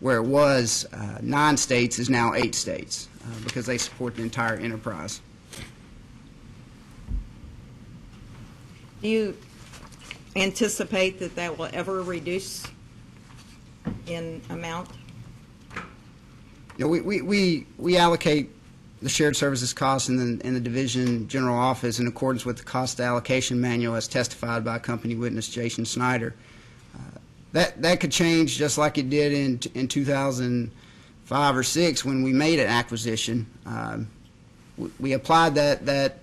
where it was 9 states is now 8 states because they support the entire enterprise. Do you anticipate that will ever reduce in amount? We allocate the shared services costs in the division general office in accordance with the cost allocation manual as testified by company witness Jason Snyder. That could change just like it did in 2005 or 6 when we made an acquisition. We applied that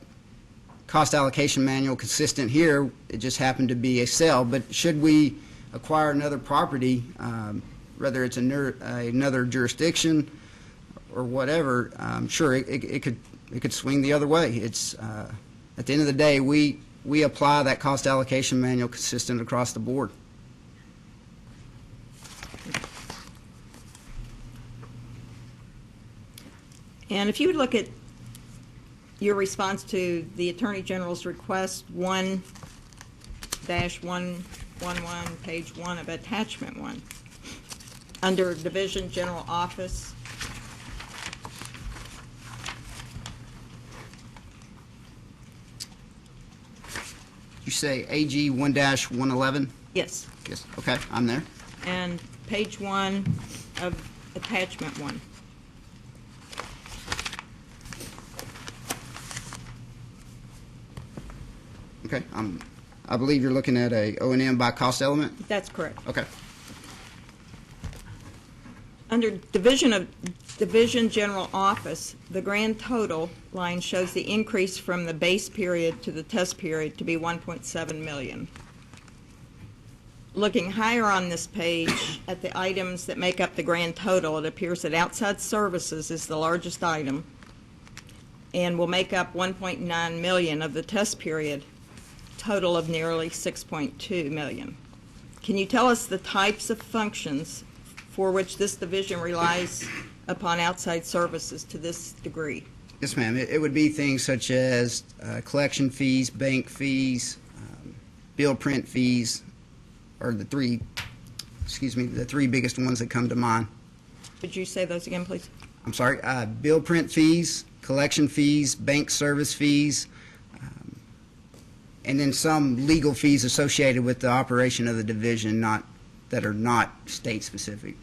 cost allocation manual consistent here. It just happened to be a sale. But should we acquire another property, whether it's another jurisdiction or whatever, sure, it could swing the other way. It's at the end of the day, we apply that cost allocation manual consistent across the board. And if you would look at your response to the Attorney General's request 1-111, page 1 of attachment 1, under Division General Office, You say AG 1-111? Yes. Yes, okay, I'm there. And page 1 of attachment 1. Okay, I believe you're looking at a O&M by cost element? That's correct. Okay. Under Division General Office, the grand total line shows the increase from the base period to the test period to be 1.7 million. Looking higher on this page at the items that make up the grand total, it appears that outside services is the largest item and will make up 1.9 million of the test period, total of nearly 6.2 million. Can you tell us the types of functions for which this division relies upon outside services to this degree? Yes, ma'am. It would be things such as collection fees, bank fees, bill print fees, are the three biggest ones that come to mind. Would you say those again, please? I'm sorry, bill print fees, collection fees, bank service fees, and then some legal fees associated with the operation of the division that are not state specific.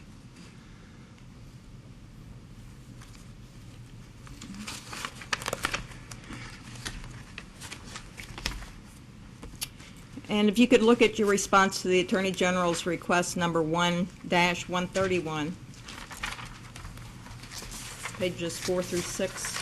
And if you could look at your response to the Attorney General's request number 1-131, pages 4 through 6.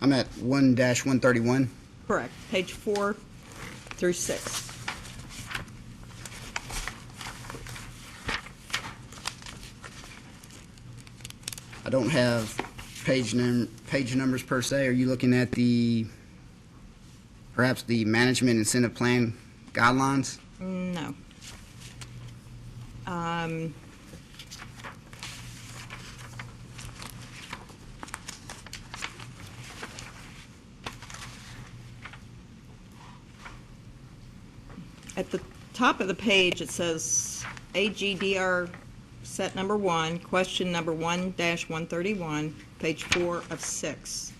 I'm at 1-131. Correct, page 4 through 6. I don't have page numbers per se. Are you looking at perhaps the management incentive plan guidelines? No. At the top of the page, it says AGDR set number 1, question number 1-131, page 4 of 6.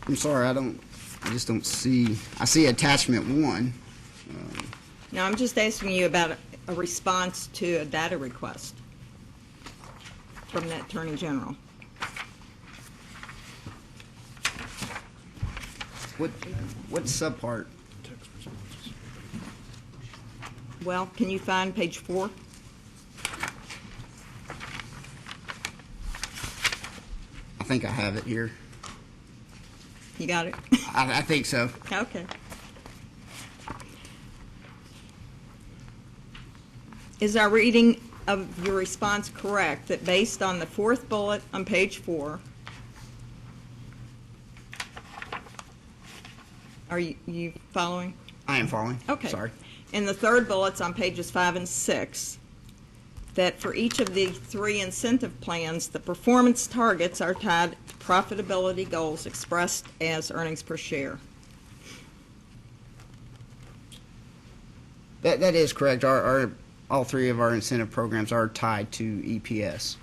I'm sorry, I just don't see. I see attachment 1. Now, I'm just asking you about a response to a data request from the Attorney General. What subpart? Well, can you find page 4? I think I have it here. You got it? I think so. Okay. Is our reading of your response correct, that based on the 4th bullet on page 4, are you following? I am following. Okay. Sorry. And the 3rd bullet's on pages 5 and 6, that for each of the 3 incentive plans, the performance targets are tied to profitability goals expressed as earnings per share. That is correct. All 3 of our incentive programs are tied to EPS.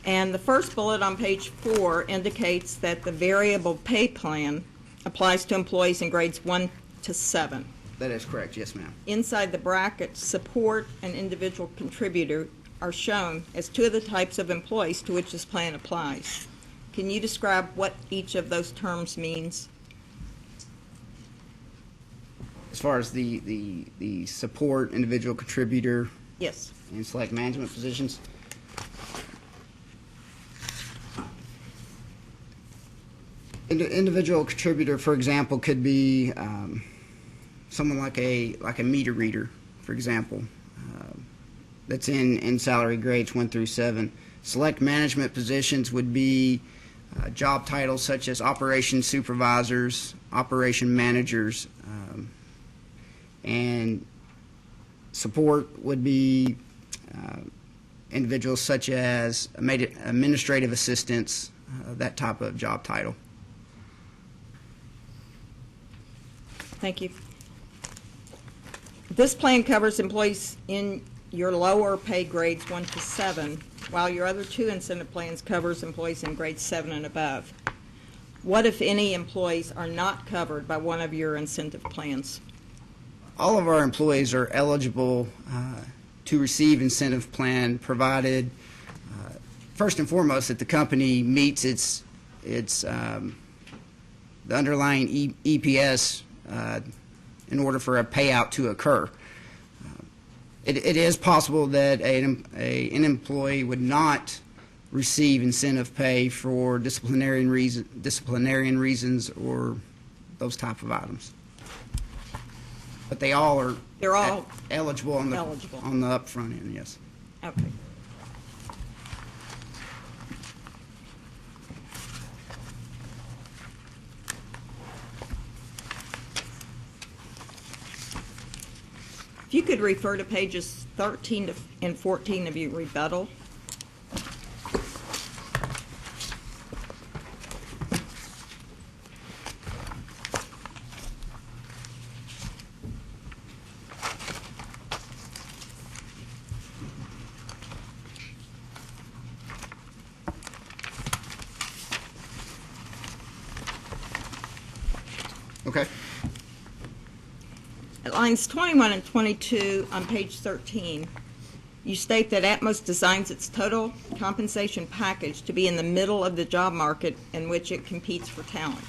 And the 1st bullet on page 4 indicates that the variable pay plan applies to employees in grades 1 to 7. That is correct. Yes, ma'am. Inside the bracket, support and individual contributor are shown as 2 of the types of employees to which this plan applies. Can you describe what each of those terms means? As far as the support, individual contributor, Yes. and select management positions, individual contributor, for example, could be someone like a meter reader, for example, that's in salary grades 1 through 7. Select management positions would be job titles such as operations supervisors, operation managers, and support would be individuals such as administrative assistants, that type of job title. Thank you. This plan covers employees in your lower pay grades 1 to 7, while your other two incentive plans covers employees in grades 7 and above. What, if any, employees are not covered by one of your incentive plans? All of our employees are eligible to receive incentive plan, provided first and foremost that the company meets its the underlying EPS in order for a payout to occur. It is possible that an employee would not receive incentive pay for disciplinarian reasons or those type of items. But they're all eligible on the upfront end, yes. Okay. If you could refer to pages 13 and 14 of your rebuttal. Okay. At lines 21 and 22 on page 13, you state that Atmos designs its total compensation package to be in the middle of the job market in which it competes for talent.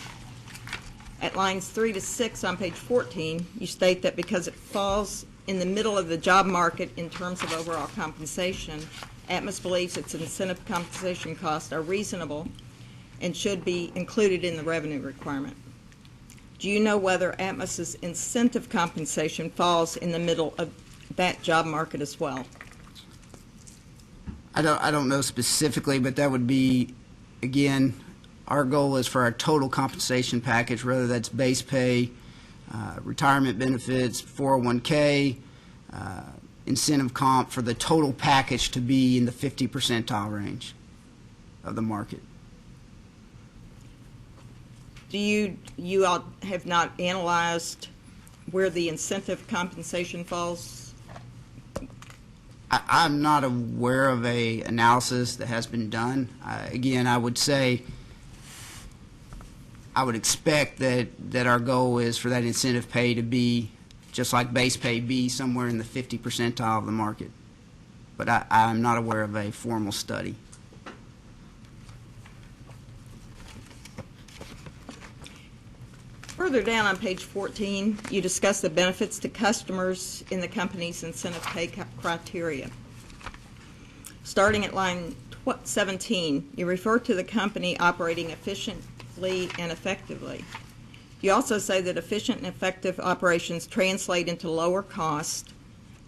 At lines 3 to 6 on page 14, you state that because it falls in the middle of the job market in terms of overall compensation, Atmos believes its incentive compensation costs are reasonable and should be included in the revenue requirement. Do you know whether Atmos's incentive compensation falls in the middle of that job market as well? I don't know specifically, but that would be, again, our goal is for our total compensation package, whether that's base pay, retirement benefits, 401k, incentive comp, for the total package to be in the 50 percentile range of the market. Do you all have not analyzed where the incentive compensation falls? I'm not aware of a analysis that has been done. Again, I would say I would expect that our goal is for that incentive pay to be, just like base pay, be somewhere in the 50 percentile of the market. But I'm not aware of a formal study. Further down on page 14, you discuss the benefits to customers in the company's incentive pay criteria. Starting at line 17, you refer to the company operating efficiently and effectively. You also say that efficient and effective operations translate into lower cost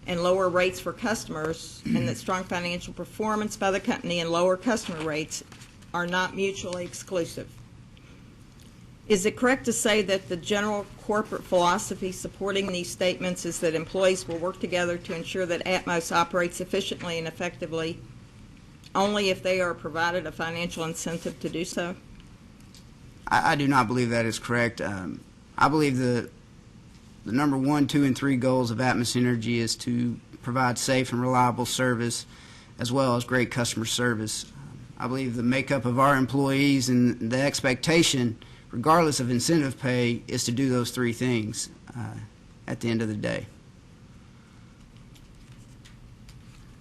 and lower rates for customers, and that strong financial performance by the company and lower customer rates are not mutually exclusive. Is it correct to say that the general corporate philosophy supporting these statements is that employees will work together to ensure that Atmos operates efficiently and effectively only if they are provided a financial incentive to do so? I do not believe that is correct. I believe the number 1, 2, and 3 goals of Atmos Energy is to provide safe and reliable service as well as great customer service. I believe the makeup of our employees and the expectation, regardless of incentive pay, is to do those 3 things at the end of the day.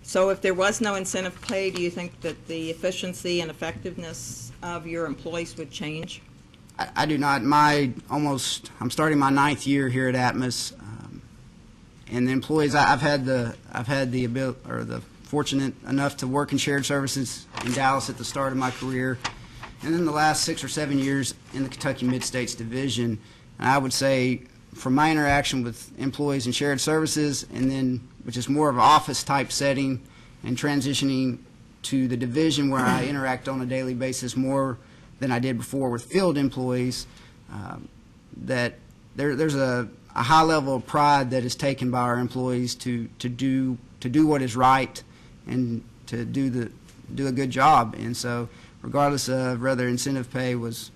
So if there was no incentive pay, do you think that the efficiency and effectiveness of your employees would change? I do not. I'm starting my 9th year here at Atmos, and the employees I've had the ability or the fortunate enough to work in shared services in Dallas at the start of my career, and then the last 6 or 7 years in the Kentucky Mid-States Division. And I would say, from my interaction with employees in shared services, and then which is more of an office type setting, and transitioning to the division where I interact on a daily basis more than I did before with field employees, that there's a high level of pride that is taken by our employees to do what is right and to do a good job. And so, regardless of whether incentive pay was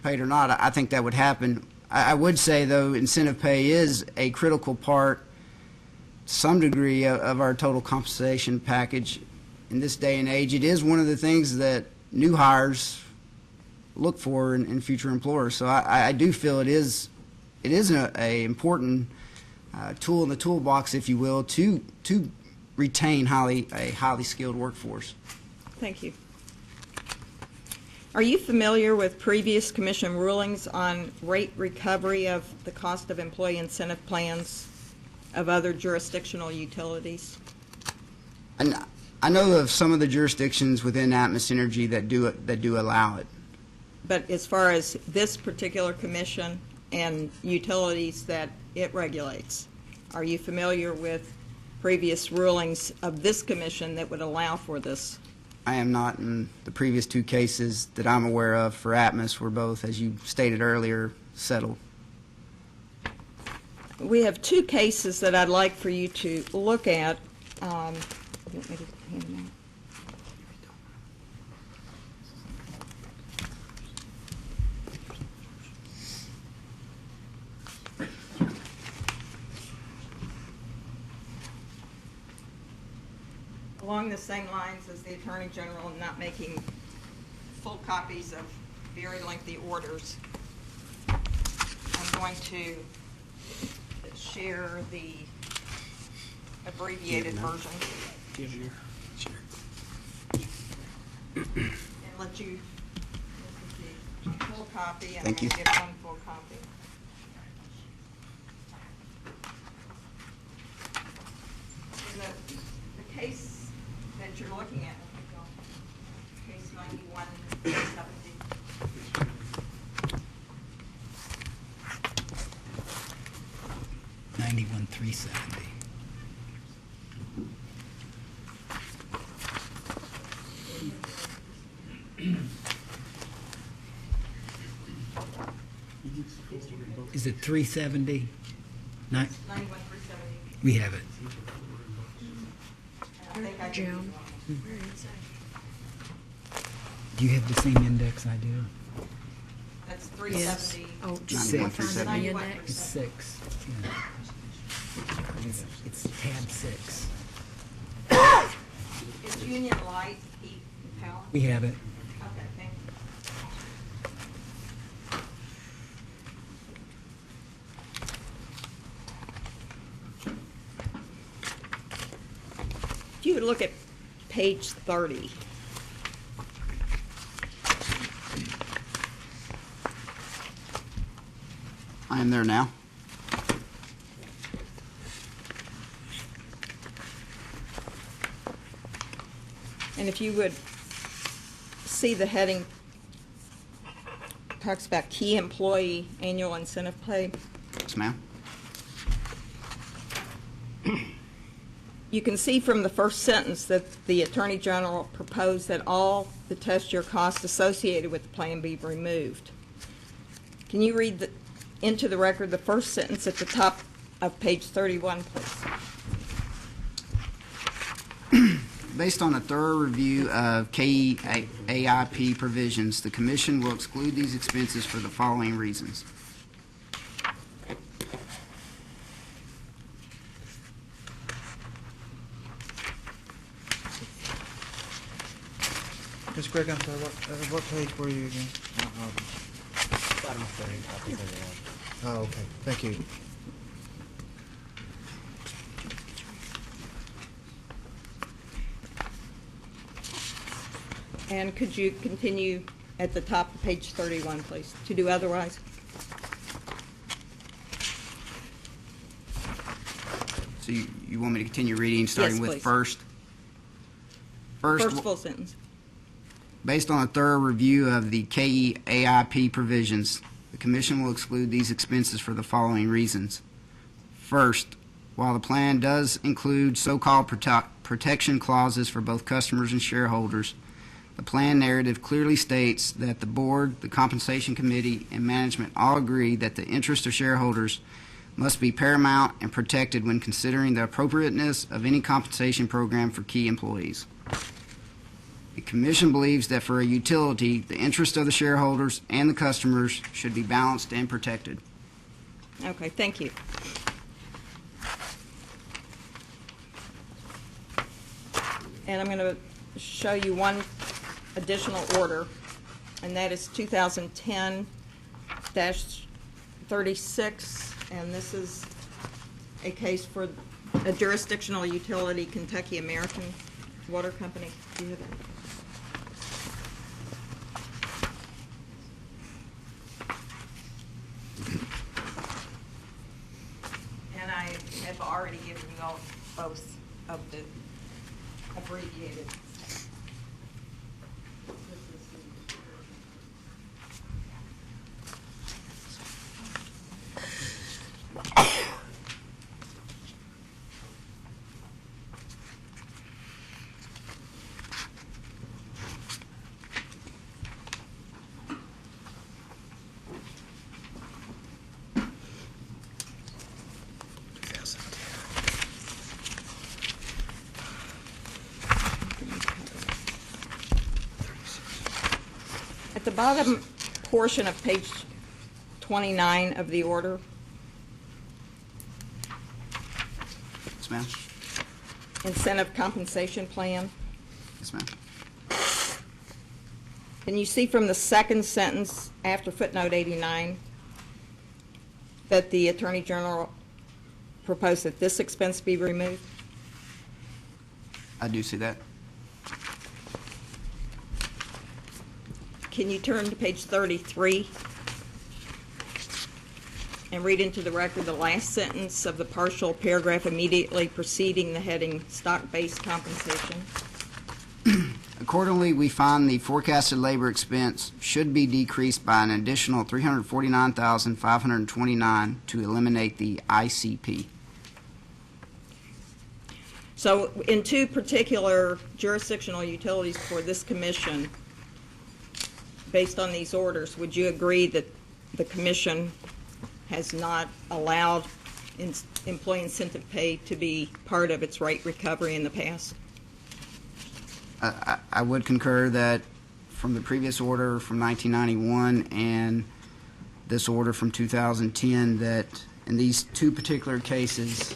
paid or not, I think that would happen. I would say, though, incentive pay is a critical part, to some degree, of our total compensation package. In this day and age, it is one of the things that new hires look for in future employers. So I do feel it is an important tool in the toolbox, if you will, to retain a highly skilled workforce. Thank you. Are you familiar with previous commission rulings on rate recovery of the cost of employee incentive plans of other jurisdictional utilities? And I know of some of the jurisdictions within Atmos Energy that do allow it. But as far as this particular commission and utilities that it regulates, are you familiar with previous rulings of this commission that would allow for this? I am not, and the previous 2 cases that I'm aware of for Atmos were both, as you stated earlier, settled. We have 2 cases that I'd like for you to look at. You want me to hand them out? Along the same lines as the Attorney General not making full copies of very lengthy orders, I'm going to share the abbreviated version. And let you, this is the full copy, and Thank I'm you. going to get one full copy. And the case that you're looking at, case 9170. $91,370. Is it 370? 91,370. We have it. And I think I Jim, can- where is that? Do you have the same index I do? That's Yes. 370. Oh, just Six. find the 91. index. It's 6. Yeah. It's tab 6. Is Union Light heat and power? We have it. Okay, thank you. If you would look at page 30. I am there now. And if you would see the heading, talks about key employee annual incentive pay. Yes, ma'am. You can see from the first sentence that the Attorney General proposed that all the test year costs associated with the plan be removed. Can you read into the record the first sentence at the top of page 31, please? Based on a thorough review of KEAIP provisions, the Commission will exclude these expenses for the following reasons. Ms. Gregg, I'm sorry, what page were you again? Oh, okay, thank you. And could you continue at the top of page 31, please, to do otherwise? So you want me to continue reading, starting Yes, with please. first? First full sentence. Based on a thorough review of the KEAIP provisions, the Commission will exclude these expenses for the following reasons. First, while the plan does include so-called protection clauses for both customers and shareholders, the plan narrative clearly states that the Board, the Compensation Committee, and management all agree that the interest of shareholders must be paramount and protected when considering the appropriateness of any compensation program for key employees. The Commission believes that for a utility, the interest of the shareholders and the customers should be balanced and protected. Okay, thank you. And I'm going to show you one additional order, and that is 2010-36, and this is a case for a jurisdictional utility, Kentucky American Water Company. Do you have that? And I have already given you all both of the abbreviated. At the bottom portion of page 29 of the order, Yes, ma'am. incentive compensation plan, Yes, ma'am. can you see from the second sentence after footnote 89 that the Attorney General proposed that this expense be removed? I do see that. Can you turn to page 33 and read into the record the last sentence of the partial paragraph immediately preceding the heading stock-based compensation? Accordingly, we find the forecasted labor expense should be decreased by an additional $349,529 to eliminate the ICP. So in two particular jurisdictional utilities for this commission, based on these orders, would you agree that the commission has not allowed employee incentive pay to be part of its rate recovery in the past? I would concur that from the previous order from 1991 and this order from 2010, that in these two particular cases,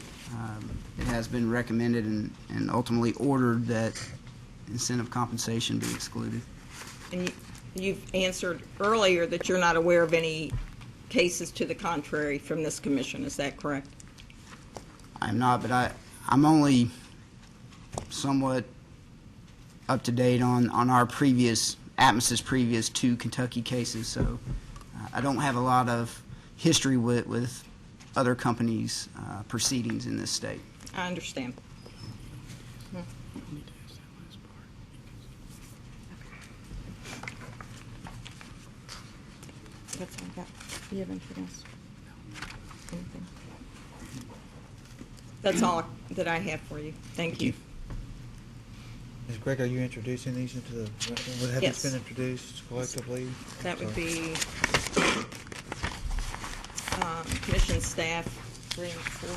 it has been recommended and ultimately ordered that incentive compensation be excluded. And you've answered earlier that you're not aware of any cases to the contrary from this commission. Is that correct? I'm not, but I'm only somewhat up to date on our previous, Atmos's previous two Kentucky cases, so I don't have a lot of history with other companies' proceedings in this state. I understand. That's all I got. Do you have anything else? Anything? That's all that I have for you. Thank you. Ms. Gregg, are you introducing these into the, have Yes. these been introduced collectively? That would Sorry. be commission staff 3 and 4.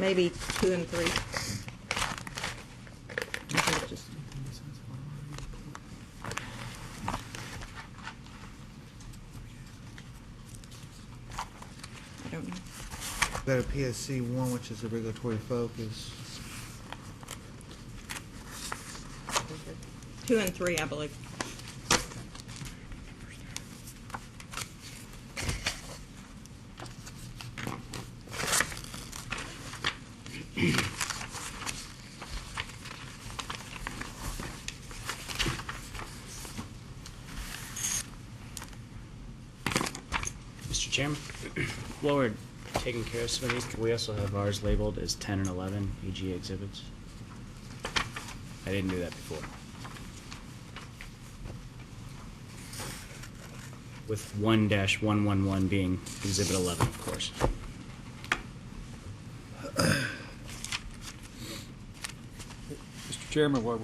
Maybe 2 and 3. I think just- I don't know. Got a PSC 1, which is a regulatory focus. 2 and 3, I believe. Mr. Chairman, while we're taking care of some of these, can we also have ours labeled as 10 and 11 EGA exhibits? I didn't do that before. With 1-111 being Exhibit 11, of course. Mr. Chairman, while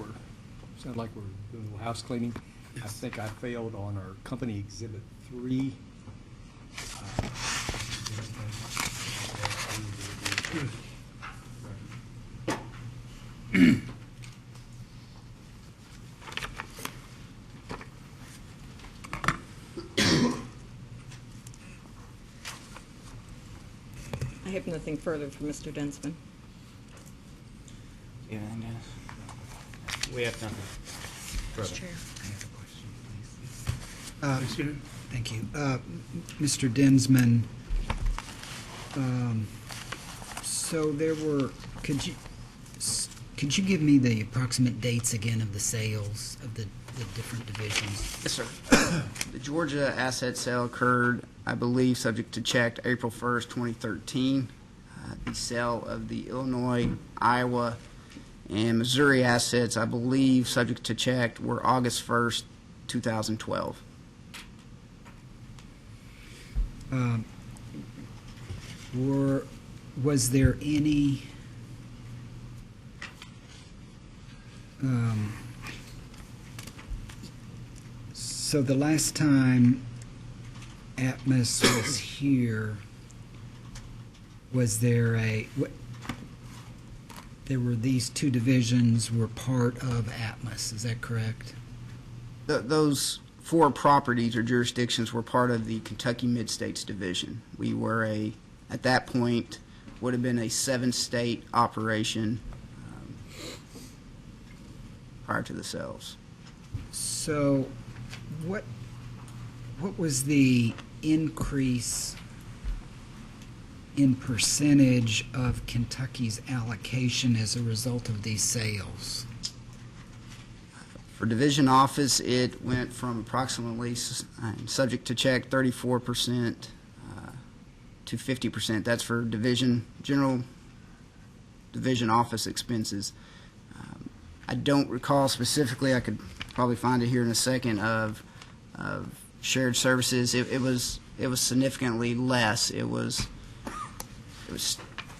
sound like we're doing a little house cleaning, I think I failed on our company exhibit 3. I have nothing further for Mr. Densman. Yeah, and, we have nothing further. Mr. Chair. Thank you. Mr. Dinsman, so there were, could you give me the approximate dates again of the sales of the different divisions? Yes, sir. The Georgia asset sale occurred, I believe, subject to check, April 1st, 2013. The sale of the Illinois, Iowa, and Missouri assets, I believe, subject to check, were August 1st, 2012. Was there any so the last time Atmos was here, was there there were these two divisions were part of Atmos, is that correct? Those 4 properties or jurisdictions were part of the Kentucky Mid-States Division. We were at that point, would have been a 7-state operation prior to the sales. So what was the increase in percentage of Kentucky's allocation as a result of these sales? For division office, it went from approximately, subject to check, 34% to 50%. That's for general division office expenses. I don't recall specifically, I could probably find it here in a second, of shared services. It was significantly less. It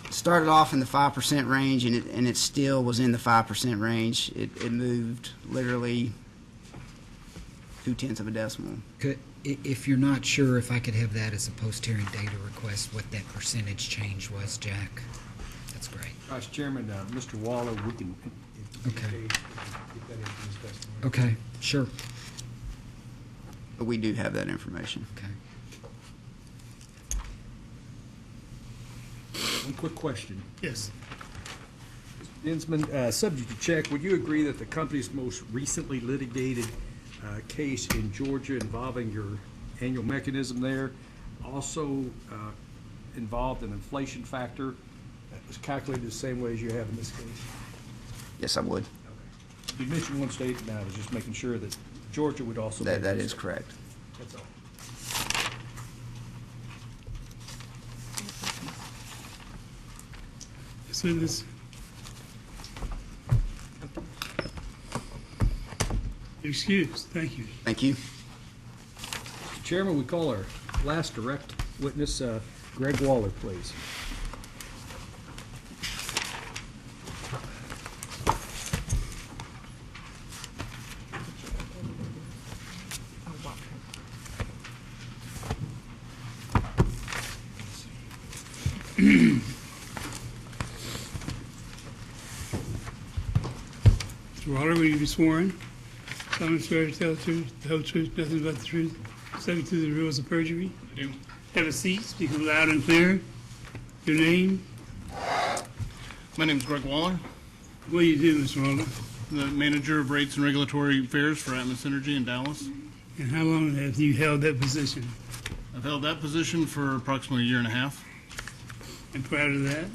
started off in the 5% range, and it still was in the 5% range. It moved literally 0.2 of a decimal. If you're not sure, if I could have that as a post-hearing data request, what that percentage change was, Jack, that's great. Vice Chairman, Mr. Waller, we can. Okay. Get that into his testimony. Okay, sure. But we do have that information. Okay. One quick question. Yes. Dinsman, subject to check, would you agree that the company's most recently litigated case in Georgia involving your annual mechanism there also involved an inflation factor that was calculated the same way as you have in this case? Yes, I would. Okay. You mentioned one state, and I was just making sure that Georgia would also. That is correct. That's all. Yes, witness. Excused. Thank you. Thank you. Mr. Chairman, we call our last direct witness, Greg Waller, please. Mr. Waller, will you be sworn? Solemnly swear to tell the truth, the whole truth, nothing but the truth, subject to the rules of perjury? I do. Have a seat, speak loud and clear. Your name? My name's Greg Waller, What do you do, Mr. Waller? the manager of rates and regulatory affairs for Atmos Energy in Dallas. And how long have you held that position? I've held that position for approximately a year and a half. And prior to that?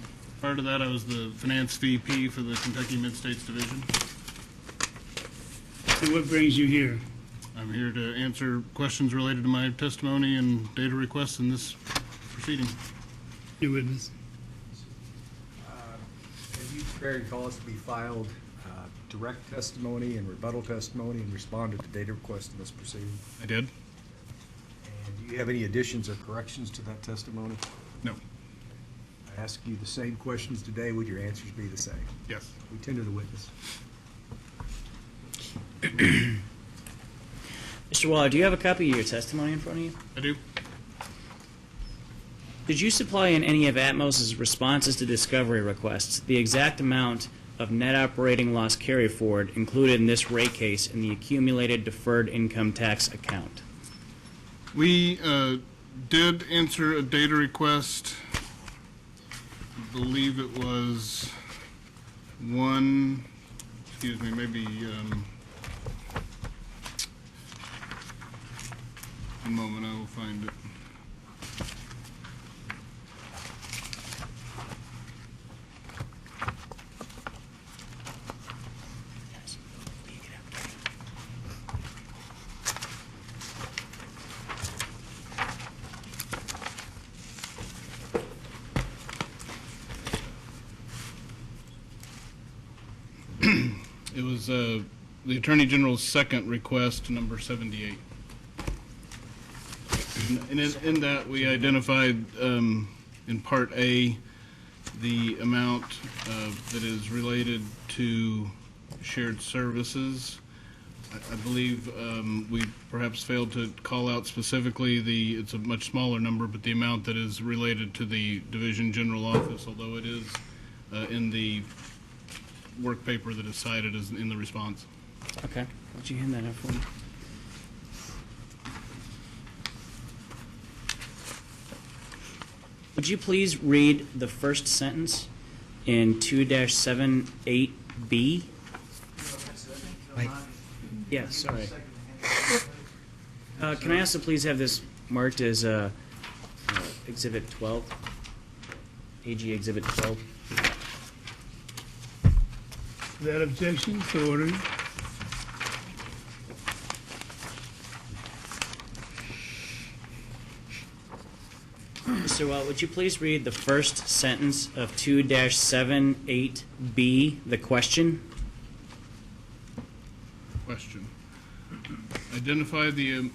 Prior to that, I was the finance VP for the Kentucky Mid-States Division. And what brings you here? I'm here to answer questions related to my testimony and data requests in this proceeding. New witness. Have you prepared cause to be filed direct testimony and rebuttal testimony and responded to data requests in this proceeding? I did? And do you have any additions or corrections to that testimony? No. I ask you the same questions today. Would your answers be the same? Yes. We tender the witness. Mr. Waller, do you have a copy of your testimony in front of you? I do. Did you supply in any of Atmos's responses to discovery requests the exact amount of net operating loss carry forward included in this rate case in the accumulated deferred income tax account? We did answer a data request. I believe it was one, excuse me, maybe one moment, I will find it. It was the Attorney General's second request, number 78. And in that, we identified in Part A the amount that is related to shared services. I believe we perhaps failed to call out specifically it's a much smaller number, but the amount that is related to the Division General Office, although it is in the work paper that is cited as in the response. Okay. Would you hand that up for me? Would you please read the first sentence in 2-78B? Right. Yeah, sorry. Can I also please have this marked as Exhibit 12? AG Exhibit 12. Without objection, so ordered. Mr. Watt, would you please read the first sentence of 2-78B, the question? Question. Identify the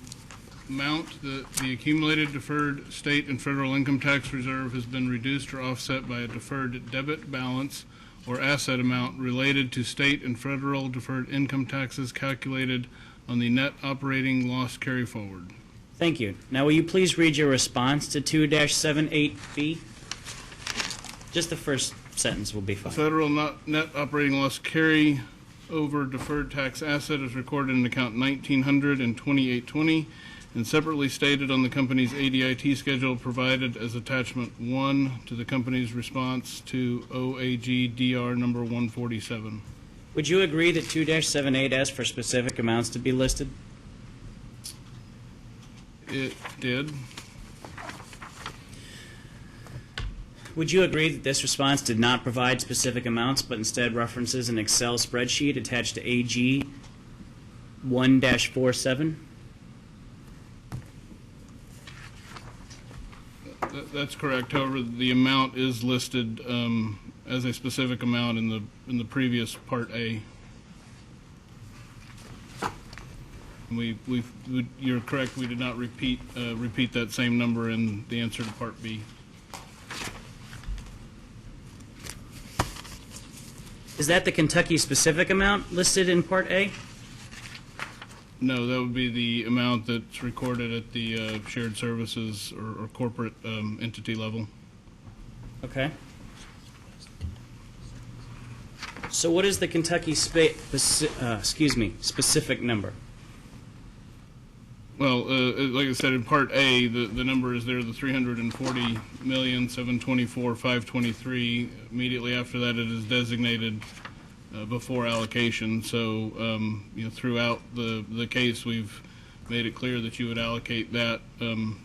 amount that the accumulated deferred state and federal income tax reserve has been reduced or offset by a deferred debit balance or asset amount related to state and federal deferred income taxes calculated on the net operating loss carry forward. Thank you. Now, will you please read your response to 2-78B? Just the first sentence will be The fine. federal net operating loss carry over deferred tax asset is recorded in account 1900 and 2820 and separately stated on the company's ADIT schedule provided as attachment 1 to the company's response to OAG DR number 147. Would you agree that 2-78 asks for specific amounts to be listed? It did. Would you agree that this response did not provide specific amounts, but instead references an Excel spreadsheet attached to AG 1-47? That's correct. However, the amount is listed as a specific amount in the previous Part A. You're correct. We did not repeat that same number in the answer to Part B. Is that the Kentucky specific amount listed in Part A? No, that would be the amount that's recorded at the shared services or corporate entity level. Okay. So what is the Kentucky specific number? Well, like I said, in Part A, the number is there, the $340,724,523. Immediately after that, it is designated before allocation. So, throughout the case, we've made it clear that you would allocate that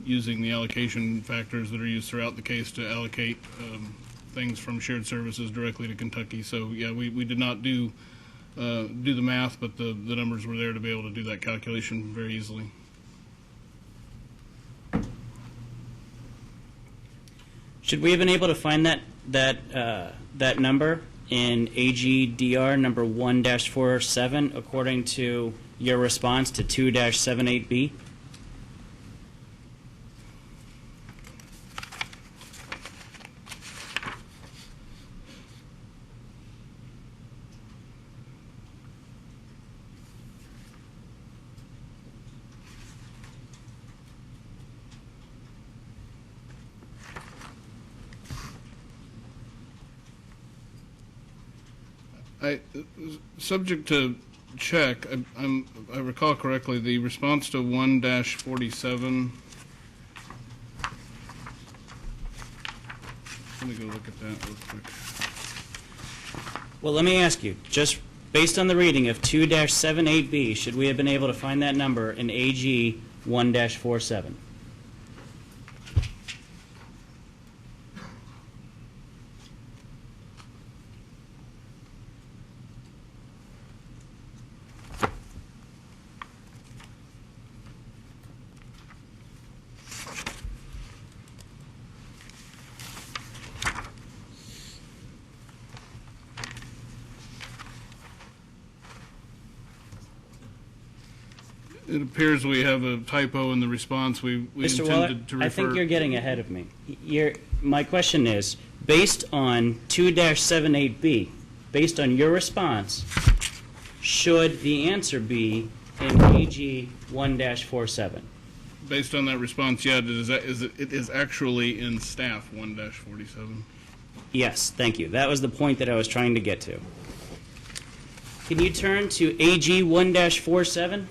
using the allocation factors that are used throughout the case to allocate things from shared services directly to Kentucky. So, yeah, we did not do do the math, but the numbers were there to be able to do that calculation very easily. Should we have been able to find that number in AGDR number 1-47 according to your response to 2-78B? Subject to check, I recall correctly, the response to 1-47. Let me go look at that real quick. Well, let me ask you, just based on the reading of 2-78B, should we have been able to find that number in AG 1-47? It appears we have a typo in the response. We Mr. Weller, intended to refer. I think you're getting ahead of me. My question is, based on 2-78B, based on your response, should the answer be in AG 1-47? Based on that response, yeah, it is actually in staff 1-47. Yes, thank you. That was the point that I was trying to get to. Can you turn to AG 1-47?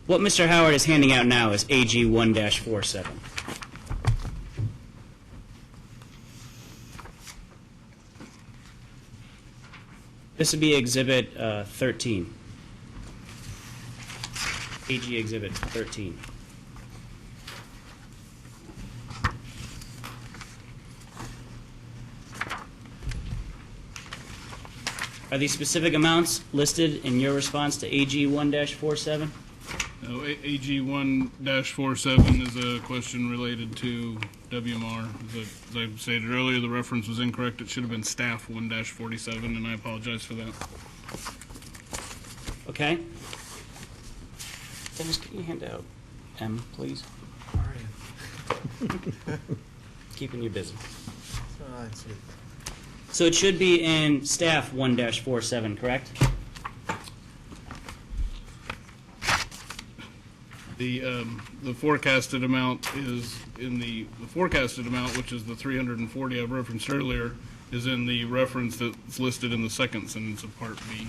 What Mr. Howard is handing out now is AG 1-47. This would be Exhibit 13. AG Exhibit 13. Are these specific amounts listed in your response to AG 1-47? No, AG 1-47 is a question related to WMR. As I stated earlier, the reference was incorrect. It should have been staff 1-47, and I apologize for that. Okay. Dennis, can you hand out M, please? Keeping you busy. So it should be in staff 1-47, correct? The forecasted amount is in the forecasted amount, which is the 340 I've referenced earlier, is in the reference that's listed in the second sentence of Part B.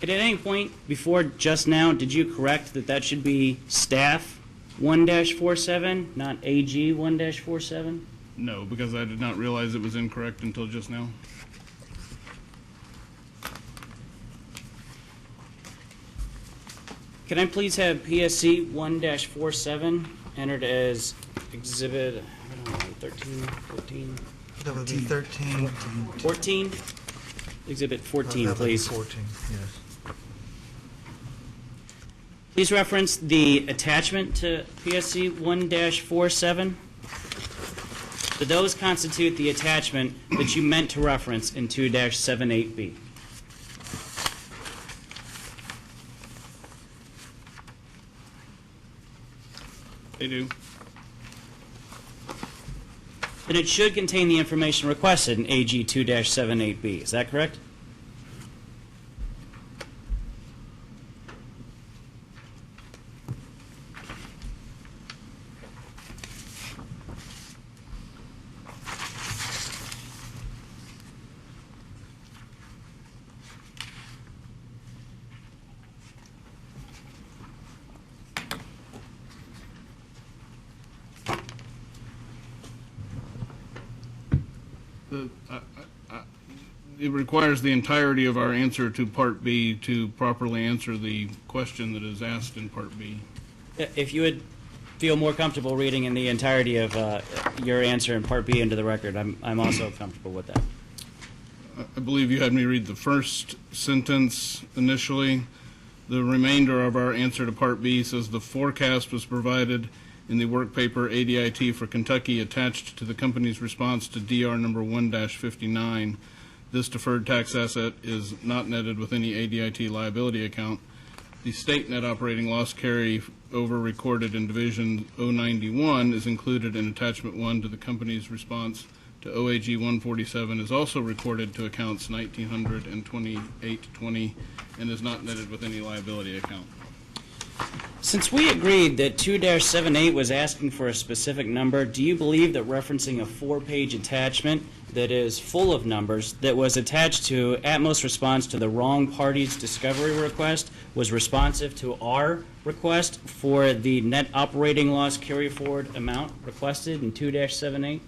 At any point before just now, did you correct that should be staff 1-47, not AG 1-47? No, because I did not realize it was incorrect until just now. Can I please have PSC 1-47 entered as exhibit, I don't know, 13, 14? That would be 13. 14? Exhibit 14, That would be please. 14, yes. Please reference the attachment to PSC 1-47. So those constitute the attachment that you meant to reference in 2-78B. They do. Then it should contain the information requested in AG 2-78B. Is that correct? it requires the entirety of our answer to Part B to properly answer the question that is asked in Part B. If you would feel more comfortable reading in the entirety of your answer in Part B into the record, I'm also comfortable with that. I believe you had me read the first sentence initially. The remainder of our answer to Part B says the forecast was provided in the work paper ADIT for Kentucky attached to the company's response to DR number 1-59. This deferred tax asset is not netted with any ADIT liability account. The state net operating loss carry over recorded in Division 091 is included in Attachment 1 to the company's response to OAG 147 is also recorded to accounts 1900 and 2820 and is not netted with any liability account. Since we agreed that 2-78 was asking for a specific number, do you believe that referencing a 4-page attachment that is full of numbers that was attached to Atmos' response to the wrong party's discovery request was responsive to our request for the net operating loss carry forward amount requested in 2-78?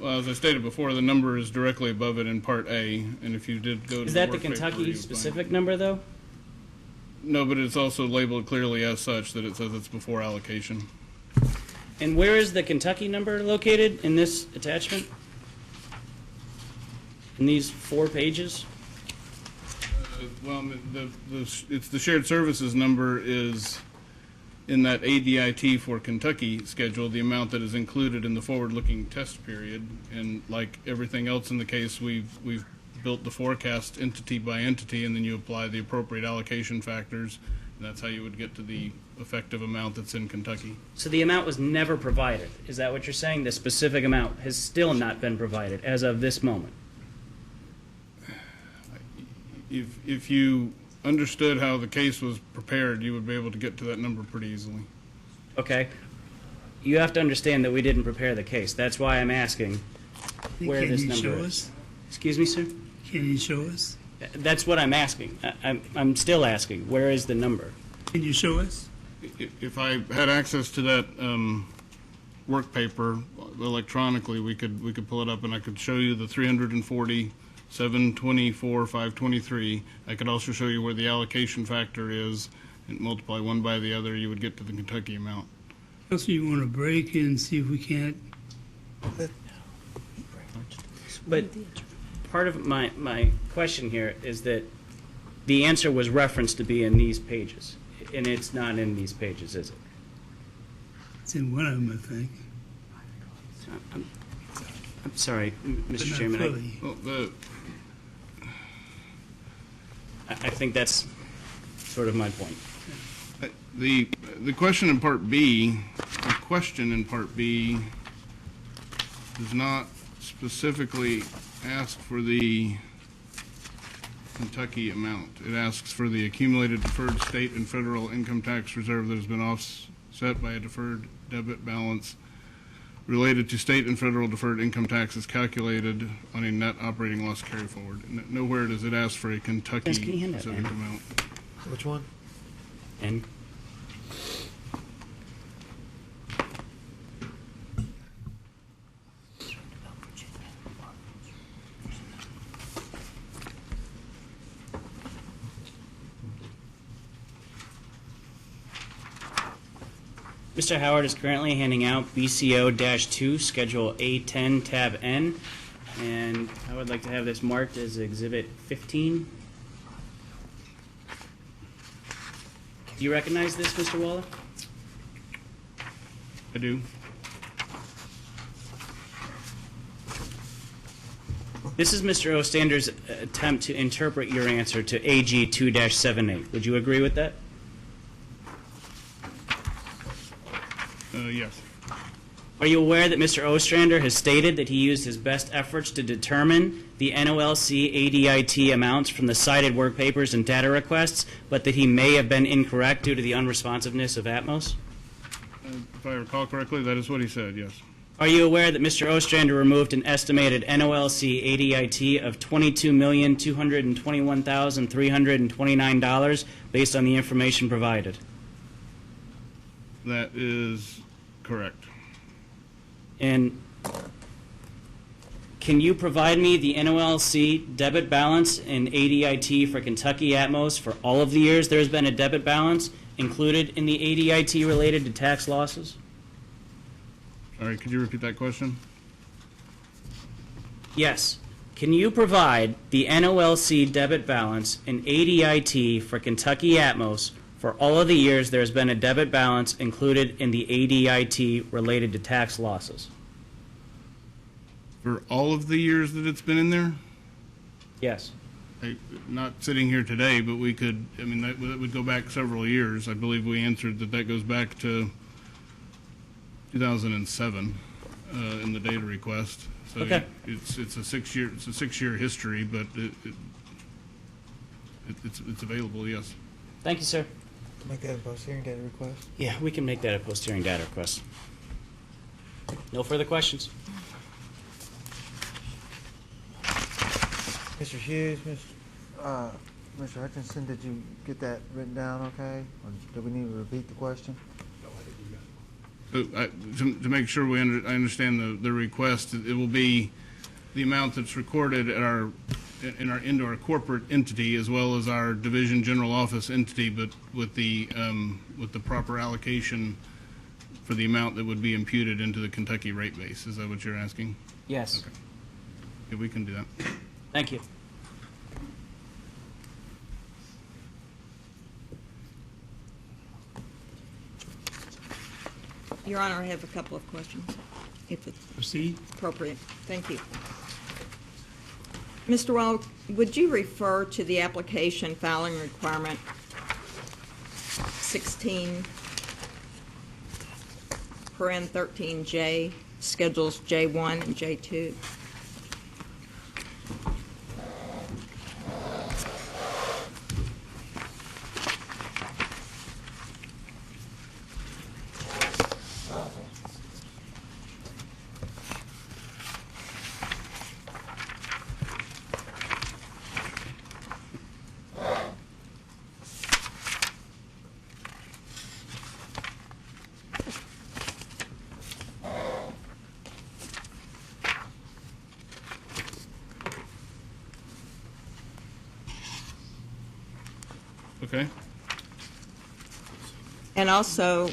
Well, as I stated before, the number is directly above it in Part A, and if you did go to Is that the work paper, Kentucky you'd find- specific number, though? No, but it's also labeled clearly as such that it says it's before allocation. And where is the Kentucky number located in this attachment? In these 4 pages? Well, it's the shared services number is in that ADIT for Kentucky schedule, the amount that is included in the forward-looking test period. And like everything else in the case, we've built the forecast entity by entity, and then you apply the appropriate allocation factors, and that's how you would get to the effective amount that's in Kentucky. So the amount was never provided. Is that what you're saying? The specific amount has still not been provided as of this moment? If you understood how the case was prepared, you would be able to get to that number pretty easily. Okay. You have to understand that we didn't prepare the case. That's why I'm asking where Can this you number show is. us? Excuse me, sir? Can you show us? That's what I'm asking. I'm still asking. Where is the number? Can you show us? If I had access to that work paper electronically, we could pull it up, and I could show you the 340, 724, 523. I could also show you where the allocation factor is, and multiply one by the other, you would get to the Kentucky amount. Also, you want to break and see if we can't. But part of my question here is that the answer was referenced to be in these pages, and it's not in these pages, is it? It's in one of them, I think. I'm sorry, Mr. But not Chairman. fully. Well, I think that's sort of my point. the question in Part B, does not specifically ask for the Kentucky amount. It asks for the accumulated deferred state and federal income tax reserve that has been offset by a deferred debit balance related to state and federal deferred income taxes calculated on a net operating loss carry forward. Nowhere does it ask for a Kentucky Yes, can you hand that, specific Ann? amount. Which one? And Mr. Howard is currently handing out BCO-2, Schedule A10, Tab N, and I would like to have this marked as Exhibit 15. Do you recognize this, Mr. Waller? I do. This is Mr. Ostander's attempt to interpret your answer to AG 2-78. Would you agree with that? Yes. Are you aware that Mr. Ostrander has stated that he used his best efforts to determine the NOLC ADIT amounts from the cited work papers and data requests, but that he may have been incorrect due to the unresponsiveness of Atmos? If I recall correctly, that is what he said, yes. Are you aware that Mr. Ostrander removed an estimated NOLC ADIT of $22,221,329 based on the information provided? That is correct. And Can you provide me the NOLC debit balance in ADIT for Kentucky Atmos for all of the years there's been a debit balance included in the ADIT related to tax losses? All right, could you repeat that question? Yes. Can you provide the NOLC debit balance in ADIT for Kentucky Atmos for all of the years there's been a debit balance included in the ADIT related to tax losses? For all of the years that it's been in there? Yes. Not sitting here today, but we could, I mean, that would go back several years. I believe we answered that goes back to 2007 in the data request. So Okay. it's a 6-year history, but it's available, yes. Thank you, sir. Make that a post-hearing data request. Yeah, we can make that a post-hearing data request. No further questions. Mr. Hughes, Mr. Hutchinson, did you get that written down okay? Or do we need to repeat the question? To make sure I understand the request, it will be the amount that's recorded at into our corporate entity as well as our division general office entity, but with the proper allocation for the amount that would be imputed into the Kentucky rate base. Is that what you're asking? Yes. Okay. Yeah, we can do that. Thank you. Your Honor, I have a couple of questions, if it's Proceed. appropriate. Thank you. Mr. Wall, would you refer to the application filing requirement 16 paren 13J, schedules J1 and J2? Okay. And also,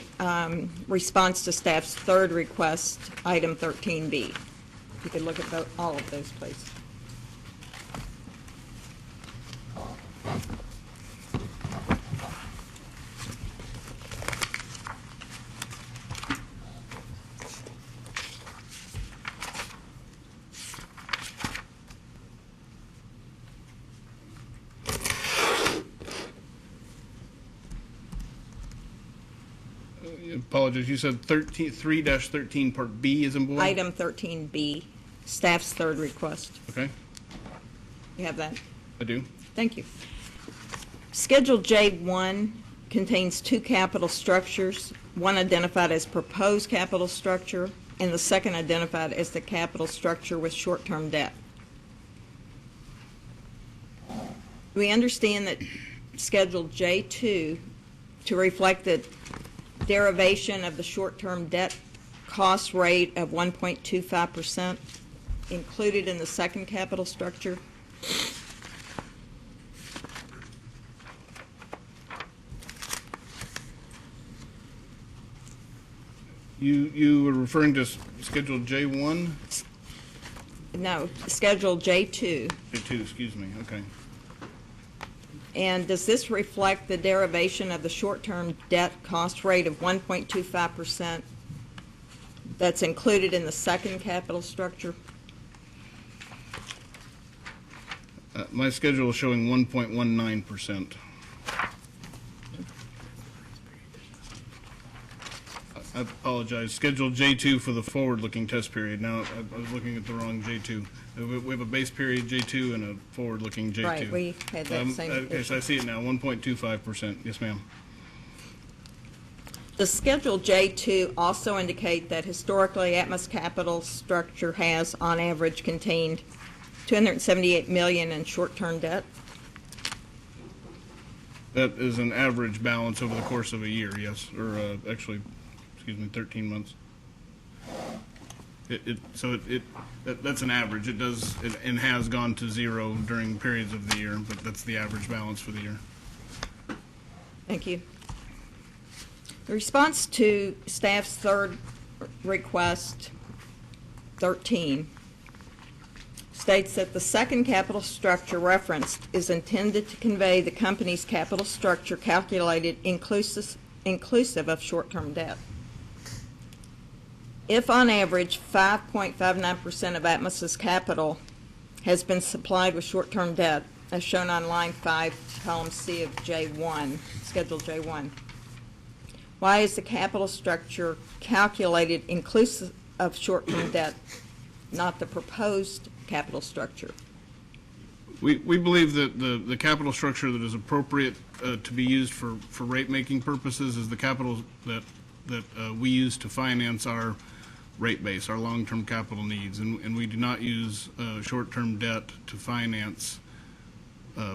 response to staff's third request, item 13B. If you could look at all of those, please. Apologies, you said 3-13 Part B is in boy? Item 13B, staff's third request. Okay, You have that? I do. Thank you. Schedule J1 contains two capital structures, one identified as proposed capital structure and the second identified as the capital structure with short-term debt. We understand that Schedule J2 to reflect the derivation of the short-term debt cost rate of 1.25% included in the second capital structure. You were referring to Schedule J1? No, Schedule J2. J2, excuse me, okay. And does this reflect the derivation of the short-term debt cost rate of 1.25% that's included in the second capital structure? My schedule is showing 1.19%. I apologize. Schedule J2 for the forward-looking test period. Now, I was looking at the wrong J2. We have a base period J2 and a forward-looking J2. Right, we had that same Yes, I see it now, 1.25%. Yes, ma'am. Does Schedule J2 also indicate that historically Atmos capital structure has, on average, contained $278 million in short-term debt? That is an average balance over the course of a year, yes, or actually, excuse me, 13 months. That's an average. It does, and has gone to zero during periods of the year, but that's the average balance for the year. Thank you. The response to staff's third request, 13, states that the second capital structure referenced is intended to convey the company's capital structure calculated inclusive of short-term debt. If on average 5.59% of Atmos's capital has been supplied with short-term debt, as shown on line 5, column C of J1, Schedule J1, why is the capital structure calculated inclusive of short-term debt, not the proposed capital structure? We believe that the capital structure that is appropriate to be used for rate-making purposes is the capital that we use to finance our rate base, our long-term capital needs, and we do not use short-term debt to finance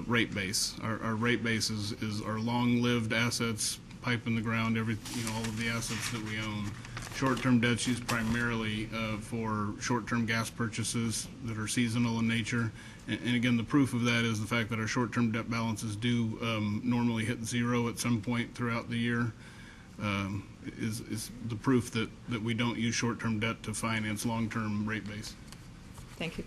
rate base. Our rate base is our long-lived assets, pipe in the ground, all of the assets that we own. Short-term debt's used primarily for short-term gas purchases that are seasonal in nature. And again, the proof of that is the fact that our short-term debt balances do normally hit zero at some point throughout the year. Is the proof that we don't use short-term debt to finance long-term rate base. Thank you.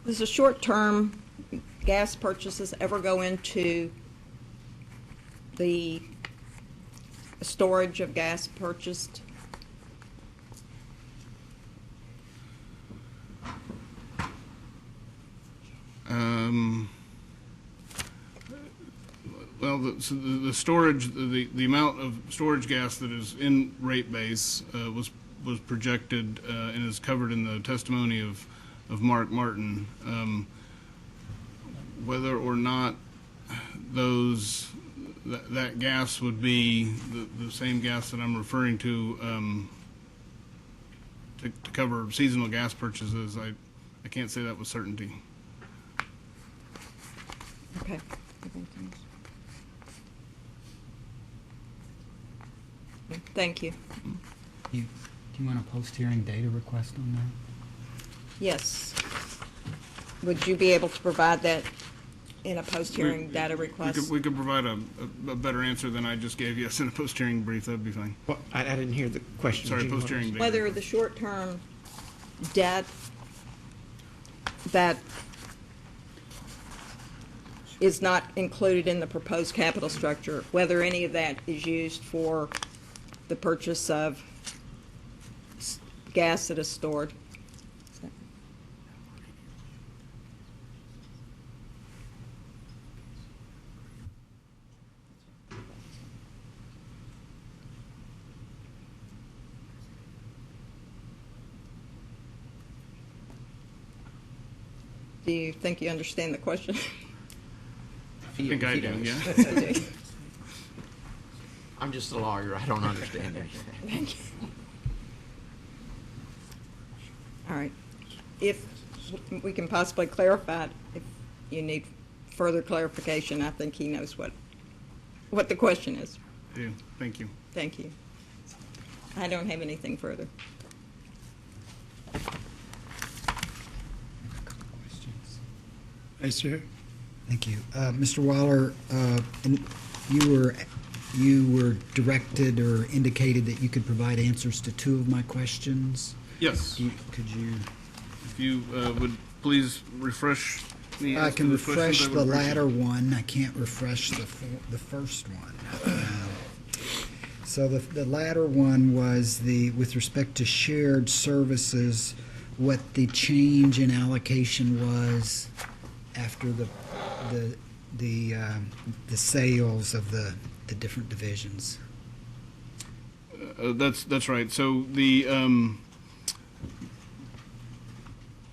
Does the short-term gas purchases ever go into the storage of gas purchased? Well, the storage, the amount of storage gas that is in rate base was projected and is covered in the testimony of Mark Martin. Whether or not that gas would be the same gas that I'm referring to cover seasonal gas purchases, I can't say that with certainty. Okay. Thank you. Do you want a post-hearing data request on that? Yes. Would you be able to provide that in a post-hearing data request? We could provide a better answer than I just gave you. Yes, in a post-hearing brief, that'd be fine. Well, I didn't hear the question. Sorry, post-hearing data. Whether the short-term debt that is not included in the proposed capital structure, whether any of that is used for the purchase of gas that is stored. Do you think you understand the question? I think I do, yeah. I'm just a lawyer. I don't understand anything. Thank you. All right. If we can possibly clarify it, if you need further clarification, I think he knows what the question is. Yeah, thank you. Thank you. I don't have anything further. Yes, sir. Thank you. Mr. Waller, and you were directed or indicated that you could provide answers to two of my questions. Yes. Could you? If you would please refresh me. I as can to the questions, refresh I would the appreciate latter one. I can't refresh the first one. So the latter one was with respect to shared services, what the change in allocation was after the sales of the different divisions. That's right. So the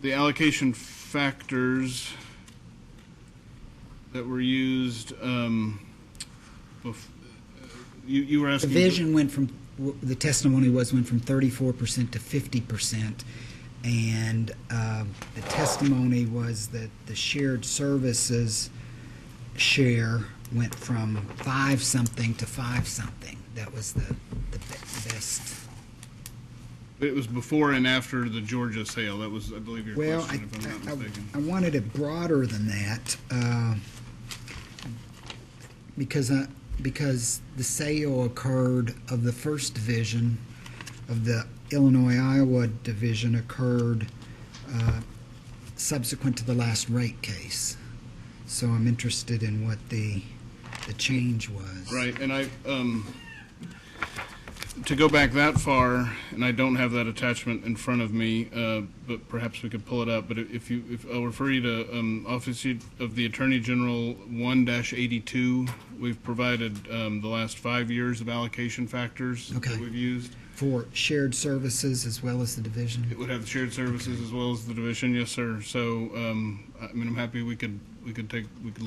allocation factors that were used, you were The asking. vision went from, the testimony went from 34% to 50%. And the testimony was that the shared services share went from 5-something to 5-something. That was the best. It was before and after the Georgia sale. That was, I believe, your Well, question, if I'm not mistaken. I wanted it broader than that, because the sale occurred of the first division of the Illinois-Iowa division occurred subsequent to the last rate case. So I'm interested in what the change was. Right, and I, to go back that far, and I don't have that attachment in front of me, but perhaps we could pull it up. But if I'll refer you to Office of the Attorney General 1-82. We've provided the last 5 years of allocation factors that we've used. For shared services as well as the division? It would have the shared services as well as the division, yes, sir. So, I mean, I'm happy we could look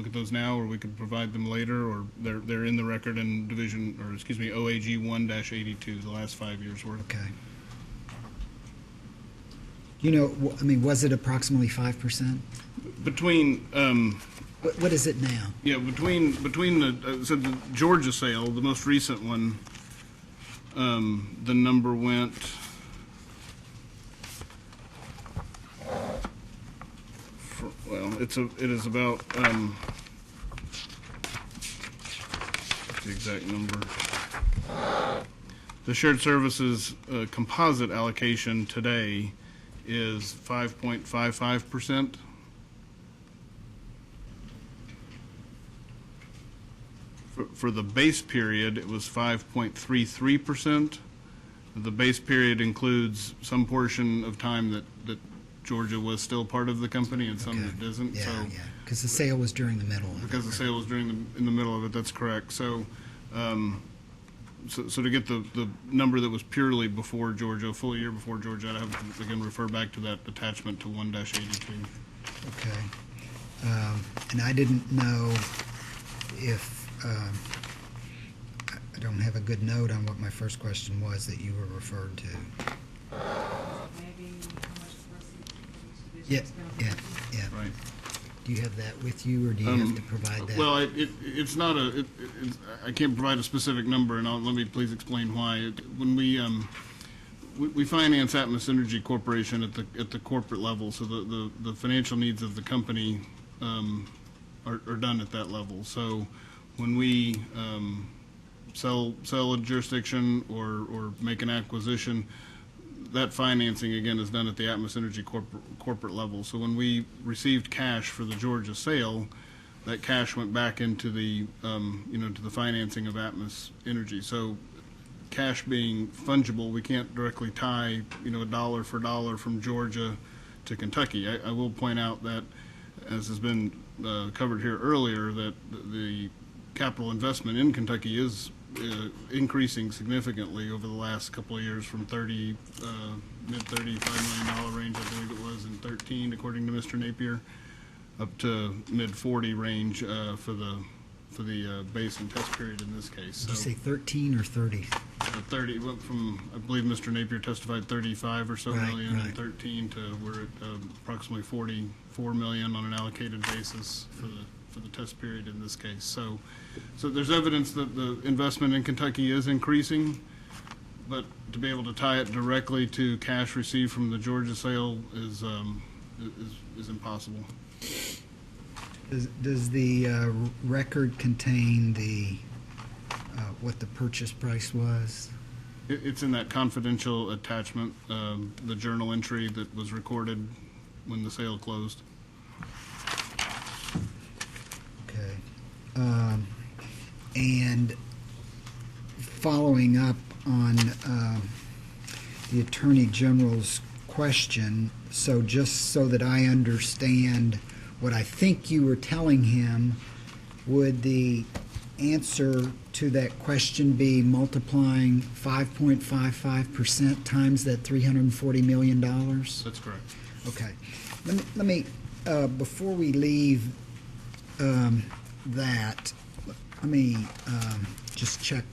at those now, or we could provide them later, or they're in the record in division, or excuse me, OAG 1-82, the last 5 years worth. Okay. You know, I mean, was it approximately 5%? Between, what is it now? yeah, between the, so the Georgia sale, the most recent one, the number went well, it is about what's the exact number. The shared services composite allocation today is 5.55%. For the base period, it was 5.33%. The base period includes some portion of time that Georgia was still part of the company and some that isn't. Yeah, so, yeah, because the sale was during the middle. Because the sale was in the middle of it, that's correct. So, so to get the number that was purely before Georgia, a full year before Georgia, I'd have to, again, refer back to that attachment to 1-82. Okay. And I didn't know if, I don't have a good note on what my first question was that you were referred to. Maybe how much proceeds each division Yeah, is gonna yeah, be. yeah. Right. Do you have that with you, or do you have to provide that? Well, it's not I can't provide a specific number, and let me please explain why. When we finance Atmos Energy Corporation at the corporate level, so the financial needs of the company are done at that level. So when we sell a jurisdiction or make an acquisition, that financing, again, is done at the Atmos Energy corporate level. So when we received cash for the Georgia sale, that cash went back into the, to the financing of Atmos Energy. So cash being fungible, we can't directly tie, a dollar for dollar from Georgia to Kentucky. I will point out that, as has been covered here earlier, that the capital investment in Kentucky is increasing significantly over the last couple of years, from mid $35 million range, I believe it was in 13, according to Mr. Napier, up to mid 40 range for the base and test period in this case. Did you say 13 or 30? 30, it went from, I believe Mr. Napier testified 35 or so million in 13 to we're at approximately 44 million on an allocated basis for the test period in this case. So there's evidence that the investment in Kentucky is increasing, but to be able to tie it directly to cash received from the Georgia sale is impossible. Does the record contain what the purchase price was? It's in that confidential attachment, the journal entry that was recorded when the sale closed. Okay. And following up on the Attorney General's question, so just so that I understand what I think you were telling him, would the answer to that question be multiplying 5.55% times that $340 million? That's correct. Okay. Let me before we leave that, let me just check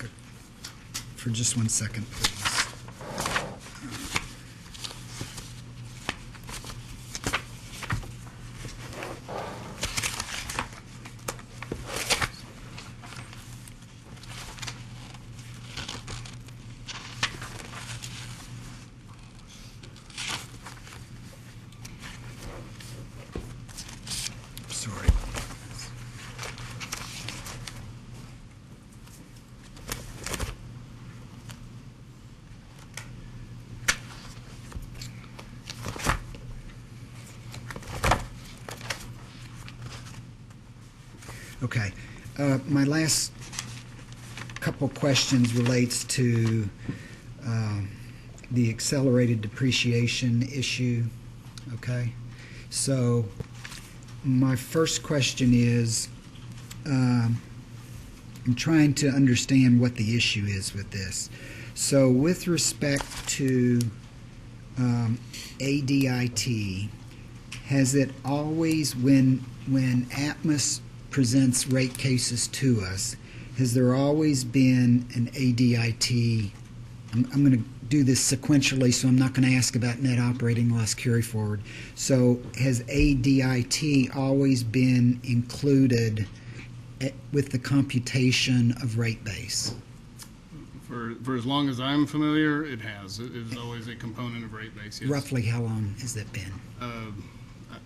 for just 1 second, please. Sorry. Okay. My last couple questions relates to the accelerated depreciation issue. Okay. So my first question is, I'm trying to understand what the issue is with this. So with respect to ADIT, has it always, when Atmos presents rate cases to us, has there always been an ADIT? I'm going to do this sequentially, so I'm not going to ask about net operating loss carry forward. So has ADIT always been included with the computation of rate base? For as long as I'm familiar, it has. It is always a component of rate base, yes. Roughly how long has that been? I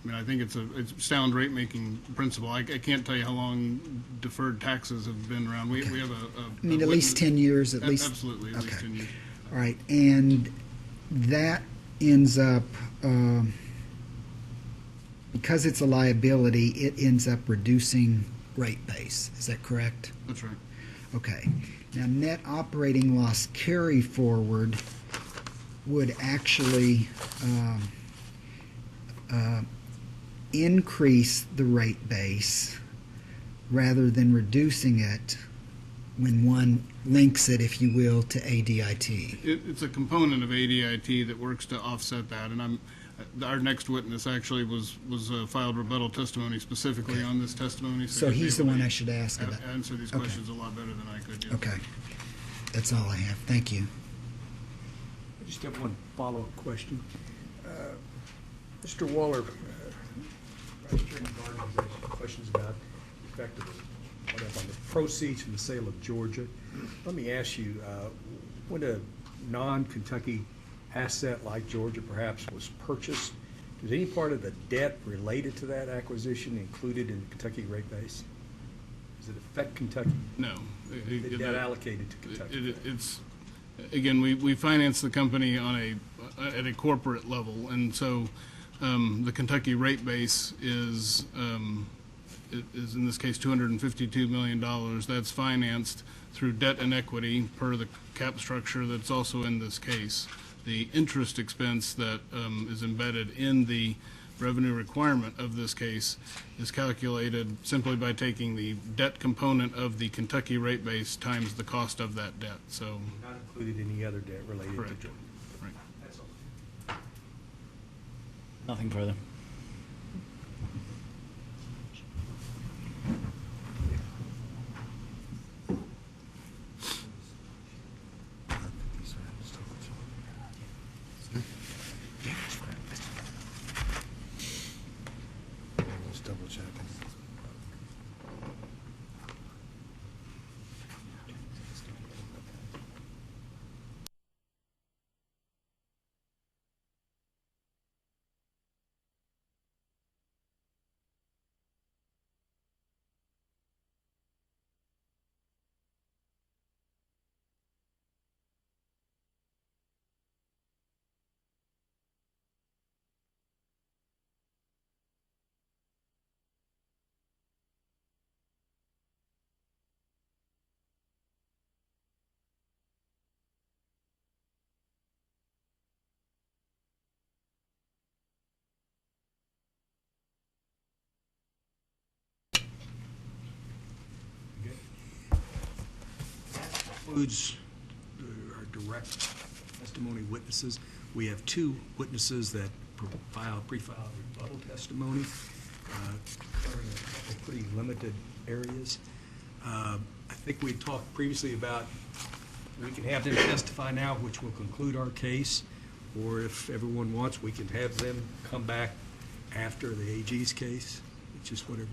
mean, I think it's sound rate-making principle. I can't tell you how long deferred taxes have been around. We have I mean, at least 10 years, at least? Absolutely, at least 10 years. All right, and that ends up, because it's a liability, it ends up reducing rate base. Is that correct? That's right. Okay. Now, net operating loss carry forward would actually increase the rate base rather than reducing it when one links it, if you will, to ADIT. It's a component of ADIT that works to offset that, and our next witness actually was filed rebuttal testimony specifically on this testimony. So he's the one I should ask about. Answer these questions a lot better than I could. Yes. Okay. That's all I have. Thank you. I just have one follow-up question. Mr. Waller, Vice Chairman of the organization, questions about the effect of on the proceeds from the sale of Georgia. Let me ask you, when a non-Kentucky asset like Georgia perhaps was purchased, is any part of the debt related to that acquisition included in the Kentucky rate base? Does it affect Kentucky? No. The debt allocated to Kentucky? It's again, we finance the company on at a corporate level, and so the Kentucky rate base is in this case $252 million. That's financed through debt and equity per the cap structure that's also in this case. The interest expense that is embedded in the revenue requirement of this case is calculated simply by taking the debt component of the Kentucky rate base times the cost of that debt. So not included any other debt related correct. to Georgia? Right. That's all. Nothing further. Just double checking. Includes our direct testimony witnesses. We have two witnesses that pre-filed rebuttal testimony covering a couple pretty limited areas. I think we talked previously about we can have them testify now, which will conclude our case, or if everyone wants, we can have them come back after the AG's case. It's just whatever.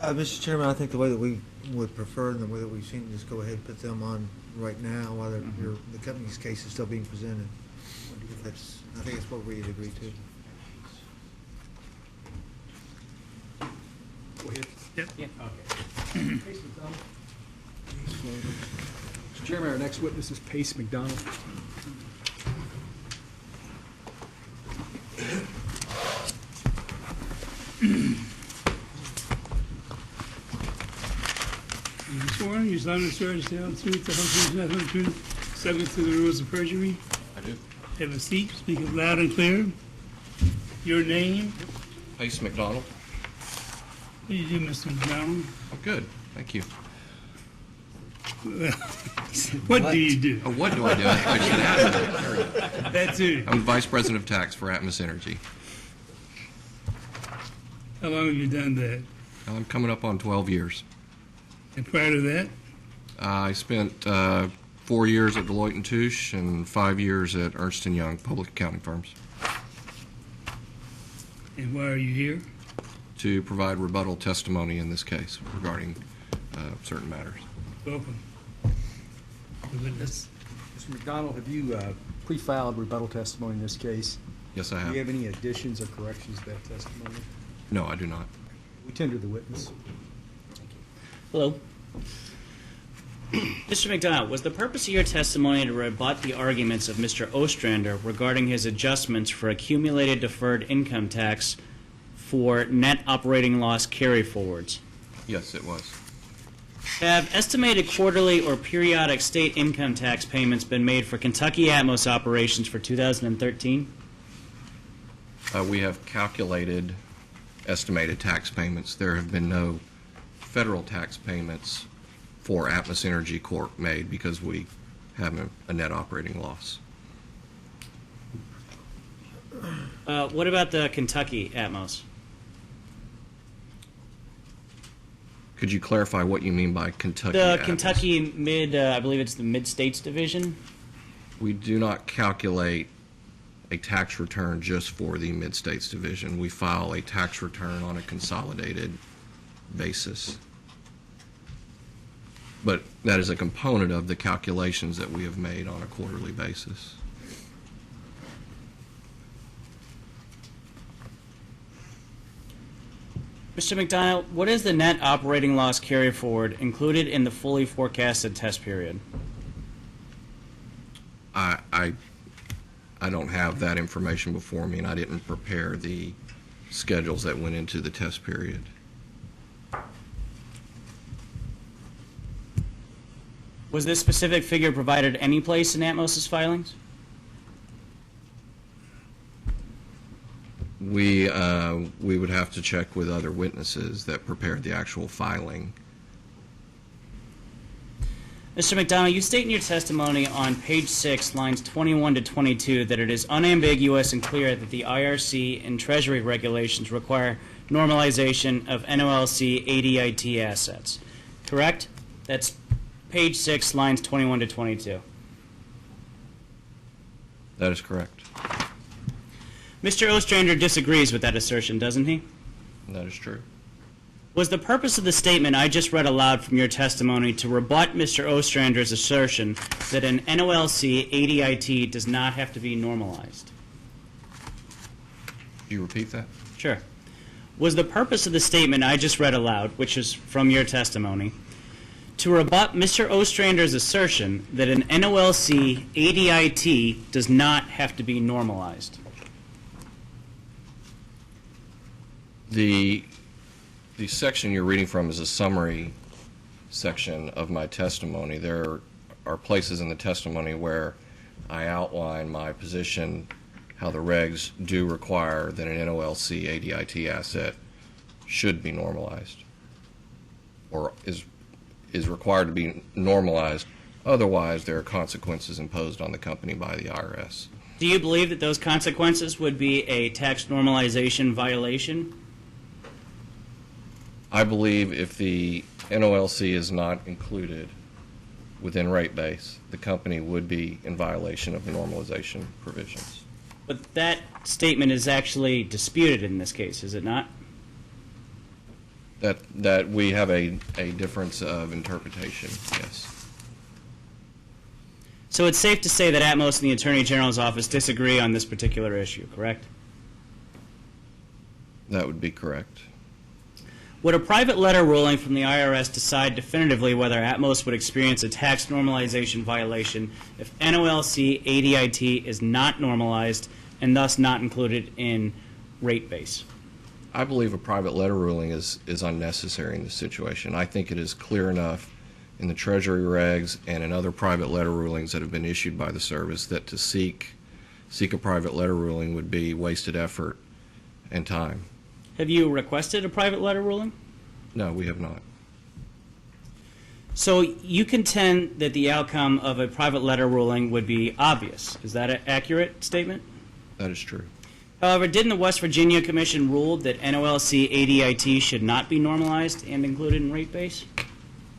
Mr. Chairman, I think the way that we would prefer and the way that we've seen, just go ahead and put them on right now while the company's case is still being presented. I think that's what we'd agree to. Go ahead. Yep. Yeah. Okay. Pace McDonald. Mr. Chairman, our next witness is Pace McDonald. You sworn, you solemnly swear to tell the truth, the whole truth, nothing but the truth, subject to the rules of perjury. I do. Have a seat, speak it loud and clear. Your name? Pace McDonald. What do you do, Mr. McDonald? I'm good, thank you. What do you do? Oh, what do I do? I should have. That too. I'm Vice President of Tax for Atmos Energy. How long have you done that? I'm coming up on 12 years. And prior to that? I spent 4 years at Deloitte & Touche and 5 years at Ernst & Young, public accounting firms, And why are you here? to provide rebuttal testimony in this case regarding certain matters. Welcome. The witness. Mr. McDonald, have you pre-filed rebuttal testimony in this case? Yes, I Do you have. have any additions or corrections to that testimony? No, I do not. We tender the witness. Hello. Mr. McDonald, was the purpose of your testimony to rebut the arguments of Mr. Ostrander regarding his adjustments for accumulated deferred income tax for net operating loss carryforwards? Yes, it was. Have estimated quarterly or periodic state income tax payments been made for Kentucky Atmos operations for 2013? We have calculated estimated tax payments. There have been no federal tax payments for Atmos Energy Corp. Made because we have a net operating loss. What about the Kentucky Atmos? Could you clarify what you mean by Kentucky The Atmos? Kentucky I believe it's the Mid-States Division? We do not calculate a tax return just for the Mid-States Division. We file a tax return on a consolidated basis. But that is a component of the calculations that we have made on a quarterly basis. Mr. McDonald, what is the net operating loss carryforward included in the fully forecasted test period? I don't have that information before me, and I didn't prepare the schedules that went into the test period. Was this specific figure provided any place in Atmos's filings? We would have to check with other witnesses that prepared the actual filing. Mr. McDonald, you state in your testimony on page 6, lines 21 to 22, that it is unambiguous and clear that the IRC and Treasury regulations require normalization of NOLC ADIT assets. Correct? That's page 6, lines 21 to 22. That is correct. Mr. Ostrander disagrees with that assertion, doesn't he? That is true. Was the purpose of the statement I just read aloud from your testimony to rebut Mr. Ostrander's assertion that an NOLC ADIT does not have to be normalized? Could you repeat that? Sure. Was the purpose of the statement I just read aloud, which is from your testimony, to rebut Mr. Ostrander's assertion that an NOLC ADIT does not have to be normalized? The section you're reading from is a summary section of my testimony. There are places in the testimony where I outline my position, how the regs do require that an NOLC ADIT asset should be normalized, or is required to be normalized. Otherwise, there are consequences imposed on the company by the IRS. Do you believe that those consequences would be a tax normalization violation? I believe if the NOLC is not included within rate base, the company would be in violation of the normalization provisions. But that statement is actually disputed in this case, is it not? That we have a difference of interpretation, yes. So it's safe to say that Atmos and the Attorney General's office disagree on this particular issue, correct? That would be correct. Would a private letter ruling from the IRS decide definitively whether Atmos would experience a tax normalization violation if NOLC ADIT is not normalized and thus not included in rate base? I believe a private letter ruling is unnecessary in this situation. I think it is clear enough in the Treasury regs and in other private letter rulings that have been issued by the service that to seek a private letter ruling would be wasted effort and time. Have you requested a private letter ruling? No, we have not. So you contend that the outcome of a private letter ruling would be obvious. Is that an accurate statement? That is true. However, didn't the West Virginia Commission rule that NOLC ADIT should not be normalized and included in rate base?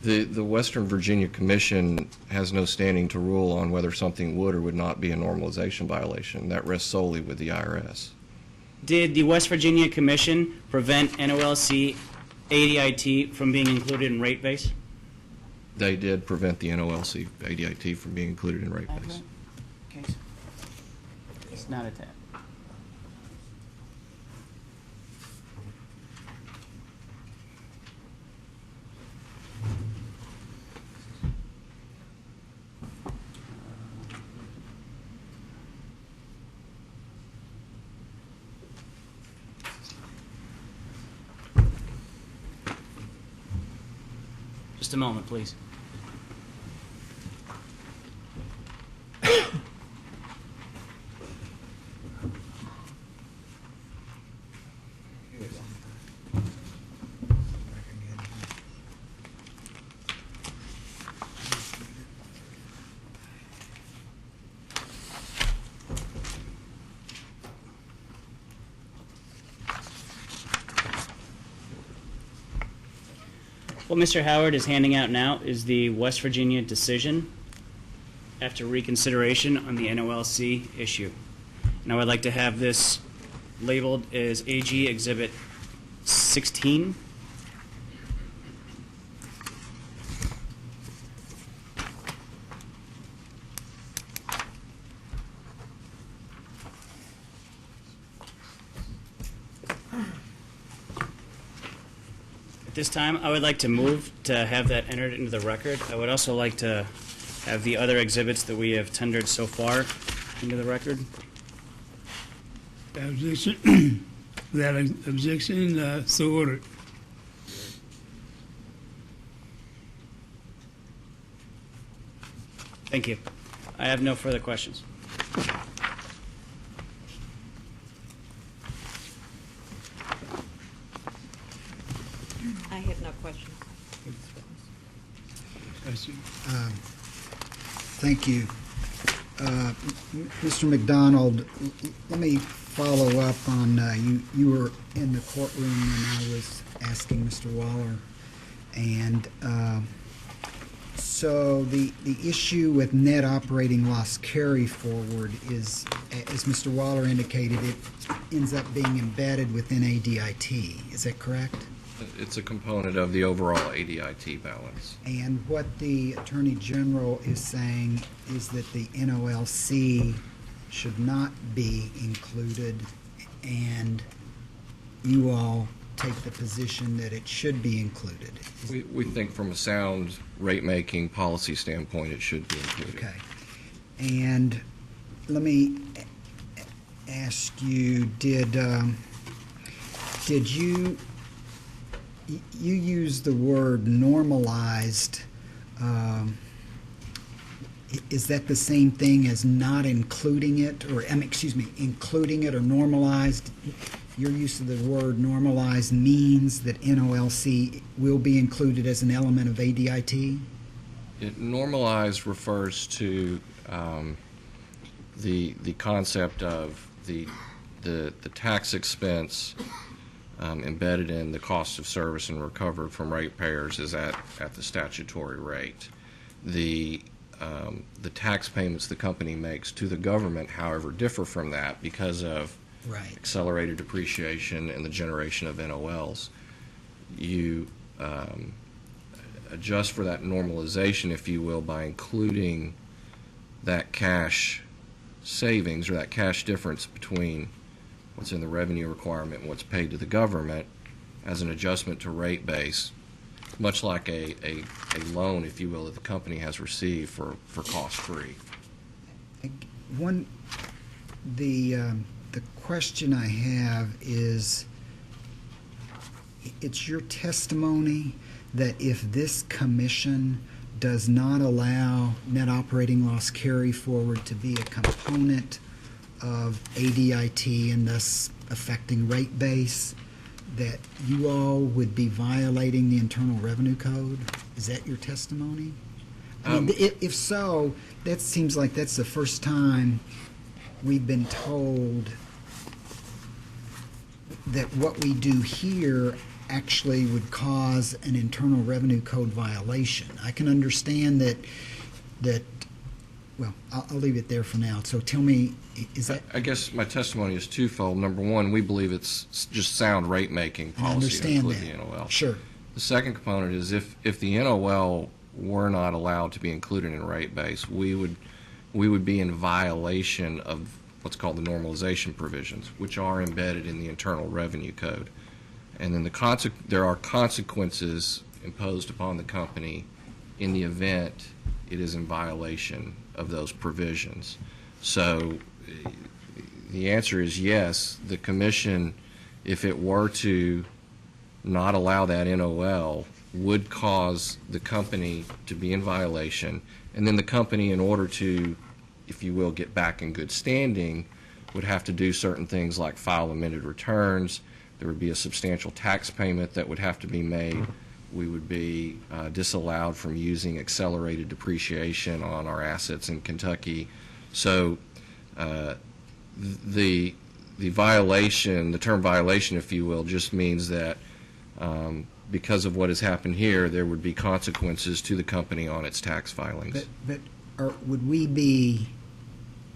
The Western Virginia Commission has no standing to rule on whether something would or would not be a normalization violation. That rests solely with the IRS. Did the West Virginia Commission prevent NOLC ADIT from being included in rate base? They did prevent the NOLC ADIT from being included in rate base. Okay. It's not a tab. Just a moment, please. What Mr. Howard is handing out now is the West Virginia decision after reconsideration on the NOLC issue. And I would like to have this labeled as AG Exhibit 16. At this time, I would like to move to have that entered into the record. I would also like to have the other exhibits that we have tendered so far into the record. Objection? Without objection, so ordered. Thank you. I have no further questions. I have no questions. Thank you. Mr. McDonald, let me follow up on, you were in the courtroom when I was asking Mr. Waller. And so the issue with net operating loss carry forward is, as Mr. Waller indicated, it ends up being embedded within ADIT. Is that correct? It's a component of the overall ADIT balance. And what the Attorney General is saying is that the NOLC should not be included, and you all take the position that it should be included. We think from a sound rate-making policy standpoint, it should be included. Okay. And let me ask you, did you use the word normalized? Is that the same thing as not including it, or including it or normalized? Your use of the word normalized means that NOLC will be included as an element of ADIT? Normalized refers to the concept of the tax expense embedded in the cost of service and recovered from ratepayers is at the statutory rate. The tax payments the company makes to the government, however, differ from that because of Right. accelerated depreciation and the generation of NOLs. You adjust for that normalization, if you will, by including that cash savings or that cash difference between what's in the revenue requirement and what's paid to the government as an adjustment to rate base, much like a loan, if you will, that the company has received for cost-free. The question I have is, it's your testimony that if this commission does not allow net operating loss carry forward to be a component of ADIT and thus affecting rate base, that you all would be violating the Internal Revenue Code? Is that your testimony? I mean, if so, that seems like that's the first time we've been told that what we do here actually would cause an Internal Revenue Code violation. I can understand that, well, I'll leave it there for now. So tell me, is that... I guess my testimony is twofold. Number one, we believe it's just sound rate-making policy to include the NOL. Sure. The second component is if the NOL were not allowed to be included in rate base, we would be in violation of what's called the normalization provisions, which are embedded in the Internal Revenue Code. And then there are consequences imposed upon the company in the event it is in violation of those provisions. So the answer is yes. The commission, if it were to not allow that NOL, would cause the company to be in violation. And then the company, in order to, if you will, get back in good standing, would have to do certain things like file amended returns. There would be a substantial tax payment that would have to be made. We would be disallowed from using accelerated depreciation on our assets in Kentucky. So the violation, the term violation, if you will, just means that because of what has happened here, there would be consequences to the company on its tax filings. But would we be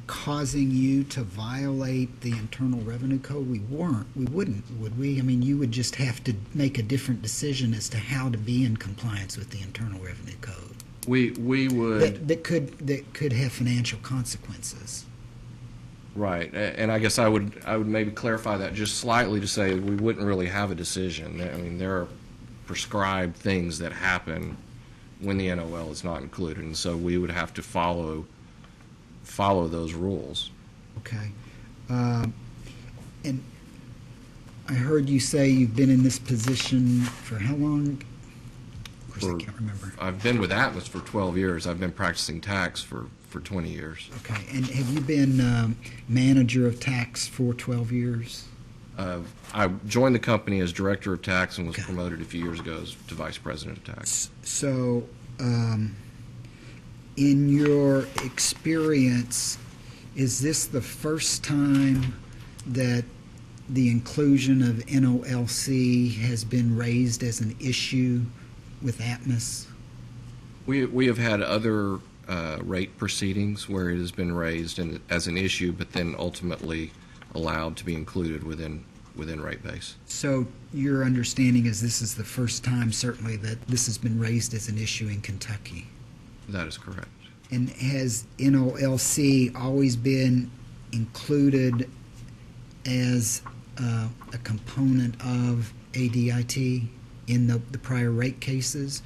causing you to violate the Internal Revenue Code? We wouldn't, would we? I mean, you would just have to make a different decision as to how to be in compliance with the Internal Revenue Code. We would... That could have financial consequences. Right, and I guess I would maybe clarify that just slightly to say we wouldn't really have a decision. I mean, there are prescribed things that happen when the NOL is not included, and so we would have to follow those rules. Okay. And I heard you say you've been in this position for how long? Of course, I can't remember. I've been with Atmos for 12 years. I've been practicing tax for 20 years. Okay. And have you been manager of tax for 12 years? I joined the company as director of tax and was promoted a few years ago to vice president of tax. So, in your experience, is this the first time that the inclusion of NOLC has been raised as an issue with Atmos? We have had other rate proceedings where it has been raised as an issue, but then ultimately allowed to be included within rate base. So your understanding is this is the first time, certainly, that this has been raised as an issue in Kentucky? That is correct. And has NOLC always been included as a component of ADIT in the prior rate cases?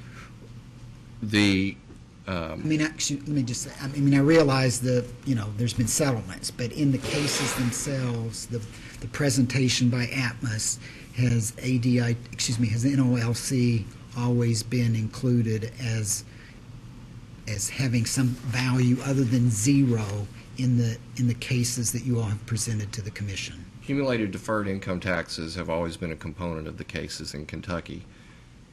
I mean, actually, let me just say, I mean, I realize that, there's been settlements, but in the cases themselves, the presentation by Atmos, has NOLC always been included as having some value other than zero in the cases that you all have presented to the commission? Accumulated deferred income taxes have always been a component of the cases in Kentucky.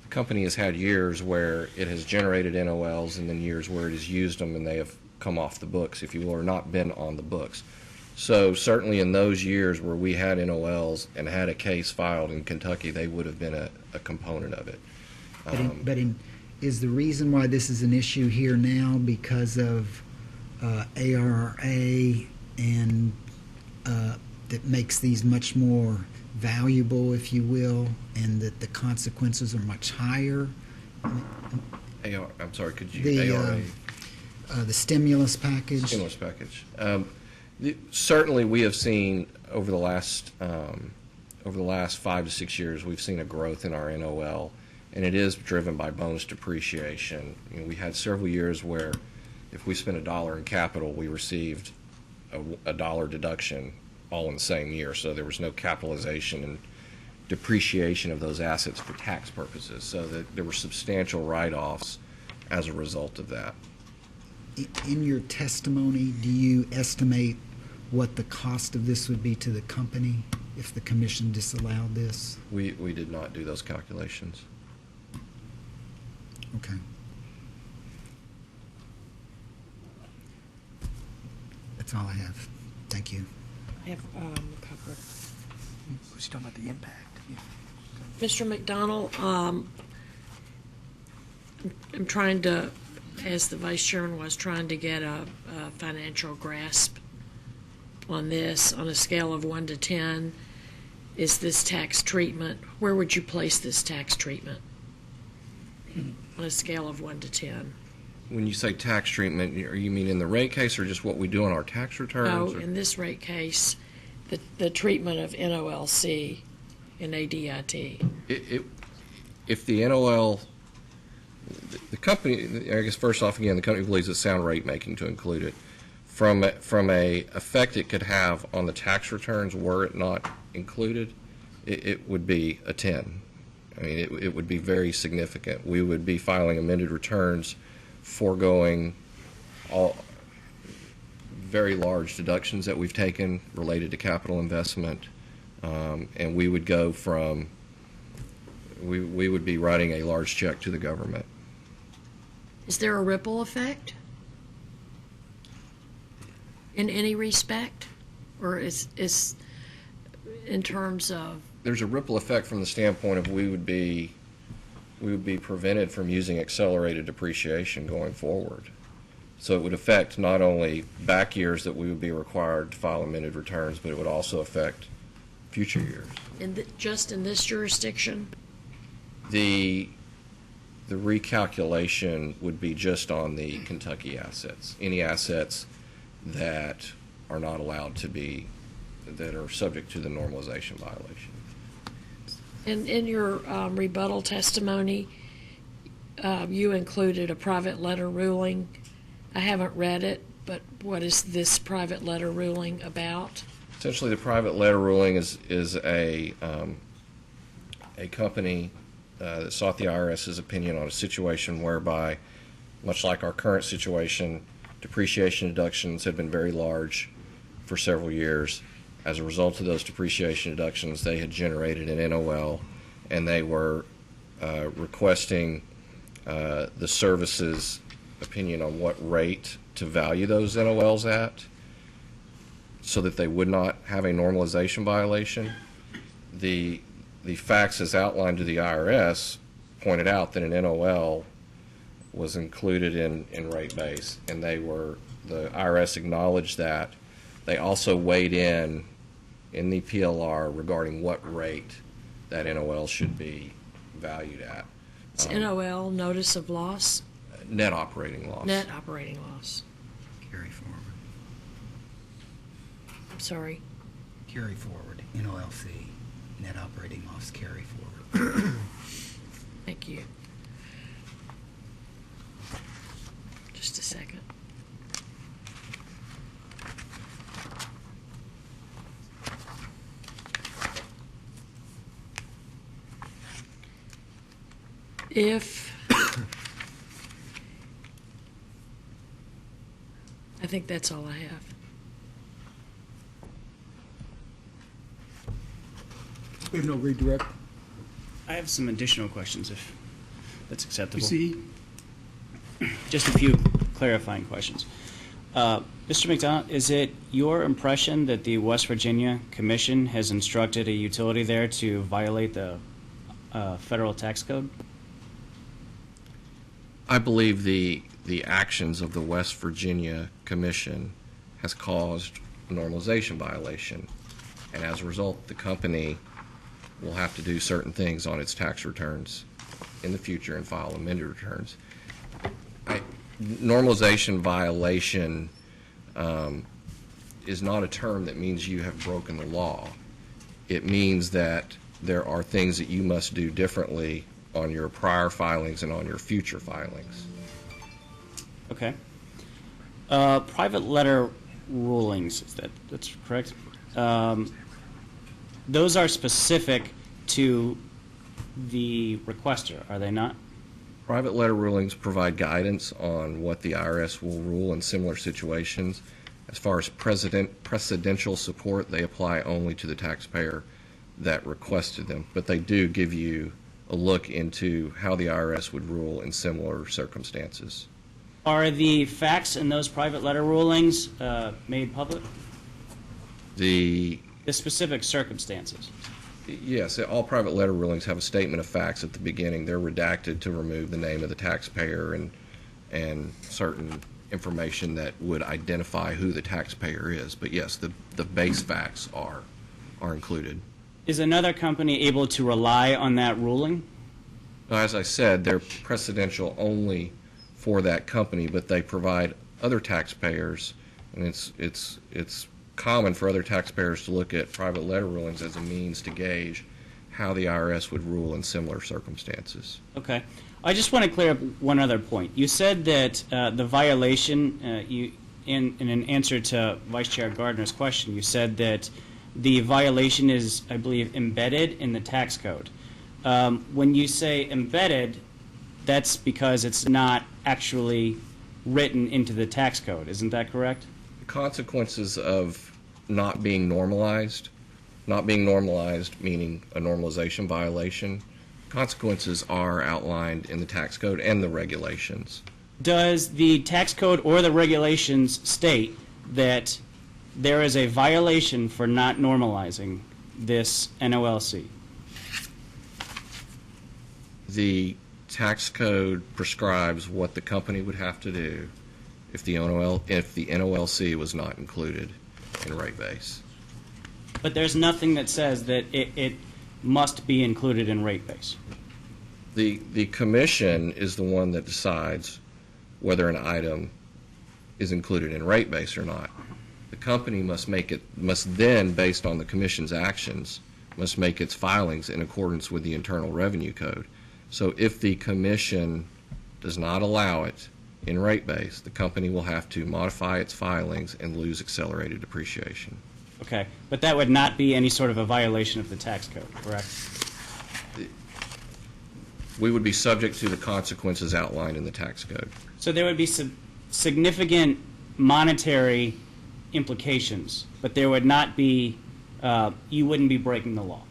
The company has had years where it has generated NOLs and then years where it has used them and they have come off the books, if you will, or not been on the books. So certainly in those years where we had NOLs and had a case filed in Kentucky, they would have been a component of it. Is the reason why this is an issue here now because of ARRA and that makes these much more valuable, if you will, and that the consequences are much higher? I'm sorry, could you, The, ARA? The stimulus package? Stimulus package. Certainly, we have seen over the last 5 to 6 years, we've seen a growth in our NOL, and it is driven by bonus depreciation. You know, we had several years where if we spent $1 in capital, we received a $1 deduction all in the same year, so there was no capitalization and depreciation of those assets for tax purposes, so that there were substantial write-offs as a result of that. In your testimony, do you estimate what the cost of this would be to the company if the commission disallowed this? We did not do those calculations. Okay. That's all I have. Thank you. I have a couple. She's talking about the impact. Mr. McDonald, I'm trying to, as the vice chairman was, trying to get a financial grasp on this on a scale of 1 to 10. Is this tax treatment, where would you place this tax treatment on a scale of 1 to 10? When you say tax treatment, you mean in the rate case or just what we do on our tax returns? No, in this rate case, the treatment of NOLC and ADIT. If the NOL, the company, I guess first off again, the company believes it's sound rate making to include it. From a effect it could have on the tax returns were it not included, it would be a 10. I mean, it would be very significant. We would be filing amended returns, foregoing all very large deductions that we've taken related to capital investment, and we would go from, we would be writing a large check to the government. Is there a ripple effect in any respect? Or is in terms of? There's a ripple effect from the standpoint of we would be prevented from using accelerated depreciation going forward. So it would affect not only back years that we would be required to file amended returns, but it would also affect future years. Just in this jurisdiction? The recalculation would be just on the Kentucky assets. Any assets that are not allowed to be, that are subject to the normalization violation. In your rebuttal testimony, you included a private letter ruling. I haven't read it, but what is this private letter ruling about? Essentially, the private letter ruling is a company that sought the IRS's opinion on a situation whereby, much like our current situation, depreciation deductions had been very large for several years. As a result of those depreciation deductions, they had generated an NOL, and they were requesting the service's opinion on what rate to value those NOLs at so that they would not have a normalization violation. The facts as outlined to the IRS pointed out that an NOL was included in rate base, and the IRS acknowledged that. They also weighed in the PLR regarding what rate that NOL should be valued at. It's NOL, notice of loss? Net operating loss. Net operating loss. Carry forward. I'm sorry. Carry forward, NOLC, net operating loss carry forward. Thank you. Just a second. I think that's all I have. We have no redirect. I have some additional questions, if that's acceptable. Proceed. Just a few clarifying questions. Mr. McDonald, is it your impression that the West Virginia Commission has instructed a utility there to violate the federal tax code? I believe the actions of the West Virginia Commission has caused a normalization violation, and as a result, the company will have to do certain things on its tax returns in the future and file amended returns. Normalization violation is not a term that means you have broken the law. It means that there are things that you must do differently on your prior filings and on your future filings. Okay. Private letter rulings, that's correct? Those are specific to the requester, are they not? Private letter rulings provide guidance on what the IRS will rule in similar situations. As far as precedential support, they apply only to the taxpayer that requested them, but they do give you a look into how the IRS would rule in similar circumstances. Are the facts in those private letter rulings made public? The specific circumstances? Yes, all private letter rulings have a statement of facts at the beginning. They're redacted to remove the name of the taxpayer and certain information that would identify who the taxpayer is. But yes, the base facts are included. Is another company able to rely on that ruling? As I said, they're precedential only for that company, but they provide other taxpayers, and it's common for other taxpayers to look at private letter rulings as a means to gauge how the IRS would rule in similar circumstances. Okay. I just want to clear up one other point. You said that the violation, in an answer to Vice Chair Gardner's question, you said that the violation is, I believe, embedded in the tax code. When you say embedded, that's because it's not actually written into the tax code. Isn't that correct? The consequences of not being normalized meaning a normalization violation, consequences are outlined in the tax code and the regulations. Does the tax code or the regulations state that there is a violation for not normalizing this NOLC? The tax code prescribes what the company would have to do if the NOLC was not included in rate base. But there's nothing that says that it must be included in rate base. The commission is the one that decides whether an item is included in rate base or not. The company must then, based on the commission's actions, must make its filings in accordance with the Internal Revenue Code. So if the commission does not allow it in rate base, the company will have to modify its filings and lose accelerated depreciation. Okay, but that would not be any sort of a violation of the tax code, correct? We would be subject to the consequences outlined in the tax code. So there would be significant monetary implications, but there would not be, you wouldn't be breaking the law.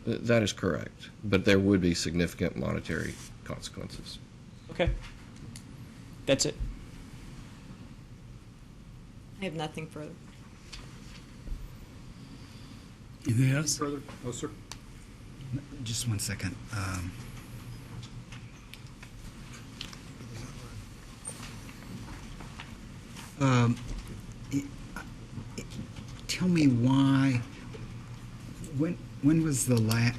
That is correct, but there would be significant monetary consequences. Okay. That's it. I have nothing further. Anything else? Further? No, sir. Just one second. Tell me why. When was the last?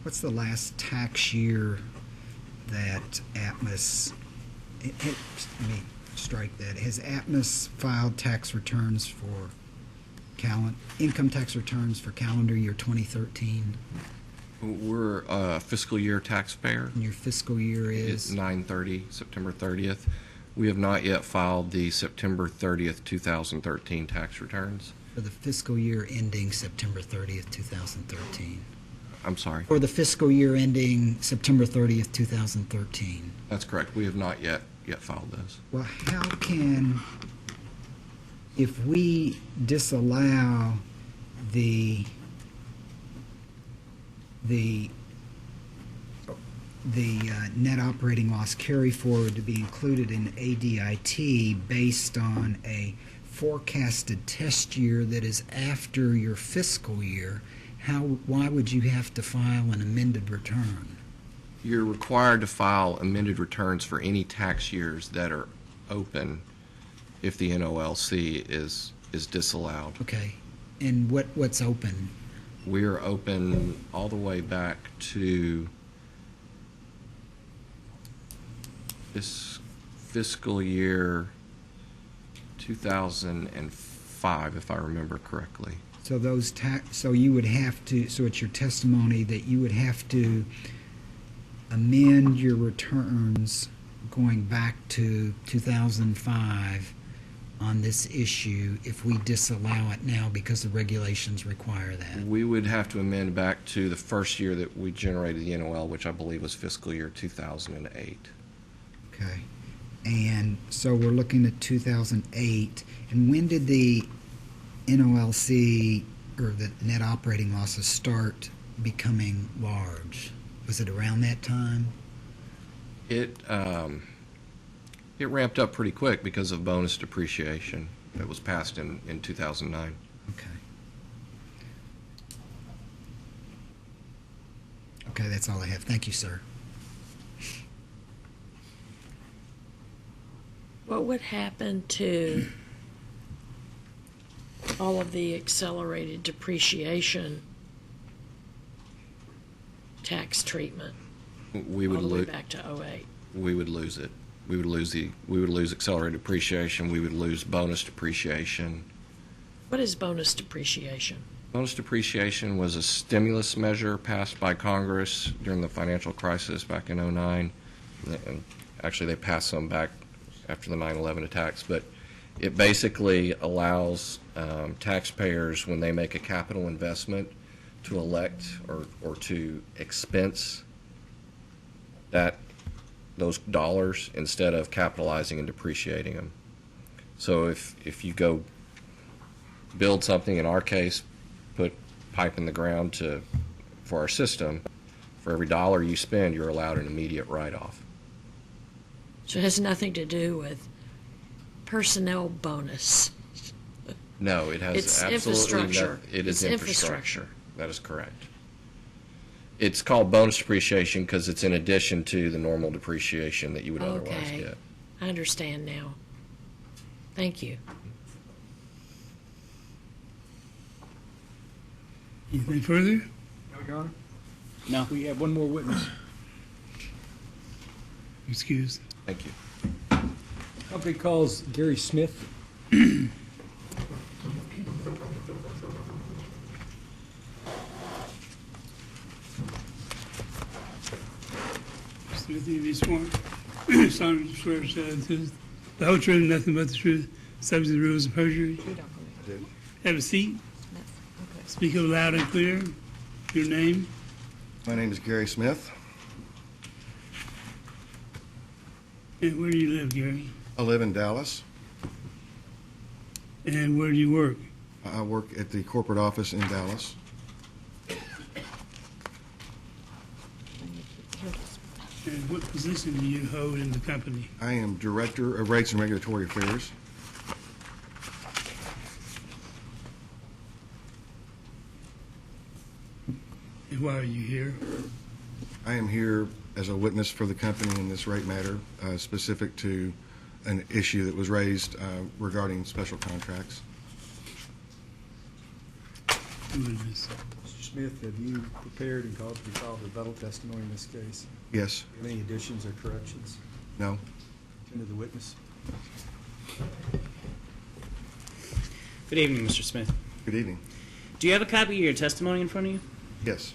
What's the last tax year that Atmos? Let me strike that. Has Atmos filed tax returns for income tax returns for calendar year 2013? We're a fiscal year taxpayer. And your fiscal year It's is? 9/30, September 30th. We have not yet filed the September 30th, 2013 tax returns. For the fiscal year ending September 30th, 2013. I'm sorry. For the fiscal year ending September 30th, 2013. That's correct. We have not yet filed those. Well, how can, if we disallow the net operating loss carry forward to be included in ADIT based on a forecasted test year that is after your fiscal year, why would you have to file an amended return? You're required to file amended returns for any tax years that are open if the NOLC is disallowed. Okay, and what's open? We're open all the way back to this fiscal year 2005, if I remember correctly. So so you would have to, so it's your testimony that you would have to amend your returns going back to 2005 on this issue if we disallow it now because the regulations require that. We would have to amend back to the first year that we generated the NOL, which I believe was fiscal year 2008. Okay. And so we're looking at 2008. And when did the NOLC, or the net operating losses, start becoming large? Was it around that time? It ramped up pretty quick because of bonus depreciation that was passed in 2009. Okay. Okay, that's all I have. Thank you, sir. What would happen to all of the accelerated depreciation tax treatment We would all the way lose. back to '08? We would lose it. We would lose accelerated depreciation. We would lose bonus depreciation. What is bonus depreciation? Bonus depreciation was a stimulus measure passed by Congress during the financial crisis back in '09. And actually, they passed some back after the 9/11 attacks. But it basically allows taxpayers, when they make a capital investment, to elect or to expense those dollars instead of capitalizing and depreciating them. So if you go build something, in our case, put pipe in the ground for our system, for every dollar you spend, you're allowed an immediate write-off. So it has nothing to do with personnel bonus. No, it has It's absolutely infrastructure. It is It's infrastructure. That is correct. It's called bonus depreciation because it's in addition to the normal depreciation that you would otherwise Okay. get. I understand now. Thank you. Anything further? No, Your Honor? No. We have one more witness. Excuse. Thank you. Company calls Gary Smith. Smith, you be sworn. Solemnly swear to tell the truth, the whole truth, and nothing but the truth, subject to the rules of perjury. I do. Have a seat. Speak up loud and clear. Your name. My name is Gary Smith. And where do you live, Gary? I live in Dallas. And where do you work? I work at the corporate office in Dallas. And what position do you hold in the company? I am Director of Rates and Regulatory Affairs. And why are you here? I am here as a witness for the company in this rate matter, specific to an issue that was raised regarding special contracts. Witness. Mr. Smith, have you prepared and called to be filed rebuttal testimony in this case? Yes. Do you have any additions or corrections? No. Turn to the witness. Good evening, Mr. Smith. Good evening. Do you have a copy of your testimony in front of you? Yes.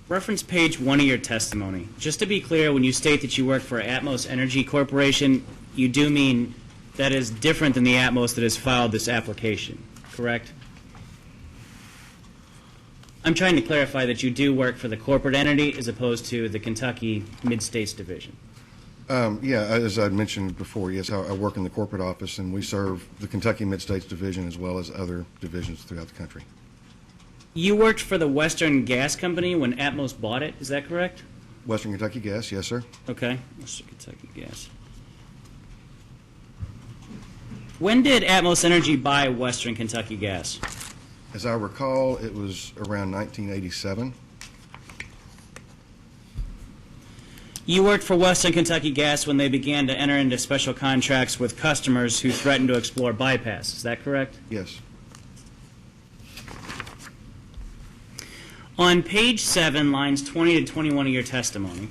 Reference page 1 of your testimony. Just to be clear, when you state that you work for Atmos Energy Corporation, you do mean that is different than the Atmos that has filed this application, correct? I'm trying to clarify that you do work for the corporate entity as opposed to the Kentucky Mid-States Division. Yeah, as I mentioned before, yes, I work in the corporate office, and we serve the Kentucky Mid-States Division as well as other divisions throughout the country. You worked for the Western Gas Company when Atmos bought it, is that correct? Western Kentucky Gas, yes, sir. Okay, Western Kentucky Gas. When did Atmos Energy buy Western Kentucky Gas? As I recall, it was around 1987. You worked for Western Kentucky Gas when they began to enter into special contracts with customers who threatened to explore bypass. Is that correct? Yes. On page 7, lines 20 to 21 of your testimony,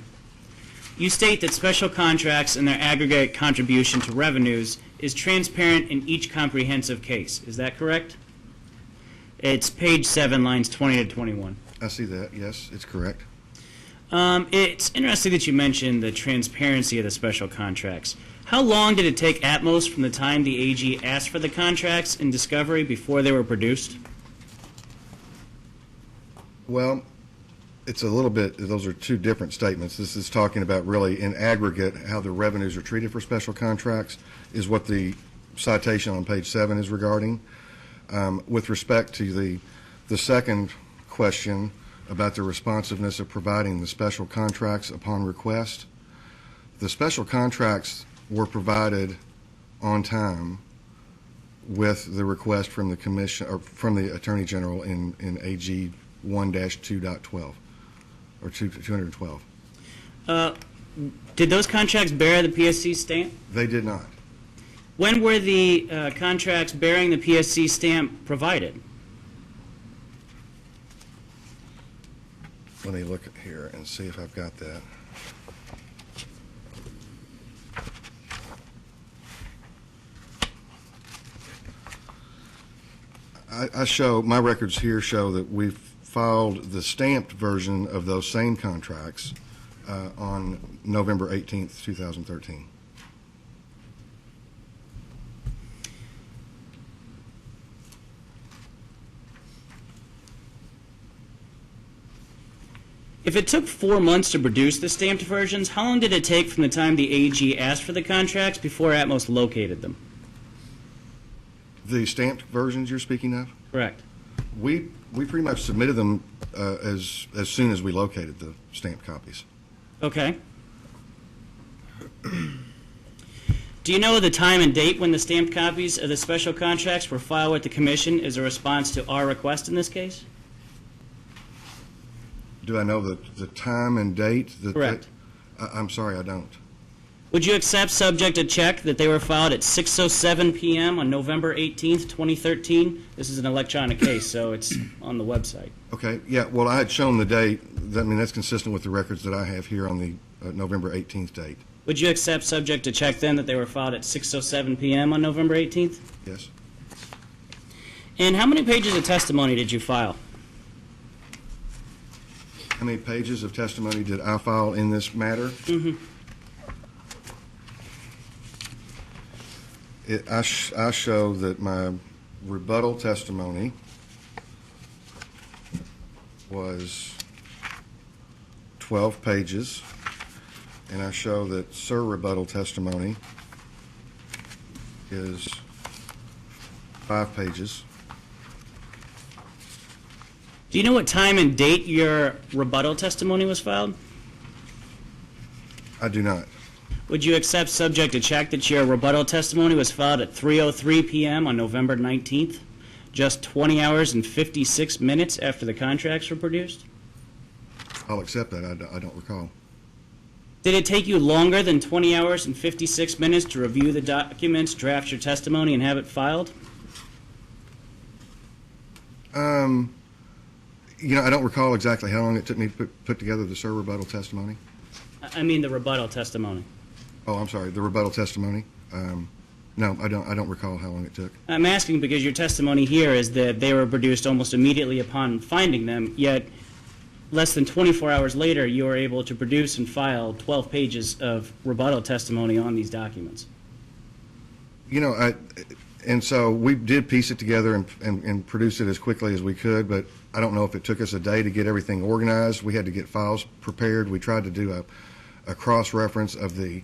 you state that special contracts and their aggregate contribution to revenues is transparent in each comprehensive case. Is that correct? It's page 7, lines 20 to 21. I see that, yes, it's correct. It's interesting that you mentioned the transparency of the special contracts. How long did it take Atmos from the time the AG asked for the contracts in discovery before they were produced? Well, it's a little bit, those are two different statements. This is talking about really in aggregate how the revenues are treated for special contracts is what the citation on page 7 is regarding. With respect to the second question about the responsiveness of providing the special contracts upon request, the special contracts were provided on time with the request from the commission or from the Attorney General in AG 1-2.12 or 212. Did those contracts bear the PSC stamp? They did not. When were the contracts bearing the PSC stamp provided? Let me look here and see if I've got that. I show, my records here show that we've filed the stamped version of those same contracts on November 18th, 2013. If it took 4 months to produce the stamped versions, how long did it take from the time the AG asked for the contracts before Atmos located them? The stamped versions you're speaking of? Correct. We pretty much submitted them as soon as we located the stamped copies. Okay. Do you know the time and date when the stamped copies of the special contracts were filed with the Commission as a response to our request in this case? Do I know the time and date? Correct. I'm sorry, I don't. Would you accept, subject to check, that they were filed at 6:07 p.m. on November 18th, 2013? This is an electronic case, so it's on the website. Okay, yeah, well, I had shown the date. I mean, that's consistent with the records that I have here on the November 18th date. Would you accept, subject to check, then, that they were filed at 6:07 p.m. on November 18th? Yes. And how many pages of testimony did you file? How many pages of testimony did I file in this matter? Mm-hmm. I show that my rebuttal testimony was 12 pages, and I show that rebuttal testimony is 5 pages. Do you know what time and date your rebuttal testimony was filed? I do not. Would you accept, subject to check, that your rebuttal testimony was filed at 3:03 p.m. on November 19th, just 20 hours and 56 minutes after the contracts were produced? I'll accept that. I don't recall. Did it take you longer than 20 hours and 56 minutes to review the documents, draft your testimony, and have it filed? You know, I don't recall exactly how long it took me to put together the rebuttal testimony. I mean the rebuttal testimony. Oh, I'm sorry, the rebuttal testimony. No, I don't recall how long it took. I'm asking because your testimony here is that they were produced almost immediately upon finding them, yet less than 24 hours later you were able to produce and file 12 pages of rebuttal testimony on these documents. You know, and so we did piece it together and produce it as quickly as we could, but I don't know if it took us a day to get everything organized. We had to get files prepared. We tried to do a cross-reference of the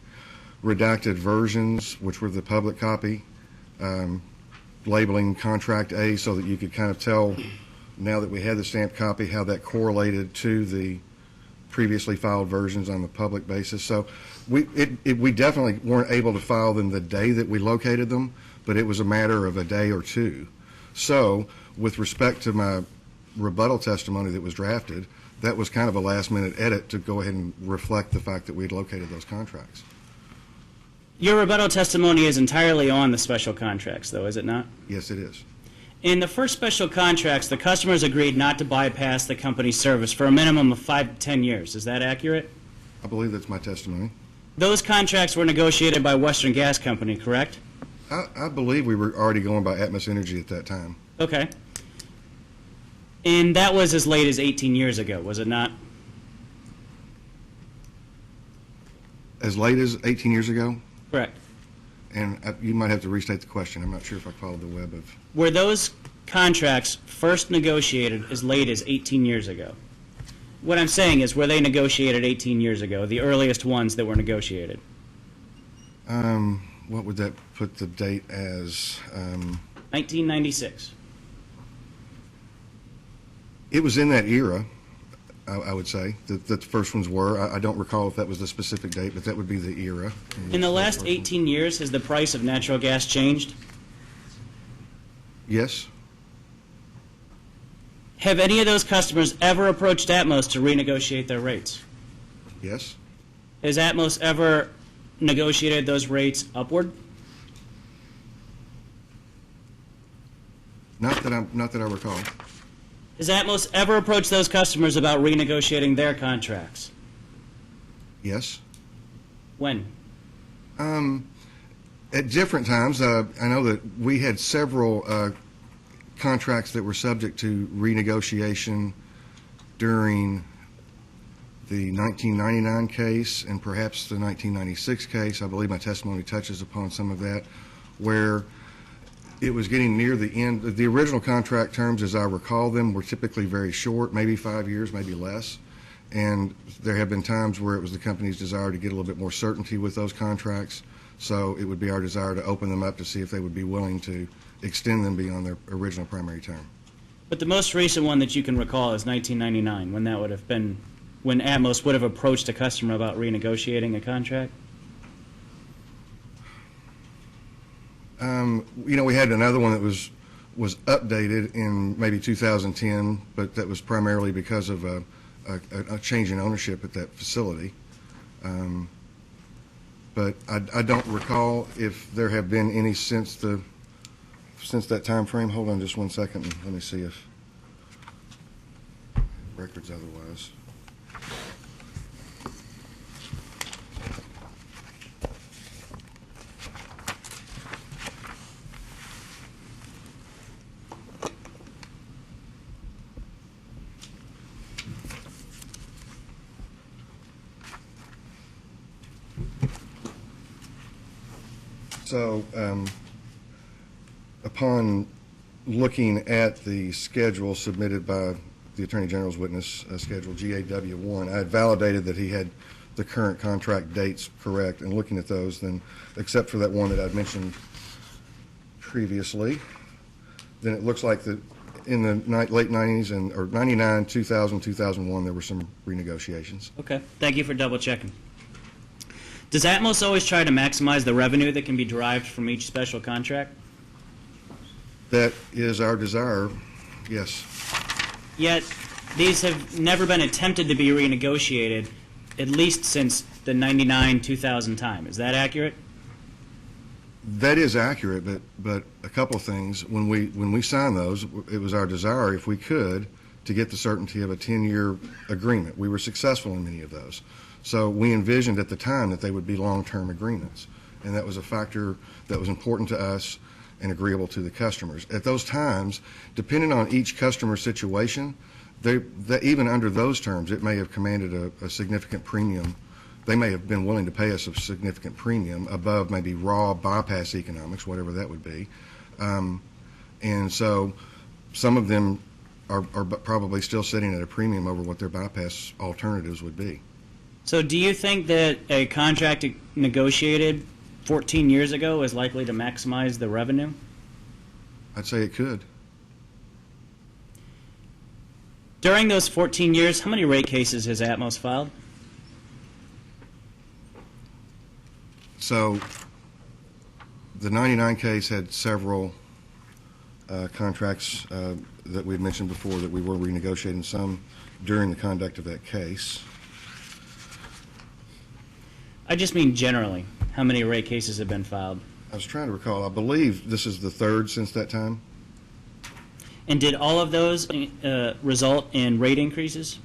redacted versions, which were the public copy, labeling Contract A so that you could kind of tell, now that we had the stamped copy, how that correlated to the previously filed versions on the public basis. So we definitely weren't able to file them the day that we located them, but it was a matter of a day or two. So with respect to my rebuttal testimony that was drafted, that was kind of a last-minute edit to go ahead and reflect the fact that we had located those contracts. Your rebuttal testimony is entirely on the special contracts, though, is it not? Yes, it is. In the first special contracts, the customers agreed not to bypass the company's service for a minimum of 5 to 10 years. Is that accurate? I believe that's my testimony. Those contracts were negotiated by Western Gas Company, correct? I believe we were already going by Atmos Energy at that time. Okay. And that was as late as 18 years ago, was it not? As late as 18 years ago? Correct. And you might have to restate the question. I'm not sure if I followed the web of... Were those contracts first negotiated as late as 18 years ago? What I'm saying is, were they negotiated 18 years ago, the earliest ones that were negotiated? What would that put the date as? 1996. It was in that era, I would say, that the first ones were. I don't recall if that was the specific date, but that would be the era. In the last 18 years, has the price of natural gas changed? Yes. Have any of those customers ever approached Atmos to renegotiate their rates? Yes. Has Atmos ever negotiated those rates upward? Not that I recall. Has Atmos ever approached those customers about renegotiating their contracts? Yes. When? At different times. I know that we had several contracts that were subject to renegotiation during the 1999 case and perhaps the 1996 case. I believe my testimony touches upon some of that, where it was getting near the end. The original contract terms, as I recall them, were typically very short, maybe 5 years, maybe less. And there have been times where it was the company's desire to get a little bit more certainty with those contracts. So it would be our desire to open them up to see if they would be willing to extend them beyond their original primary term. But the most recent one that you can recall is 1999, when that would have been, when Atmos would have approached a customer about renegotiating a contract? We had another one that was updated in maybe 2010, but that was primarily because of a change in ownership at that facility. But I don't recall if there have been any since that time frame. Hold on just 1 second and let me see if records otherwise. So, upon looking at the schedule submitted by the Attorney General's witness, schedule GAW1, I had validated that he had the current contract dates correct, and looking at those, then, except for that one that I'd mentioned previously, then it looks like that in the late 90s or 99, 2000, 2001, there were some renegotiations. Okay, thank you for double checking. Does Atmos always try to maximize the revenue that can be derived from each special contract? That is our desire, yes. Yet, these have never been attempted to be renegotiated, at least since the 99-2000 time. Is that accurate? That is accurate, but a couple of things. When we signed those, it was our desire, if we could, to get the certainty of a 10-year agreement. We were successful in many of those. So we envisioned at the time that they would be long-term agreements, and that was a factor that was important to us and agreeable to the customers. At those times, depending on each customer situation, even under those terms, it may have commanded a significant premium. They may have been willing to pay us a significant premium above maybe raw bypass economics, whatever that would be. And so some of them are probably still sitting at a premium over what their bypass alternatives would be. So do you think that a contract negotiated 14 years ago is likely to maximize the revenue? I'd say it could. During those 14 years, how many rate cases has Atmos filed? So the 99 case had several contracts that we had mentioned before that we were renegotiating some during the conduct of that case. I just mean generally, how many rate cases have been filed? I was trying to recall. I believe this is the third since that time. And did all of those result in rate increases?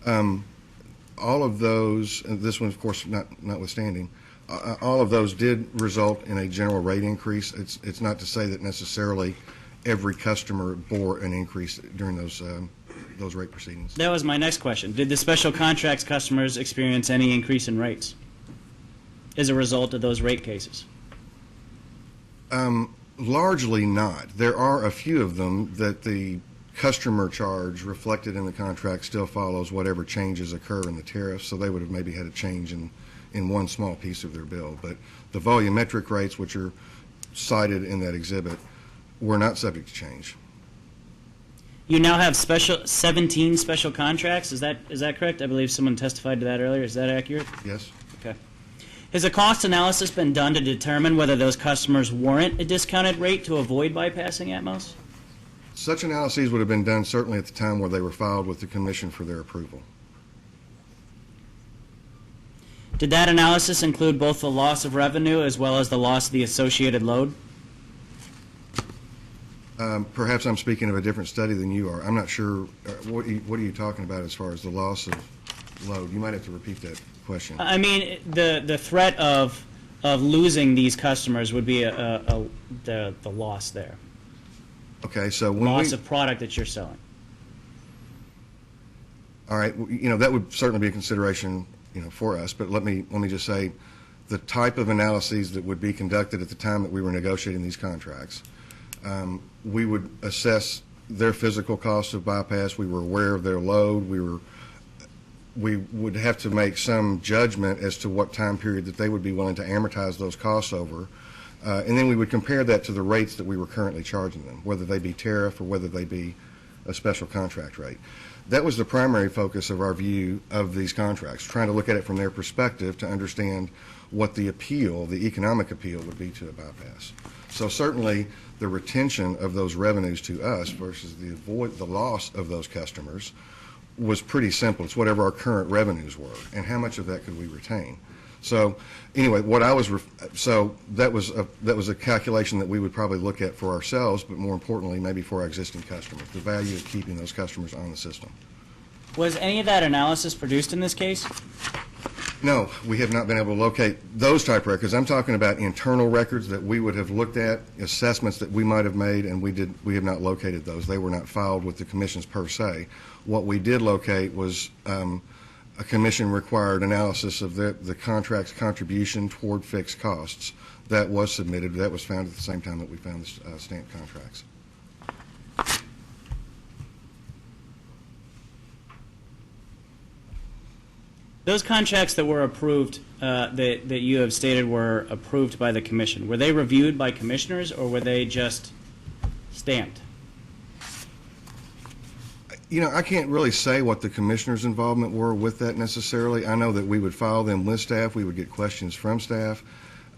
All of those, and this one, of course, notwithstanding, all of those did result in a general rate increase. It's not to say that necessarily every customer bore an increase during those rate proceedings. That was my next question. Did the special contracts customers experience any increase in rates as a result of those rate cases? Largely not. There are a few of them that the customer charge reflected in the contract still follows whatever changes occur in the tariff, so they would have maybe had a change in one small piece of their bill. But the volumetric rates, which are cited in that exhibit, were not subject to change. You now have 17 special contracts. Is that correct? I believe someone testified to that earlier. Is that accurate? Yes. Okay. Has a cost analysis been done to determine whether those customers warrant a discounted rate to avoid bypassing Atmos? Such analyses would have been done certainly at the time where they were filed with the Commission for their approval. Did that analysis include both the loss of revenue as well as the loss of the associated load? Perhaps I'm speaking of a different study than you are. I'm not sure. What are you talking about as far as the loss of load? You might have to repeat that question. I mean, the threat of losing these customers would be the loss there. Okay, so when loss of product that you're selling. All right, that would certainly be a consideration, for us. But let me just say, the type of analyses that would be conducted at the time that we were negotiating these contracts, we would assess their physical costs of bypass. We were aware of their load. We would have to make some judgment as to what time period that they would be willing to amortize those costs over. And then we would compare that to the rates that we were currently charging them, whether they be tariff or whether they be a special contract rate. That was the primary focus of our view of these contracts, trying to look at it from their perspective to understand what the appeal, the economic appeal, would be to a bypass. So certainly the retention of those revenues to us versus the loss of those customers was pretty simple. It's whatever our current revenues were and how much of that could we retain. So anyway, so that was a calculation that we would probably look at for ourselves, but more importantly, maybe for our existing customers, the value of keeping those customers on the system. Was any of that analysis produced in this case? No, we have not been able to locate those type records. I'm talking about internal records that we would have looked at, assessments that we might have made, and we have not located those. They were not filed with the commissions per se. What we did locate was a commission-required analysis of the contract's contribution toward fixed costs. That was submitted. That was found at the same time that we found the stamped contracts. Those contracts that were approved, that you have stated were approved by the commission, were they reviewed by commissioners or were they just stamped? I can't really say what the commissioner's involvement were with that necessarily. I know that we would file them with staff. We would get questions from staff.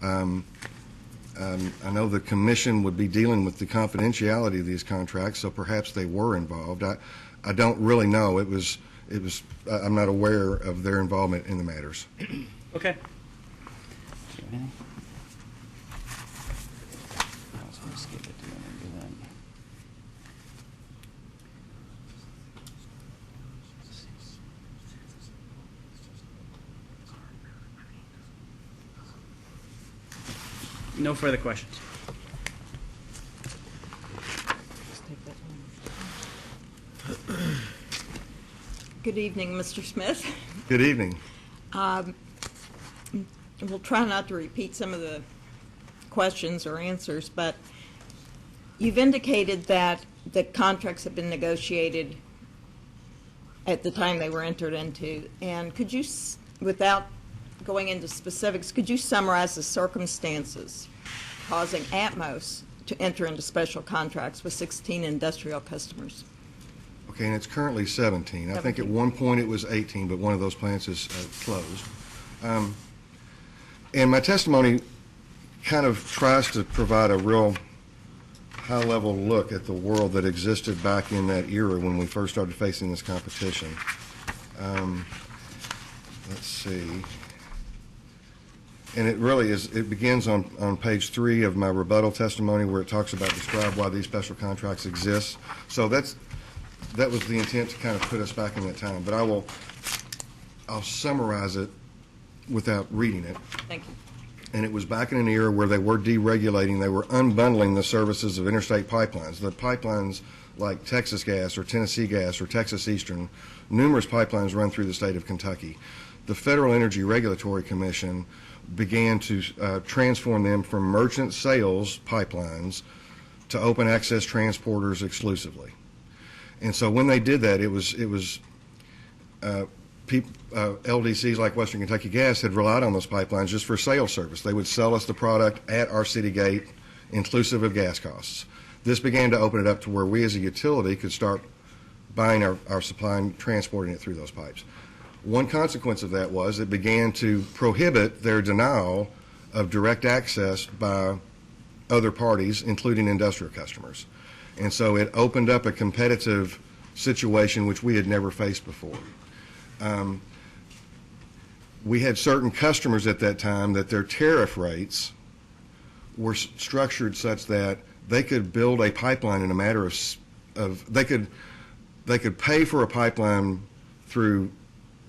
I know the commission would be dealing with the confidentiality of these contracts, so perhaps they were involved. I don't really know. I'm not aware of their involvement in the matters. Okay. No further questions. Good evening, Mr. Smith. Good evening. We'll try not to repeat some of the questions or answers, but you've indicated that the contracts have been negotiated at the time they were entered into. And could you, without going into specifics, could you summarize the circumstances causing Atmos to enter into special contracts with 16 industrial customers? Okay, and it's currently 17. I think at one point it was 18, but one of those plants is closed. And my testimony kind of tries to provide a real high-level look at the world that existed back in that era when we first started facing this competition. Let's see. And it really is, it begins on page 3 of my rebuttal testimony where it talks about describe why these special contracts exist. So that was the intent to kind of put us back in that time. But I'll summarize it without reading it. Thank you. And it was back in an era where they were deregulating, they were unbundling the services of interstate pipelines. The pipelines like Texas Gas or Tennessee Gas or Texas Eastern, numerous pipelines run through the state of Kentucky. The Federal Energy Regulatory Commission began to transform them from merchant sales pipelines to open access transporters exclusively. And so when they did that, it was LDCs like Western Kentucky Gas had relied on those pipelines just for sales service. They would sell us the product at our city gate, inclusive of gas costs. This began to open it up to where we as a utility could start buying our supply and transporting it through those pipes. One consequence of that was it began to prohibit their denial of direct access by other parties, including industrial customers. And so it opened up a competitive situation which we had never faced before. We had certain customers at that time that their tariff rates were structured such that they could build a pipeline in a matter of they could pay for a pipeline through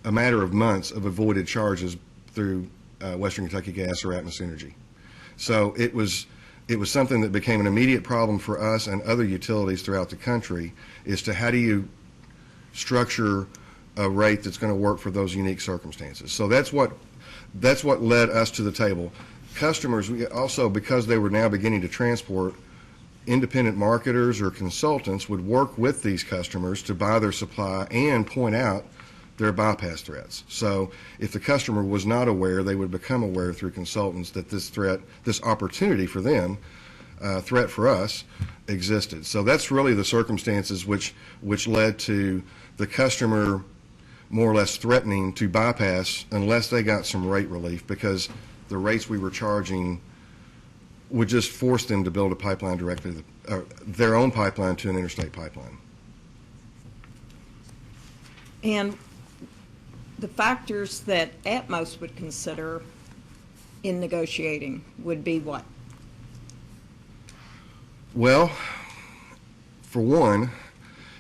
a matter of months of avoided charges through Western Kentucky Gas or Atmos Energy. So it was something that became an immediate problem for us and other utilities throughout the country, is to how do you structure a rate that's going to work for those unique circumstances. So that's what led us to the table. Customers, we also, because they were now beginning to transport, independent marketers or consultants would work with these customers to buy their supply and point out their bypass threats. So if the customer was not aware, they would become aware through consultants that this threat, this opportunity for them, threat for us, existed. So that's really the circumstances which led to the customer more or less threatening to bypass unless they got some rate relief, because the rates we were charging would just force them to build a pipeline directly, their own pipeline to an interstate pipeline. And the factors that Atmos would consider in negotiating would be what? Well, for one,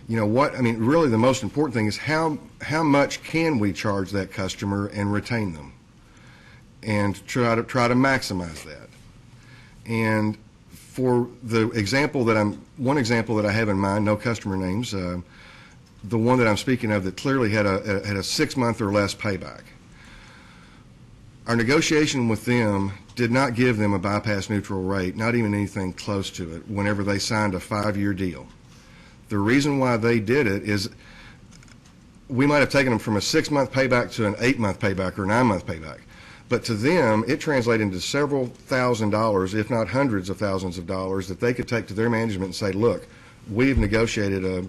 really the most important thing is how much can we charge that customer and retain them, and try to maximize that. And for the example one example that I have in mind, no customer names, the one that I'm speaking of that clearly had a 6-month or less payback. Our negotiation with them did not give them a bypass neutral rate, not even anything close to it, whenever they signed a 5-year deal. The reason why they did it is we might have taken them from a 6-month payback to an 8-month payback or 9-month payback. But to them, it translated into several $1,000s, if not hundreds of thousands of dollars, that they could take to their management and say, look, we've negotiated a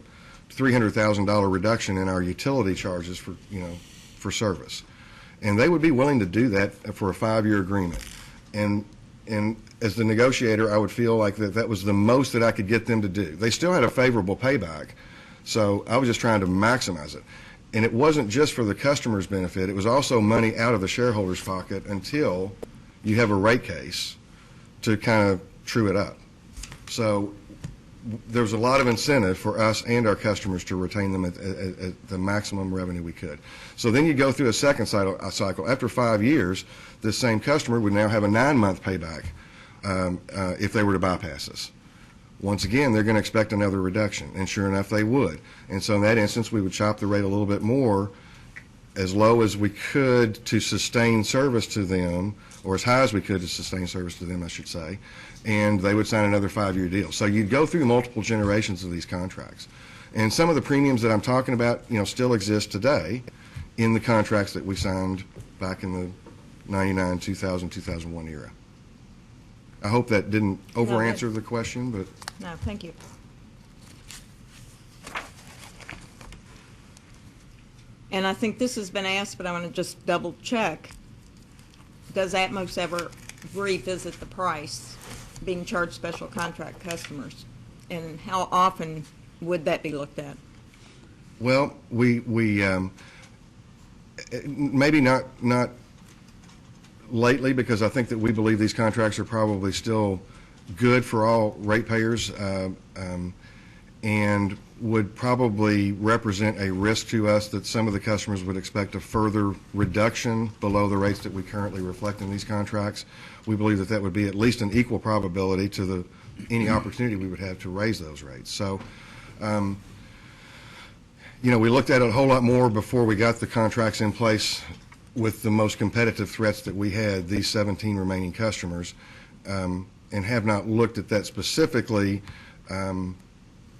$300,000 reduction in our utility charges for service. And they would be willing to do that for a 5-year agreement. And as the negotiator, I would feel like that was the most that I could get them to do. They still had a favorable payback, so I was just trying to maximize it. And it wasn't just for the customer's benefit, it was also money out of the shareholder's pocket until you have a rate case to kind of true it up. So there was a lot of incentive for us and our customers to retain them at the maximum revenue we could. So then you go through a second cycle. After 5 years, this same customer would now have a 9-month payback if they were to bypass us. Once again, they're going to expect another reduction, and sure enough, they would. And so in that instance, we would chop the rate a little bit more, as low as we could to sustain service to them, or as high as we could to sustain service to them, I should say, and they would sign another 5-year deal. So you'd go through multiple generations of these contracts. And some of the premiums that I'm talking about, still exist today in the contracts that we signed back in the 99, 2000, 2001 era. I hope that didn't over-answer the question, but... No, thank you. And I think this has been asked, but I want to just double check. Does Atmos ever revisit the price being charged special contract customers? And how often would that be looked at? Well, we maybe not lately, because I think that we believe these contracts are probably still good for all ratepayers, and would probably represent a risk to us that some of the customers would expect a further reduction below the rates that we currently reflect in these contracts. We believe that that would be at least an equal probability to any opportunity we would have to raise those rates. So, we looked at it a whole lot more before we got the contracts in place with the most competitive threats that we had, these 17 remaining customers, and have not looked at that specifically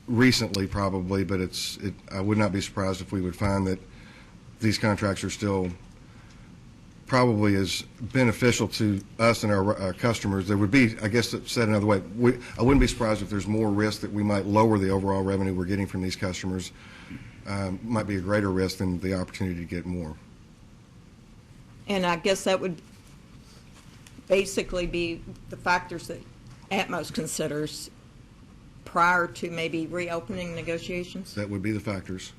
recently probably, but I would not be surprised if we would find that these contracts are still probably as beneficial to us and our customers. There would be, I guess, said another way, I wouldn't be surprised if there's more risk that we might lower the overall revenue we're getting from these customers. Might be a greater risk than the opportunity to get more. And I guess that would basically be the factors that Atmos considers prior to maybe reopening negotiations? That would be the factors.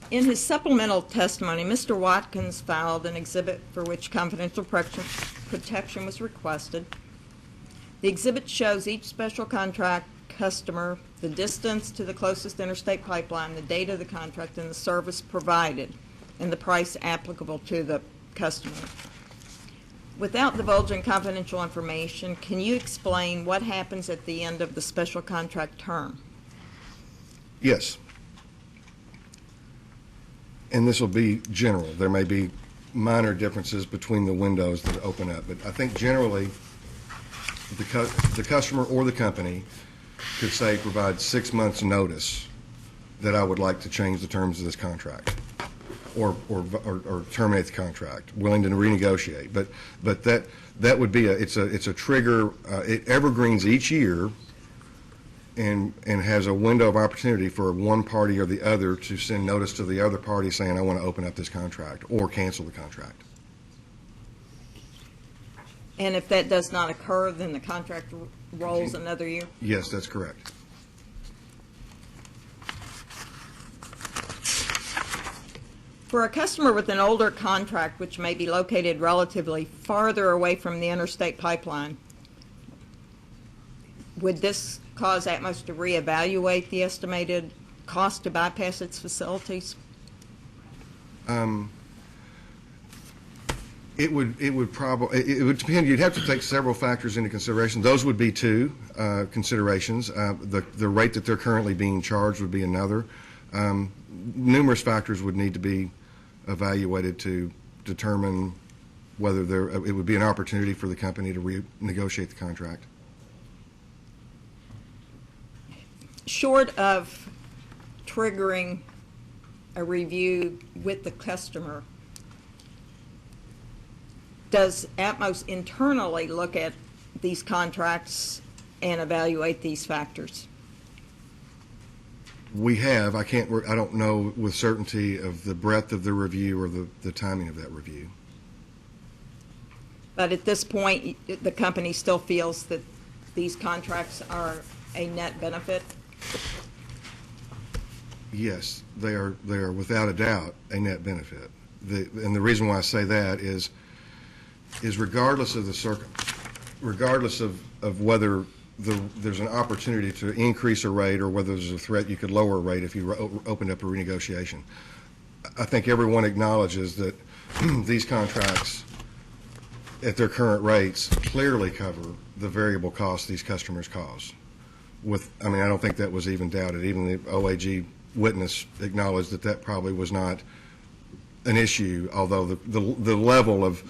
In his supplemental testimony, Mr. Watkins filed an exhibit for which confidential protection was requested. The exhibit shows each special contract customer, the distance to the closest interstate pipeline, the date of the contract, and the service provided, and the price applicable to the customer. Without divulging confidential information, can you explain what happens at the end of the special contract term? Yes. And this will be general. There may be minor differences between the windows that open up, but I think generally the customer or the company could say, provide 6 months' notice that I would like to change the terms of this contract or terminate the contract, willing to renegotiate. But that would be it's a trigger. It evergreens each year and has a window of opportunity for one party or the other to send notice to the other party saying, I want to open up this contract or cancel the contract. And if that does not occur, then the contract rolls another year? Yes, that's correct. For a customer with an older contract, which may be located relatively farther away from the interstate pipeline, would this cause Atmos to reevaluate the estimated cost to bypass its facilities? It would depend. You'd have to take several factors into consideration. Those would be two considerations. The rate that they're currently being charged would be another. Numerous factors would need to be evaluated to determine whether it would be an opportunity for the company to renegotiate the contract. Short of triggering a review with the customer, does Atmos internally look at these contracts and evaluate these factors? We have. I don't know with certainty of the breadth of the review or the timing of that review. But at this point, the company still feels that these contracts are a net benefit? Yes, they are without a doubt a net benefit. And the reason why I say that is regardless of regardless of whether there's an opportunity to increase a rate or whether there's a threat you could lower a rate if you opened up a renegotiation. I think everyone acknowledges that these contracts at their current rates clearly cover the variable costs these customers cause. I mean, I don't think that was even doubted. Even the OAG witness acknowledged that probably was not an issue, although the level of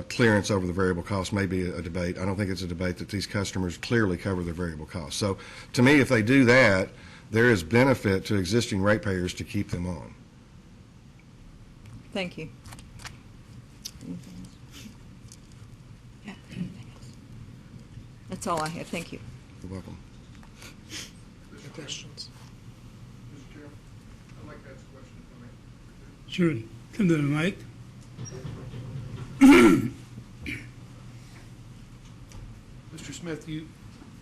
clearance over the variable cost may be a debate. I don't think it's a debate that these customers clearly cover their variable costs. So to me, if they do that, there is benefit to existing ratepayers to keep them on. Thank you. That's all I have. Thank you. You're welcome. questions. Mr. Chairman, I'd like to ask a question if I may. Sure, come to the mic. Mr. Smith, you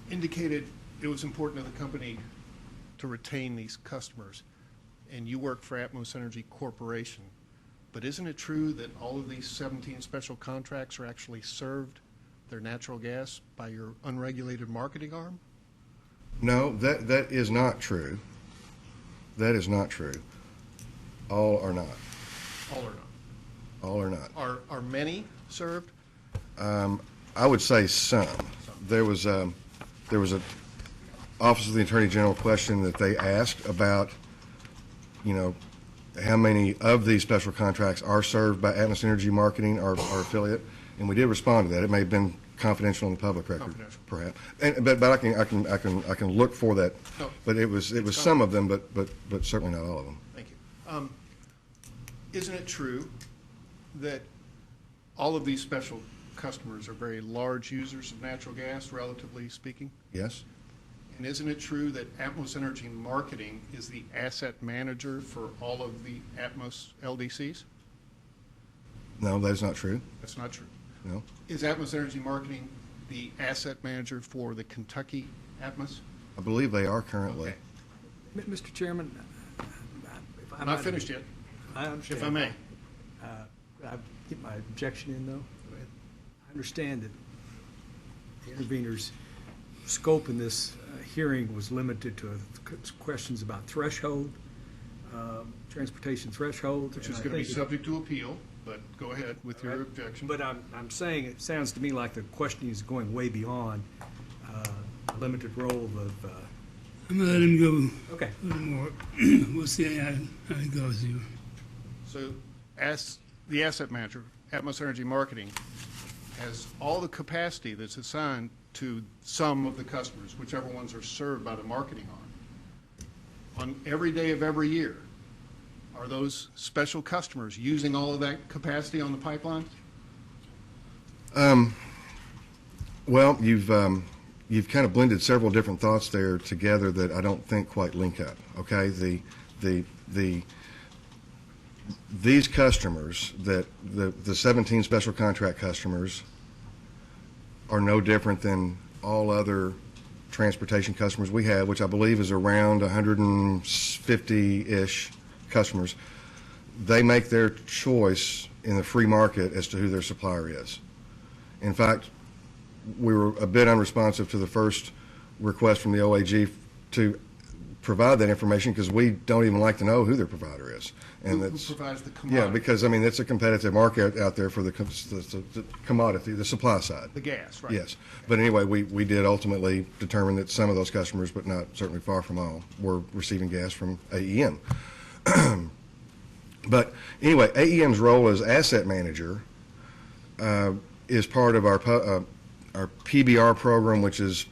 indicated it was important to the company to retain these customers, and you work for Atmos Energy Corporation. But isn't it true that all of these 17 special contracts are actually served, their natural gas, by your unregulated marketing arm? No, that is not true. That is not true. All are not. All or not? All are not. Are many served? I would say some. There was a Office of the Attorney General question that they asked about, how many of these special contracts are served by Atmos Energy Marketing, our affiliate, and we did respond to that. It may have been confidential in the public record, perhaps. But I can look for that. No, but it was some of them, but certainly not all of them. Thank you. Isn't it true that all of these special customers are very large users of natural gas, relatively speaking? Yes. And isn't it true that Atmos Energy Marketing is the asset manager for all of the Atmos LDCs? No, that is not true. That's not true. No. Is Atmos Energy Marketing the asset manager for the Kentucky Atmos? I believe they are currently. Okay. Mr. Chairman, if I'm not finished yet. I understand. If I may. I get my objection in, though. I understand that the intervener's scope in this hearing was limited to questions about threshold, transportation threshold. Which is going to be subject to appeal, but go ahead with your objection. But I'm saying it sounds to me like the questioning is going way beyond a limited role of. I'm going to let him go Okay. a little more. We'll see how it goes here. So, as the asset manager, Atmos Energy Marketing has all the capacity that's assigned to some of the customers, whichever ones are served by the marketing arm. On every day of every year, are those special customers using all of that capacity on the pipeline? Well, you've kind of blended several different thoughts there together that I don't think quite link up. Okay, these customers, that the 17 special contract customers, are no different than all other transportation customers we have, which I believe is around 150-ish customers. They make their choice in the free market as to who their supplier is. In fact, we were a bit unresponsive to the first request from the OAG to provide that information because we don't even like to know who their provider is. And Who that's, provides the commodity? yeah, because, I mean, it's a competitive market out there for the commodity, the supply side. The gas, right? Yes. But anyway, we did ultimately determine that some of those customers, but not certainly far from all, were receiving gas from AEM. But anyway, AEM's role as asset manager is part of our PBR program, which is,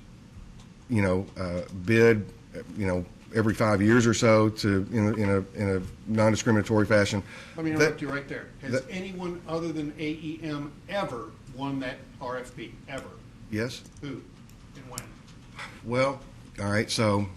bid, every 5 years or so to in a non-discriminatory fashion. Let me interrupt you right there. Has anyone other than AEM ever won that RFP, ever? Yes. Who and when? Well, all right, so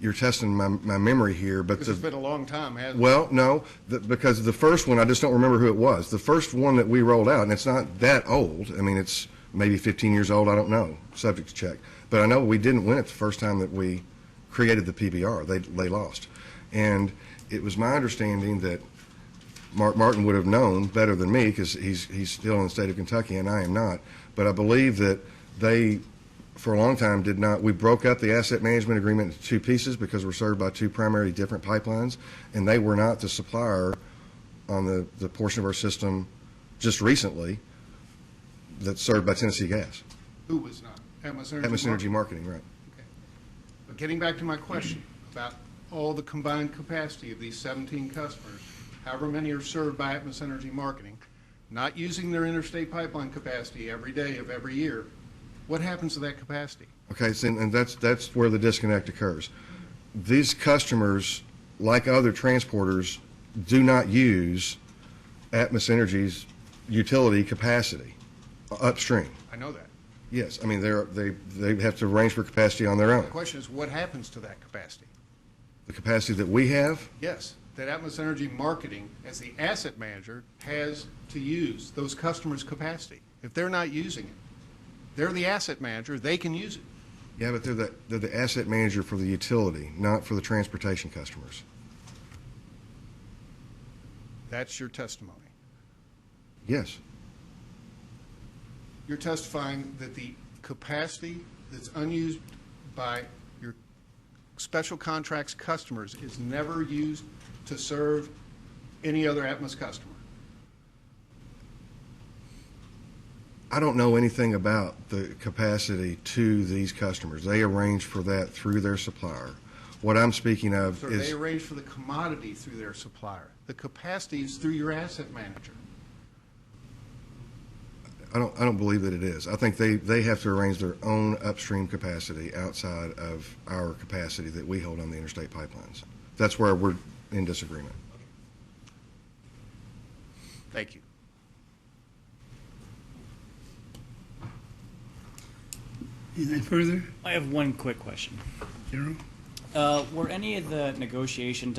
you're testing my memory here, but Because it's been a long time, hasn't it? well, no, because the first one, I just don't remember who it was. The first one that we rolled out, and it's not that old. I mean, it's maybe 15 years old. I don't know. Subject to check. But I know we didn't win it the first time that we created the PBR. They lost. And it was my understanding that Mark Martin would have known better than me because he's still in the state of Kentucky and I am not. But I believe that they, for a long time, did not. We broke up the asset management agreement into two pieces because we're served by two primarily different pipelines, and they were not the supplier on the portion of our system just recently that's served by Tennessee Gas. Who was not? Atmos Energy Atmos Energy Marketing, right. Okay. But getting back to my question about all the combined capacity of these 17 customers, however many are served by Atmos Energy Marketing, not using their interstate pipeline capacity every day of every year, what happens to that capacity? Okay, so, and that's where the disconnect occurs. These customers, like other transporters, do not use Atmos Energy's utility capacity upstream. I know that. Yes, I mean, they have to arrange for capacity on their own. The question is, what happens to that capacity? The capacity that we have, Yes, that Atmos Energy Marketing, as the asset manager, has to use those customers' capacity. If they're not using it, they're the asset manager, they can use it. yeah, but they're the asset manager for the utility, not for the transportation customers. That's your testimony. Yes. You're testifying that the capacity that's unused by your special contracts customers is never used to serve any other Atmos customer. I don't know anything about the capacity to these customers. They arrange for that through their supplier. What I'm speaking of So is... they arrange for the commodity through their supplier. The capacity is through your asset manager. I don't believe that it is. I think they have to arrange their own upstream capacity outside of our capacity that we hold on the interstate pipelines. That's where we're in disagreement. Thank you. Anything further? I have one quick question. General? Were any of the negotiation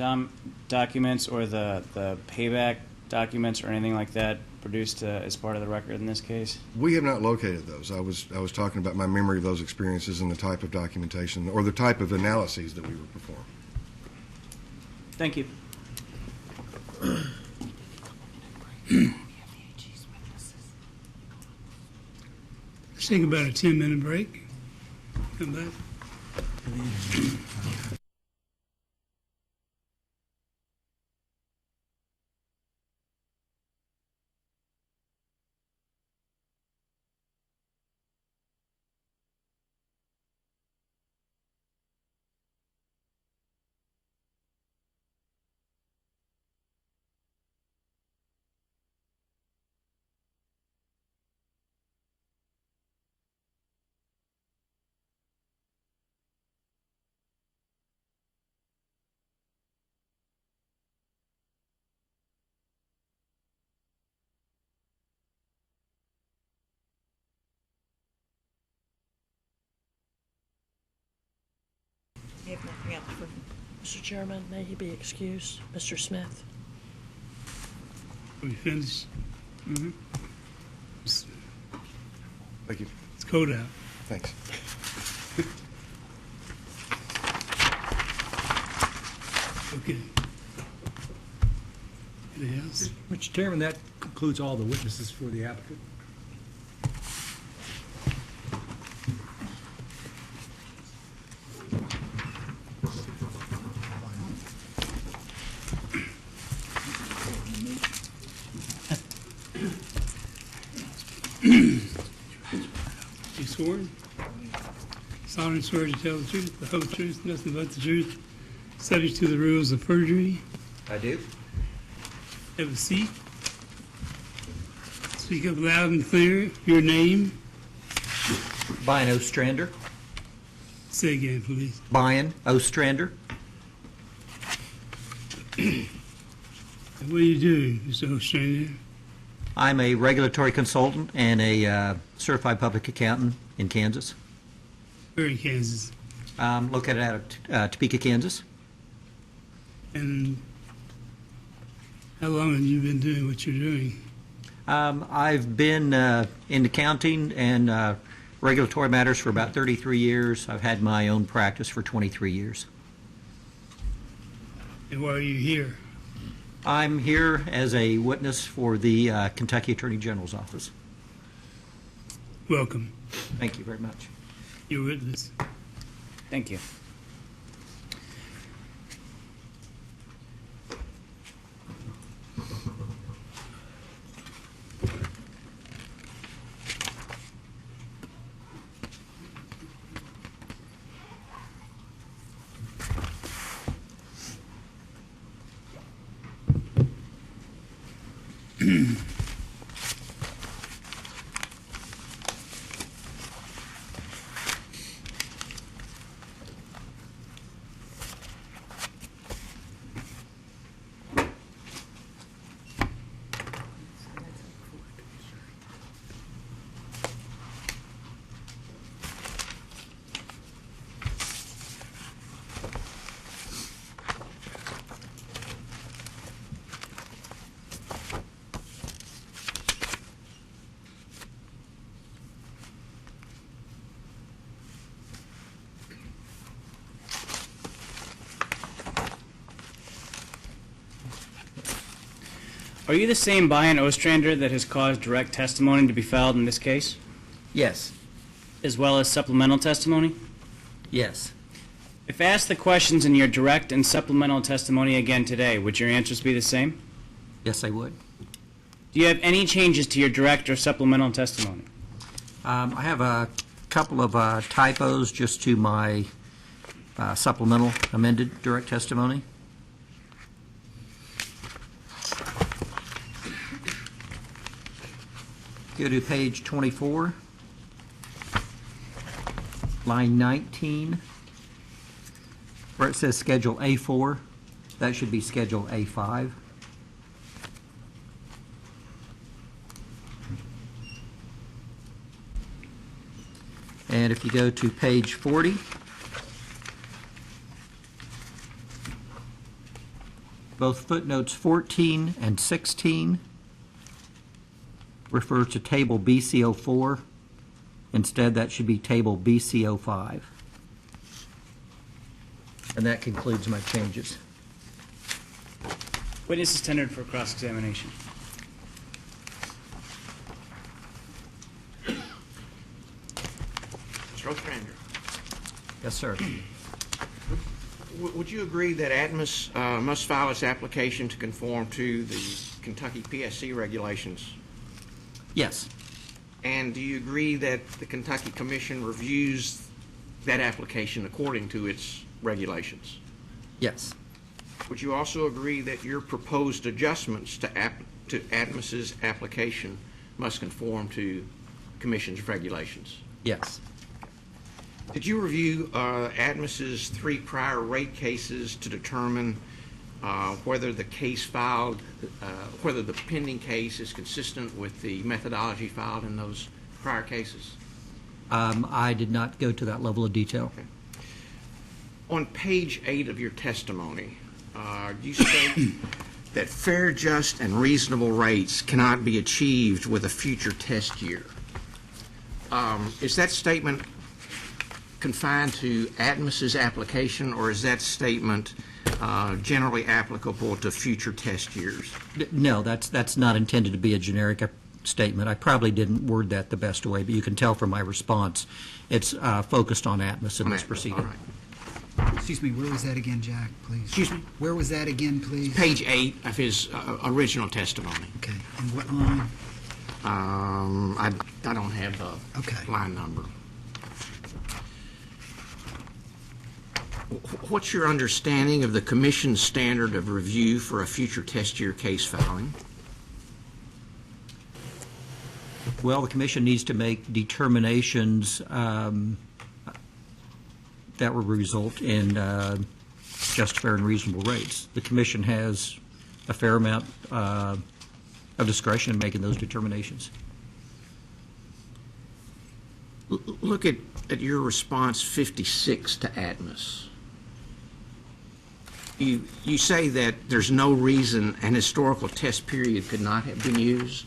documents or the payback documents or anything like that produced as part of the record in this case? We have not located those. I was talking about my memory of those experiences and the type of documentation or the type of analyses that we would perform. Thank you. Let's take about a 10-minute break. Come back. You have nothing else for Mr. Chairman, may he be excused? Mr. Smith? Are we finished? Mm-hmm. Thank you. It's cold out. Thanks. Okay. Anything else? Mr. Chairman, that concludes all the witnesses for the applicant. You sworn? Solemnly swear to tell the truth, the whole truth, nothing but the truth, subject to the rules of perjury. I do. Have a seat. Speak up loud and clear. Your name. Brian Ostrander. Say again, please. Brian Ostrander. And what do you do, Mr. Ostrander? I'm a regulatory consultant and a certified public accountant in Kansas. Where in Kansas? Located out of Topeka, Kansas. And how long have you been doing what you're doing? I've been in accounting and regulatory matters for about 33 years. I've had my own practice for 23 years. And why are you here? I'm here as a witness for the Kentucky Attorney General's office. Welcome. Thank you very much. Your witness. Thank you. Are you the same Brian Ostrander that has caused direct testimony to be filed in this case, Yes. as well as supplemental testimony? Yes. If asked the questions in your direct and supplemental testimony again today, would your answers be the same? Yes, I would. Do you have any changes to your direct or supplemental testimony? I have a couple of typos just to my supplemental amended direct testimony. Go to page 24, line 19, where it says Schedule A4. That should be Schedule A5. And if you go to page 40, both footnotes 14 and 16 refer to table BCO4. Instead, that should be table BCO5. And that concludes my changes. Witness is tendered for cross-examination. Mr. Ostrander, Yes, sir. would you agree that Atmos must file its application to conform to the Kentucky PSC regulations? Yes. And do you agree that the Kentucky Commission reviews that application according to its regulations? Yes. Would you also agree that your proposed adjustments to Atmos's application must conform to Commission's regulations? Yes. Did you review Atmos's 3 prior rate cases to determine whether the case filed, whether the pending case is consistent with the methodology filed in those prior cases? I did not go to that level of detail. Okay. On page 8 of your testimony, you state that fair, just, and reasonable rates cannot be achieved with a future test year. Is that statement confined to Atmos's application, or is that statement generally applicable to future test years? No, that's not intended to be a generic statement. I probably didn't word that the best way, but you can tell from my response, it's focused on Atmos in this proceeding. All right. Excuse me, where was that again, Jack, please? Excuse me? Where was that again, please? Page 8 of his original testimony. Okay, and what line? I don't have the line number. What's your understanding of the Commission's standard of review for a future test year case filing? Well, the Commission needs to make determinations that will result in just, fair, and reasonable rates. The Commission has a fair amount of discretion in making those determinations. Look at your response 56 to Atmos. You say that there's no reason an historical test period could not have been used?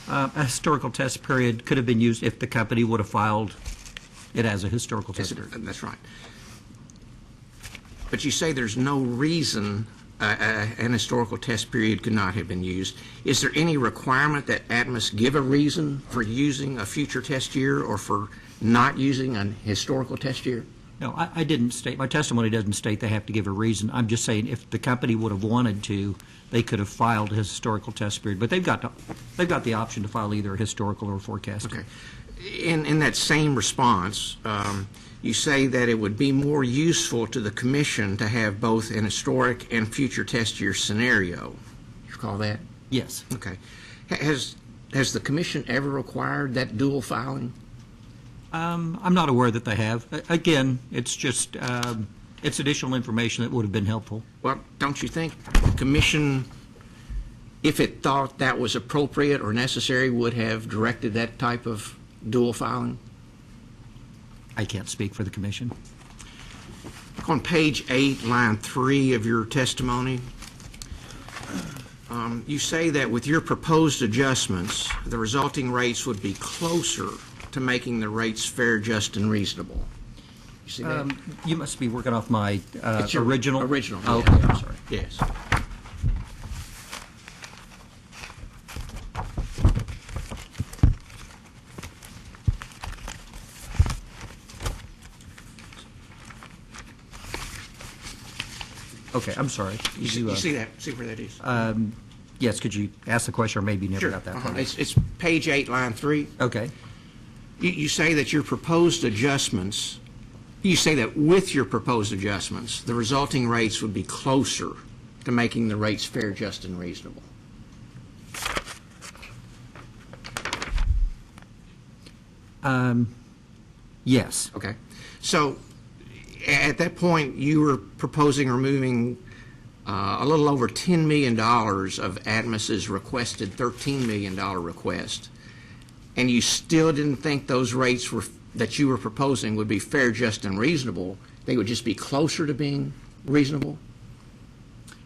A historical test period could have been used if the company would have filed it as a historical test period. That's right. But you say there's no reason an historical test period could not have been used. Is there any requirement that Atmos give a reason for using a future test year or for not using a historical test year? No, I didn't state, my testimony doesn't state they have to give a reason. I'm just saying if the company would have wanted to, they could have filed a historical test period. But they've got the option to file either a historical or forecasting. Okay. In that same response, you say that it would be more useful to the Commission to have both an historic and future test year scenario. You recall that? Yes. Okay. Has the Commission ever required that dual filing? I'm not aware that they have. Again, it's just, it's additional information that would have been helpful. Well, don't you think the Commission, if it thought that was appropriate or necessary, would have directed that type of dual filing? I can't speak for the Commission. On page 8, line 3 of your testimony, you say that with your proposed adjustments, the resulting rates would be closer to making the rates fair, just, and reasonable. You see that? You must be working off my It's your original. Original. Oh, yeah. okay, I'm sorry. Yes. Okay, I'm sorry. You see that? See where that is? Yes, could you ask the question, or maybe you never Sure. got that far? It's page 8, line 3. Okay. You say that your proposed adjustments, you say that with your proposed adjustments, the resulting rates would be closer to making the rates fair, just, and reasonable. Yes. Okay. So at that point, you were proposing removing a little over $10 million of Atmos's requested $13 million request, and you still didn't think those rates that you were proposing would be fair, just, and reasonable. They would just be closer to being reasonable?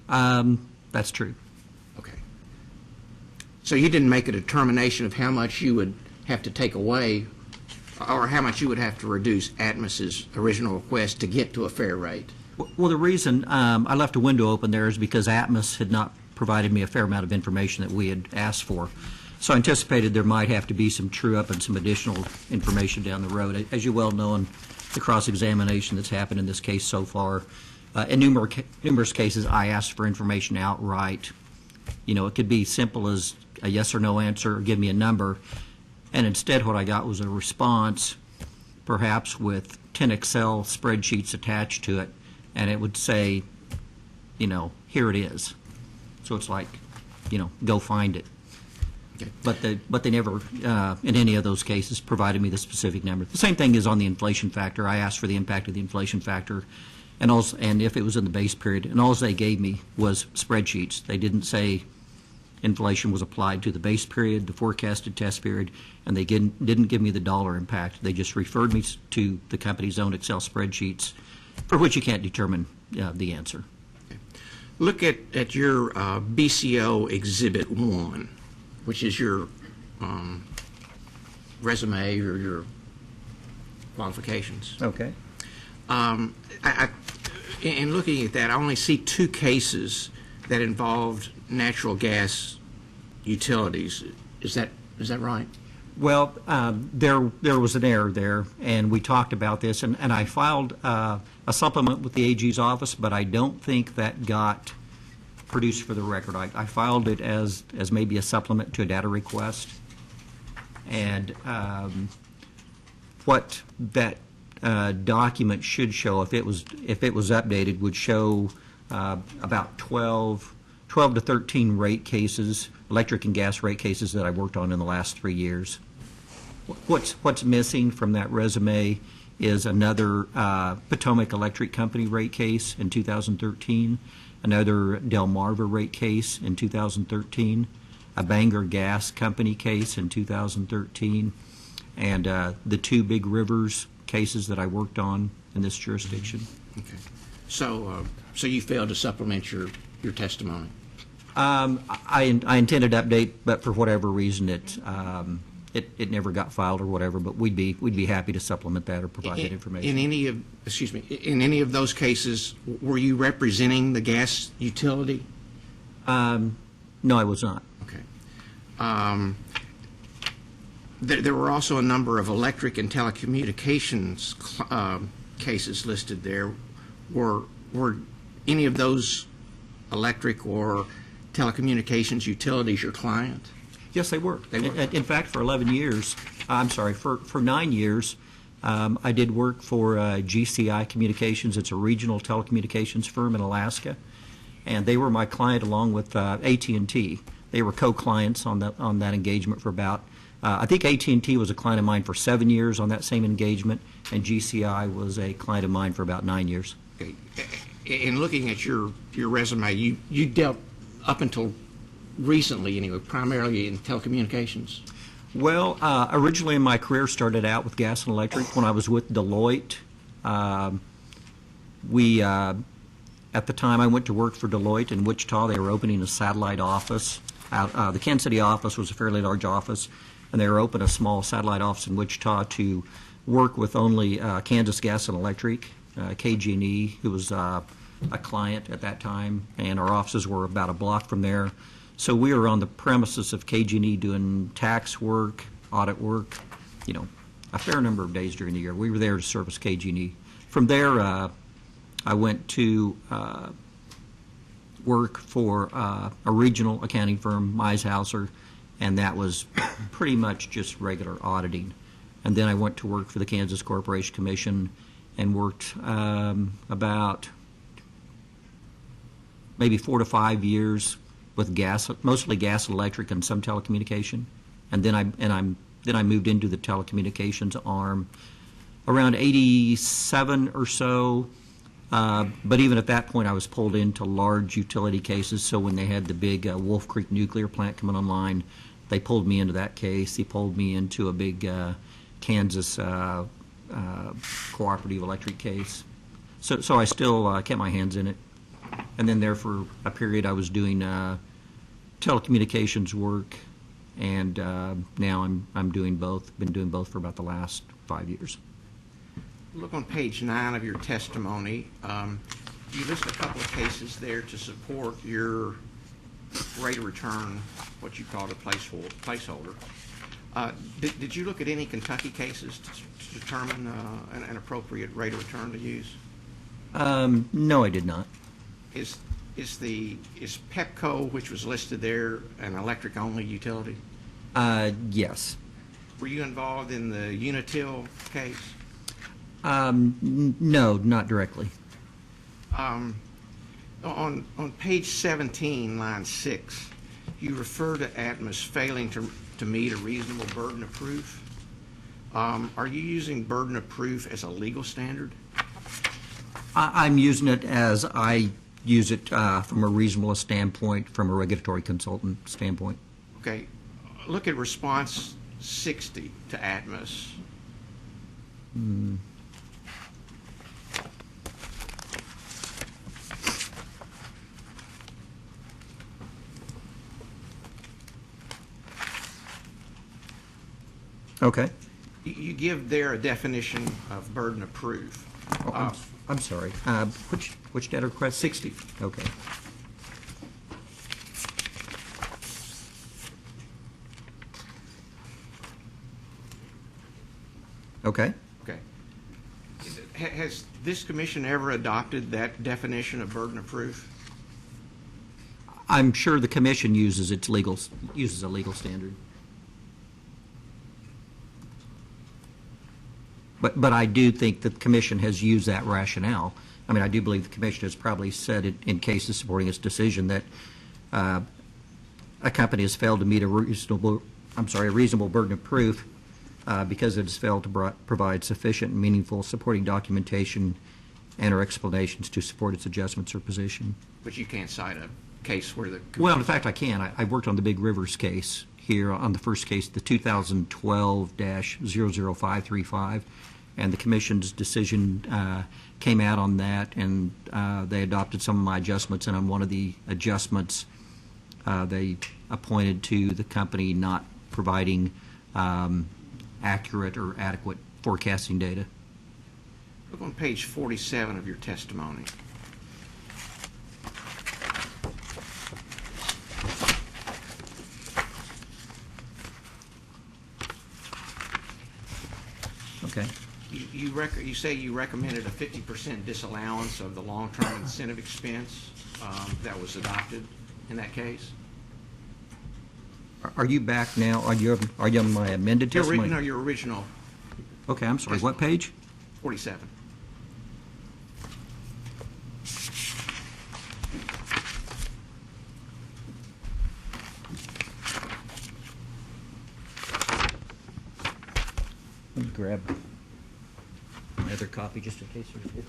That's true. Okay. So you didn't make a determination of how much you would have to take away or how much you would have to reduce Atmos's original request to get to a fair rate? Well, the reason I left a window open there is because Atmos had not provided me a fair amount of information that we had asked for. So I anticipated there might have to be some true-up and some additional information down the road. As you well know, in the cross-examination that's happened in this case so far, in numerous cases, I asked for information outright. You know, it could be simple as a yes or no answer, or give me a number. And instead what I got was a response, perhaps with 10 Excel spreadsheets attached to it, and it would say, you know, here it is. So it's like, you know, go find it. Okay. But they never, in any of those cases, provided me the specific number. The same thing is on the inflation factor. I asked for the impact of the inflation factor, and if it was in the base period, and all they gave me was spreadsheets. They didn't say inflation was applied to the base period, the forecasted test period, and they didn't give me the dollar impact. They just referred me to the company's own Excel spreadsheets, for which you can't determine the answer. Okay. Look at your BCO Exhibit 1, which is your resume or your qualifications. Okay. In looking at that, I only see 2 cases that involved natural gas utilities. Is that right? Well, there was an error there, and we talked about this, and I filed a supplement with the AG's office, but I don't think that got produced for the record. I filed it as maybe a supplement to a data request, and what that document should show, if it was updated, would show about 12 to 13 rate cases, electric and gas rate cases that I worked on in the last 3 years. What's missing from that resume is another Potomac Electric Company rate case in 2013, another Delmarva rate case in 2013, a Bangor Gas Company case in 2013, and the 2 Big Rivers cases that I worked on in this jurisdiction. Okay. So you failed to supplement your testimony? I intended to update, but for whatever reason it never got filed or whatever. But we'd be happy to supplement that or provide that information. In any of those cases, were you representing the gas utility? No, I was not. Okay. There were also a number of electric and telecommunications cases listed there. Were any of those electric or telecommunications utilities your client? Yes, they were. In fact, for 11 years, for 9 years, I did work for GCI Communications. It's a regional telecommunications firm in Alaska, and they were my client along with AT&T. They were co-clients on that engagement for about, I think AT&T was a client of mine for 7 years on that same engagement, and GCI was a client of mine for about 9 years. Okay. In looking at your resume, you dealt up until recently, anyway, primarily in telecommunications. Well, originally my career started out with gas and electric when I was with Deloitte. At the time I went to work for Deloitte in Wichita, they were opening a satellite office. The Kansas City office was a fairly large office, and they were opening a small satellite office in Wichita to work with only Kansas Gas and Electric, KG&E, who was a client at that time, and our offices were about a block from there. So we were on the premises of KG&E doing tax work, audit work, a fair number of days during the year. We were there to service KG&E. From there, I went to work for a regional accounting firm, Meishauser, and that was pretty much just regular auditing. And then I went to work for the Kansas Corporation Commission and worked about maybe 4 to 5 years with gas, mostly gas, electric, and some telecommunication. And then I moved into the telecommunications arm around 87 or so. But even at that point, I was pulled into large utility cases. So when they had the big Wolf Creek nuclear plant coming online, they pulled me into that case. They pulled me into a big Kansas cooperative electric case. So I still kept my hands in it. And then there for a period I was doing telecommunications work, and now I'm doing both. Been doing both for about the last 5 years. Look on page 9 of your testimony. You list a couple of cases there to support your rate of return, what you call a placeholder. Did you look at any Kentucky cases to determine an appropriate rate of return to use? No, I did not. Is Pepco, which was listed there, an electric-only utility? Yes. Were you involved in the Unitil case? No, not directly. On page 17, line 6, you refer to Atmos failing to meet a reasonable burden of proof. Are you using burden of proof as a legal standard? I'm using it as I use it from a reasonable standpoint, from a regulatory consultant standpoint. Okay. Look at response 60 to Atmos. Okay. You give there a definition of burden of proof. I'm sorry. Which data request? 60. Okay. Okay. Okay. Has this commission ever adopted that definition of burden of proof? I'm sure the commission uses a legal standard. But I do think that the commission has used that rationale. I mean, I do believe the commission has probably said it in cases supporting its decision that a company has failed to meet a reasonable burden of proof because it has failed to provide sufficient and meaningful supporting documentation and or explanations to support its adjustments or position. But you can't cite a case where the... Well, in fact, I can. I worked on the Big Rivers case here on the first case, the 2012-00535, and the commission's decision came out on that, and they adopted some of my adjustments, and on one of the adjustments, they appointed to the company not providing accurate or adequate forecasting data. Look on page 47 of your testimony. Okay. You say you recommended a 50% disallowance of the long-term incentive expense that was adopted in that case? Are you back now? Are you on my amended testimony? No, your original. Okay, I'm sorry. What page? 47. Let me grab my other copy just in case there's issues.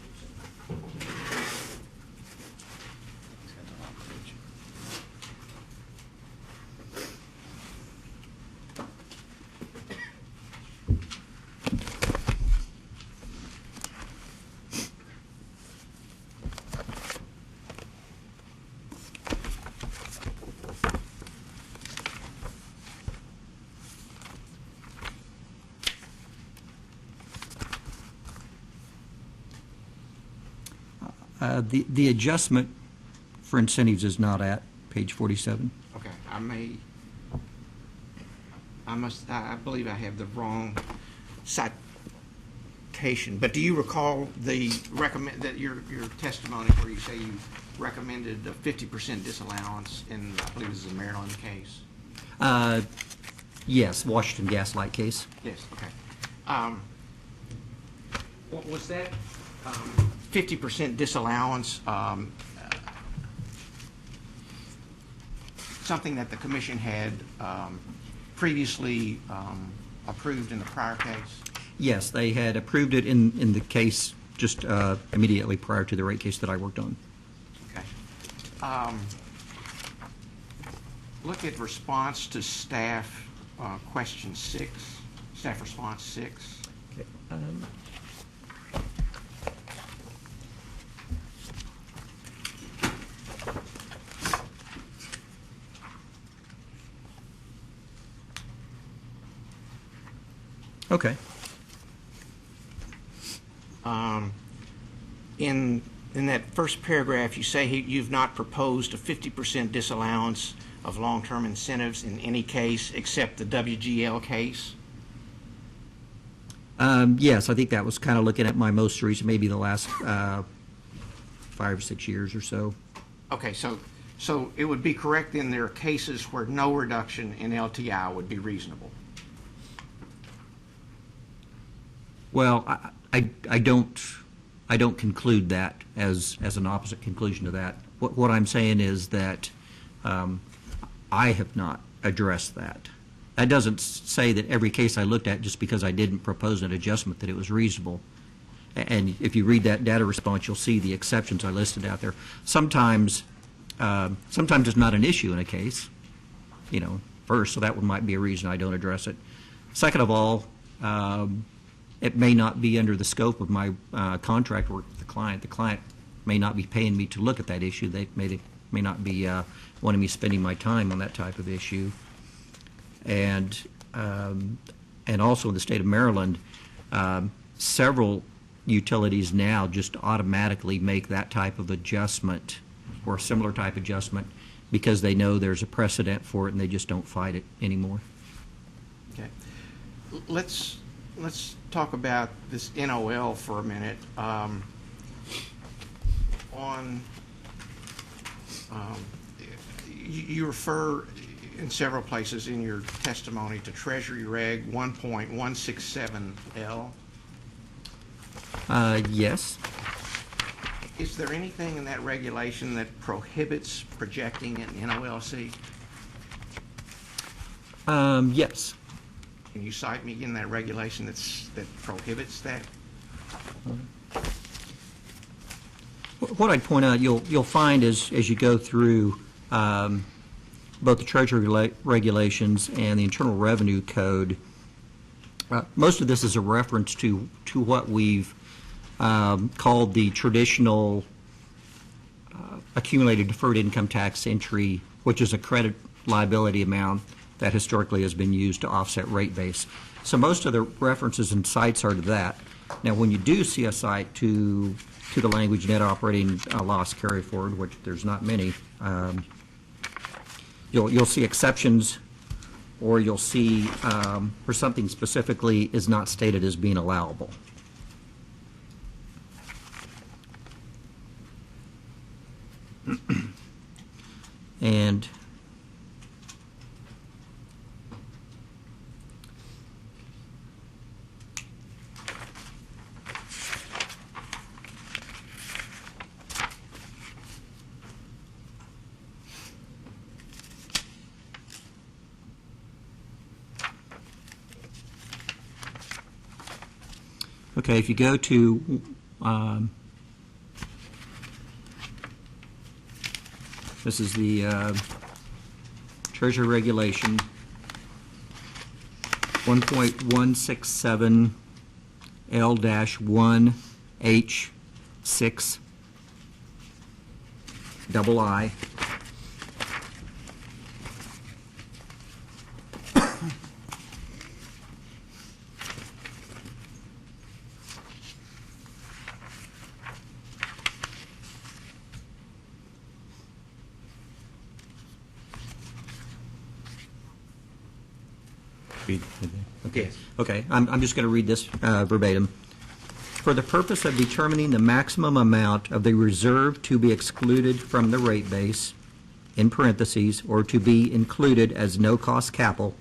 The adjustment for incentives is not at page 47. Okay, I believe I have the wrong citation, but do you recall your testimony where you say you recommended a 50% disallowance in, I believe this is a Maryland case. Yes, Washington Gas Light case. Yes, okay. What was that 50% disallowance something that the commission had previously approved in the prior case? Yes, they had approved it in the case just immediately prior to the rate case that I worked on. Okay. Look at response to staff question 6, staff response 6. Okay. Okay. In that first paragraph, you say you've not proposed a 50% disallowance of long-term incentives in any case except the WGL case? Yes, I think that was kind of looking at my most recent, maybe the last 5 or 6 years or so. Okay, so it would be correct then there are cases where no reduction in LTI would be reasonable? Well, I don't conclude that as an opposite conclusion to that. What I'm saying is that I have not addressed that. That doesn't say that every case I looked at, just because I didn't propose an adjustment, that it was reasonable. And if you read that data response, you'll see the exceptions I listed out there. Sometimes it's not an issue in a case, first, so that one might be a reason I don't address it. Second of all, it may not be under the scope of my contract work with the client. The client may not be paying me to look at that issue. They may not be wanting me spending my time on that type of issue. And also in the state of Maryland, several utilities now just automatically make that type of adjustment or a similar type adjustment because they know there's a precedent for it and they just don't fight it anymore. Okay. Let's talk about this NOL for a minute. You refer in several places in your testimony to Treasury Reg 1.167L. Yes. Is there anything in that regulation that prohibits projecting an NOLC? Yes. Can you cite me in that regulation that prohibits that? What I'd point out, you'll find as you go through both the Treasury regulations and the Internal Revenue Code, most of this is a reference to what we've called the traditional accumulated deferred income tax entry, which is a credit liability amount that historically has been used to offset rate base. So most of the references and cites are to that. Now, when you do see a cite to the language net operating loss carry forward, which there's not many, you'll see exceptions, or you'll see where something specifically is not stated as being allowable. And okay, if you go to this is the Treasury Regulation 1.167 L-1H6 double I. Okay. Okay. I'm just going to read this verbatim. For the purpose of determining the maximum amount of the reserve to be excluded from the rate base, in parentheses, or to be included as no-cost capital,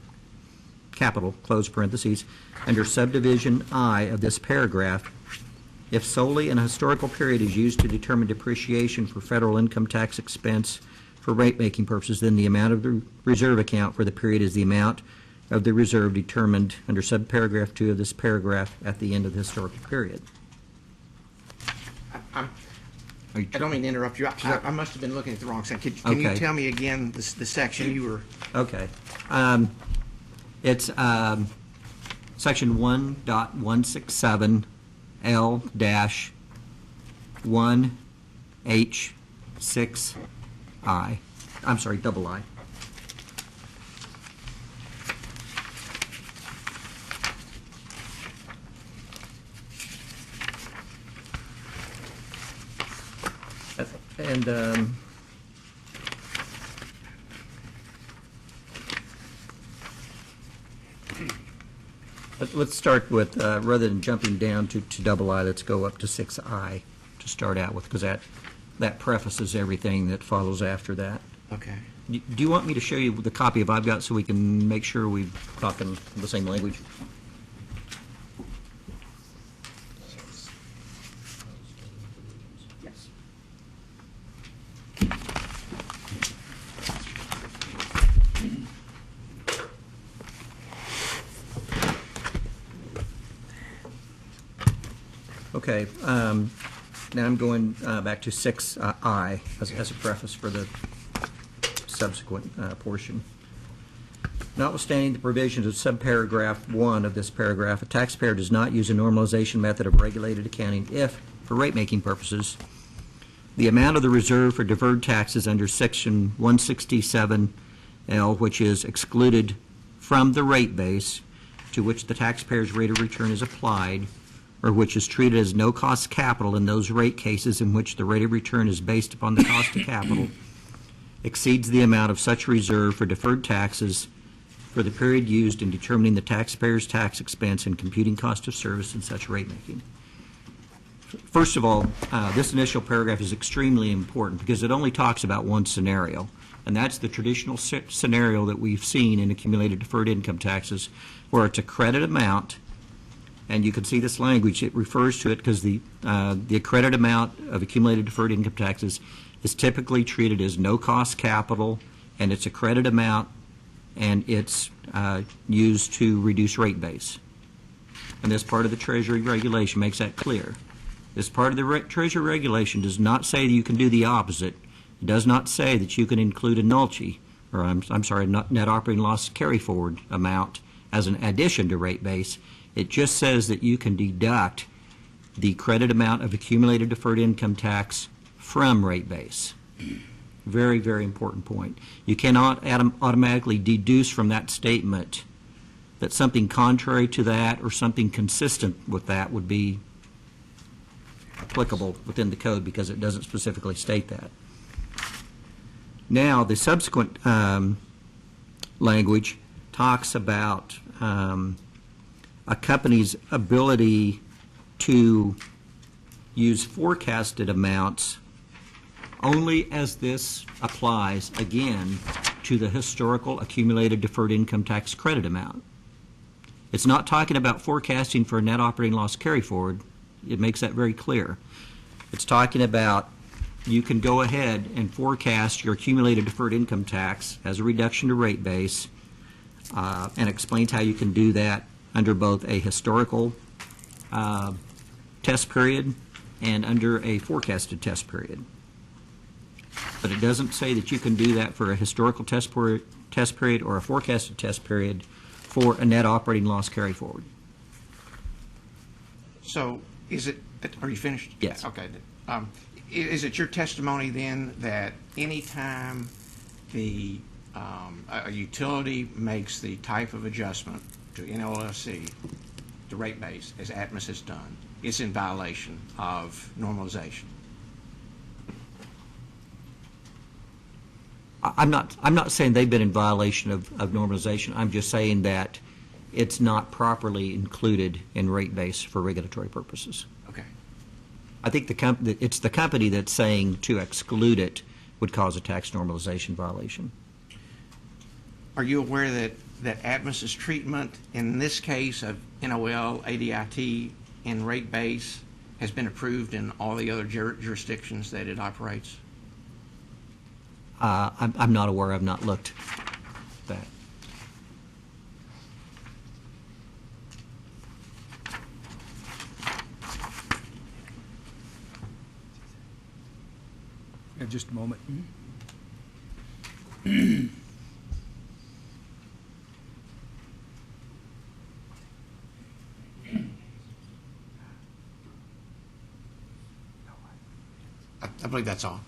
close parentheses, under subdivision I of this paragraph, if solely an historical period is used to determine depreciation for federal income tax expense for rate-making purposes, then the amount of the reserve account for the period is the amount of the reserve determined under subparagraph 2 of this paragraph at the end of the historical period. I don't mean to interrupt you. I must have been looking at the wrong section. Can you tell me again the section you were? Okay. It's section 1.167 L-1H6I. I'm sorry, double I. And let's start with, rather than jumping down to double I, let's go up to 6I to start out with, because that prefaces everything that follows after that. Okay. Do you want me to show you the copy of I've got so we can make sure we're talking the same language? Yes. Okay, now I'm going back to 6I as a preface for the subsequent portion. Notwithstanding the provisions of subparagraph 1 of this paragraph, a taxpayer does not use a normalization method of regulated accounting if, for rate-making purposes, the amount of the reserve for deferred taxes under Section 167L, which is excluded from the rate base to which the taxpayer's rate of return is applied, or which is treated as no-cost capital in those rate cases in which the rate of return is based upon the cost of capital, exceeds the amount of such reserve for deferred taxes for the period used in determining the taxpayer's tax expense and computing cost of service in such rate making. First of all, this initial paragraph is extremely important because it only talks about one scenario, and that's the traditional scenario that we've seen in accumulated deferred income taxes, where it's a credit amount, and you can see this language. It refers to it because the accredited amount of accumulated deferred income taxes is typically treated as no-cost capital, and it's a credit amount, and it's used to reduce rate base. And this part of the Treasury regulation makes that clear. This part of the Treasury regulation does not say that you can do the opposite. It does not say that you can include a NOLCI, or I'm sorry, net operating loss carry forward amount as an addition to rate base. It just says that you can deduct the credit amount of accumulated deferred income tax from rate base. Very, very important point. You cannot automatically deduce from that statement that something contrary to that or something consistent with that would be applicable within the code because it doesn't specifically state that. Now, the subsequent language talks about a company's ability to use forecasted amounts only as this applies, again, to the historical accumulated deferred income tax credit amount. It's not talking about forecasting for a net operating loss carry forward. It makes that very clear. It's talking about you can go ahead and forecast your accumulated deferred income tax as a reduction to rate base, and explains how you can do that under both a historical test period and under a forecasted test period. But it doesn't say that you can do that for a historical test period or a forecasted test period for a net operating loss carry forward. So is it, are you finished? Yes. Okay. Is it your testimony then that any time a utility makes the type of adjustment to NOLC, the rate base, as Atmos has done, it's in violation of normalization? I'm not saying they've been in violation of normalization. I'm just saying that it's not properly included in rate base for regulatory purposes. Okay. I think it's the company that's saying to exclude it would cause a tax normalization violation. Are you aware that Atmos's treatment in this case of NOL, ADIT, and rate base has been approved in all the other jurisdictions that it operates? I'm not aware. I've not looked at that. Just a moment. I believe that's all.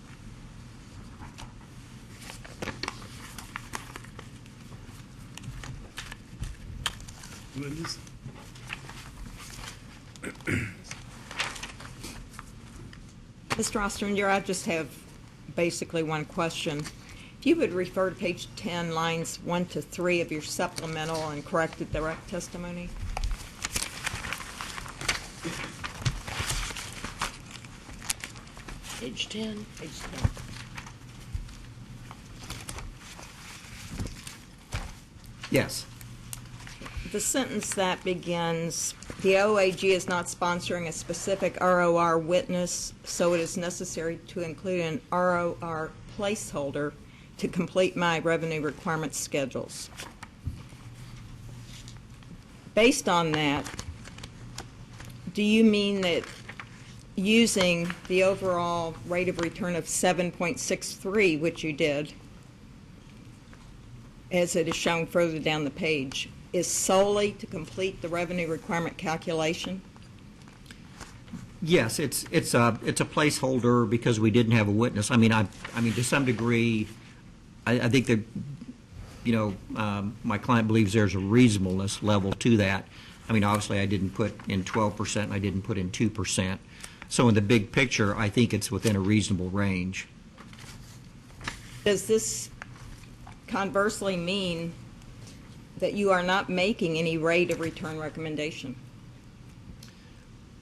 Mr. Ostrander, I just have basically one question. If you would refer to page 10, lines 1 to 3 of your supplemental and corrected direct testimony. Page 10. Page 10. Yes. The sentence that begins, the OAG is not sponsoring a specific ROR witness, so it is necessary to include an ROR placeholder to complete my revenue requirement schedules. Based on that, do you mean that using the overall rate of return of 7.63, which you did, as it is shown further down the page, is solely to complete the revenue requirement calculation? Yes, it's a placeholder because we didn't have a witness. I mean to some degree, I think that my client believes there's a reasonableness level to that. I mean, obviously, I didn't put in 12% and I didn't put in 2%. So in the big picture, I think it's within a reasonable range. Does this conversely mean that you are not making any rate of return recommendation?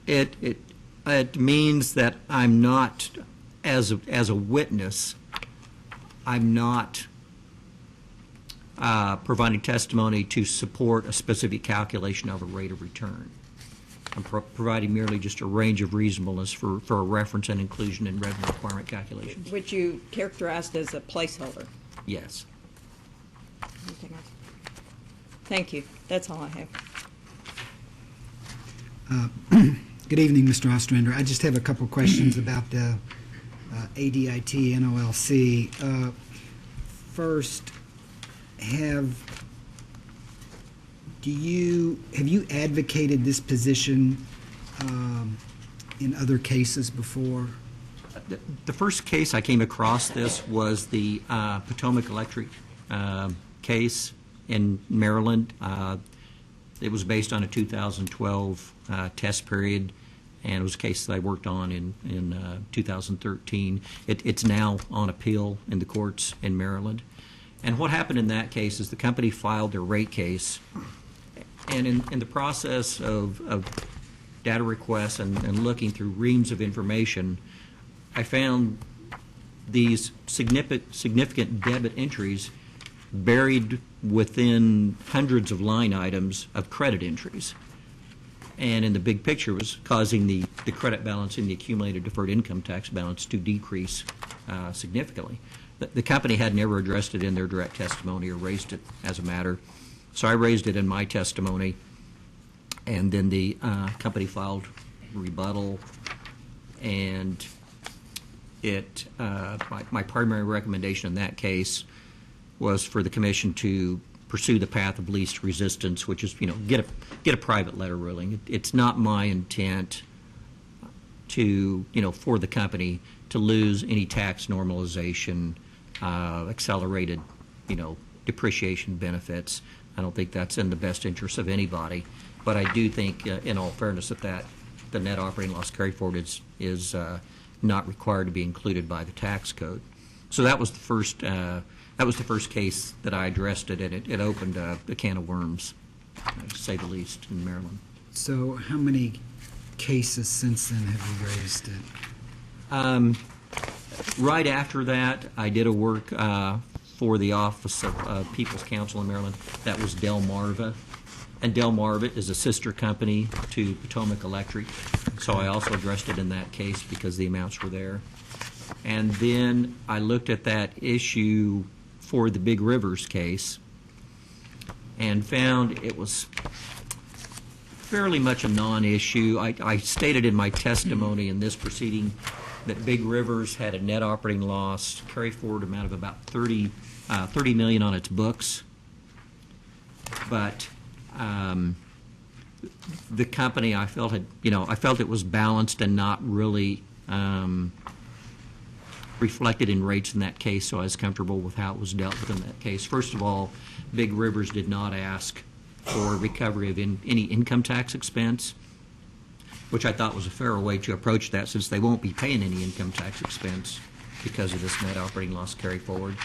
It means that I'm not, as a witness, I'm not providing testimony to support a specific calculation of a rate of return. I'm providing merely just a range of reasonableness for a reference and inclusion in revenue requirement calculations. Which you characterized as a placeholder. Yes. Anything else? Thank you. That's all I have. Good evening, Mr. Ostrander. I just have a couple questions about ADIT NOLC. First, have you advocated this position in other cases before? The first case I came across this was the Potomac Electric case in Maryland. It was based on a 2012 test period, and it was a case that I worked on in 2013. It's now on appeal in the courts in Maryland. And what happened in that case is the company filed their rate case, and in the process of data requests and looking through reams of information, I found these significant debit entries buried within hundreds of line items of credit entries. And in the big picture was causing the credit balance in the accumulated deferred income tax balance to decrease significantly. The company had never addressed it in their direct testimony or raised it as a matter. So I raised it in my testimony, and then the company filed rebuttal, and my primary recommendation in that case was for the commission to pursue the path of least resistance, which is, get a private letter ruling. It's not my intent to, for the company to lose any tax normalization, accelerated, depreciation benefits. I don't think that's in the best interest of anybody. But I do think, in all fairness, that the net operating loss carry forward is not required to be included by the tax code. So that was the first. That was the first case that I addressed it, and it opened a can of worms, to say the least, in Maryland. So how many cases since then have you raised it? Right after that, I did a work for the Office of People's Counsel in Maryland. That was Delmarva. And Delmarva is a sister company to Potomac Electric. So I also addressed it in that case because the amounts were there. And then I looked at that issue for the Big Rivers case and found it was fairly much a non-issue. I stated in my testimony in this proceeding that Big Rivers had a net operating loss carry forward amount of about $30 million on its books. But the company I felt it was balanced and not really reflected in rates in that case, so I was comfortable with how it was dealt with in that case. First of all, Big Rivers did not ask for recovery of any income tax expense, which I thought was a fairer way to approach that, since they won't be paying any income tax expense because of this net operating loss carry forward.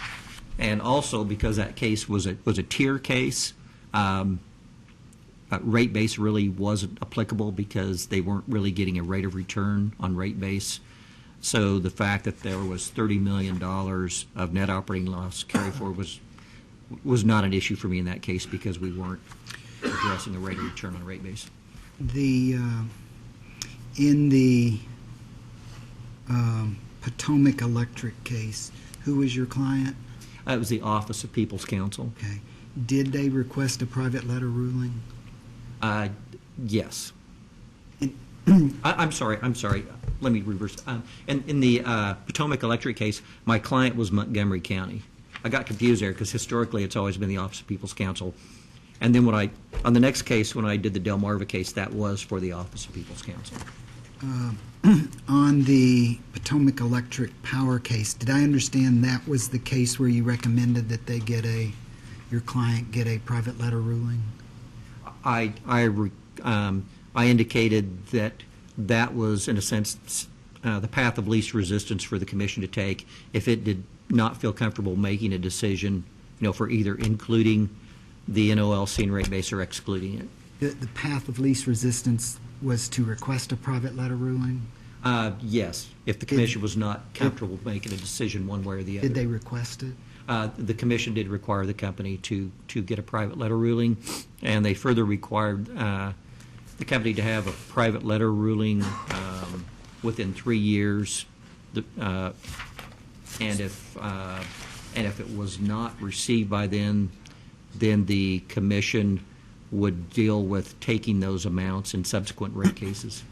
And also because that case was a tier case, rate base really wasn't applicable because they weren't really getting a rate of return on rate base. So the fact that there was $30 million of net operating loss carry forward was not an issue for me in that case because we weren't addressing a rate of return on rate base. In the Potomac Electric case, who was your client? It was the Office of People's Counsel. Okay. Did they request a private letter ruling? Yes. I'm sorry. Let me reverse. In the Potomac Electric case, my client was Montgomery County. I got confused there because historically it's always been the Office of People's Counsel. And then on the next case, when I did the Delmarva case, that was for the Office of People's Counsel. On the Potomac Electric power case, did I understand that was the case where you recommended that your client get a private letter ruling? I indicated that was, in a sense, the path of least resistance for the commission to take if it did not feel comfortable making a decision, for either including the NOLC and rate base or excluding it. The path of least resistance was to request a private letter ruling? Yes, if the commission was not comfortable making a decision one way or the other. Did they request it? The commission did require the company to get a private letter ruling, and they further required the company to have a private letter ruling within 3 years, and if it was not received by then the commission would deal with taking those amounts in subsequent rate cases.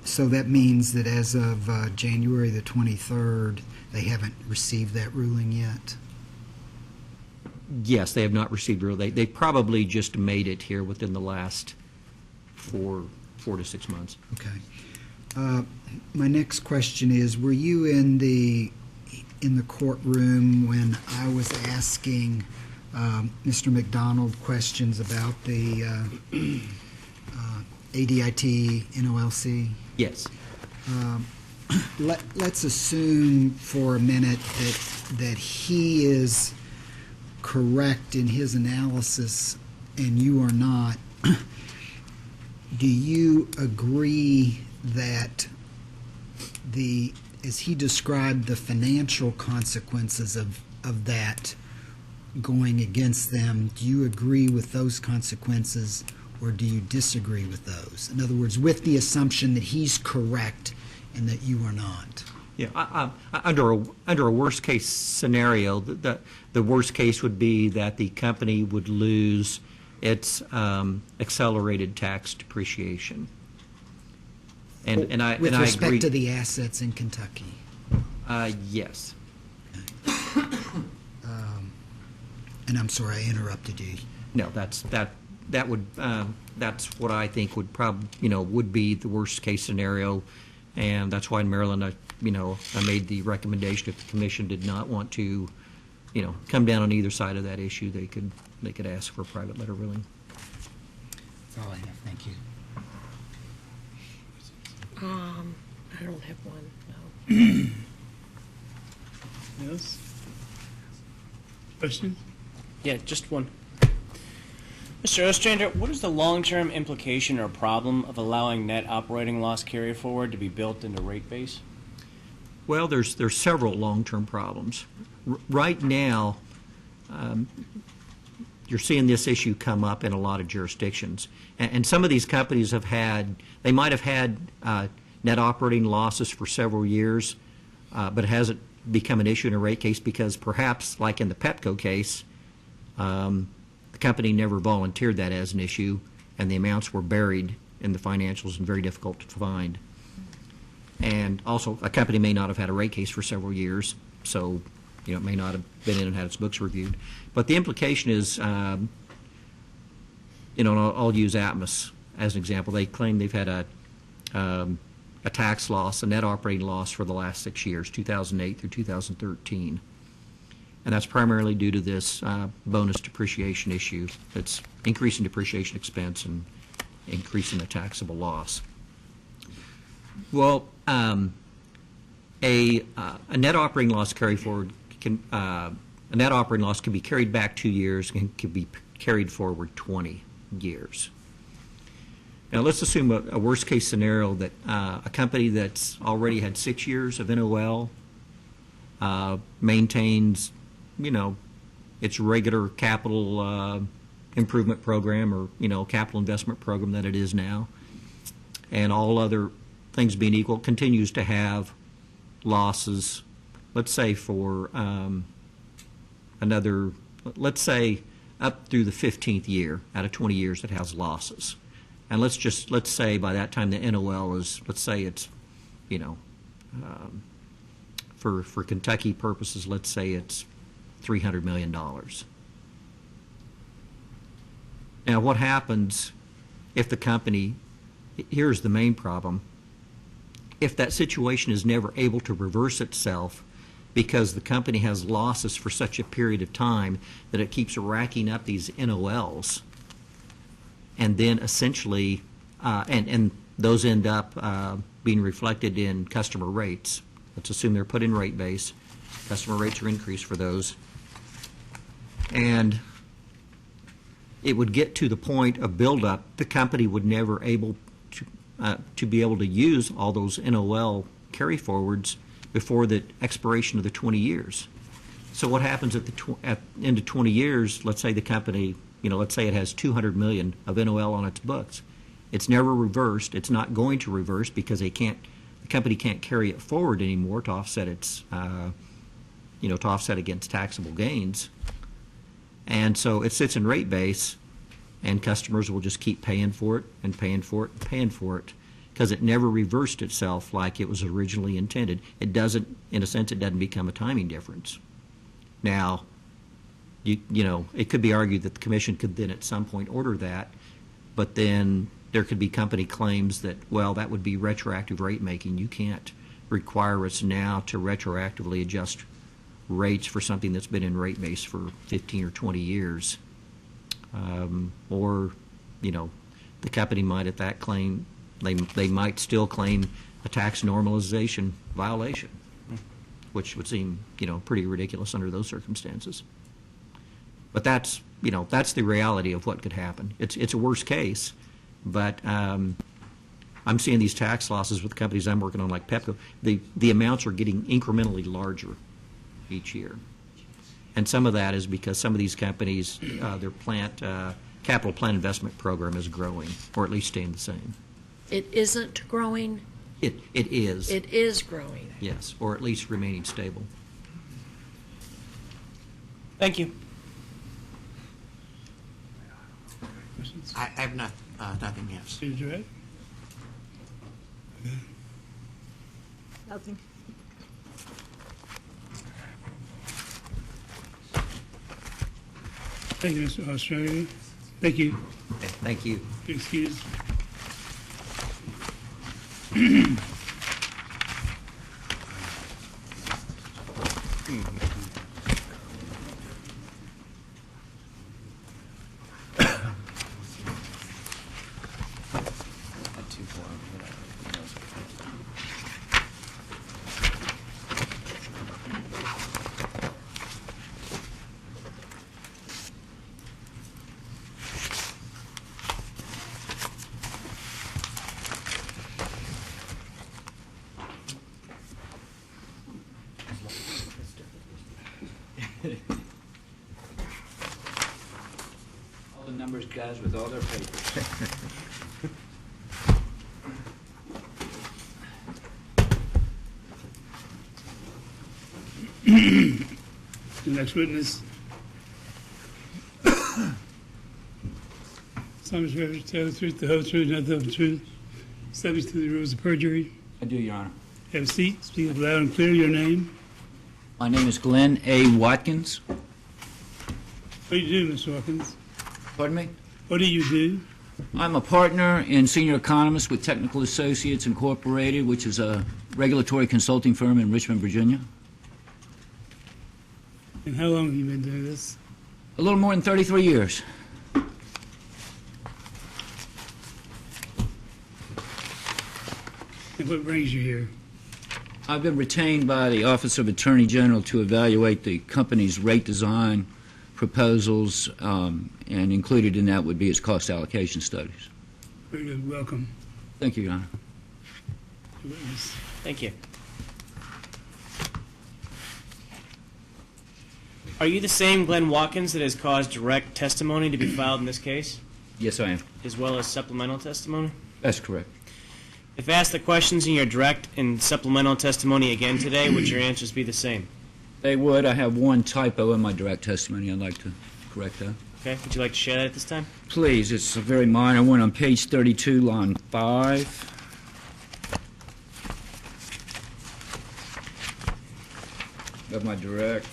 So that means that as of January the 23rd, they haven't received that ruling yet? Yes, they have not received ruling. They probably just made it here within the last 4 to 6 months. Okay. My next question is, were you in the courtroom when I was asking Mr. McDonald questions about the ADIT NOLC? Yes. Let's assume for a minute that he is correct in his analysis and you are not. Do you agree that as he described the financial consequences of that going against them, do you agree with those consequences or do you disagree with those? In other words, with the assumption that he's correct and that you are not. Yeah, under a worst case scenario, the worst case would be that the company would lose its accelerated tax depreciation. And I with agree. respect to the assets in Kentucky. Yes. And I'm sorry I interrupted you. No, that's what I think would would be the worst case scenario, and that's why in Maryland I made the recommendation if the commission did not want to come down on either side of that issue, they could ask for a private letter ruling. That's all I have. Thank you. I don't have one, no. Yes? Question? Yeah, just one. Mr. Ostrander, what is the long-term implication or problem of allowing net operating loss carry forward to be built into rate base? Well, there's several long-term problems. Right now, you're seeing this issue come up in a lot of jurisdictions. And some of these companies they might have had net operating losses for several years, but it hasn't become an issue in a rate case because perhaps, like in the Pepco case, the company never volunteered that as an issue, and the amounts were buried in the financials and very difficult to find. And also, a company may not have had a rate case for several years, so it may not have been in and had its books reviewed. But the implication is, and I'll use Atmos as an example. They claim they've had a tax loss, a net operating loss for the last 6 years, 2008 through 2013. And that's primarily due to this bonus depreciation issue that's increasing depreciation expense and increasing the taxable loss. Well, a net operating loss carry forward a net operating loss can be carried back 2 years and can be carried forward 20 years. Now, let's assume a worst-case scenario that a company that's already had 6 years of NOL maintains, its regular capital improvement program or, capital investment program that it is now, and all other things being equal, continues to have losses, let's say for let's say up through the 15th year out of 20 years it has losses. And let's say by that time the NOL is, let's say it's, for Kentucky purposes, let's say it's $300 million. Now, what happens if the company, here's the main problem, if that situation is never able to reverse itself because the company has losses for such a period of time that it keeps racking up these NOLs, and then essentially, and those end up being reflected in customer rates. Let's assume they're put in rate base. Customer rates are increased for those. And it would get to the point of buildup, the company would never able to be able to use all those NOL carry forwards before the expiration of the 20 years. So what happens at the end of 20 years, let's say the company, let's say it has $200 million of NOL on its books. It's never reversed. It's not going to reverse because the company can't carry it forward anymore to offset its, to offset against taxable gains. And so it sits in rate base, and customers will just keep paying for it and paying for it and paying for it because it never reversed itself like it was originally intended. It doesn't, in a sense, it doesn't become a timing difference. Now, it could be argued that the commission could then at some point order that, but then there could be company claims that, well, that would be retroactive rate making. You can't require us now to retroactively adjust rates for something that's been in rate base for 15 or 20 years. Or, the company might at that claim, they might still claim a tax normalization violation, which would seem, pretty ridiculous under those circumstances. But that's the reality of what could happen. It's a worst case, but I'm seeing these tax losses with the companies I'm working on, like Pepco. The amounts are getting incrementally larger each year. And some of that is because some of these companies, their capital plan investment program is growing, or at least staying the same. It isn't growing? It is. It is growing. Yes, or at least remaining stable. Thank you. I have nothing else. Did you read? Nothing. Thank you, Mr. Australia. Thank you. Thank you. Excuse. numbers guys with all their papers. The next witness. Someone's ready to tell the truth, the whole truth, nothing but the truth, subject to the rules of perjury. I do, Your Honor. Have a seat. Speak up loud and clear. Your name. My name is Glenn A. Watkins. What do you do, Mr. Watkins? Pardon me? What do you do? I'm a partner and senior economist with Technical Associates Incorporated, which is a regulatory consulting firm in Richmond, Virginia. And how long have you been doing this? A little more than 33 years. And what brings you here? I've been retained by the Office of Attorney General to evaluate the company's rate design proposals, and included in that would be its cost allocation studies. Very good. Welcome. Thank you, Your Honor. Witness. Thank you. Are you the same Glenn Watkins that has caused direct testimony to be filed in this case, Yes, I am. as well as supplemental testimony? That's correct. If asked the questions in your direct and supplemental testimony again today, would your answers be the same? They would. I have one typo in my direct testimony. I'd like to correct that. Okay. Would you like to share that at this time? Please, it's a very minor one on page 32, line 5. Of my direct.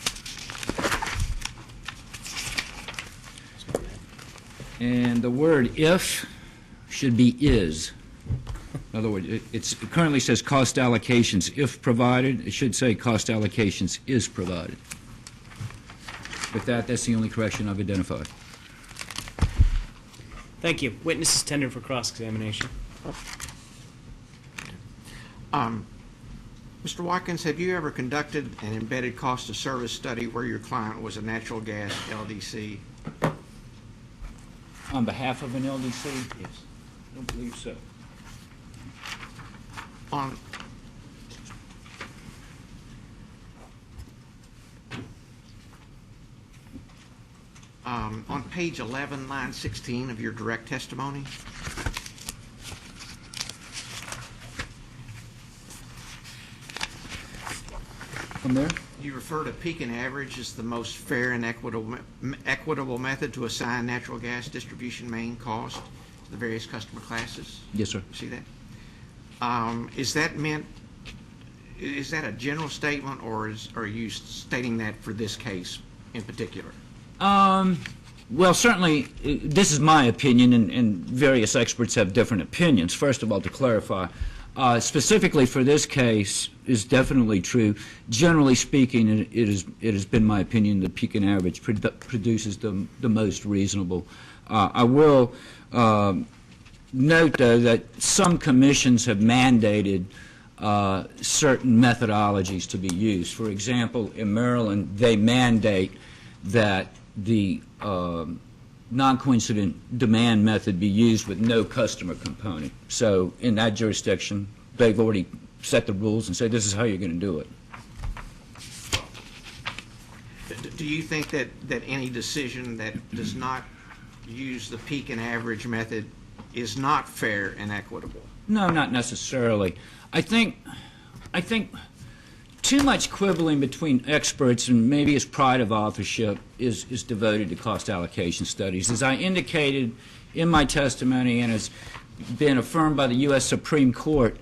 And the word if should be is. In other words, it currently says cost allocations if provided. It should say cost allocations is provided. With that, that's the only correction I've identified. Thank you. Witness is tendered for cross-examination. Mr. Watkins, have you ever conducted an embedded cost of service study where your client was a natural gas LDC? On behalf of an LDC? Yes. I don't believe so. On page 11, line 16 of your direct testimony, From there? you refer to peak and average as the most fair and equitable method to assign natural gas distribution main cost to the various customer classes. Yes, sir. See that? Is that a general statement, or are you stating that for this case in particular? Well, certainly, this is my opinion, and various experts have different opinions. First of all, to clarify, specifically for this case is definitely true. Generally speaking, it has been my opinion that peak and average produces the most reasonable. I will note, though, that some commissions have mandated certain methodologies to be used. For example, in Maryland, they mandate that the non-coincident demand method be used with no customer component. So in that jurisdiction, they've already set the rules and said this is how you're going to do it. Do you think that any decision that does not use the peak and average method is not fair and equitable? No, not necessarily. I think too much quibbling between experts, and maybe it's pride of authorship, is devoted to cost allocation studies. As I indicated in my testimony and has been affirmed by the U.S. Supreme Court,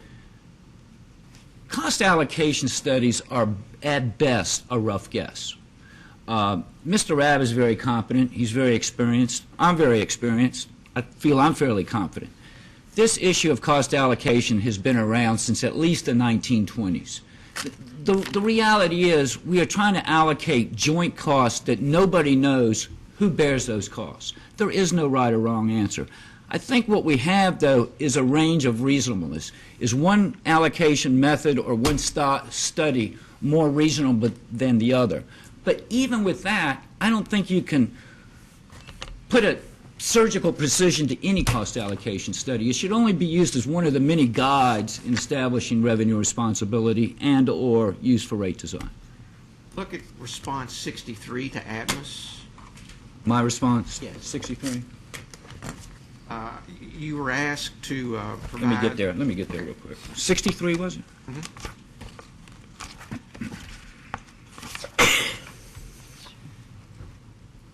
cost allocation studies are at best a rough guess. Mr. Rabb is very competent. He's very experienced. I'm very experienced. I feel I'm fairly confident. This issue of cost allocation has been around since at least the 1920s. The reality is we are trying to allocate joint costs that nobody knows who bears those costs. There is no right or wrong answer. I think what we have, though, is a range of reasonableness. Is one allocation method or one study more reasonable than the other? But even with that, I don't think you can put a surgical precision to any cost allocation study. It should only be used as one of the many guides in establishing revenue responsibility and or used for rate design. Look at response 63 to Atmos. My response? Yes. 63. You were asked to provide... Let me get there real quick. 63, was it?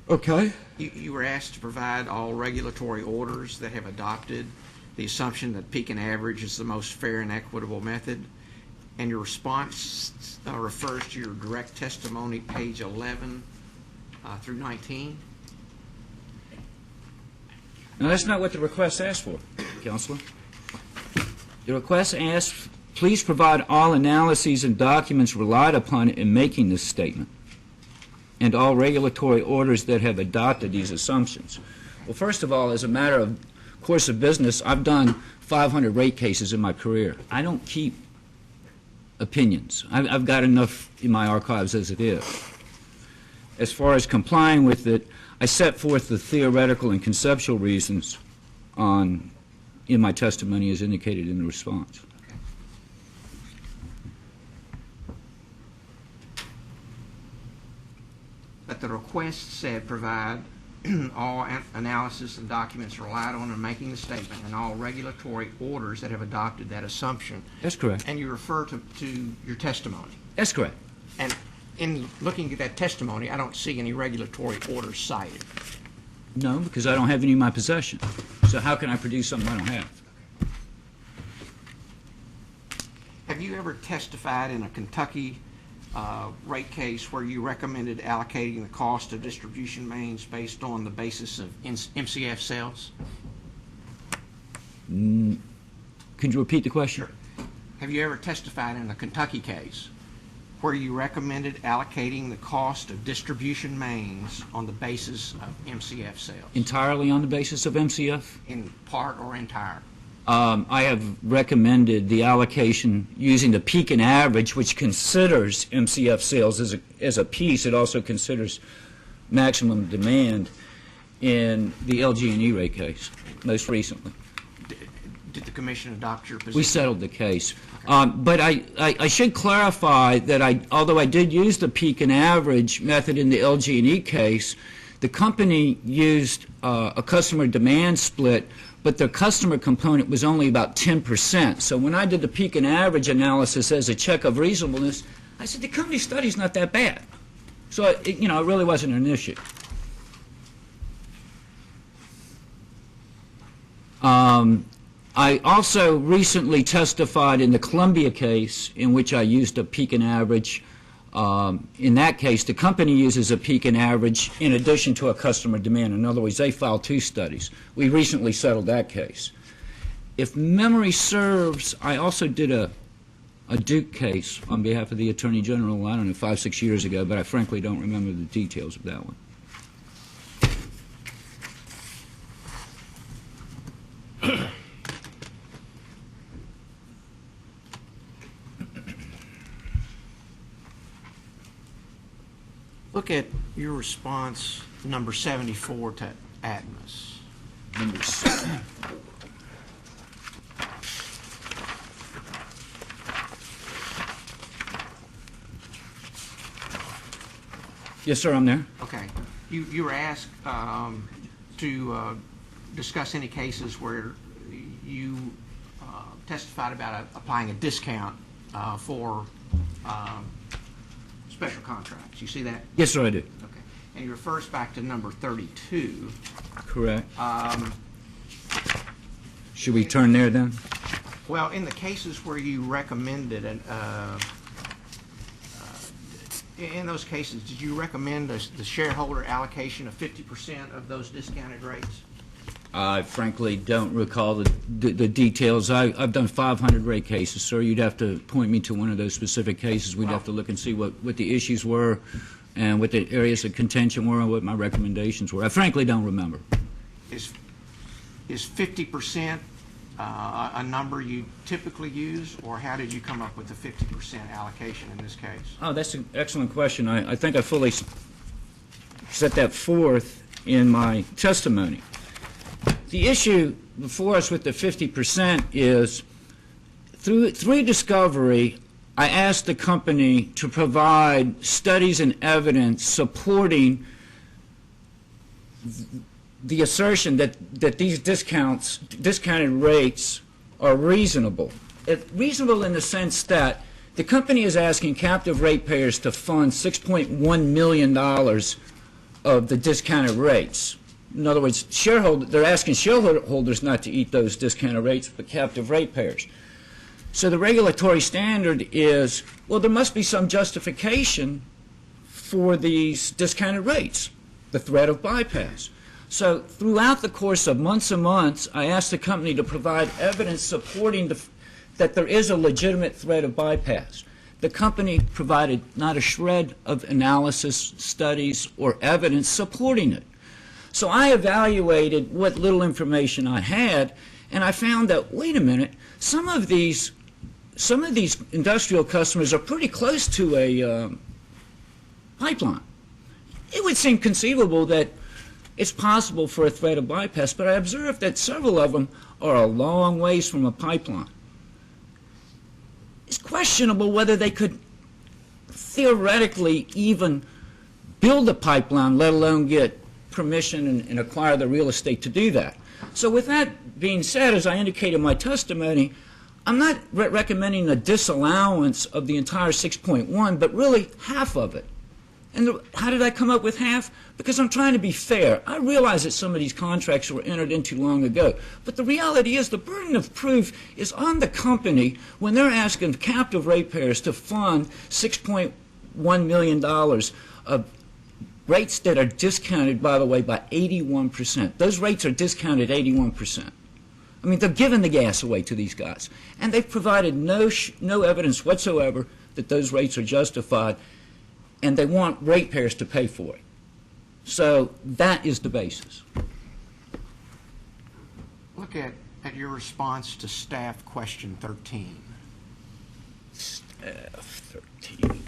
Okay. You were asked to provide all regulatory orders that have adopted the assumption that peak and average is the most fair and equitable method, and your response refers to your direct testimony, page 11 through 19. No, that's not what the request asked for, Counselor. The request asked, please provide all analyses and documents relied upon in making this statement, and all regulatory orders that have adopted these assumptions. Well, first of all, as a matter of course of business, I've done 500 rate cases in my career. I don't keep opinions. I've got enough in my archives as it is. As far as complying with it, I set forth the theoretical and conceptual reasons in my testimony as indicated in the response. But the request said provide all analysis and documents relied on in making the statement and all regulatory orders that have adopted that assumption. That's correct. And you refer to your testimony. That's correct. And in looking at that testimony, I don't see any regulatory orders cited. No, because I don't have any in my possession. So how can I produce something I don't have? Have you ever testified in a Kentucky rate case where you recommended allocating the cost of distribution mains based on the basis of MCF sales? Could you repeat the question? Sure. Have you ever testified in a Kentucky case where you recommended allocating the cost of distribution mains on the basis of MCF sales? Entirely on the basis of MCF? In part or entire? I have recommended the allocation using the peak and average, which considers MCF sales as a piece. It also considers maximum demand in the LG&E rate case, most recently. Did the commission adopt your position? We settled the case. But I should clarify that although I did use the peak and average method in the LG&E case, the company used a customer demand split, but the customer component was only about 10%. So when I did the peak and average analysis as a check of reasonableness, I said the company study's not that bad. So it really wasn't an issue. I also recently testified in the Columbia case in which I used a peak and average. In that case, the company uses a peak and average in addition to a customer demand. In other words, they filed two studies. We recently settled that case. If memory serves, I also did a Duke case on behalf of the Attorney General, I don't know, 5, 6 years ago, but I frankly don't remember the details of that one. Look at your response, number 74 to Atmos. Number 7. Yes, sir, I'm there. Okay. You were asked to discuss any cases where you testified about applying a discount for special contracts. You see that? Yes, sir, I do. Okay. And you refers back to number 32. Correct. Should we turn there then? Well, in the cases where you recommended, in those cases, did you recommend the shareholder allocation of 50% of those discounted rates? I frankly don't recall the details. I've done 500 rate cases, sir. You'd have to point me to one of those specific cases. We'd have to look and see what the issues were and what the areas of contention were and what my recommendations were. I frankly don't remember. Is 50% a number you typically use, or how did you come up with the 50% allocation in this case? Oh, that's an excellent question. I think I fully set that forth in my testimony. The issue before us with the 50% is through discovery, I asked the company to provide studies and evidence supporting the assertion that these discounted rates are reasonable. Reasonable in the sense that the company is asking captive ratepayers to fund $6.1 million of the discounted rates. In other words, they're asking shareholders not to eat those discounted rates, but captive ratepayers. So the regulatory standard is, well, there must be some justification for these discounted rates, the threat of bypass. So throughout the course of months and months, I asked the company to provide evidence supporting that there is a legitimate threat of bypass. The company provided not a shred of analysis, studies, or evidence supporting it. So I evaluated what little information I had, and I found that, wait a minute, some of these industrial customers are pretty close to a pipeline. It would seem conceivable that it's possible for a threat of bypass, but I observed that several of them are a long ways from a pipeline. It's questionable whether they could theoretically even build a pipeline, let alone get permission and acquire the real estate to do that. So with that being said, as I indicated in my testimony, I'm not recommending a disallowance of the entire 6.1, but really half of it. And how did I come up with half? Because I'm trying to be fair. I realize that some of these contracts were entered into long ago. But the reality is the burden of proof is on the company when they're asking captive ratepayers to fund $6.1 million of rates that are discounted, by the way, by 81%. Those rates are discounted 81%. I mean, they're giving the gas away to these guys. And they've provided no evidence whatsoever that those rates are justified, and they want ratepayers to pay for it. So that is the basis. Look at your response to staff question 13. Staff 13.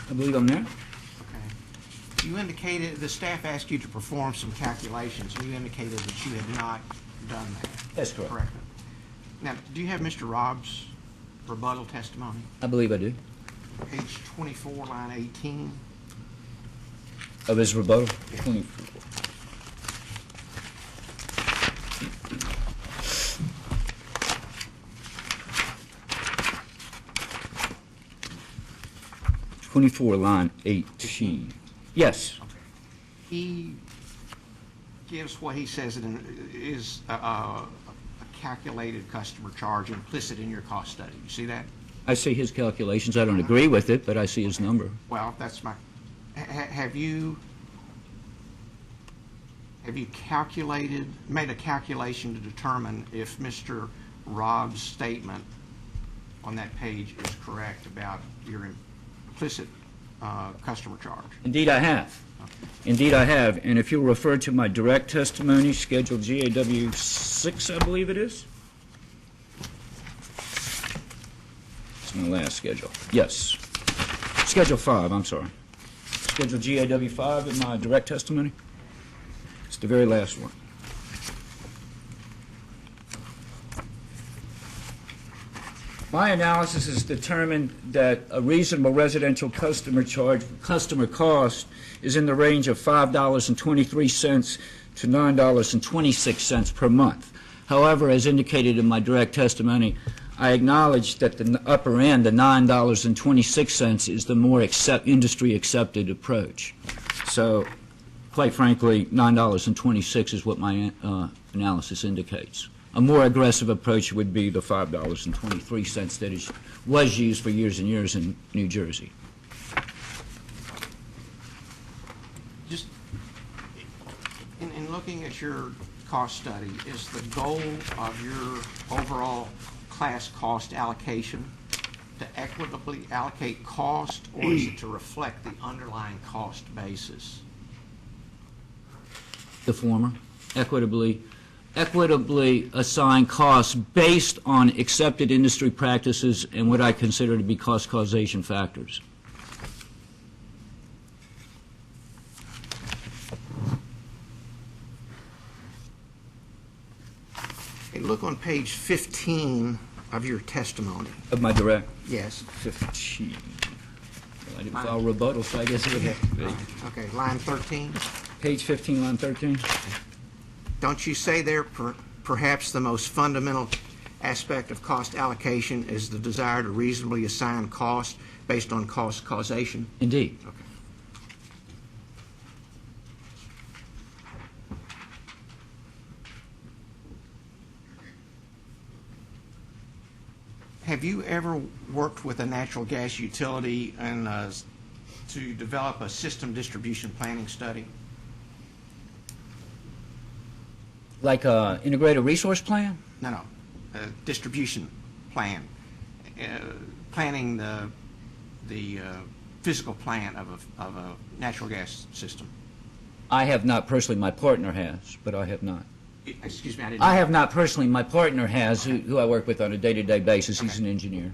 I believe I'm there. Okay. You indicated, the staff asked you to perform some calculations, and you indicated that you had not done that. That's correct. Correct. Now, do you have Mr. Robb's rebuttal testimony? I believe I do. Page 24, line 18. Of his rebuttal? 24. Line 18. Yes. Okay. He gives what he says is a calculated customer charge implicit in your cost study. You see that? I see his calculations. I don't agree with it, but I see his number. Well, that's my... Have you made a calculation to determine if Mr. Robb's statement on that page is correct about your implicit customer charge? Indeed, I have. Indeed, I have. And if you'll refer to my direct testimony, Schedule GAW 6, I believe it is. It's my last schedule. Yes. Schedule 5, I'm sorry. Schedule GAW 5 in my direct testimony. It's the very last one. My analysis has determined that a reasonable residential customer cost is in the range of $5.23 to $9.26 per month. However, as indicated in my direct testimony, I acknowledge that the upper end, the $9.26, is the more industry-accepted approach. So, quite frankly, $9.26 is what my analysis indicates. A more aggressive approach would be the $5.23 that was used for years and years in New Jersey. Just in looking at your cost study, is the goal of your overall class cost allocation to equitably allocate cost, or is it to reflect the underlying cost basis? The former, equitably assign costs based on accepted industry practices and what I consider to be cost causation factors. Hey, look on page 15 of your testimony. Of my direct? Yes. 15. I didn't file rebuttal, so I guess it would have to be. Okay, line 13. Page 15, line 13. Don't you say there perhaps the most fundamental aspect of cost allocation is the desire to reasonably assign cost based on cost causation? Indeed. Okay. Have you ever worked with a natural gas utility and to develop a system distribution planning study? Like a integrated resource plan? No, a distribution plan, planning the physical plan of a natural gas system. I have not personally. My partner has, but I have not. Excuse me, I didn't. I have not personally. My partner has, who I work with on a day-to-day basis. He's an engineer.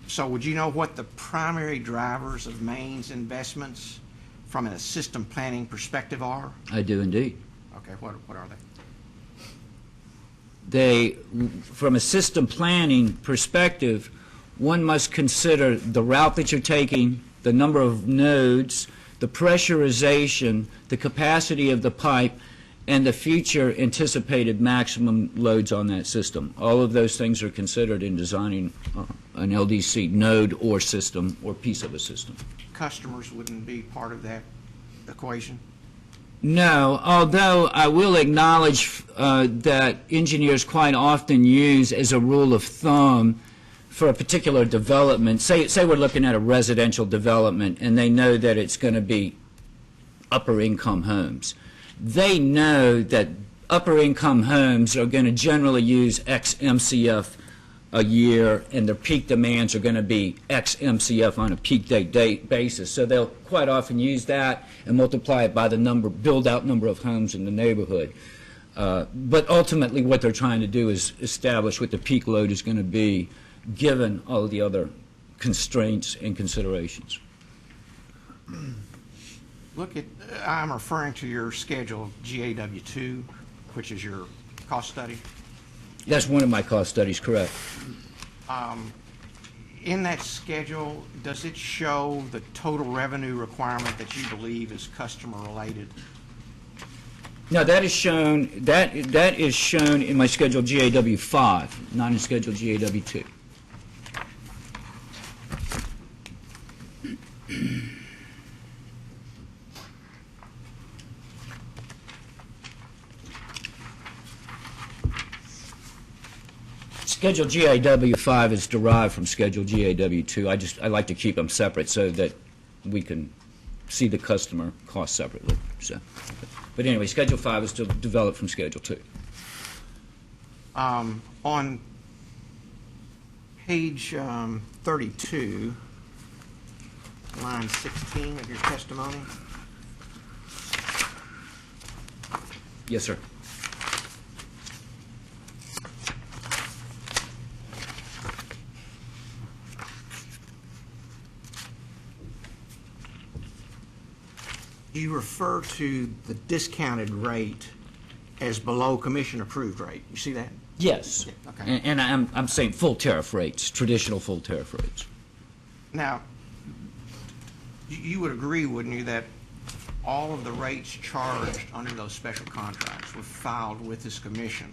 So would you know what the primary drivers of Maine's investments from a system planning perspective are? I do indeed. Okay, what are they? From a system planning perspective, one must consider the route that you're taking, the number of nodes, the pressurization, the capacity of the pipe, and the future anticipated maximum loads on that system. All of those things are considered in designing an LDC node or system or piece of a system. Customers wouldn't be part of that equation? No, although I will acknowledge that engineers quite often use as a rule of thumb for a particular development, say we're looking at a residential development and they know that it's going to be upper income homes. They know that upper income homes are going to generally use X MCF a year and their peak demands are going to be X MCF on a peak date basis. So they'll quite often use that and multiply it by the build out number of homes in the neighborhood. But ultimately what they're trying to do is establish what the peak load is going to be given all of the other constraints and considerations. Look at, I'm referring to your schedule GAW2, which is your cost study. That's one of my cost studies, correct. In that schedule, does it show the total revenue requirement that you believe is customer related? No, that is shown in my schedule GAW5, not in schedule GAW2. Schedule GAW5 is derived from Schedule GAW2. I like to keep them separate so that we can see the customer cost separately. So, but anyway, Schedule 5 is developed from Schedule 2. On page 32, line 16 of your testimony. Yes, sir. You refer to the discounted rate as below commission approved rate. You see that? Yes. Yeah, okay. And I'm saying full tariff rates, traditional full tariff rates. Now, you would agree, wouldn't you, that all of the rates charged under those special contracts were filed with this commission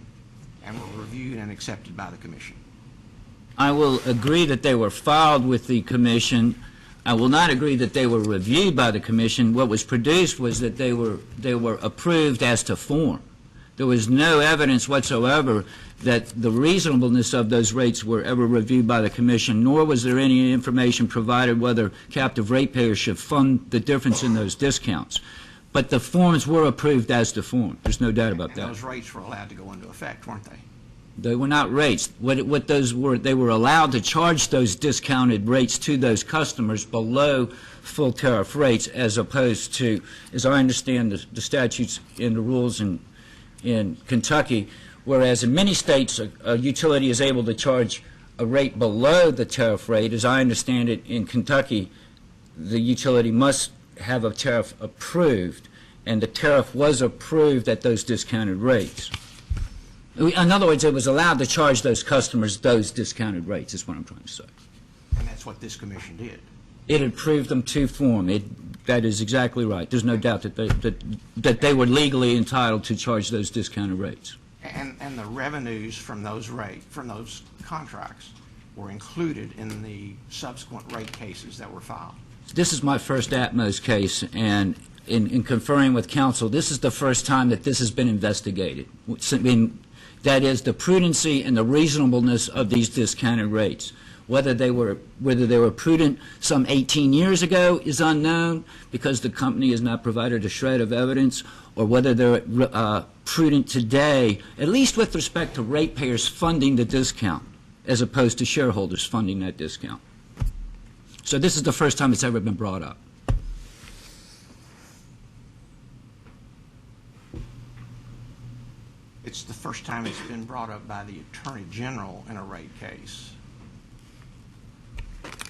and were reviewed and accepted by the commission? I will agree that they were filed with the commission. I will not agree that they were reviewed by the commission. What was produced was that they were approved as to form. There was no evidence whatsoever that the reasonableness of those rates were ever reviewed by the commission, nor was there any information provided whether captive ratepayers should fund the difference in those discounts. But the forms were approved as to form. There's no doubt about that. And those rates were allowed to go into effect, weren't they? They were not rates. What those were, they were allowed to charge those discounted rates to those customers below full tariff rates, as opposed to, as I understand the statutes and the rules in Kentucky, whereas in many states a utility is able to charge a rate below the tariff rate. As I understand it, in Kentucky, the utility must have a tariff approved, and the tariff was approved at those discounted rates. In other words, it was allowed to charge those customers those discounted rates, is what I'm trying to say. And that's what this commission did. It approved them to form. That is exactly right. There's no doubt that they were legally entitled to charge those discounted rates. And the revenues from those contracts were included in the subsequent rate cases that were filed. This is my first Atmos case, and in conferring with counsel, this is the first time that this has been investigated. That is, the prudency and the reasonableness of these discounted rates. Whether they were prudent some 18 years ago is unknown because the company has not provided a shred of evidence, or whether they're prudent today, at least with respect to ratepayers funding the discount, as opposed to shareholders funding that discount. So this is the first time it's ever been brought up. It's the first time it's been brought up by the Attorney General in a rate case.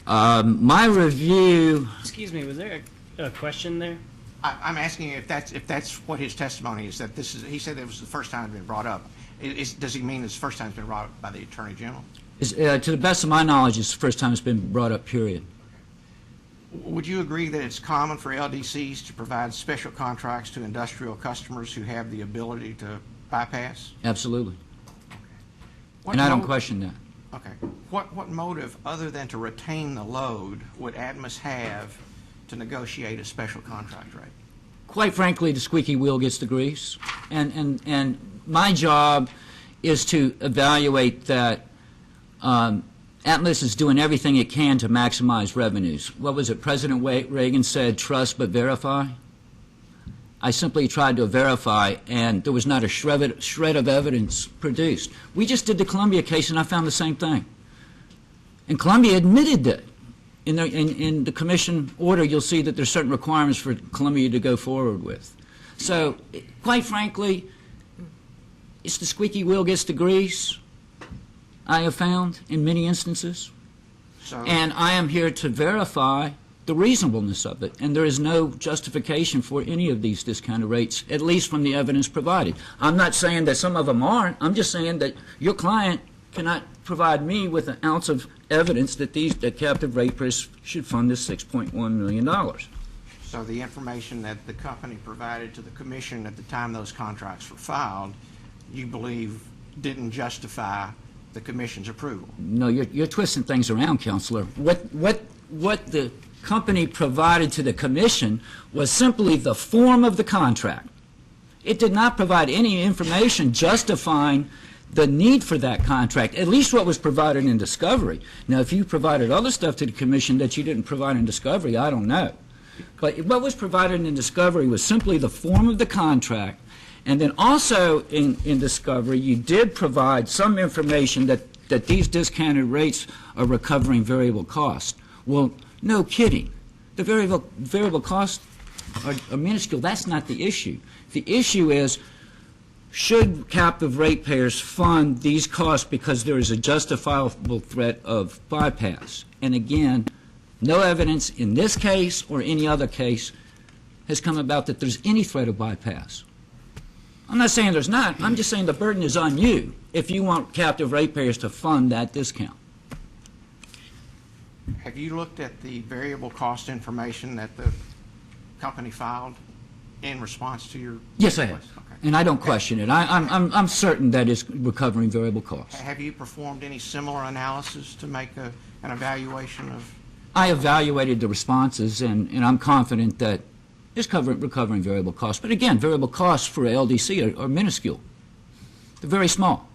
My review... Excuse me, was there a question there? I'm asking if that's what his testimony is, that he said it was the first time it's been brought up. Does he mean it's the first time it's been brought up by the Attorney General? To the best of my knowledge, it's the first time it's been brought up, period. Would you agree that it's common for LDCs to provide special contracts to industrial customers who have the ability to bypass? Absolutely. And I don't question that. Okay. What motive, other than to retain the load, would Atmos have to negotiate a special contract rate? Quite frankly, the squeaky wheel gets the grease. And my job is to evaluate that Atmos is doing everything it can to maximize revenues. What was it President Reagan said, trust but verify? I simply tried to verify, and there was not a shred of evidence produced. We just did the Columbia case, and I found the same thing. And Columbia admitted that. In the commission order, you'll see that there's certain requirements for Columbia to go forward with. So, quite frankly, it's the squeaky wheel gets the grease, I have found, in many instances. And I am here to verify the reasonableness of it, and there is no justification for any of these discounted rates, at least from the evidence provided. I'm not saying that some of them aren't. I'm just saying that your client cannot provide me with an ounce of evidence that that captive ratepayers should fund this $6.1 million. So the information that the company provided to the commission at the time those contracts were filed, you believe didn't justify the commission's approval? No, you're twisting things around, Counselor. What the company provided to the commission was simply the form of the contract. It did not provide any information justifying the need for that contract, at least what was provided in discovery. Now, if you provided other stuff to the commission that you didn't provide in discovery, I don't know. But what was provided in discovery was simply the form of the contract, and then also in discovery, you did provide some information that these discounted rates are recovering variable costs. Well, no kidding. The variable costs are minuscule. That's not the issue. The issue is, should captive ratepayers fund these costs because there is a justifiable threat of bypass? And again, no evidence in this case or any other case has come about that there's any threat of bypass. I'm not saying there's not. I'm just saying the burden is on you if you want captive ratepayers to fund that discount. Have you looked at the variable cost information that the company filed in response to your Yes, I have. Okay. And I don't question it. I'm certain that it's recovering variable costs. Have you performed any similar analysis to make an evaluation of? I evaluated the responses, and I'm confident that it's recovering variable costs. But again, variable costs for LDC are minuscule. They're very small.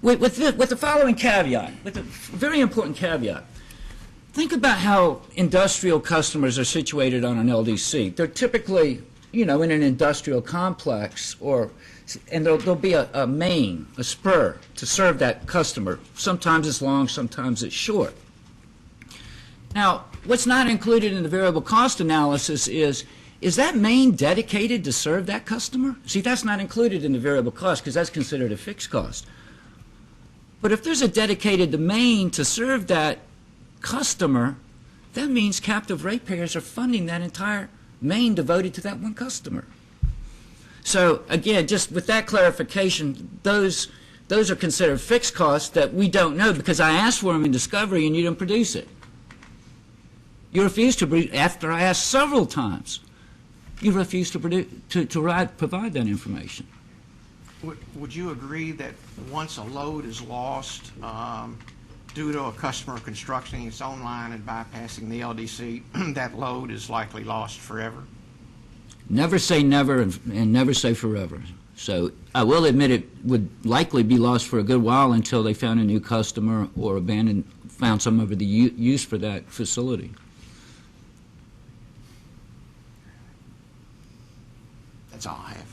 With the following caveat, with a very important caveat, think about how industrial customers are situated on an LDC. They're typically, in an industrial complex, and there'll be a main, a spur to serve that customer. Sometimes it's long, sometimes it's short. Now, what's not included in the variable cost analysis is that main dedicated to serve that customer? See, that's not included in the variable cost because that's considered a fixed cost. But if there's a dedicated domain to serve that customer, that means captive ratepayers are funding that entire main devoted to that one customer. So again, just with that clarification, those those are considered fixed costs that we don't know because I asked for them in discovery and you didn't produce it. You refused to, after I asked several times, you refused to provide that information. Would you agree that once a load is lost due to a customer constructing its own line and bypassing the LDC, that load is likely lost forever? Never say never and never say forever. So I will admit it would likely be lost for a good while until they found a new customer or found some of the use for that facility. That's all I have.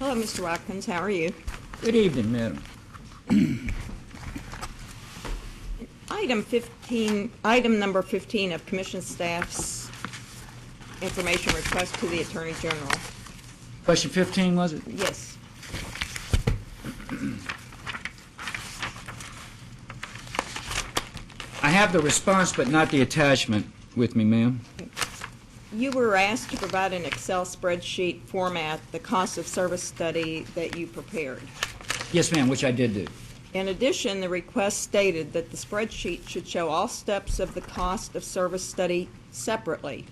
Hello, Mr. Watkins. How are you? Good evening, madam. Item number 15 of Commission staff's information request to the Attorney General. Question 15, was it? Yes. I have the response but not the attachment with me, ma'am. You were asked to provide an Excel spreadsheet format the cost of service study that you prepared. Yes, ma'am, which I did do. In addition, the request stated that the spreadsheet should show all steps of the cost of service study separately,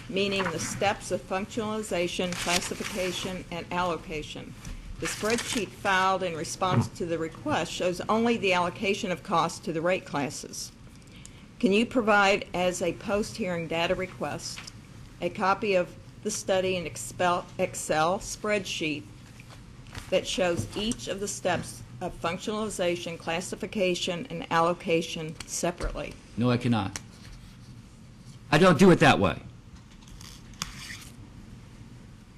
meaning the steps of functionalization, classification, and allocation. The spreadsheet filed in response to the request shows only the allocation of costs to the rate classes. Can you provide, as a post-hearing data request, a copy of the study in Excel spreadsheet that shows each of the steps of functionalization, classification, and allocation separately? No, I cannot. I don't do it that way.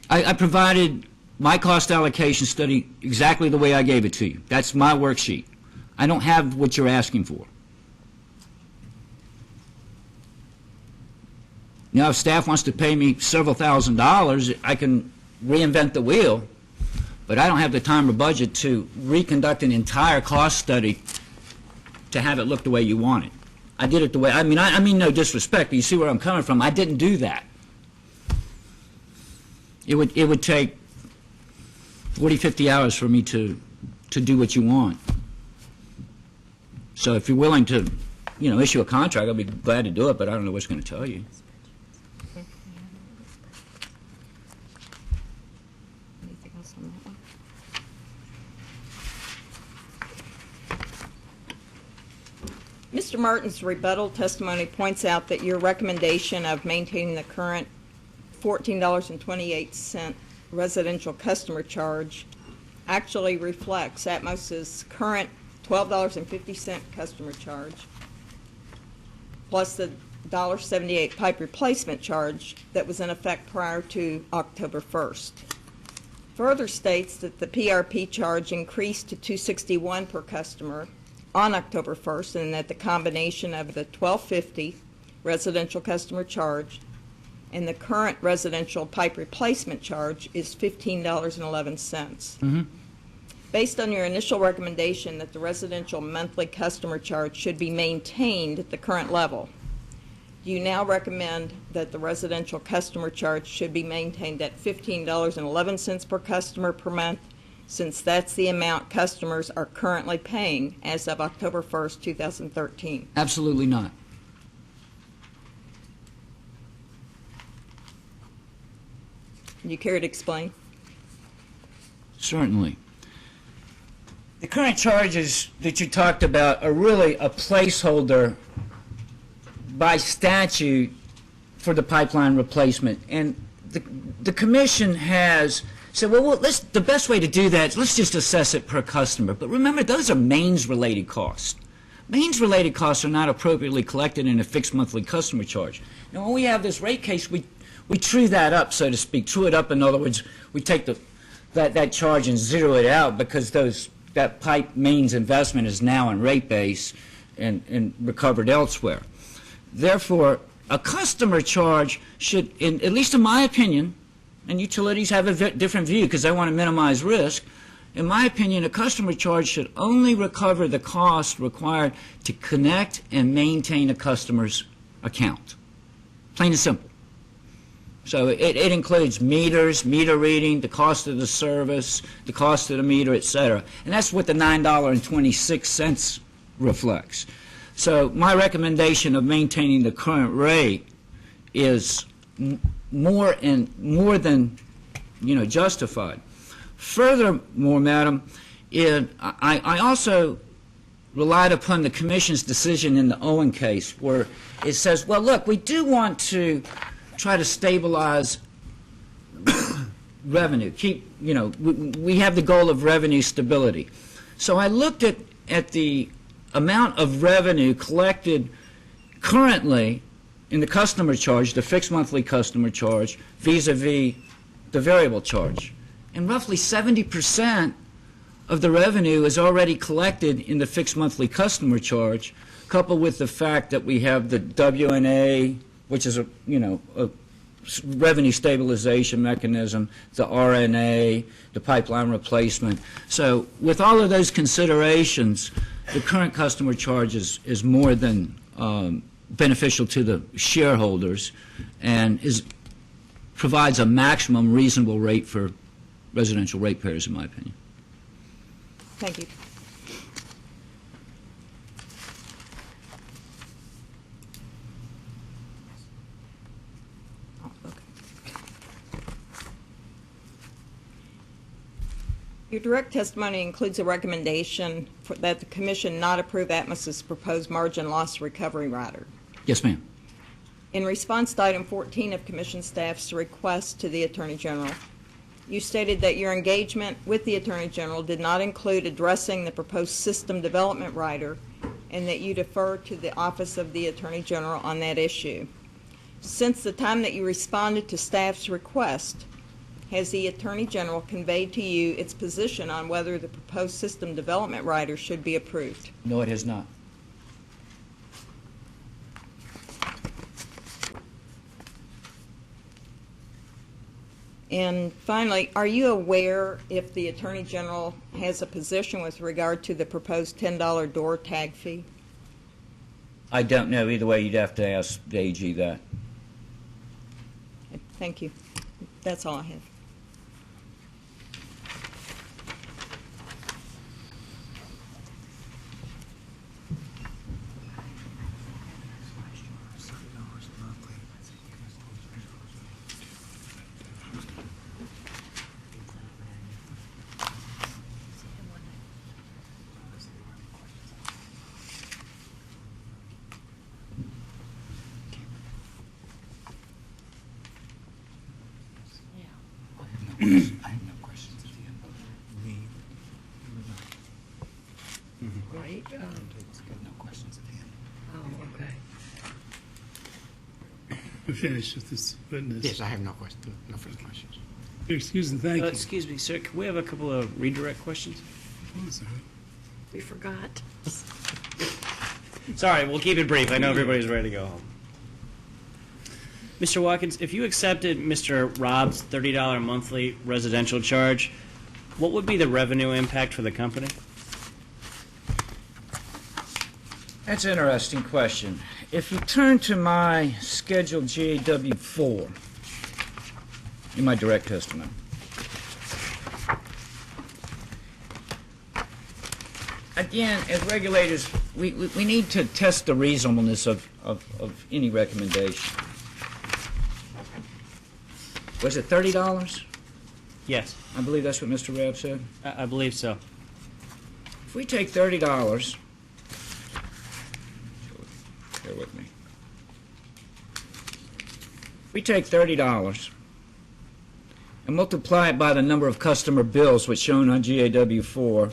I provided my cost allocation study exactly the way I gave it to you. That's my worksheet. I don't have what you're asking for. Now, if staff wants to pay me several $1,000s, I can reinvent the wheel, but I don't have the time or budget to reconduct an entire cost study to have it look the way you want it. I did it the way, I mean no disrespect, but you see where I'm coming from. I didn't do that. It would take 40, 50 hours for me to do what you want. So if you're willing to, issue a contract, I'll be glad to do it, but I don't know what's going to tell you. Anything else on that one? Mr. Martin's rebuttal testimony points out that your recommendation of maintaining the current $14.28 residential customer charge actually reflects Atmos's current $12.50 customer charge plus the $1.78 pipe replacement charge that was in effect prior to October 1st. Further states that the PRP charge increased to $2.61 per customer on October 1st, and that the combination of the $12.50 residential customer charge and the current residential pipe replacement charge is $15.11. Mm-hmm. Based on your initial recommendation that the residential monthly customer charge should be maintained at the current level, do you now recommend that the residential customer charge should be maintained at $15.11 per customer per month, since that's the amount customers are currently paying as of October 1st, 2013? Absolutely not. Can you care to explain? Certainly. The current charges that you talked about are really a placeholder by statute for the pipeline replacement. And the commission has said, well, the best way to do that is let's just assess it per customer. But remember, those are mains-related costs. Mains-related costs are not appropriately collected in a fixed monthly customer charge. Now, when we have this rate case, we true that up, so to speak. True it up, in other words, we take that charge and zero it out because that pipe mains investment is now in rate base and recovered elsewhere. Therefore, a customer charge should, at least in my opinion, and utilities have a different view because they want to minimize risk, in my opinion, a customer charge should only recover the cost required to connect and maintain a customer's account. Plain and simple. So it includes meters, meter reading, the cost of the service, the cost of the meter, et cetera. And that's what the $9.26 reflects. So my recommendation of maintaining the current rate is more than justified. Furthermore, Madam, I also relied upon the Commission's decision in the Owen case where it says, well, look, we do want to try to stabilize revenue. We have the goal of revenue stability. So I looked at the amount of revenue collected currently in the customer charge, the fixed monthly customer charge, vis-a-vis the variable charge. And roughly 70% of the revenue is already collected in the fixed monthly customer charge, coupled with the fact that we have the WNA, which is a revenue stabilization mechanism, the RNA, the pipeline replacement. So with all of those considerations, the current customer charge is more than beneficial to the shareholders and provides a maximum reasonable rate for residential ratepayers, in my opinion. Thank you. Your direct testimony includes a recommendation that the Commission not approve Atmos's proposed margin loss recovery rider. Yes, ma'am. In response to item 14 of Commission staff's request to the Attorney General, you stated that your engagement with the Attorney General did not include addressing the proposed system development rider and that you defer to the Office of the Attorney General on that issue. Since the time that you responded to staff's request, has the Attorney General conveyed to you its position on whether the proposed system development rider should be approved? No, it has not. And finally, are you aware if the Attorney General has a position with regard to the proposed $10 door tag fee? I don't know. Either way, you'd have to ask the AG that. Thank you. That's all I have. I have no questions at the end. Right? No questions at the end. Oh, okay. We're finished with this witness. Yes, I have no questions, no further questions. Excuse me, thank you. Excuse me, sir, can we have a couple of redirect questions? Oh, sorry. We forgot. Sorry, we'll keep it brief. I know everybody's ready to go home. Mr. Watkins, if you accepted Mr. Rob's $30 monthly residential charge, what would be the revenue impact for the company? That's an interesting question. If you turn to my Schedule GAW4 in my direct testimony, again, as regulators, we need to test the reasonableness of any recommendation. Was it $30? Yes. I believe that's what Mr. Rabb said. I believe so. If we take $30, bear with me. If we take $30 and multiply it by the number of customer bills, which shown on GAW4,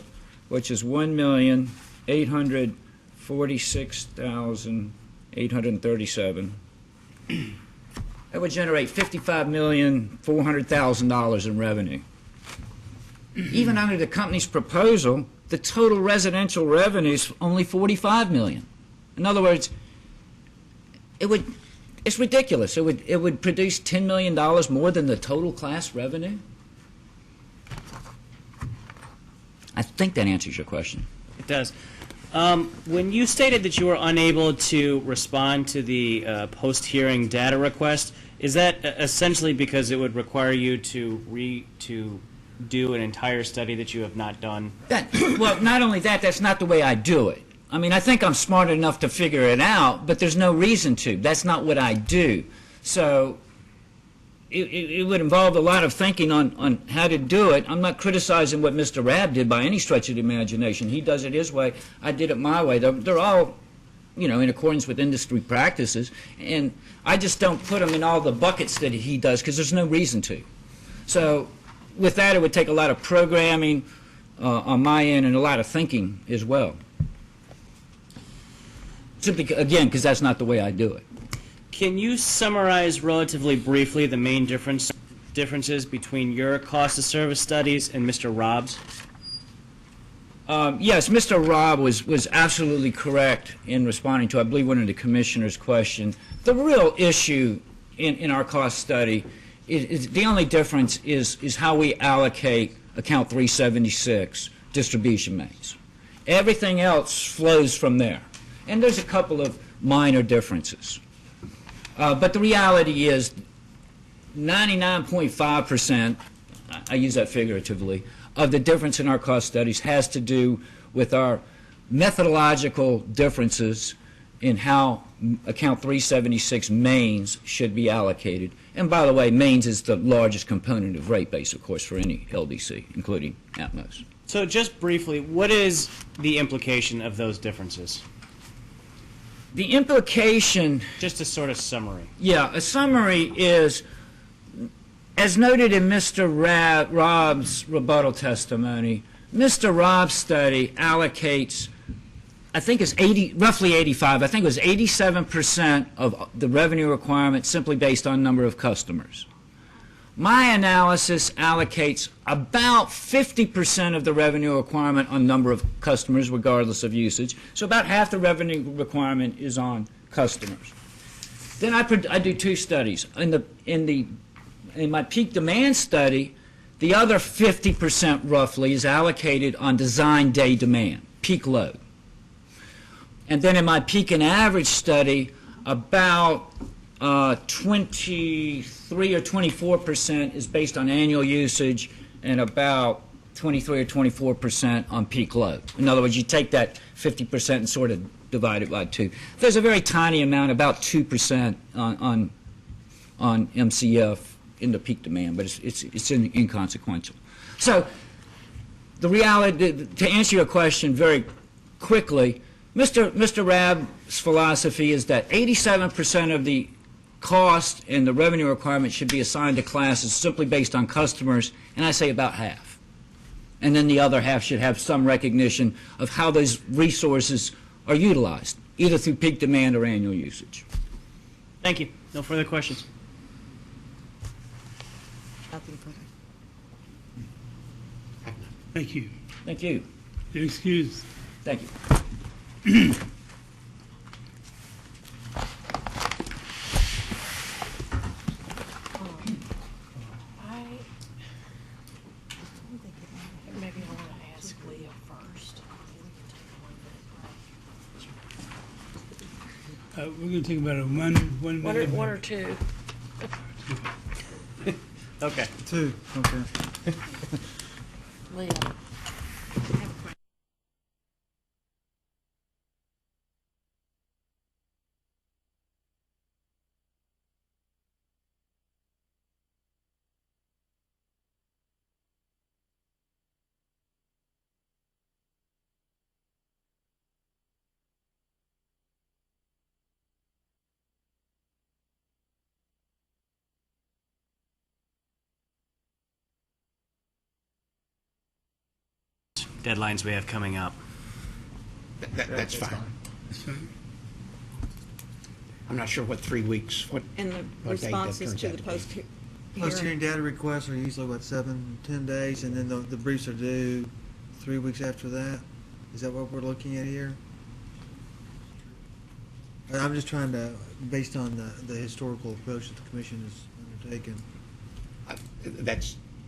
which is 1,846,837. That would generate $55,400,000 in revenue. Even under the company's proposal, the total residential revenue is only $45 million. In other words, it's ridiculous. It would produce $10 million more than the total class revenue. I think that answers your question. It does. When you stated that you were unable to respond to the post-hearing data request, Is that essentially because it would require you to do an entire study that you have not done? Well, not only that, that's not the way I do it. I mean, I think I'm smart enough to figure it out, but there's no reason to. That's not what I do. So it would involve a lot of thinking on how to do it. I'm not criticizing what Mr. Rabb did by any stretch of the imagination. He does it his way. I did it my way. They're all, you know, in accordance with industry practices, and I just don't put them in all the buckets that he does because there's no reason to. So with that, it would take a lot of programming on my end and a lot of thinking as well. Simply, again, because that's not the way I do it. Can you summarize relatively briefly the main differences between your cost of service studies and Mr. Robb's? Yes, Mr. Robb was absolutely correct in responding to, I believe, one of the commissioner's questions. The real issue in our cost study is the only difference is how we allocate account 376 distribution mains. Everything else flows from there. And there's a couple of minor differences. But the reality is 99.5%, I use that figuratively, of the difference in our cost studies has to do with our methodological differences in how account 376 mains should be allocated. And by the way, mains is the largest component of rate base, of course, for any LDC, including Atmos. So just briefly, what is the implication of those differences? The implication... Just a sort of summary. Yeah, a summary is, as noted in Mr. Robb's rebuttal testimony, Mr. Robb's study allocates, I think it's roughly 85, I think it was 87% of the revenue requirement simply based on number of customers. My analysis allocates about 50% of the revenue requirement on number of customers, regardless of usage. So about half the revenue requirement is on customers. Then I do two studies. In my peak demand study, the other 50% roughly is allocated on design day demand, peak load. And then in my peak and average study, about 23 or 24% is based on annual usage and about 23 or 24% on peak load. In other words, you take that 50% and sort of divide it by 2. There's a very tiny amount, about 2% on MCF in the peak demand, but it's inconsequential. So the reality, to answer your question very quickly, Mr. Rabb's philosophy is that 87% of the cost and the revenue requirement should be assigned to classes simply based on customers, and I say about half. And then the other half should have some recognition of how those resources are utilized, either through peak demand or annual usage. Thank you. No further questions. Nothing further. Thank you. Thank you. You're excused. Thank you. Maybe I want to ask Leah first. We're going to take about a one minute. One or two. Okay. 2, okay. Leah. Deadlines we have coming up. That's fine. That's fine. I'm not sure what 3 weeks, And the what date that responses turns to out the to be. Post-hearing data requests are usually, 7-10 days, and then the briefs are due 3 weeks after that? Is that what we're looking at here? I'm just trying to, based on the historical approach that the commission has undertaken.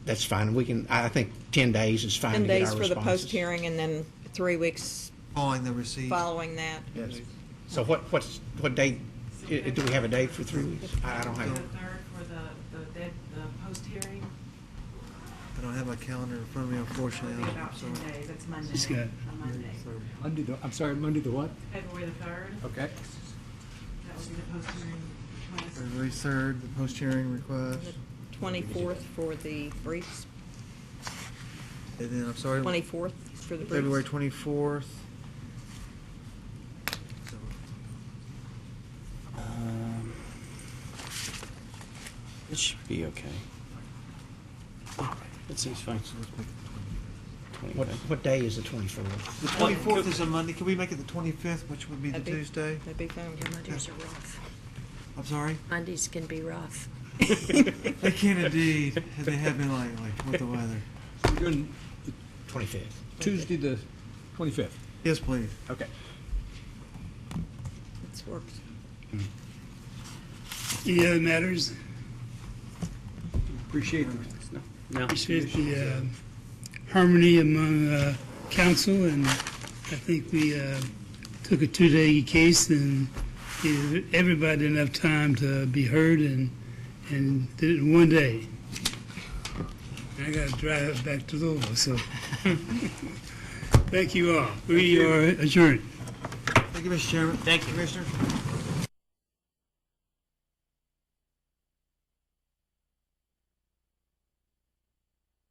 That's fine. We can, I think 10 days is fine 10 to get days our for the responses. post-hearing, and then 3 weeks Following the receipt. following that. Yes. So what date, do we have a date for 3 weeks? I don't have it. The third, don't have my calendar in front of me, unfortunately. It'll be about 10 days. It's Monday. She's got- On Monday. I'm sorry, Monday the what? February the 3rd. Okay. That will be the post hearing request. February 3rd, the post-hearing request. 24th for the briefs. And then, I'm sorry. 24th for the briefs. February 24th. It should be okay. That seems fine. What day is the 24th? The 24th is a Monday. Can we make it the 25th, which would be the Tuesday? That'd be fine. Mondays are rough. I'm sorry? Mondays can be rough. They can indeed. They have been lately with the weather. We're doing the 25th. Tuesday the 25th. Yes, please. Okay. This works. Any other matters? Appreciate Appreciate the harmony among council, and I think we took a 2-day case and gave everybody enough time to be heard and did it in 1 day. I got to drive back to Louisville, so thank you all. We are adjourned. Thank you, Mr. Chairman. Thank you. Commissioners.